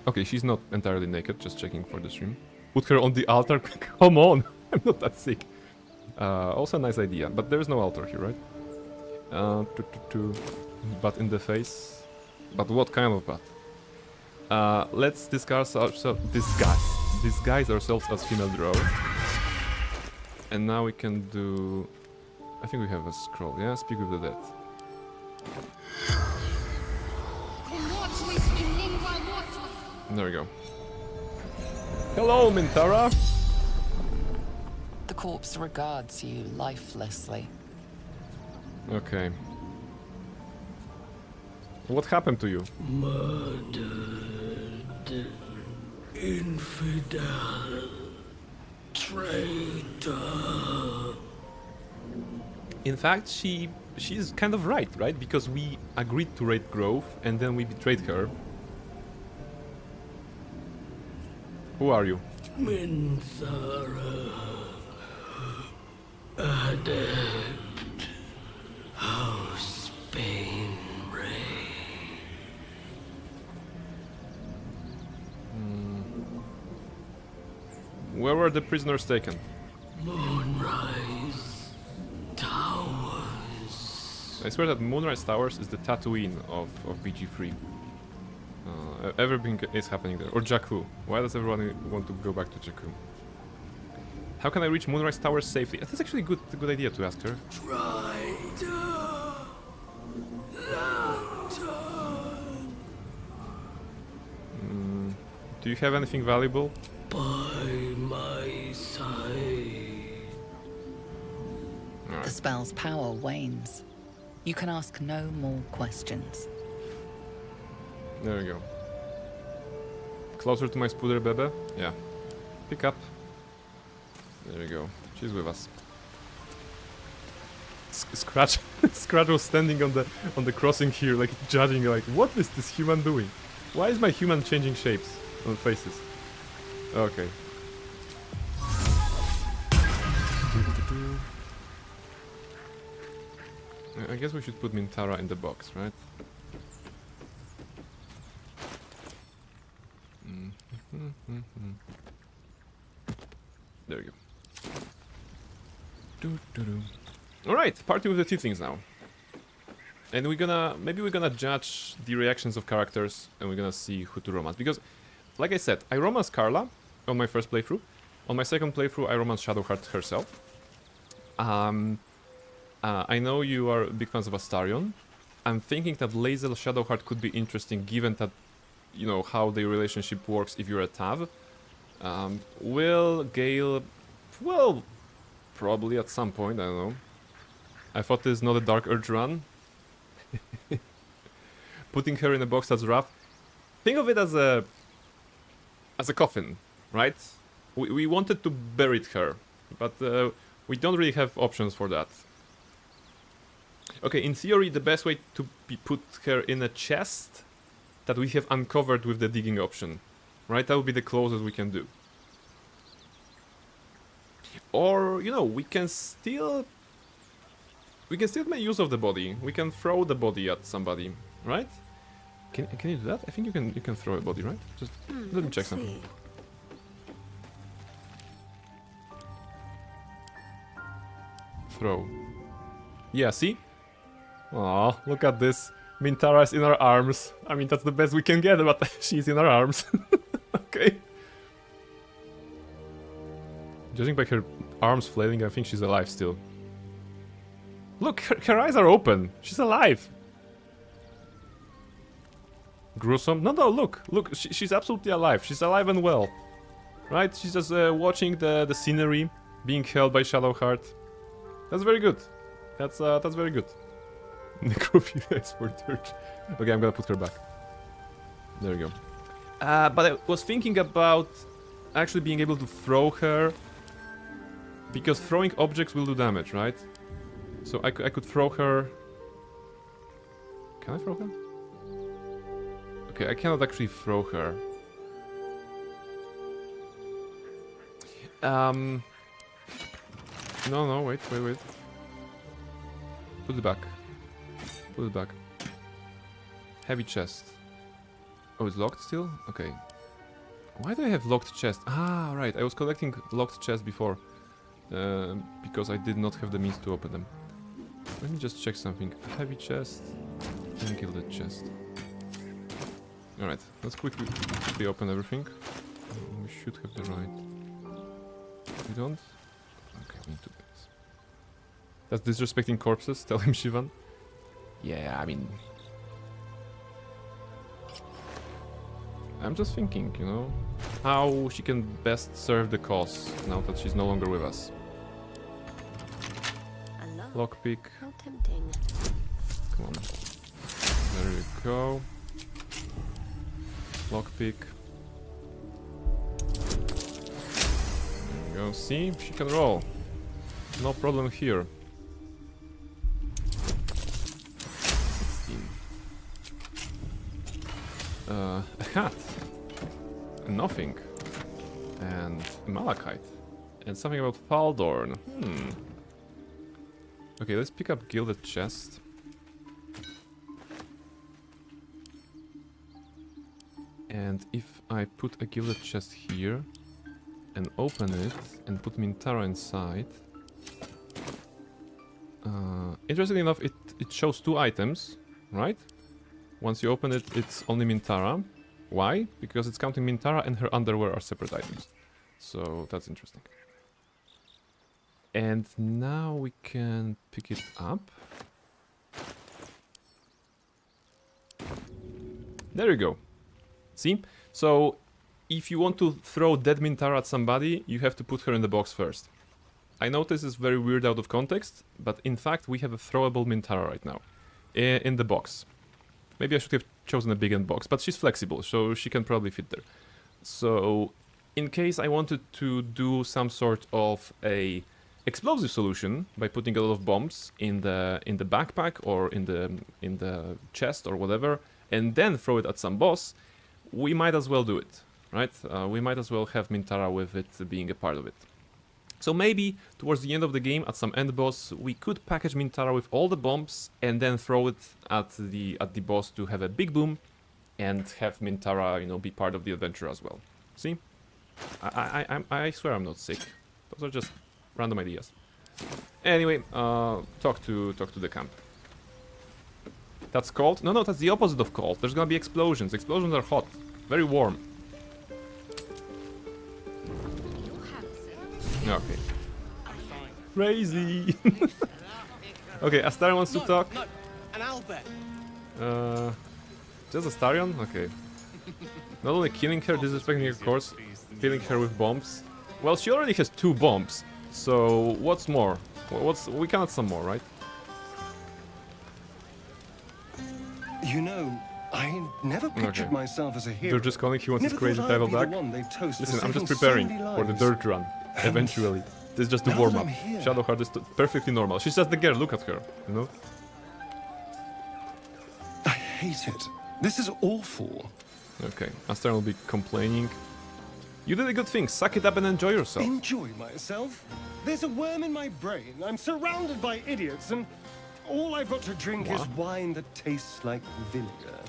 Speaker 1: Okay, she's not entirely naked, just checking for the stream. Put her on the altar? Come on! I'm not that sick. Also a nice idea, but there's no altar here, right? Butt in the face. But what kind of butt? Let's disguise ourselves as female drow. And now we can do... I think we have a scroll, yeah? Speak with the Dead. There we go. Hello, Minthara!
Speaker 17: The corpse regards you lifelessly.
Speaker 1: Okay. What happened to you?
Speaker 11: Murdered. Infidel. Traitor.
Speaker 1: In fact, she's kind of right? Because we agreed to raid Grove and then we betrayed her. Who are you?
Speaker 11: Minthara. Adept. House Bane Ray.
Speaker 1: Where were the prisoners taken?
Speaker 11: Moonrise Towers.
Speaker 1: I swear that Moonrise Towers is the Tatooine of BG3. Everything is happening there. Or Jakku. Why does everyone want to go back to Jakku? How can I reach Moonrise Tower safely? That's actually a good idea to ask her. Do you have anything valuable?
Speaker 21: By my side.
Speaker 17: The spell's power wanes. You can ask no more questions.
Speaker 1: There we go. Closer to my Spooder Bebe? Yeah. Pick up. There we go. She's with us. Scratch Scratch was standing on the crossing here, like judging, like, what is this human doing? Why is my human changing shapes on faces? Okay. I guess we should put Minthara in the box, right? There we go. Alright, party with the tieflings now. And maybe we're gonna judge the reactions of characters and we're gonna see who to romance. Because, like I said, I romanced Carla on my first playthrough. On my second playthrough, I romanced Shadowheart herself. I know you are big fans of Astarion. I'm thinking that Lae'zel Shadowheart could be interesting given that, you know, how the relationship works if you're a Tav. Will Gale... well, probably at some point, I don't know. I thought this is not a Dark Urge run. Putting her in a box that's rough. Think of it as a coffin, right? We wanted to bury her, but we don't really have options for that. Okay, in theory, the best way to put her in a chest that we have uncovered with the digging option, right? That would be the closest we can do. Or, you know, we can still make use of the body. We can throw the body at somebody, right? Can you do that? I think you can throw a body, right? Just let me check something. Throw. Yeah, see? Aw, look at this. Minthara is in our arms. I mean, that's the best we can get, but she's in our arms. Okay. Judging by her arms flailing, I think she's alive still. Look, her eyes are open. She's alive. Gruesome? No, look. She's absolutely alive. She's alive and well. Right? She's just watching the scenery being held by Shadowheart. That's very good. That's very good. Necrophilia for dirt. Okay, I'm gonna put her back. There we go. But I was thinking about actually being able to throw her, because throwing objects will do damage, right? So I could throw her. Can I throw her? Okay, I cannot actually throw her. No, wait. Put it back. Put it back. Heavy chest. Oh, it's locked still? Okay. Why do I have locked chest? Ah, right. I was collecting locked chests before. Because I did not have the means to open them. Let me just check something. Heavy chest and gilded chest. Alright, let's quickly open everything. We should have the right. We don't? Okay, we need to do this. That's disrespecting corpses, tell him, Shivan. Yeah, I mean... I'm just thinking, you know, how she can best serve the cause now that she's no longer with us. Lockpick.
Speaker 7: How tempting.
Speaker 1: Come on. There you go. Lockpick. There you go. See? She can roll. No problem here. 16. A hat. Nothing. And a malachite. And something about Faldorn. Okay, let's pick up gilded chest. And if I put a gilded chest here and open it and put Minthara inside, interestingly enough, it shows two items, right? Once you open it, it's only Minthara. Why? Because it's counting Minthara and her underwear are separate items. So that's interesting. And now we can pick it up. There you go. See? So if you want to throw dead Minthara at somebody, you have to put her in the box first. I know this is very weird out of context, but in fact we have a throwable Minthara right now. In the box. Maybe I should have chosen a big end box, but she's flexible, so she can probably fit there. So in case I wanted to do some sort of a explosive solution by putting a lot of bombs in the backpack or in the chest or whatever, and then throw it at some boss, we might as well do it, right? We might as well have Minthara with it being a part of it. So maybe towards the end of the game, at some end boss, we could package Minthara with all the bombs and then throw it at the boss to have a big boom, and have Minthara, you know, be part of the adventure as well. See? I swear I'm not sick. Those are just random ideas. Anyway, talk to the camp. That's cold? No, that's the opposite of cold. There's gonna be explosions. Explosions are hot. Very warm. Okay. Crazy. Okay, Astarion wants to talk.
Speaker 13: No, an Albert.
Speaker 1: Just Astarion? Okay. Not only killing her, disrespecting her, of course, filling her with bombs. Well, she already has 2 bombs, so what's more? We can add some more, right?
Speaker 10: You know, I never pictured myself as a hero.
Speaker 1: They're just calling he wants his crazy title back. Listen, I'm just preparing for the dirt run. Eventually. This is just the warm-up. Shadowheart is perfectly normal. She's just the girl, look at her, you know?
Speaker 10: I hate it. This is awful.
Speaker 1: Okay, Astarion will be complaining. You did a good thing, suck it up and enjoy yourself.
Speaker 10: Enjoy myself? There's a worm in my brain. I'm surrounded by idiots, and all I've got to drink is wine that tastes like vinegar.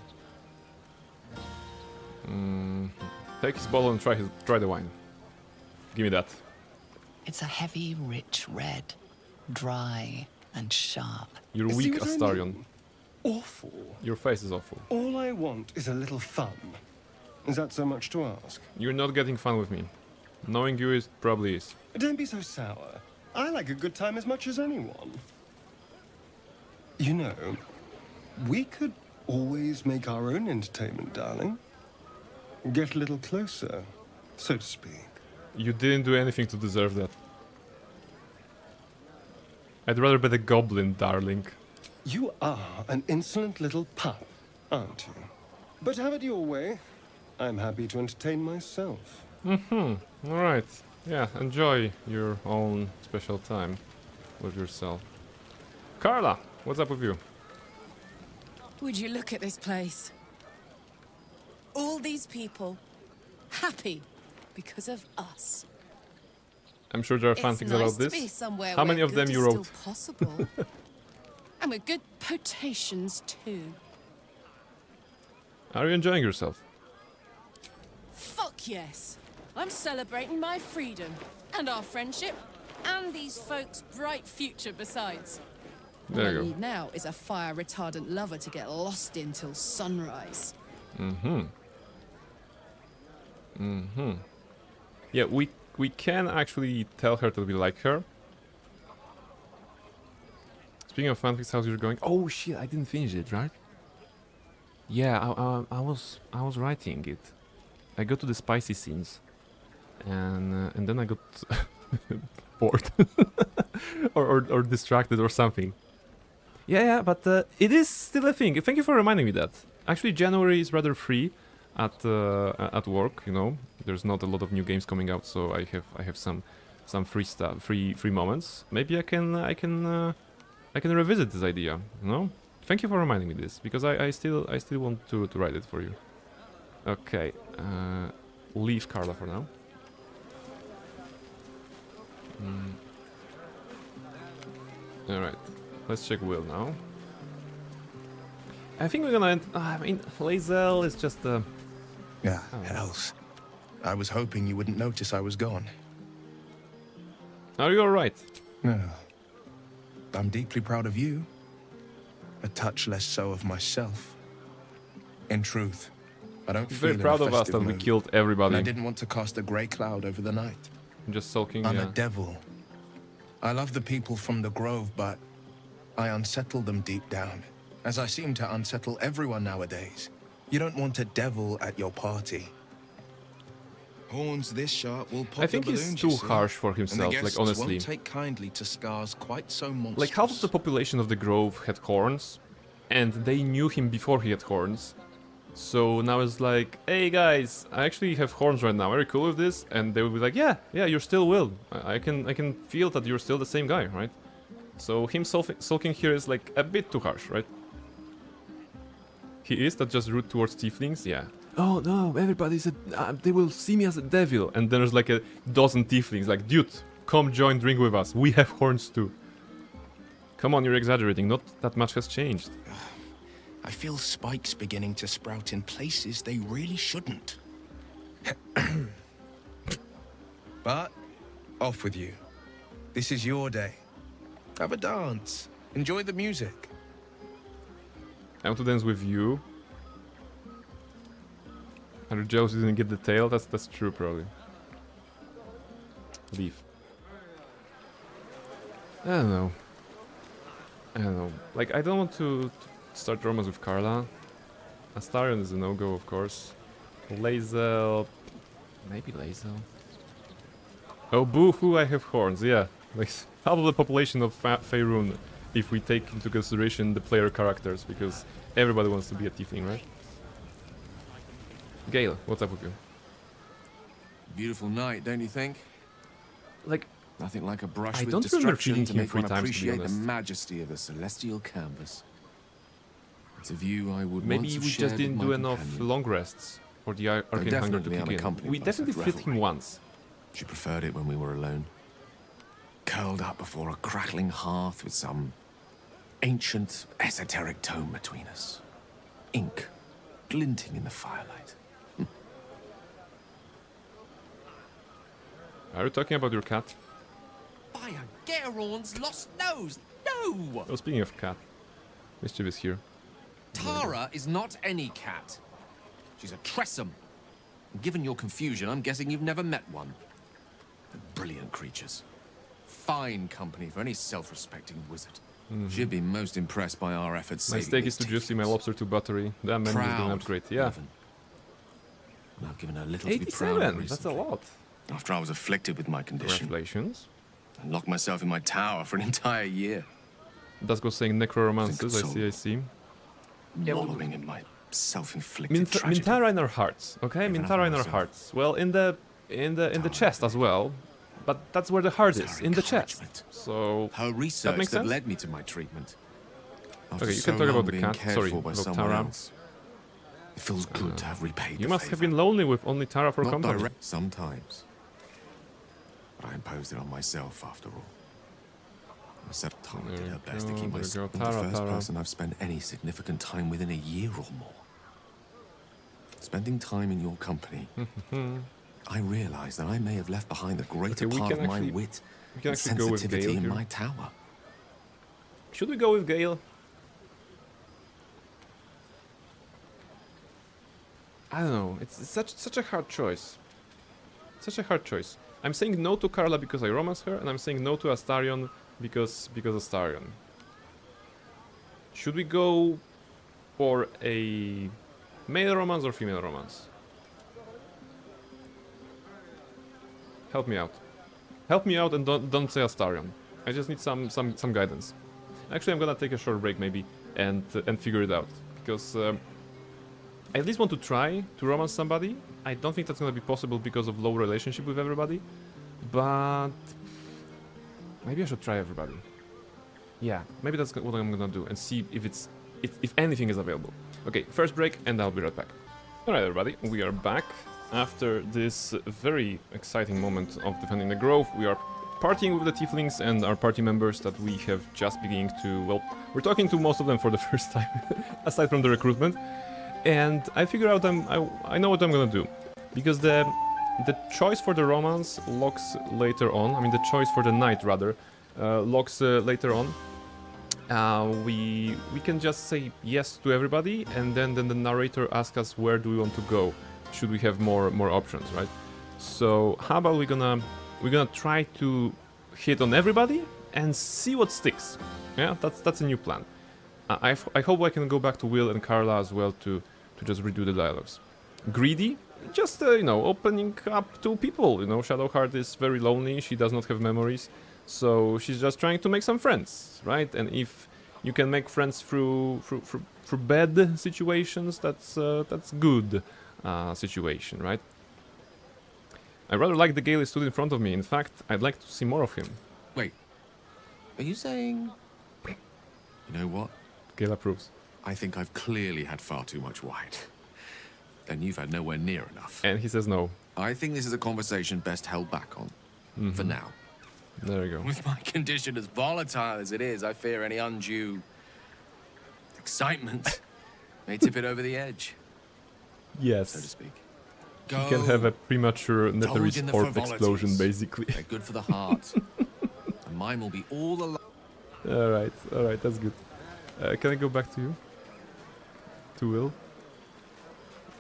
Speaker 1: Take his bottle and try the wine. Give me that.
Speaker 17: It's a heavy, rich red, dry and sharp.
Speaker 1: You're weak, Astarion.
Speaker 10: Awful.
Speaker 1: Your face is awful.
Speaker 10: All I want is a little fun. Is that so much to ask?
Speaker 1: You're not getting fun with me. Knowing you is probably is.
Speaker 10: Don't be so sour. I like a good time as much as anyone. You know, we could always make our own entertainment, darling. Get a little closer, so to speak.
Speaker 1: You didn't do anything to deserve that. I'd rather be the goblin, darling.
Speaker 10: You are an insolent little pup, aren't you? But have it your way. I'm happy to entertain myself.
Speaker 1: Alright. Yeah, enjoy your own special time with yourself. Carla, what's up with you?
Speaker 3: Would you look at this place? All these people happy because of us.
Speaker 1: I'm sure there are fanfics
Speaker 3: It's nice
Speaker 1: about this.
Speaker 3: to be somewhere
Speaker 1: How many
Speaker 3: where
Speaker 1: of them
Speaker 3: good
Speaker 1: you
Speaker 3: is
Speaker 1: wrote?
Speaker 3: still possible. And with good potations too.
Speaker 1: Are you enjoying yourself?
Speaker 3: Fuck yes. I'm celebrating my freedom and our friendship and these folks' bright future besides.
Speaker 1: There
Speaker 3: All
Speaker 1: you
Speaker 3: I
Speaker 1: go.
Speaker 3: need now is a fire retardant lover to get lost in till sunrise.
Speaker 1: Yeah, we can actually tell her that we like her. Speaking of fanfics, how's yours going? Oh shit, I didn't finish it, right? Yeah, I was writing it. I got to the spicy scenes, and then I got bored or distracted or something. Yeah, but it is still a thing. Thank you for reminding me that. Actually, January is rather free at work. You know, there's not a lot of new games coming out, so I have some free stuff, free moments. Maybe I can revisit this idea. You know, thank you for reminding me this, because I still want to write it for you. Okay, leave Carla for now. All right. Let's check Will now. I think we're gonna end... I mean, Lae'zel is just a...
Speaker 22: Yeah, hells. I was hoping you wouldn't notice I was gone.
Speaker 1: Are you alright?
Speaker 22: No. I'm deeply proud of you. A touch less so of myself. In truth, I don't
Speaker 1: He's
Speaker 22: feel
Speaker 1: very proud
Speaker 22: in a
Speaker 1: of us
Speaker 22: festive
Speaker 1: that we
Speaker 22: mood.
Speaker 1: killed everybody.
Speaker 22: And I didn't want to cast a grey cloud over the night.
Speaker 1: I'm just sulking,
Speaker 22: I'm
Speaker 1: yeah.
Speaker 22: a devil. I love the people from the Grove, but I unsettle them deep down, as I seem to unsettle everyone nowadays. You don't want a devil at your party. Horns this sharp will pop
Speaker 1: I think
Speaker 22: the
Speaker 1: he's
Speaker 22: balloons,
Speaker 1: too
Speaker 22: you see.
Speaker 1: harsh for
Speaker 22: And the
Speaker 1: himself, like
Speaker 22: guests
Speaker 1: honestly.
Speaker 22: won't take kindly to scars quite so monstrous.
Speaker 1: Like half of the population of the Grove had horns, and they knew him before he had horns. So now it's like, hey guys, I actually have horns right now. Are you cool with this? And they would be like, yeah, you still will. I can feel that you're still the same guy, right? So him sulking here is like a bit too harsh, right? He is that just rude towards tieflings, yeah. Oh no, everybody's they will see me as a devil. And then there's like a dozen tieflings, like, dude, come join, drink with us. We have horns too. Come on, you're exaggerating. Not that much has changed.
Speaker 22: I feel spikes beginning to sprout in places they really shouldn't. But, off with you. This is your day. Have a dance. Enjoy the music.
Speaker 1: I want to dance with you. Andrew Jones didn't get the tail. That's true, probably. Leave. I don't know. Like, I don't want to start romance with Carla. Astarion is a no-go, of course. Lae'zel... Maybe Lae'zel. Oh, boo-hoo, I have horns, yeah. Like, half of the population of Faerun, if we take into consideration the player characters, because everybody wants to be a tiefling, right? Gale, what's up with you?
Speaker 16: Beautiful night, don't you think?
Speaker 1: Like,
Speaker 16: nothing like a brush
Speaker 1: I
Speaker 16: with
Speaker 1: don't remember
Speaker 16: destruction
Speaker 1: feeding
Speaker 16: to
Speaker 1: him
Speaker 16: make
Speaker 1: 3
Speaker 16: one
Speaker 1: times, to be
Speaker 16: appreciate the
Speaker 1: honest.
Speaker 16: majesty of a celestial canvas. It's a view I would
Speaker 1: Maybe
Speaker 16: once have
Speaker 1: we
Speaker 16: shared
Speaker 1: just didn't
Speaker 16: with
Speaker 1: do
Speaker 16: my
Speaker 1: enough
Speaker 16: companion.
Speaker 1: long rests for the Arcane Hunger to
Speaker 16: definitely
Speaker 1: kick in.
Speaker 16: unaccompanied
Speaker 1: We
Speaker 16: by
Speaker 1: definitely
Speaker 16: such
Speaker 1: fit him
Speaker 16: revelry.
Speaker 1: once.
Speaker 16: She preferred it when we were alone. Curled up before a crackling hearth with some ancient, esoteric tome between us. Ink glinting in the firelight.
Speaker 1: Are you talking about your cat?
Speaker 13: By a Geraorn's lost nose! No!
Speaker 1: Oh, speaking of cat. Mischief is here.
Speaker 13: Tara is not any cat. She's a Tressum.
Speaker 16: And given your confusion, I'm guessing you've never met one. They're brilliant creatures. Fine company for any self-respecting wizard. She'd be most impressed by our efforts
Speaker 1: My
Speaker 16: saving
Speaker 1: steak
Speaker 16: these
Speaker 1: is too juicy, my lobster too buttery. That menu is doing
Speaker 16: Proud,
Speaker 1: upgrade, yeah.
Speaker 16: even. And I've given her little to be proud
Speaker 1: 87,
Speaker 16: of
Speaker 1: that's a
Speaker 16: recently.
Speaker 1: lot.
Speaker 16: After I was afflicted with my condition.
Speaker 1: Congratulations.
Speaker 16: I locked myself in my tower for an entire year.
Speaker 1: That's go saying necroromances, I see.
Speaker 16: Wallowing in my self-inflicted tragedy.
Speaker 1: Minthara in our hearts, okay?
Speaker 16: Even
Speaker 1: Minthara in our
Speaker 16: myself.
Speaker 1: hearts. Well, in the chest as well, but that's where the heart is, in the chest. So
Speaker 16: Her
Speaker 1: that
Speaker 16: research
Speaker 1: makes
Speaker 16: that
Speaker 1: sense.
Speaker 16: led me to my treatment. After
Speaker 1: Okay, you
Speaker 16: so
Speaker 1: can talk
Speaker 16: long
Speaker 1: about the
Speaker 16: being
Speaker 1: cat.
Speaker 16: cared
Speaker 1: Sorry,
Speaker 16: for by
Speaker 1: about
Speaker 16: someone
Speaker 1: Tara.
Speaker 16: else. It feels good to have repaid
Speaker 1: You
Speaker 16: the
Speaker 1: must have
Speaker 16: favor.
Speaker 1: been lonely with only Tara for
Speaker 16: Not
Speaker 1: company.
Speaker 16: direct sometimes. But I imposed it on myself after all. I said Tara did her best to keep
Speaker 1: there you
Speaker 16: myself
Speaker 1: go.
Speaker 16: the
Speaker 1: Tara,
Speaker 16: first
Speaker 1: Tara.
Speaker 16: person I've spent any significant time with in a year or more. Spending time in your company, I realized that I may have left behind the greater
Speaker 1: Okay, we
Speaker 16: part
Speaker 1: can
Speaker 16: of my
Speaker 1: actually-
Speaker 16: wit
Speaker 1: we can
Speaker 16: and
Speaker 1: actually go with
Speaker 16: sensitivity
Speaker 1: Gale
Speaker 16: in
Speaker 1: here.
Speaker 16: my tower.
Speaker 1: Should we go with Gale? I don't know. It's such a hard choice. Such a hard choice. I'm saying no to Carla because I romance her, and I'm saying no to Astarion because Astarion. Should we go for a male romance or female romance? Help me out. Help me out and don't say Astarion. I just need some guidance. Actually, I'm gonna take a short break maybe and figure it out because I at least want to try to romance somebody. I don't think that's gonna be possible because of low relationship with everybody, but maybe I should try everybody. Yeah, maybe that's what I'm gonna do and see if anything is available. Okay, first break and I'll be right back. Alright everybody, we are back. After this very exciting moment of defending the Grove, we are partying with the Tieflings and our party members that we have just beginning to, well, we're talking to most of them for the first time, aside from the recruitment. And I figure out I know what I'm gonna do. Because the choice for the romance locks later on, I mean the choice for the night rather, locks later on. we can just say yes to everybody, and then the narrator asks us where do we want to go. Should we have more options, right? So how about we're gonna try to hit on everybody and see what sticks. Yeah, that's a new plan. I hope I can go back to Will and Carla as well to just redo the dialogues. Greedy, just you know, opening up to people. You know, Shadowheart is very lonely. She does not have memories, so she's just trying to make some friends, right? And if you can make friends through bad situations, that's good situation, right? I rather like the Gale stood in front of me. In fact, I'd like to see more of him.
Speaker 16: Wait, are you saying? You know what?
Speaker 1: Gale approves.
Speaker 16: I think I've clearly had far too much wine. Then you've had nowhere near enough.
Speaker 1: And he says no.
Speaker 16: I think this is a conversation best held back on. For now.
Speaker 1: There we go.
Speaker 16: With my condition as volatile as it is, I fear any undue excitement may tip it over the edge.
Speaker 1: Yes.
Speaker 16: So to speak.
Speaker 1: You can have a premature Netherese sport explosion, basically.
Speaker 16: They're good for the heart. And mine will be all alone.
Speaker 1: Alright, that's good. Can I go back to you? To Will?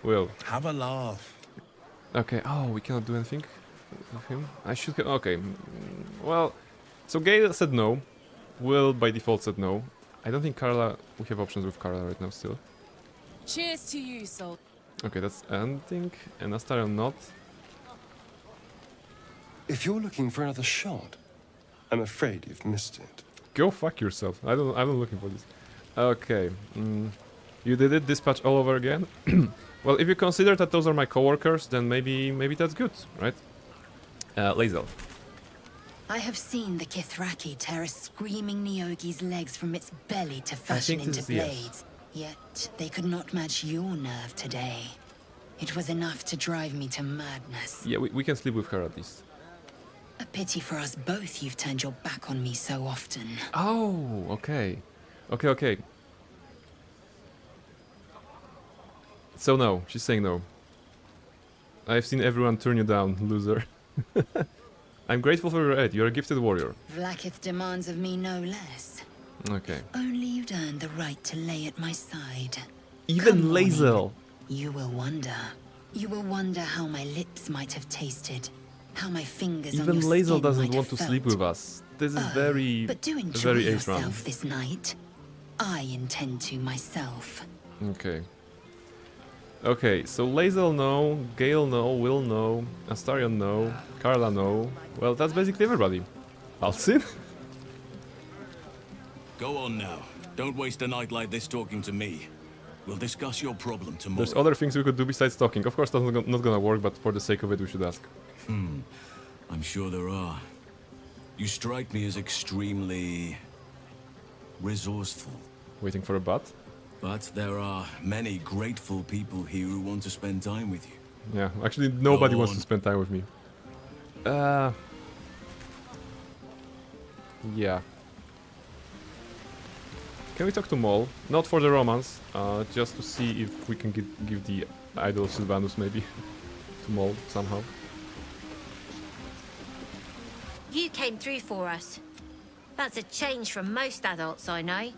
Speaker 1: Will.
Speaker 22: Have a laugh.
Speaker 1: Okay, oh, we cannot do anything with him? I should... Okay, well... So Gale said no. Will, by default, said no. I don't think Carla... We have options with Carla right now, still.
Speaker 3: Cheers to you, Sol.
Speaker 1: Okay, that's ending. And Astarion not.
Speaker 10: If you're looking for another shot, I'm afraid you've missed it.
Speaker 1: Go fuck yourself. I'm not looking for this. Okay. You did it, dispatch all over again. Well, if you consider that those are my coworkers, then maybe that's good, right? Lae'zel.
Speaker 5: I have seen the Kithraki tear a screaming Neogi's legs from its belly to fashion into blades. Yet they could not match your nerve today. It was enough to drive me to madness.
Speaker 1: Yeah, we can sleep with her at least.
Speaker 5: A pity for us both you've turned your back on me so often.
Speaker 1: Oh, okay. Okay. So no, she's saying no. I've seen everyone turn you down, loser. I'm grateful for your aid. You're a gifted warrior.
Speaker 5: Vlaakith demands of me no less.
Speaker 1: Okay.
Speaker 5: Only you'd earned the right to lay at my side.
Speaker 1: Even Lae'zel.
Speaker 5: You will wonder. You will wonder how my lips might have tasted. How my fingers
Speaker 1: Even
Speaker 5: on your
Speaker 1: Lae'zel
Speaker 5: skin
Speaker 1: doesn't
Speaker 5: might
Speaker 1: want
Speaker 5: have
Speaker 1: to sleep
Speaker 5: felt.
Speaker 1: with us. This is very,
Speaker 5: But do enjoy
Speaker 1: very Ace round.
Speaker 5: yourself this night. I intend to myself.
Speaker 1: Okay. Okay, so Lae'zel no, Gale no, Will no, Astarion no, Carla no. Well, that's basically everybody. Alcin?
Speaker 11: Go on now. Don't waste a night like this talking to me. We'll discuss your problem tomorrow.
Speaker 1: There's other things we could do besides talking. Of course, that's not gonna work, but for the sake of it, we should ask.
Speaker 11: I'm sure there are. You strike me as extremely resourceful.
Speaker 1: Waiting for a butt?
Speaker 11: But there are many grateful people here who want to spend time with you.
Speaker 1: Yeah, actually nobody
Speaker 11: Go
Speaker 1: wants
Speaker 11: on.
Speaker 1: to spend time with me. Yeah. Can we talk to Moll? Not for the romance, just to see if we can give the Idol of Sylvanus maybe to Moll somehow.
Speaker 8: You came through for us. That's a change from most adults I know.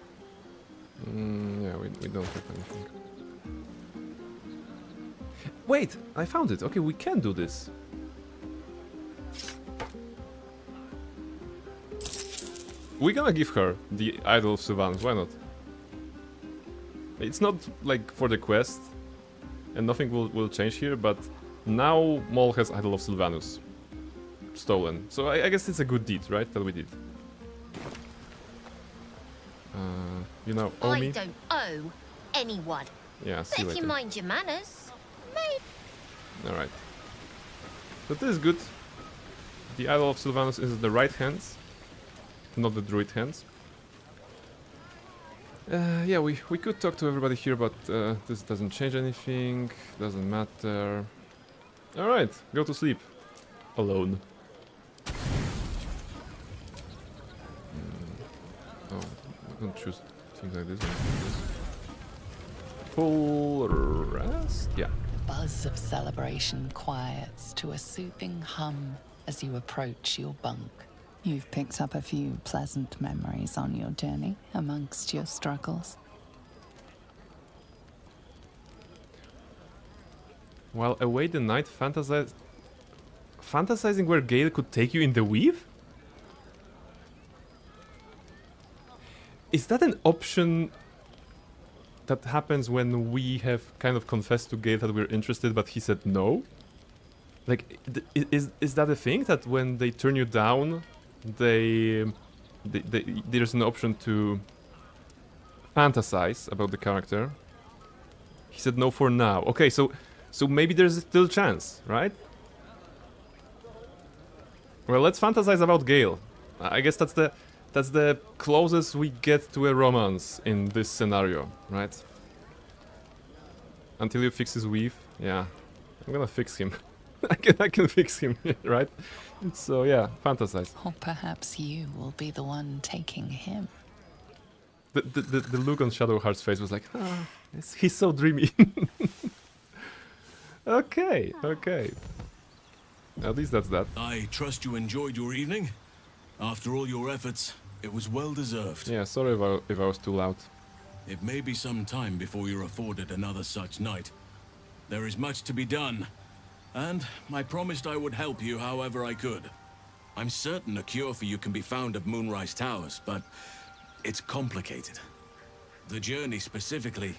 Speaker 1: Yeah, we don't have anything. Wait, I found it. Okay, we can do this. We're gonna give her the Idol of Sylvanus, why not? It's not like for the quest, and nothing will change here, but now Moll has Idol of Sylvanus stolen. So I guess it's a good deed, right, that we did. You know, owe
Speaker 8: I
Speaker 1: me?
Speaker 8: don't owe anyone.
Speaker 1: Yeah, see
Speaker 8: But if
Speaker 1: later.
Speaker 8: you mind your manners, maybe.
Speaker 1: Alright. So this is good. The Idol of Sylvanus is in the right hands, not the druid hands. Yeah, we could talk to everybody here, but this doesn't change anything, doesn't matter. Alright, go to sleep. Alone. Oh, I don't choose things like this. Full rest? Yeah.
Speaker 17: Buzz of celebration quiets to a soothing hum as you approach your bunk. You've picked up a few pleasant memories on your journey amongst your struggles.
Speaker 1: While away the night fantasizing where Gale could take you in the weave? Is that an option that happens when we have kind of confessed to Gale that we're interested, but he said no? Like, is that a thing that when they turn you down, there's an option to fantasize about the character? He said no for now. Okay, so maybe there's still a chance, right? Well, let's fantasize about Gale. I guess that's the closest we get to a romance in this scenario, right? Until you fix his weave. Yeah, I'm gonna fix him. I can fix him, right? So yeah, fantasize.
Speaker 17: Or perhaps you will be the one taking him.
Speaker 1: The look on Shadowheart's face was like, ah, he's so dreamy. Okay. At least that's that.
Speaker 12: I trust you enjoyed your evening. After all your efforts, it was well deserved.
Speaker 1: Yeah, sorry if I was too loud.
Speaker 12: It may be some time before you're afforded another such night. There is much to be done, and I promised I would help you however I could. I'm certain a cure for you can be found at Moonrise Towers, but it's complicated. The journey specifically,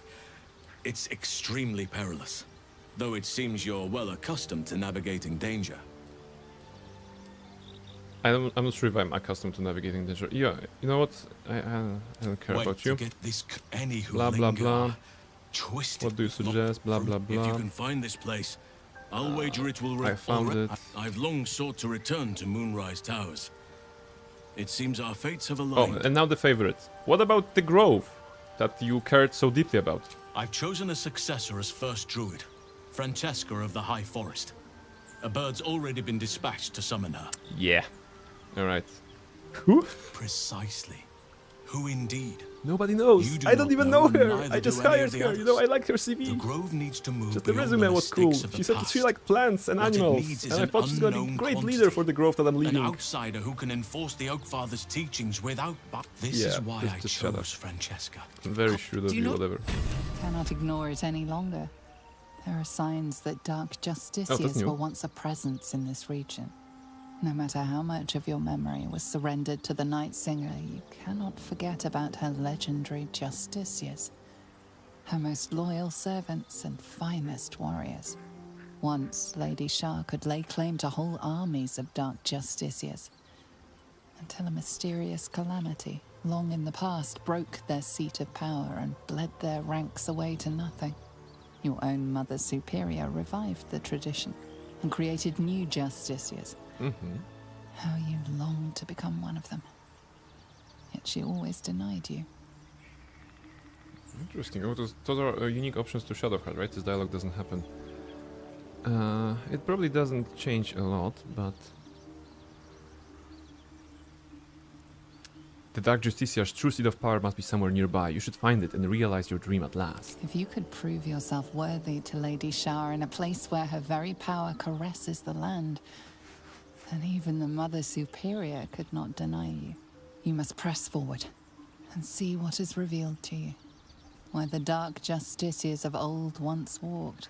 Speaker 12: it's extremely perilous, though it seems you're well accustomed to navigating danger.
Speaker 1: I'm not sure if I'm accustomed to navigating danger. Yeah, you know what? I don't care about you. Blah blah blah. What do you suggest? Blah blah blah.
Speaker 12: If you can find this place, I'll wager it will.
Speaker 1: I found it.
Speaker 12: I've long sought to return to Moonrise Towers. It seems our fates have aligned.
Speaker 1: Oh, and now the favorite. What about the grove that you cared so deeply about?
Speaker 12: I've chosen a successor as first druid, Francesca of the High Forest. A bird's already been dispatched to summon her.
Speaker 1: Yeah. Alright. Who?
Speaker 12: Precisely. Who indeed?
Speaker 1: Nobody knows. I don't even know her. I just hired her.
Speaker 12: Others.
Speaker 1: You know, I like her CV.
Speaker 12: The grove needs to move.
Speaker 1: Just the resume was cool. She said she liked plants and animals. And I thought she's gonna be a great leader for the grove that I'm leading.
Speaker 12: An outsider who can enforce the Oakfather's teachings without... This is why I chose Francesca.
Speaker 1: I'm very sure of you, whatever.
Speaker 17: Cannot ignore it any longer. There are signs that dark justiciars were once a presence in this region. No matter how much of your memory was surrendered to the Night Singer, you cannot forget about her legendary justiciars. Her most loyal servants and finest warriors. Once, Lady Shah could lay claim to whole armies of dark justiciars. Until a mysterious calamity, long in the past, broke their seat of power and bled their ranks away to nothing. Your own Mother Superior revived the tradition and created new justiciars. How you longed to become one of them. Yet she always denied you.
Speaker 1: Interesting. Oh, those are unique options to Shadowheart, right? This dialogue doesn't happen. It probably doesn't change a lot, but... The Dark Justiciar's true seat of power must be somewhere nearby. You should find it and realize your dream at last.
Speaker 17: If you could prove yourself worthy to Lady Shah in a place where her very power caresses the land, then even the Mother Superior could not deny you. You must press forward and see what is revealed to you. Where the dark justiciars of old once walked.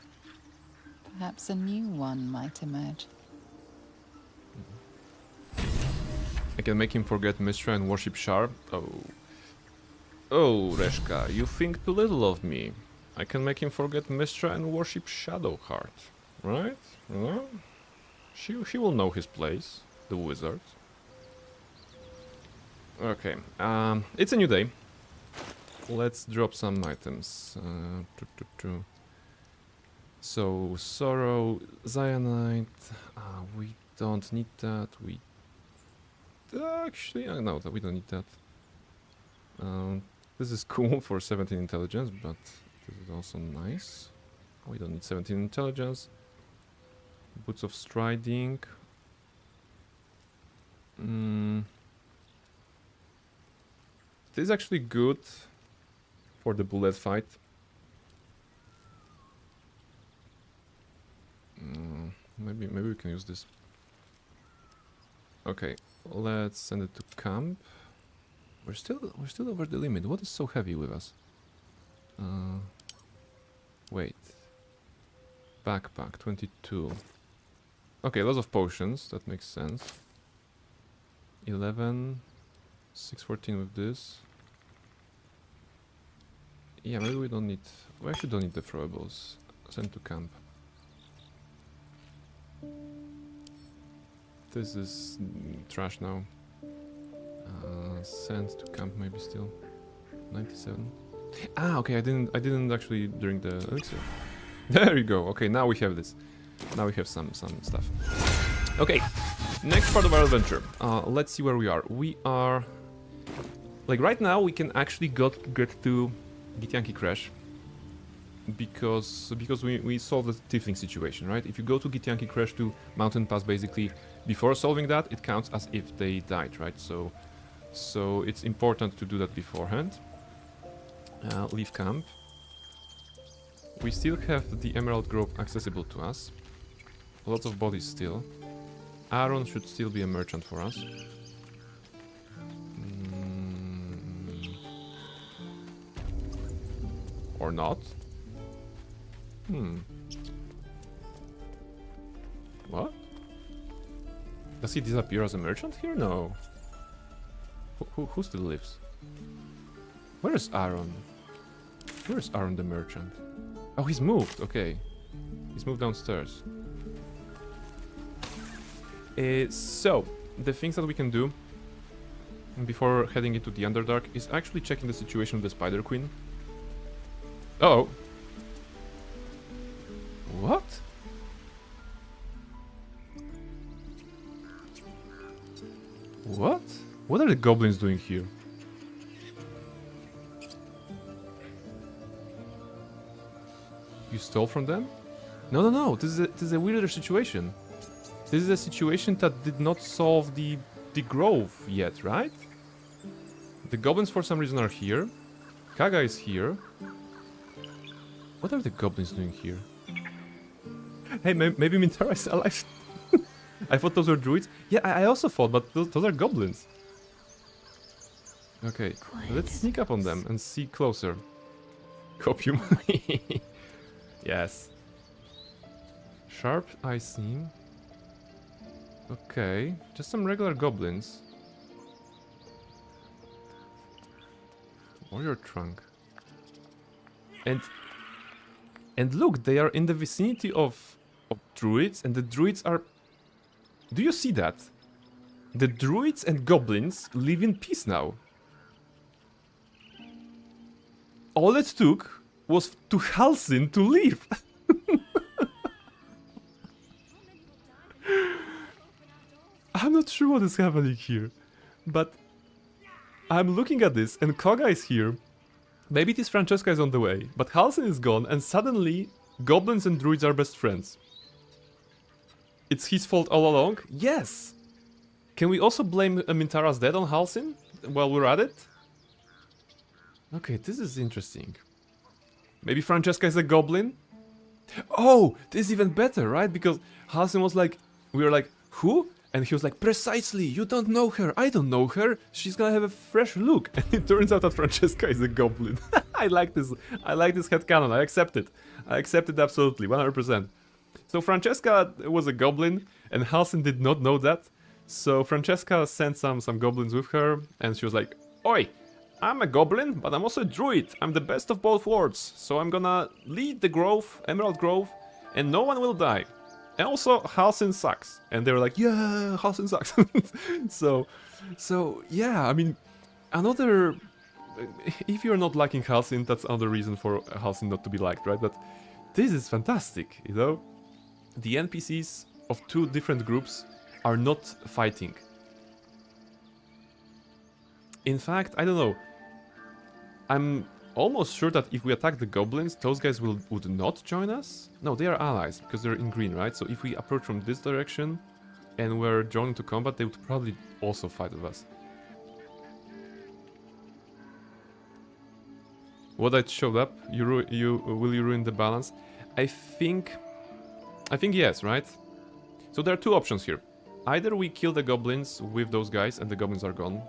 Speaker 17: Perhaps a new one might emerge.
Speaker 1: I can make him forget Mystra and worship Shar. Oh, Reshka, you think too little of me. I can make him forget Mystra and worship Shadowheart, right? No? She will know his place, the wizard. Okay, it's a new day. Let's drop some items. So, Sorrow, Cyanide, we don't need that, actually, no, we don't need that. This is cool for 17 intelligence, but this is also nice. We don't need 17 intelligence. Boots of Striding. This is actually good for the bullet fight. Maybe we can use this. Okay, let's send it to camp. We're still over the limit. What is so heavy with us? Wait. Backpack 22. Okay, lots of potions. That makes sense. 11, 614 with this. Yeah, maybe we don't need. We actually don't need the throwables. Send to camp. This is trash now. Send to camp maybe still. 97. Ah, okay. I didn't actually drink the elixir. There you go. Okay, now we have this. Now we have some stuff. Okay, next part of our adventure. Let's see where we are. We are like right now. We can actually get to Githyanki Crash because we solved the tiefling situation, right? If you go to Githyanki Crash to Mountain Pass, basically before solving that, it counts as if they died, right? So it's important to do that beforehand. Leave camp. We still have the Emerald Grove accessible to us. Lots of bodies still. Aaron should still be a merchant for us. Or not. What? Does he disappear as a merchant here? No. Who still lives? Where is Aaron? Where is Aaron the merchant? Oh, he's moved. Okay. He's moved downstairs. So, the things that we can do before heading into the Underdark is actually checking the situation with the Spider Queen. Oh. What? What? What are the goblins doing here? You stole from them? No. This is a weirder situation. This is a situation that did not solve the grove yet, right? The goblins for some reason are here. Kaga is here. What are the goblins doing here? Hey, maybe Minthara is alive. I thought those were druids. Yeah, I also thought, but those are goblins. Okay, let's sneak up on them and see closer. Copium. Yes. Sharp eye seam. Okay, just some regular goblins. Warrior trunk. And look, they are in the vicinity of druids, and the druids are... Do you see that? The druids and goblins live in peace now. All it took was to Halsin to leave. I'm not sure what is happening here, but I'm looking at this and Kaga is here. Maybe this Francesca is on the way, but Halsin is gone and suddenly goblins and druids are best friends. It's his fault all along? Yes! Can we also blame Minthara's death on Halsin while we're at it? Okay, this is interesting. Maybe Francesca is a goblin? Oh, this is even better, right? Because Halsin was like, we were like, who? And he was like, precisely, you don't know her, I don't know her, she's gonna have a fresh look. And it turns out that Francesca is a goblin. I like this headcanon, I accept it. I accept it absolutely, 100%. So Francesca was a goblin, and Halsin did not know that. So Francesca sent some goblins with her, and she was like, oi, I'm a goblin, but I'm also a druid. I'm the best of both worlds. So I'm gonna lead the grove, Emerald Grove, and no one will die. And also, Halsin sucks. And they were like, yeah, Halsin sucks. so yeah, I mean, another... If you're not liking Halsin, that's another reason for Halsin not to be liked, right? But this is fantastic, you know? The NPCs of two different groups are not fighting. In fact, I don't know. I'm almost sure that if we attack the goblins, those guys would not join us. No, they are allies, because they're in green, right? So if we approach from this direction and we're joined into combat, they would probably also fight with us. What I showed up, will you ruin the balance? I think yes, right? So there are two options here. Either we kill the goblins with those guys and the goblins are gone.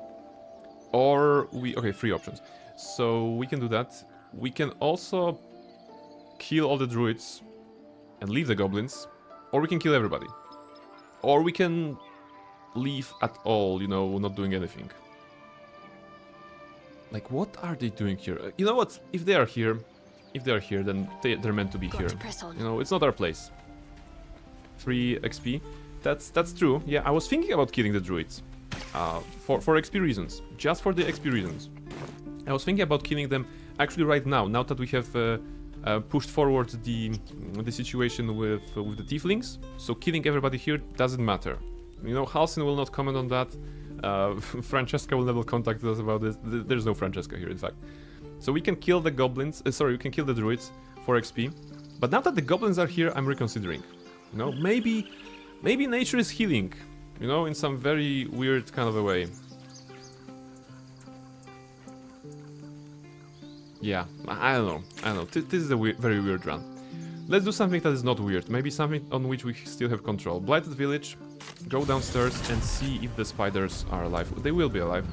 Speaker 1: Or we... Okay, 3 options. So we can do that. We can also kill all the druids and leave the goblins. Or we can kill everybody. Or we can leave at all, you know, not doing anything. Like, what are they doing here? You know what? If they are here, then they're meant to be here. You know, it's not our place. 3 XP. That's true. Yeah, I was thinking about killing the druids. For XP reasons. Just for the XP reasons. I was thinking about killing them actually right now that we have pushed forward the situation with the tieflings. So killing everybody here doesn't matter. You know, Halsin will not comment on that. Francesca will never contact us about this. There's no Francesca here, in fact. So we can kill the goblins. Sorry, we can kill the druids for XP. But now that the goblins are here, I'm reconsidering. You know, maybe nature is healing. You know, in some very weird kind of a way. Yeah, I don't know. This is a very weird run. Let's do something that is not weird. Maybe something on which we still have control. Blighted Village. Go downstairs and see if the spiders are alive. They will be alive.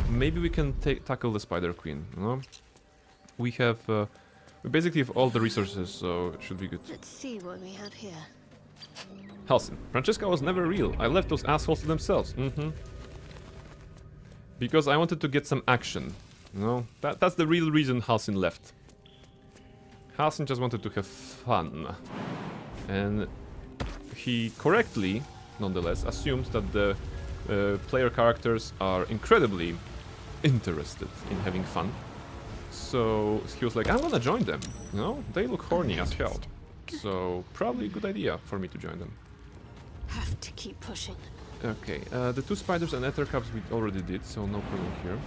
Speaker 1: Maybe we can tackle the Spider Queen, you know? We basically have all the resources, so it should be good.
Speaker 7: Let's see what we have here.
Speaker 1: Halsin. Francesca was never real. I left those assholes to themselves. Because I wanted to get some action. You know? That's the real reason Halsin left. Halsin just wanted to have fun. And he correctly, nonetheless, assumes that the player characters are incredibly interested in having fun. So he was like, I'm gonna join them. You know? They look horny as hell. So probably a good idea for me to join them.
Speaker 7: Have to keep pushing.
Speaker 1: Okay, the 2 spiders and ether cups we already did, so no problem here.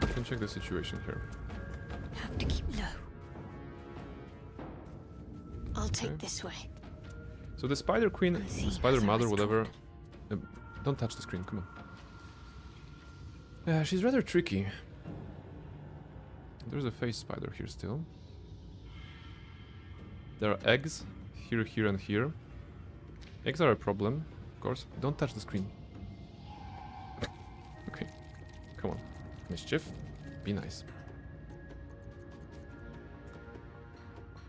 Speaker 1: We can check the situation here.
Speaker 7: Have to keep low. I'll take this way.
Speaker 1: So the Spider Queen, the Spider Mother, whatever. Don't touch the screen, come on. She's rather tricky. There's a face spider here still. There are eggs here, here, and here. Eggs are a problem, of course. Don't touch the screen. Okay, come on. Mischief, be nice.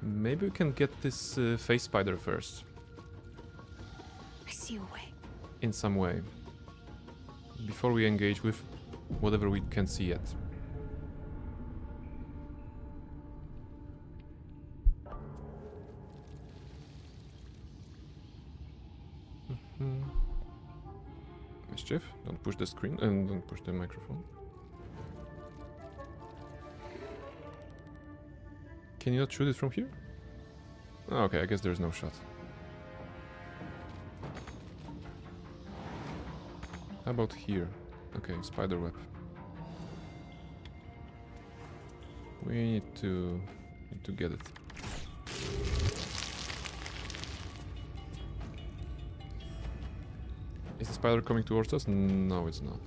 Speaker 1: Maybe we can get this face spider first.
Speaker 7: I see a way.
Speaker 1: In some way. Before we engage with whatever we can see yet. Mischief, don't push the screen and don't push the microphone. Can you not shoot it from here? Oh, okay, I guess there's no shot. How about here? Okay, spider web. We need to get it. Is the spider coming towards us? No, it's not.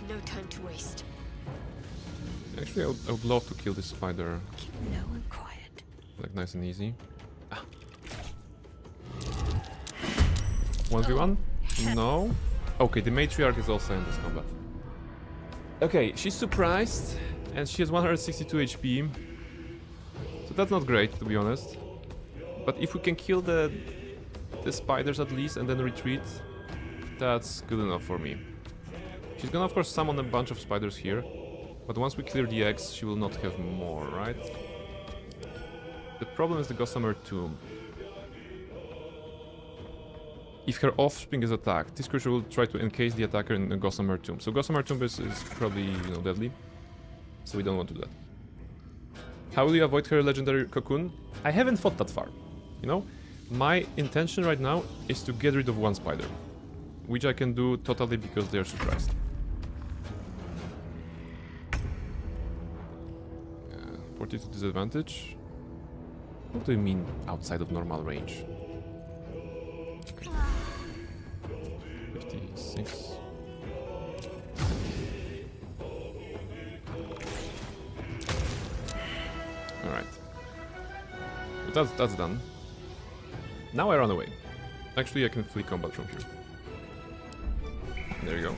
Speaker 7: No time to waste.
Speaker 1: Actually, I would love to kill this spider.
Speaker 7: Keep low and quiet.
Speaker 1: Like nice and easy. 1v1? No? Okay, the matriarch is also in this combat. Okay, she's surprised, and she has 162 HP. So that's not great, to be honest. But if we can kill the spiders at least and then retreat, that's good enough for me. She's gonna of course summon a bunch of spiders here, but once we clear the eggs, she will not have more, right? The problem is the Gossamer Tomb. If her offspring is attacked, this creature will try to encase the attacker in the Gossamer Tomb. So Gossamer Tomb is probably, deadly. So we don't want to do that. How will you avoid her legendary cocoon? I haven't thought that far. My intention right now is to get rid of one spider. Which I can do totally because they are surprised. 42 disadvantage? What do you mean outside of normal range? 56. that's done. Now I run away. Actually, I can flee combat from here. There you go.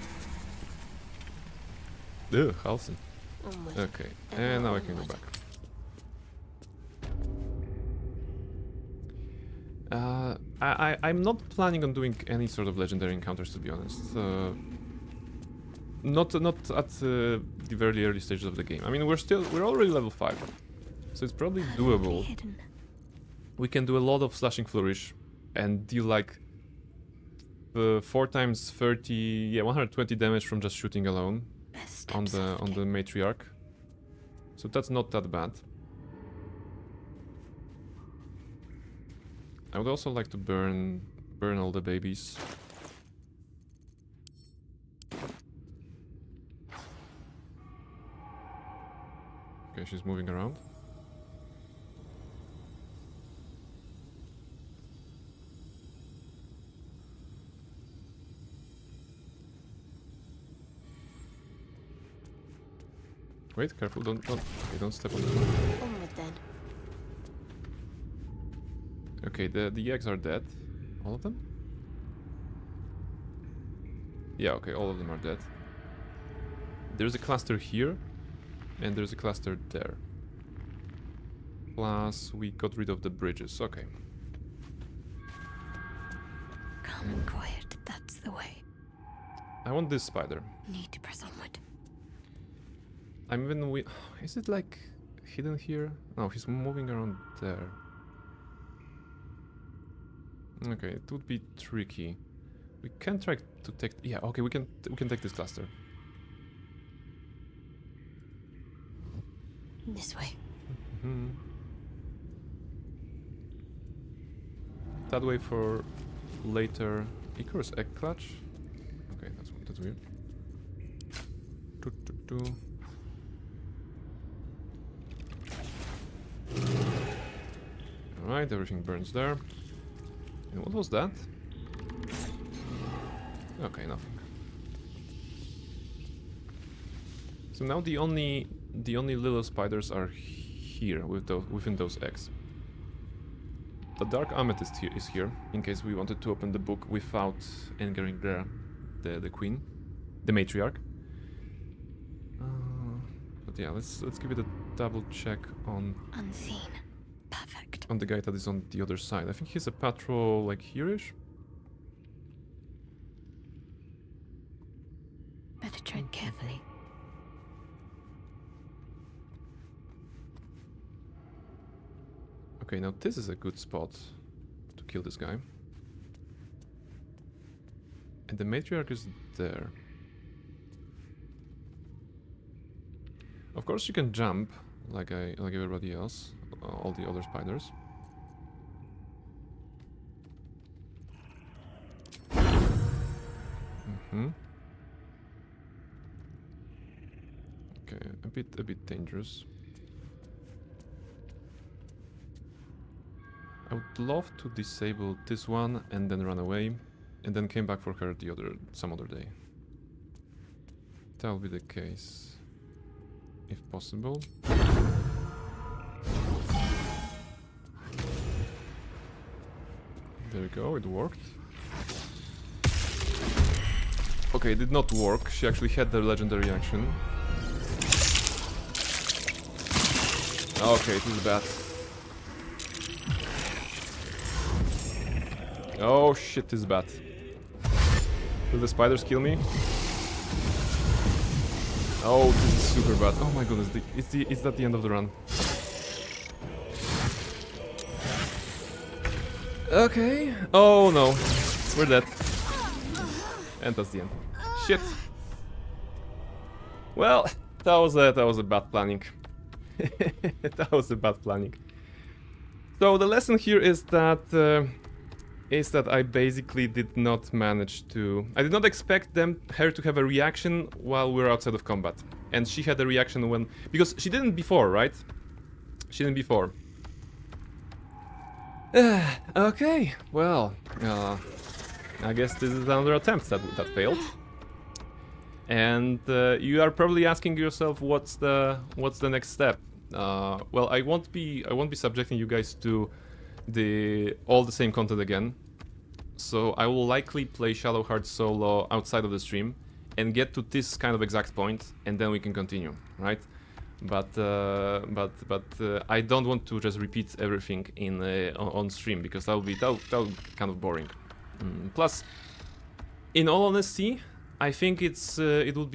Speaker 1: Ugh, Halson. Okay, and now I can go back. I'm not planning on doing any sort of legendary encounters, to be honest. Not at the very early stages of the game. I mean, we're already level 5, so it's probably doable. We can do a lot of slashing flourish and deal like 4 times 30, yeah, 120 damage from just shooting alone on the matriarch. So that's not that bad. I would also like to burn all the babies. Okay, she's moving around. Wait, careful, don't step on the floor.
Speaker 7: Onward then.
Speaker 1: Okay, the eggs are dead. All of them? Yeah, okay, all of them are dead. There's a cluster here, and there's a cluster there. Plus, we got rid of the bridges, okay.
Speaker 7: Calm and quiet, that's the way.
Speaker 1: I want this spider.
Speaker 7: Need to press onward.
Speaker 1: I'm even is it like hidden here? No, he's moving around there. Okay, it would be tricky. We can try to take. Yeah, okay, we can take this cluster.
Speaker 7: This way.
Speaker 1: Mm-hmm. That way for later. Icarus egg clutch. Okay, that's weird. Alright, everything burns there. And what was that? Okay, nothing. So now the only little spiders are here within those eggs. The dark amethyst is here in case we wanted to open the book without angering the queen, the matriarch. But yeah, let's give it a double check on
Speaker 7: unseen. Perfect.
Speaker 1: On the guy that is on the other side. I think he's a patrol like here-ish.
Speaker 7: Better tread carefully.
Speaker 1: Okay, now this is a good spot to kill this guy. And the matriarch is there. Of course you can jump like everybody else, all the other spiders. Okay, a bit dangerous. I would love to disable this one and then run away, and then came back for her some other day. That will be the case, if possible. There we go, it worked. Okay, it did not work. She actually had the legendary action. Okay, it is bad. Oh shit, this is bad. Will the spiders kill me? Oh, this is super bad. Oh my goodness, is that the end of the run? Okay. Oh no, we're dead. And that's the end. Shit. Well, that was a bad planning. That was a bad planning. So the lesson here is that I basically did not manage to. I did not expect her to have a reaction while we were outside of combat, and she had a reaction because she didn't before, right? She didn't before. Okay, well, I guess this is another attempt that failed. And you are probably asking yourself, what's the next step? Well, I won't be subjecting you guys to all the same content again. So I will likely play Shadowheart solo outside of the stream and get to this kind of exact point, and then we can continue, right? But I don't want to just repeat everything in on stream, because that would be kind of boring. Plus, in all honesty, I think it's gonna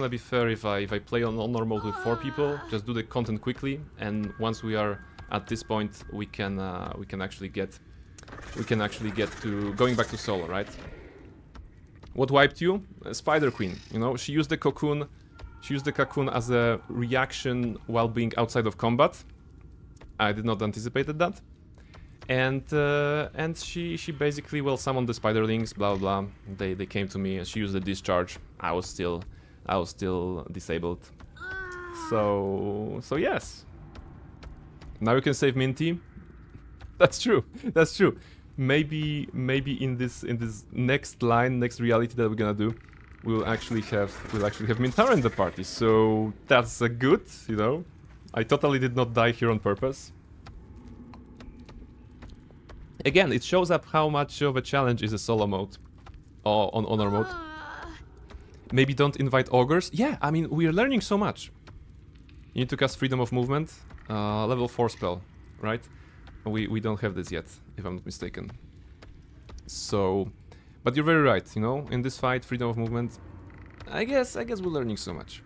Speaker 1: be fair if I play on normal with 4 people, just do the content quickly, and once we are at this point, we can actually get to going back to solo, right? What wiped you? Spider Queen. You know, she used the cocoon. She used the cocoon as a reaction while being outside of combat. I did not anticipate that. And she basically, well, summoned the spiderlings, blah blah. They came to me and she used the discharge. I was still disabled. So yes. Now you can save Minty. That's true. That's true. Maybe in this next reality that we're gonna do, we'll actually have Minthara in the party. So that's a good, you know. I totally did not die here on purpose. Again, it shows up how much of a challenge is a solo mode or on honor mode. Maybe don't invite augurs. Yeah, I mean, we are learning so much. You need to cast freedom of movement, level 4 spell, right? We don't have this yet, if I'm not mistaken. So, but you're very right, you know, in this fight, freedom of movement, I guess we're learning so much.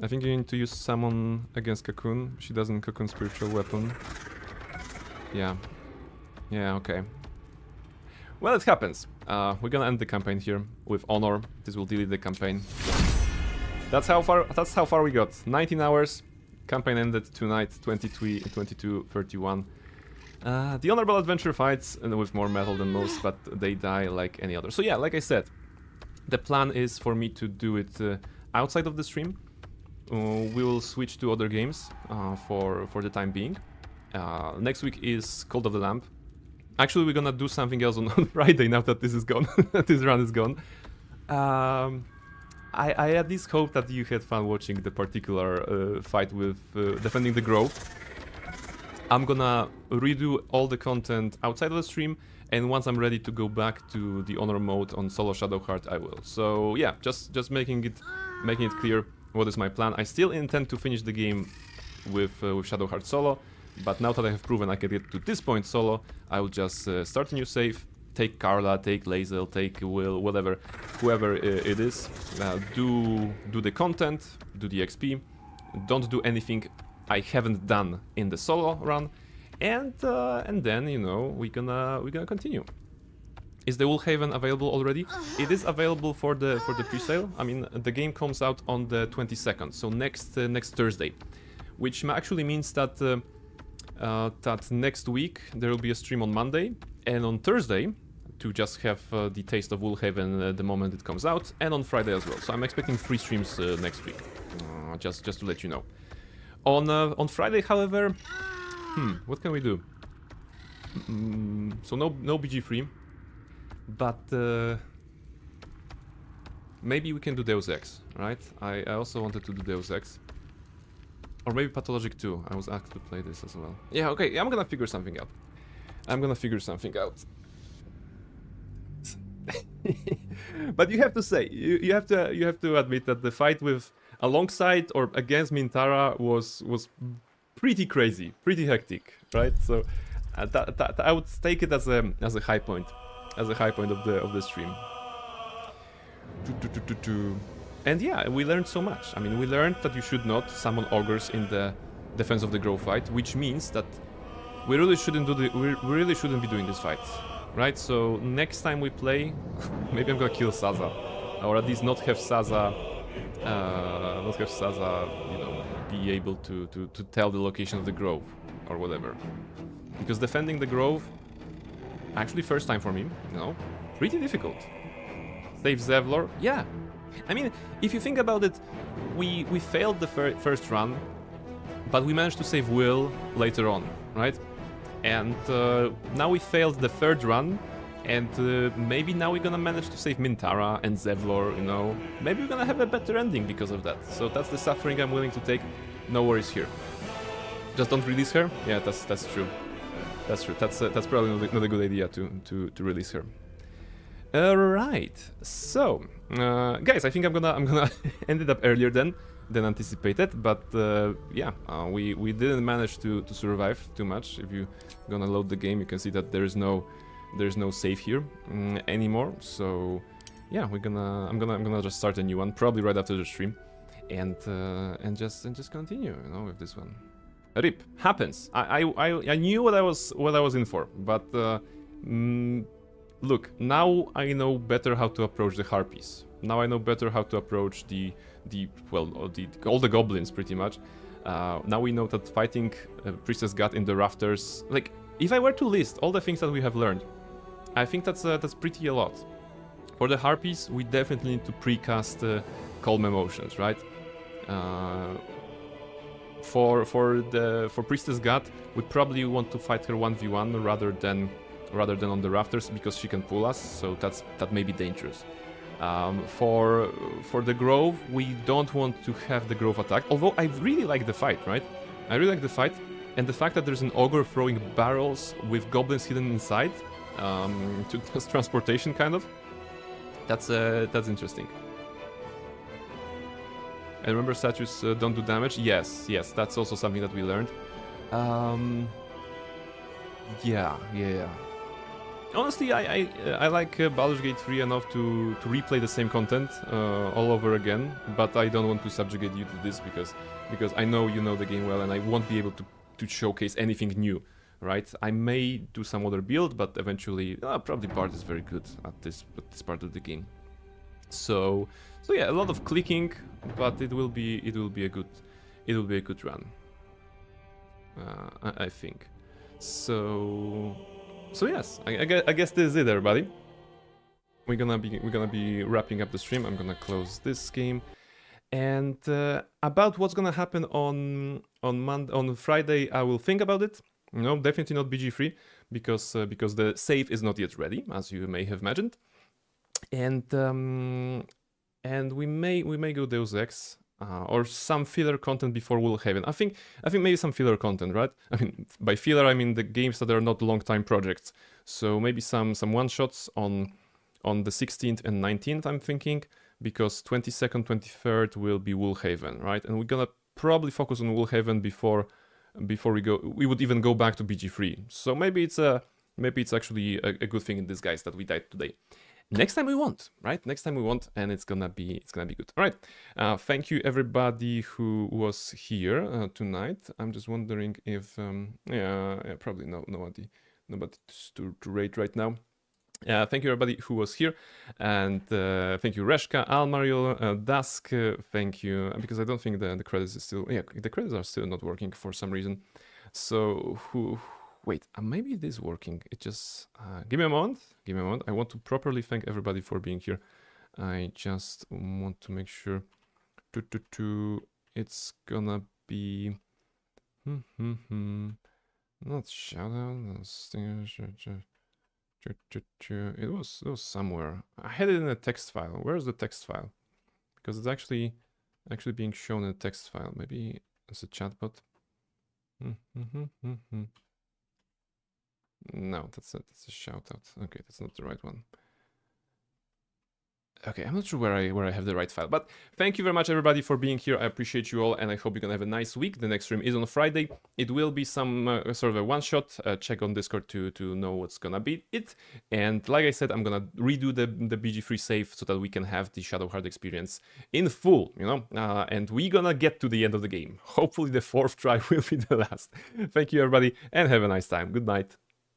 Speaker 1: I think you need to use summon against Cocoon. She doesn't Cocoon spiritual weapon. Yeah. Yeah, okay. Well, it happens. We're gonna end the campaign here with honor. This will delete the campaign. That's how far we got. 19 hours. Campaign ended tonight, 22:31. The honorable adventure fights and with more metal than most, but they die like any other. So yeah, like I said, the plan is for me to do it outside of the stream. We will switch to other games for the time being. Next week is Cult of the Lamp. Actually, we're gonna do something else on Friday now that this is gone. This run is gone. I at least hope that you had fun watching the particular fight with defending the Grove. I'm gonna redo all the content outside of the stream, and once I'm ready to go back to the honor mode on solo Shadowheart, I will. So yeah, just making it clear what is my plan. I still intend to finish the game with Shadowheart solo, but now that I have proven I can get to this point solo, I will just start a new save. Take Carla, take Lae'zel, take Will, whatever, whoever it is. Do the content, do the XP. Don't do anything I haven't done in the solo run, and then, you know, we're gonna continue. Is the Woolhaven available already? It is available for the pre-sale. I mean, the game comes out on the 22nd, so next Thursday, which actually means that that next week there will be a stream on Monday, and on Thursday, to just have the taste of Woolhaven the moment it comes out, and on Friday as well. So I'm expecting 3 streams next week, just to let you know. On Friday, however, what can we do? So no BG3, but maybe we can do Deus Ex, right? I also wanted to do Deus Ex. Or maybe Pathologic 2. I was asked to play this as well. Yeah, okay, I'm gonna figure something out. But you have to say, you have to admit that the fight with alongside or against Minthara was pretty crazy, pretty hectic, right? So I would take it as a high point, of the stream. And yeah, we learned so much. I mean, we learned that you should not summon augurs in the Defense of the Grove fight, which means that we really shouldn't be doing this fight. Right, so next time we play, maybe I'm gonna kill Saza, or at least not have Saza, you know, be able to tell the location of the Grove, or whatever. Because defending the Grove, actually first time for me, you know, pretty difficult. Save Zevlor, yeah. I mean, if you think about it, we failed the first run, but we managed to save Will later on, right? And now we failed the third run, and maybe now we're gonna manage to save Minthara and Zevlor, you know. Maybe we're gonna have a better ending because of that. So that's the suffering I'm willing to take. no worries here. Just don't release her. Yeah, that's true. That's true. That's probably not a good idea to release her. Alright, so guys, I think I'm gonna end it up earlier than anticipated, but yeah, we didn't manage to survive too much. If you're gonna load the game, you can see that there's no save here anymore. So yeah, I'm gonna just start a new one probably right after the stream, and just continue, you know, with this one. RIP happens. I knew what I was in for, but look, now I know better how to approach the harpies. Now I know better how to approach all the goblins pretty much. Now we know that fighting Priestess God in the rafters, like if I were to list all the things that we have learned, I think that's pretty a lot. For the harpies, we definitely need to precast calm emotions, right? For Priestess God, we probably want to fight her 1v1 rather than on the rafters, because she can pull us, so that may be dangerous. For the Grove, we don't want to have the Grove attack, although I really like the fight, right? I really like the fight, and the fact that there's an ogre throwing barrels with goblins hidden inside, to transportation kind of, that's interesting. And remember, statues don't do damage. Yes, that's also something that we learned. Yeah. Honestly, I like Baldur's Gate 3 enough to replay the same content all over again, but I don't want to subjugate you to this because I know you know the game well, and I won't be able to showcase anything new, right? I may do some other build, but eventually, probably Bard is very good at this part of the game. So yeah, a lot of clicking, but it will be a good run. I think. So yes, I guess this is it, everybody. We're gonna be wrapping up the stream. I'm gonna close this game, and about what's gonna happen on Friday, I will think about it. No, definitely not BG3 because the save is not yet ready, as you may have imagined, and we may go Deus Ex. Or some filler content before Woolhaven. I think maybe some filler content, right? I mean, by filler I mean the games that are not long-time projects. So maybe some one-shots on the 16th and 19th, I'm thinking, because 22nd, 23rd will be Woolhaven, right? And we're gonna probably focus on Woolhaven before we would even go back to BG3. So maybe it's actually a good thing in disguise that we died today. Next time we want, right? Next time we want, and it's gonna be good. All right. Thank you everybody who was here tonight. I'm just wondering if probably nobody to rate right now. Thank you everybody who was here, and thank you Reshka, Almariel, Dusk. Thank you, because I don't think the credits is still the credits are still not working for some reason. So wait, maybe it is working. It just give me a moment. I want to properly thank everybody for being here. I just want to make sure it's gonna be not shoutout. It was somewhere. I had it in a text file. Where's the text file? Because it's actually being shown in a text file. Maybe it's a chatbot. No, that's a shout out. Okay, that's not the right one. Okay, I'm not sure where I have the right file, but thank you very much everybody for being here. I appreciate you all, and I hope you're gonna have a nice week. The next stream is on Friday. It will be some sort of a one-shot. Check on Discord to know what's gonna be it. And like I said, I'm gonna redo the BG3 save so that we can have the Shadowheart experience in full, you know. And we're gonna get to the end of the game. Hopefully the 4th try will be the last. Thank you everybody, and have a nice time. Good night.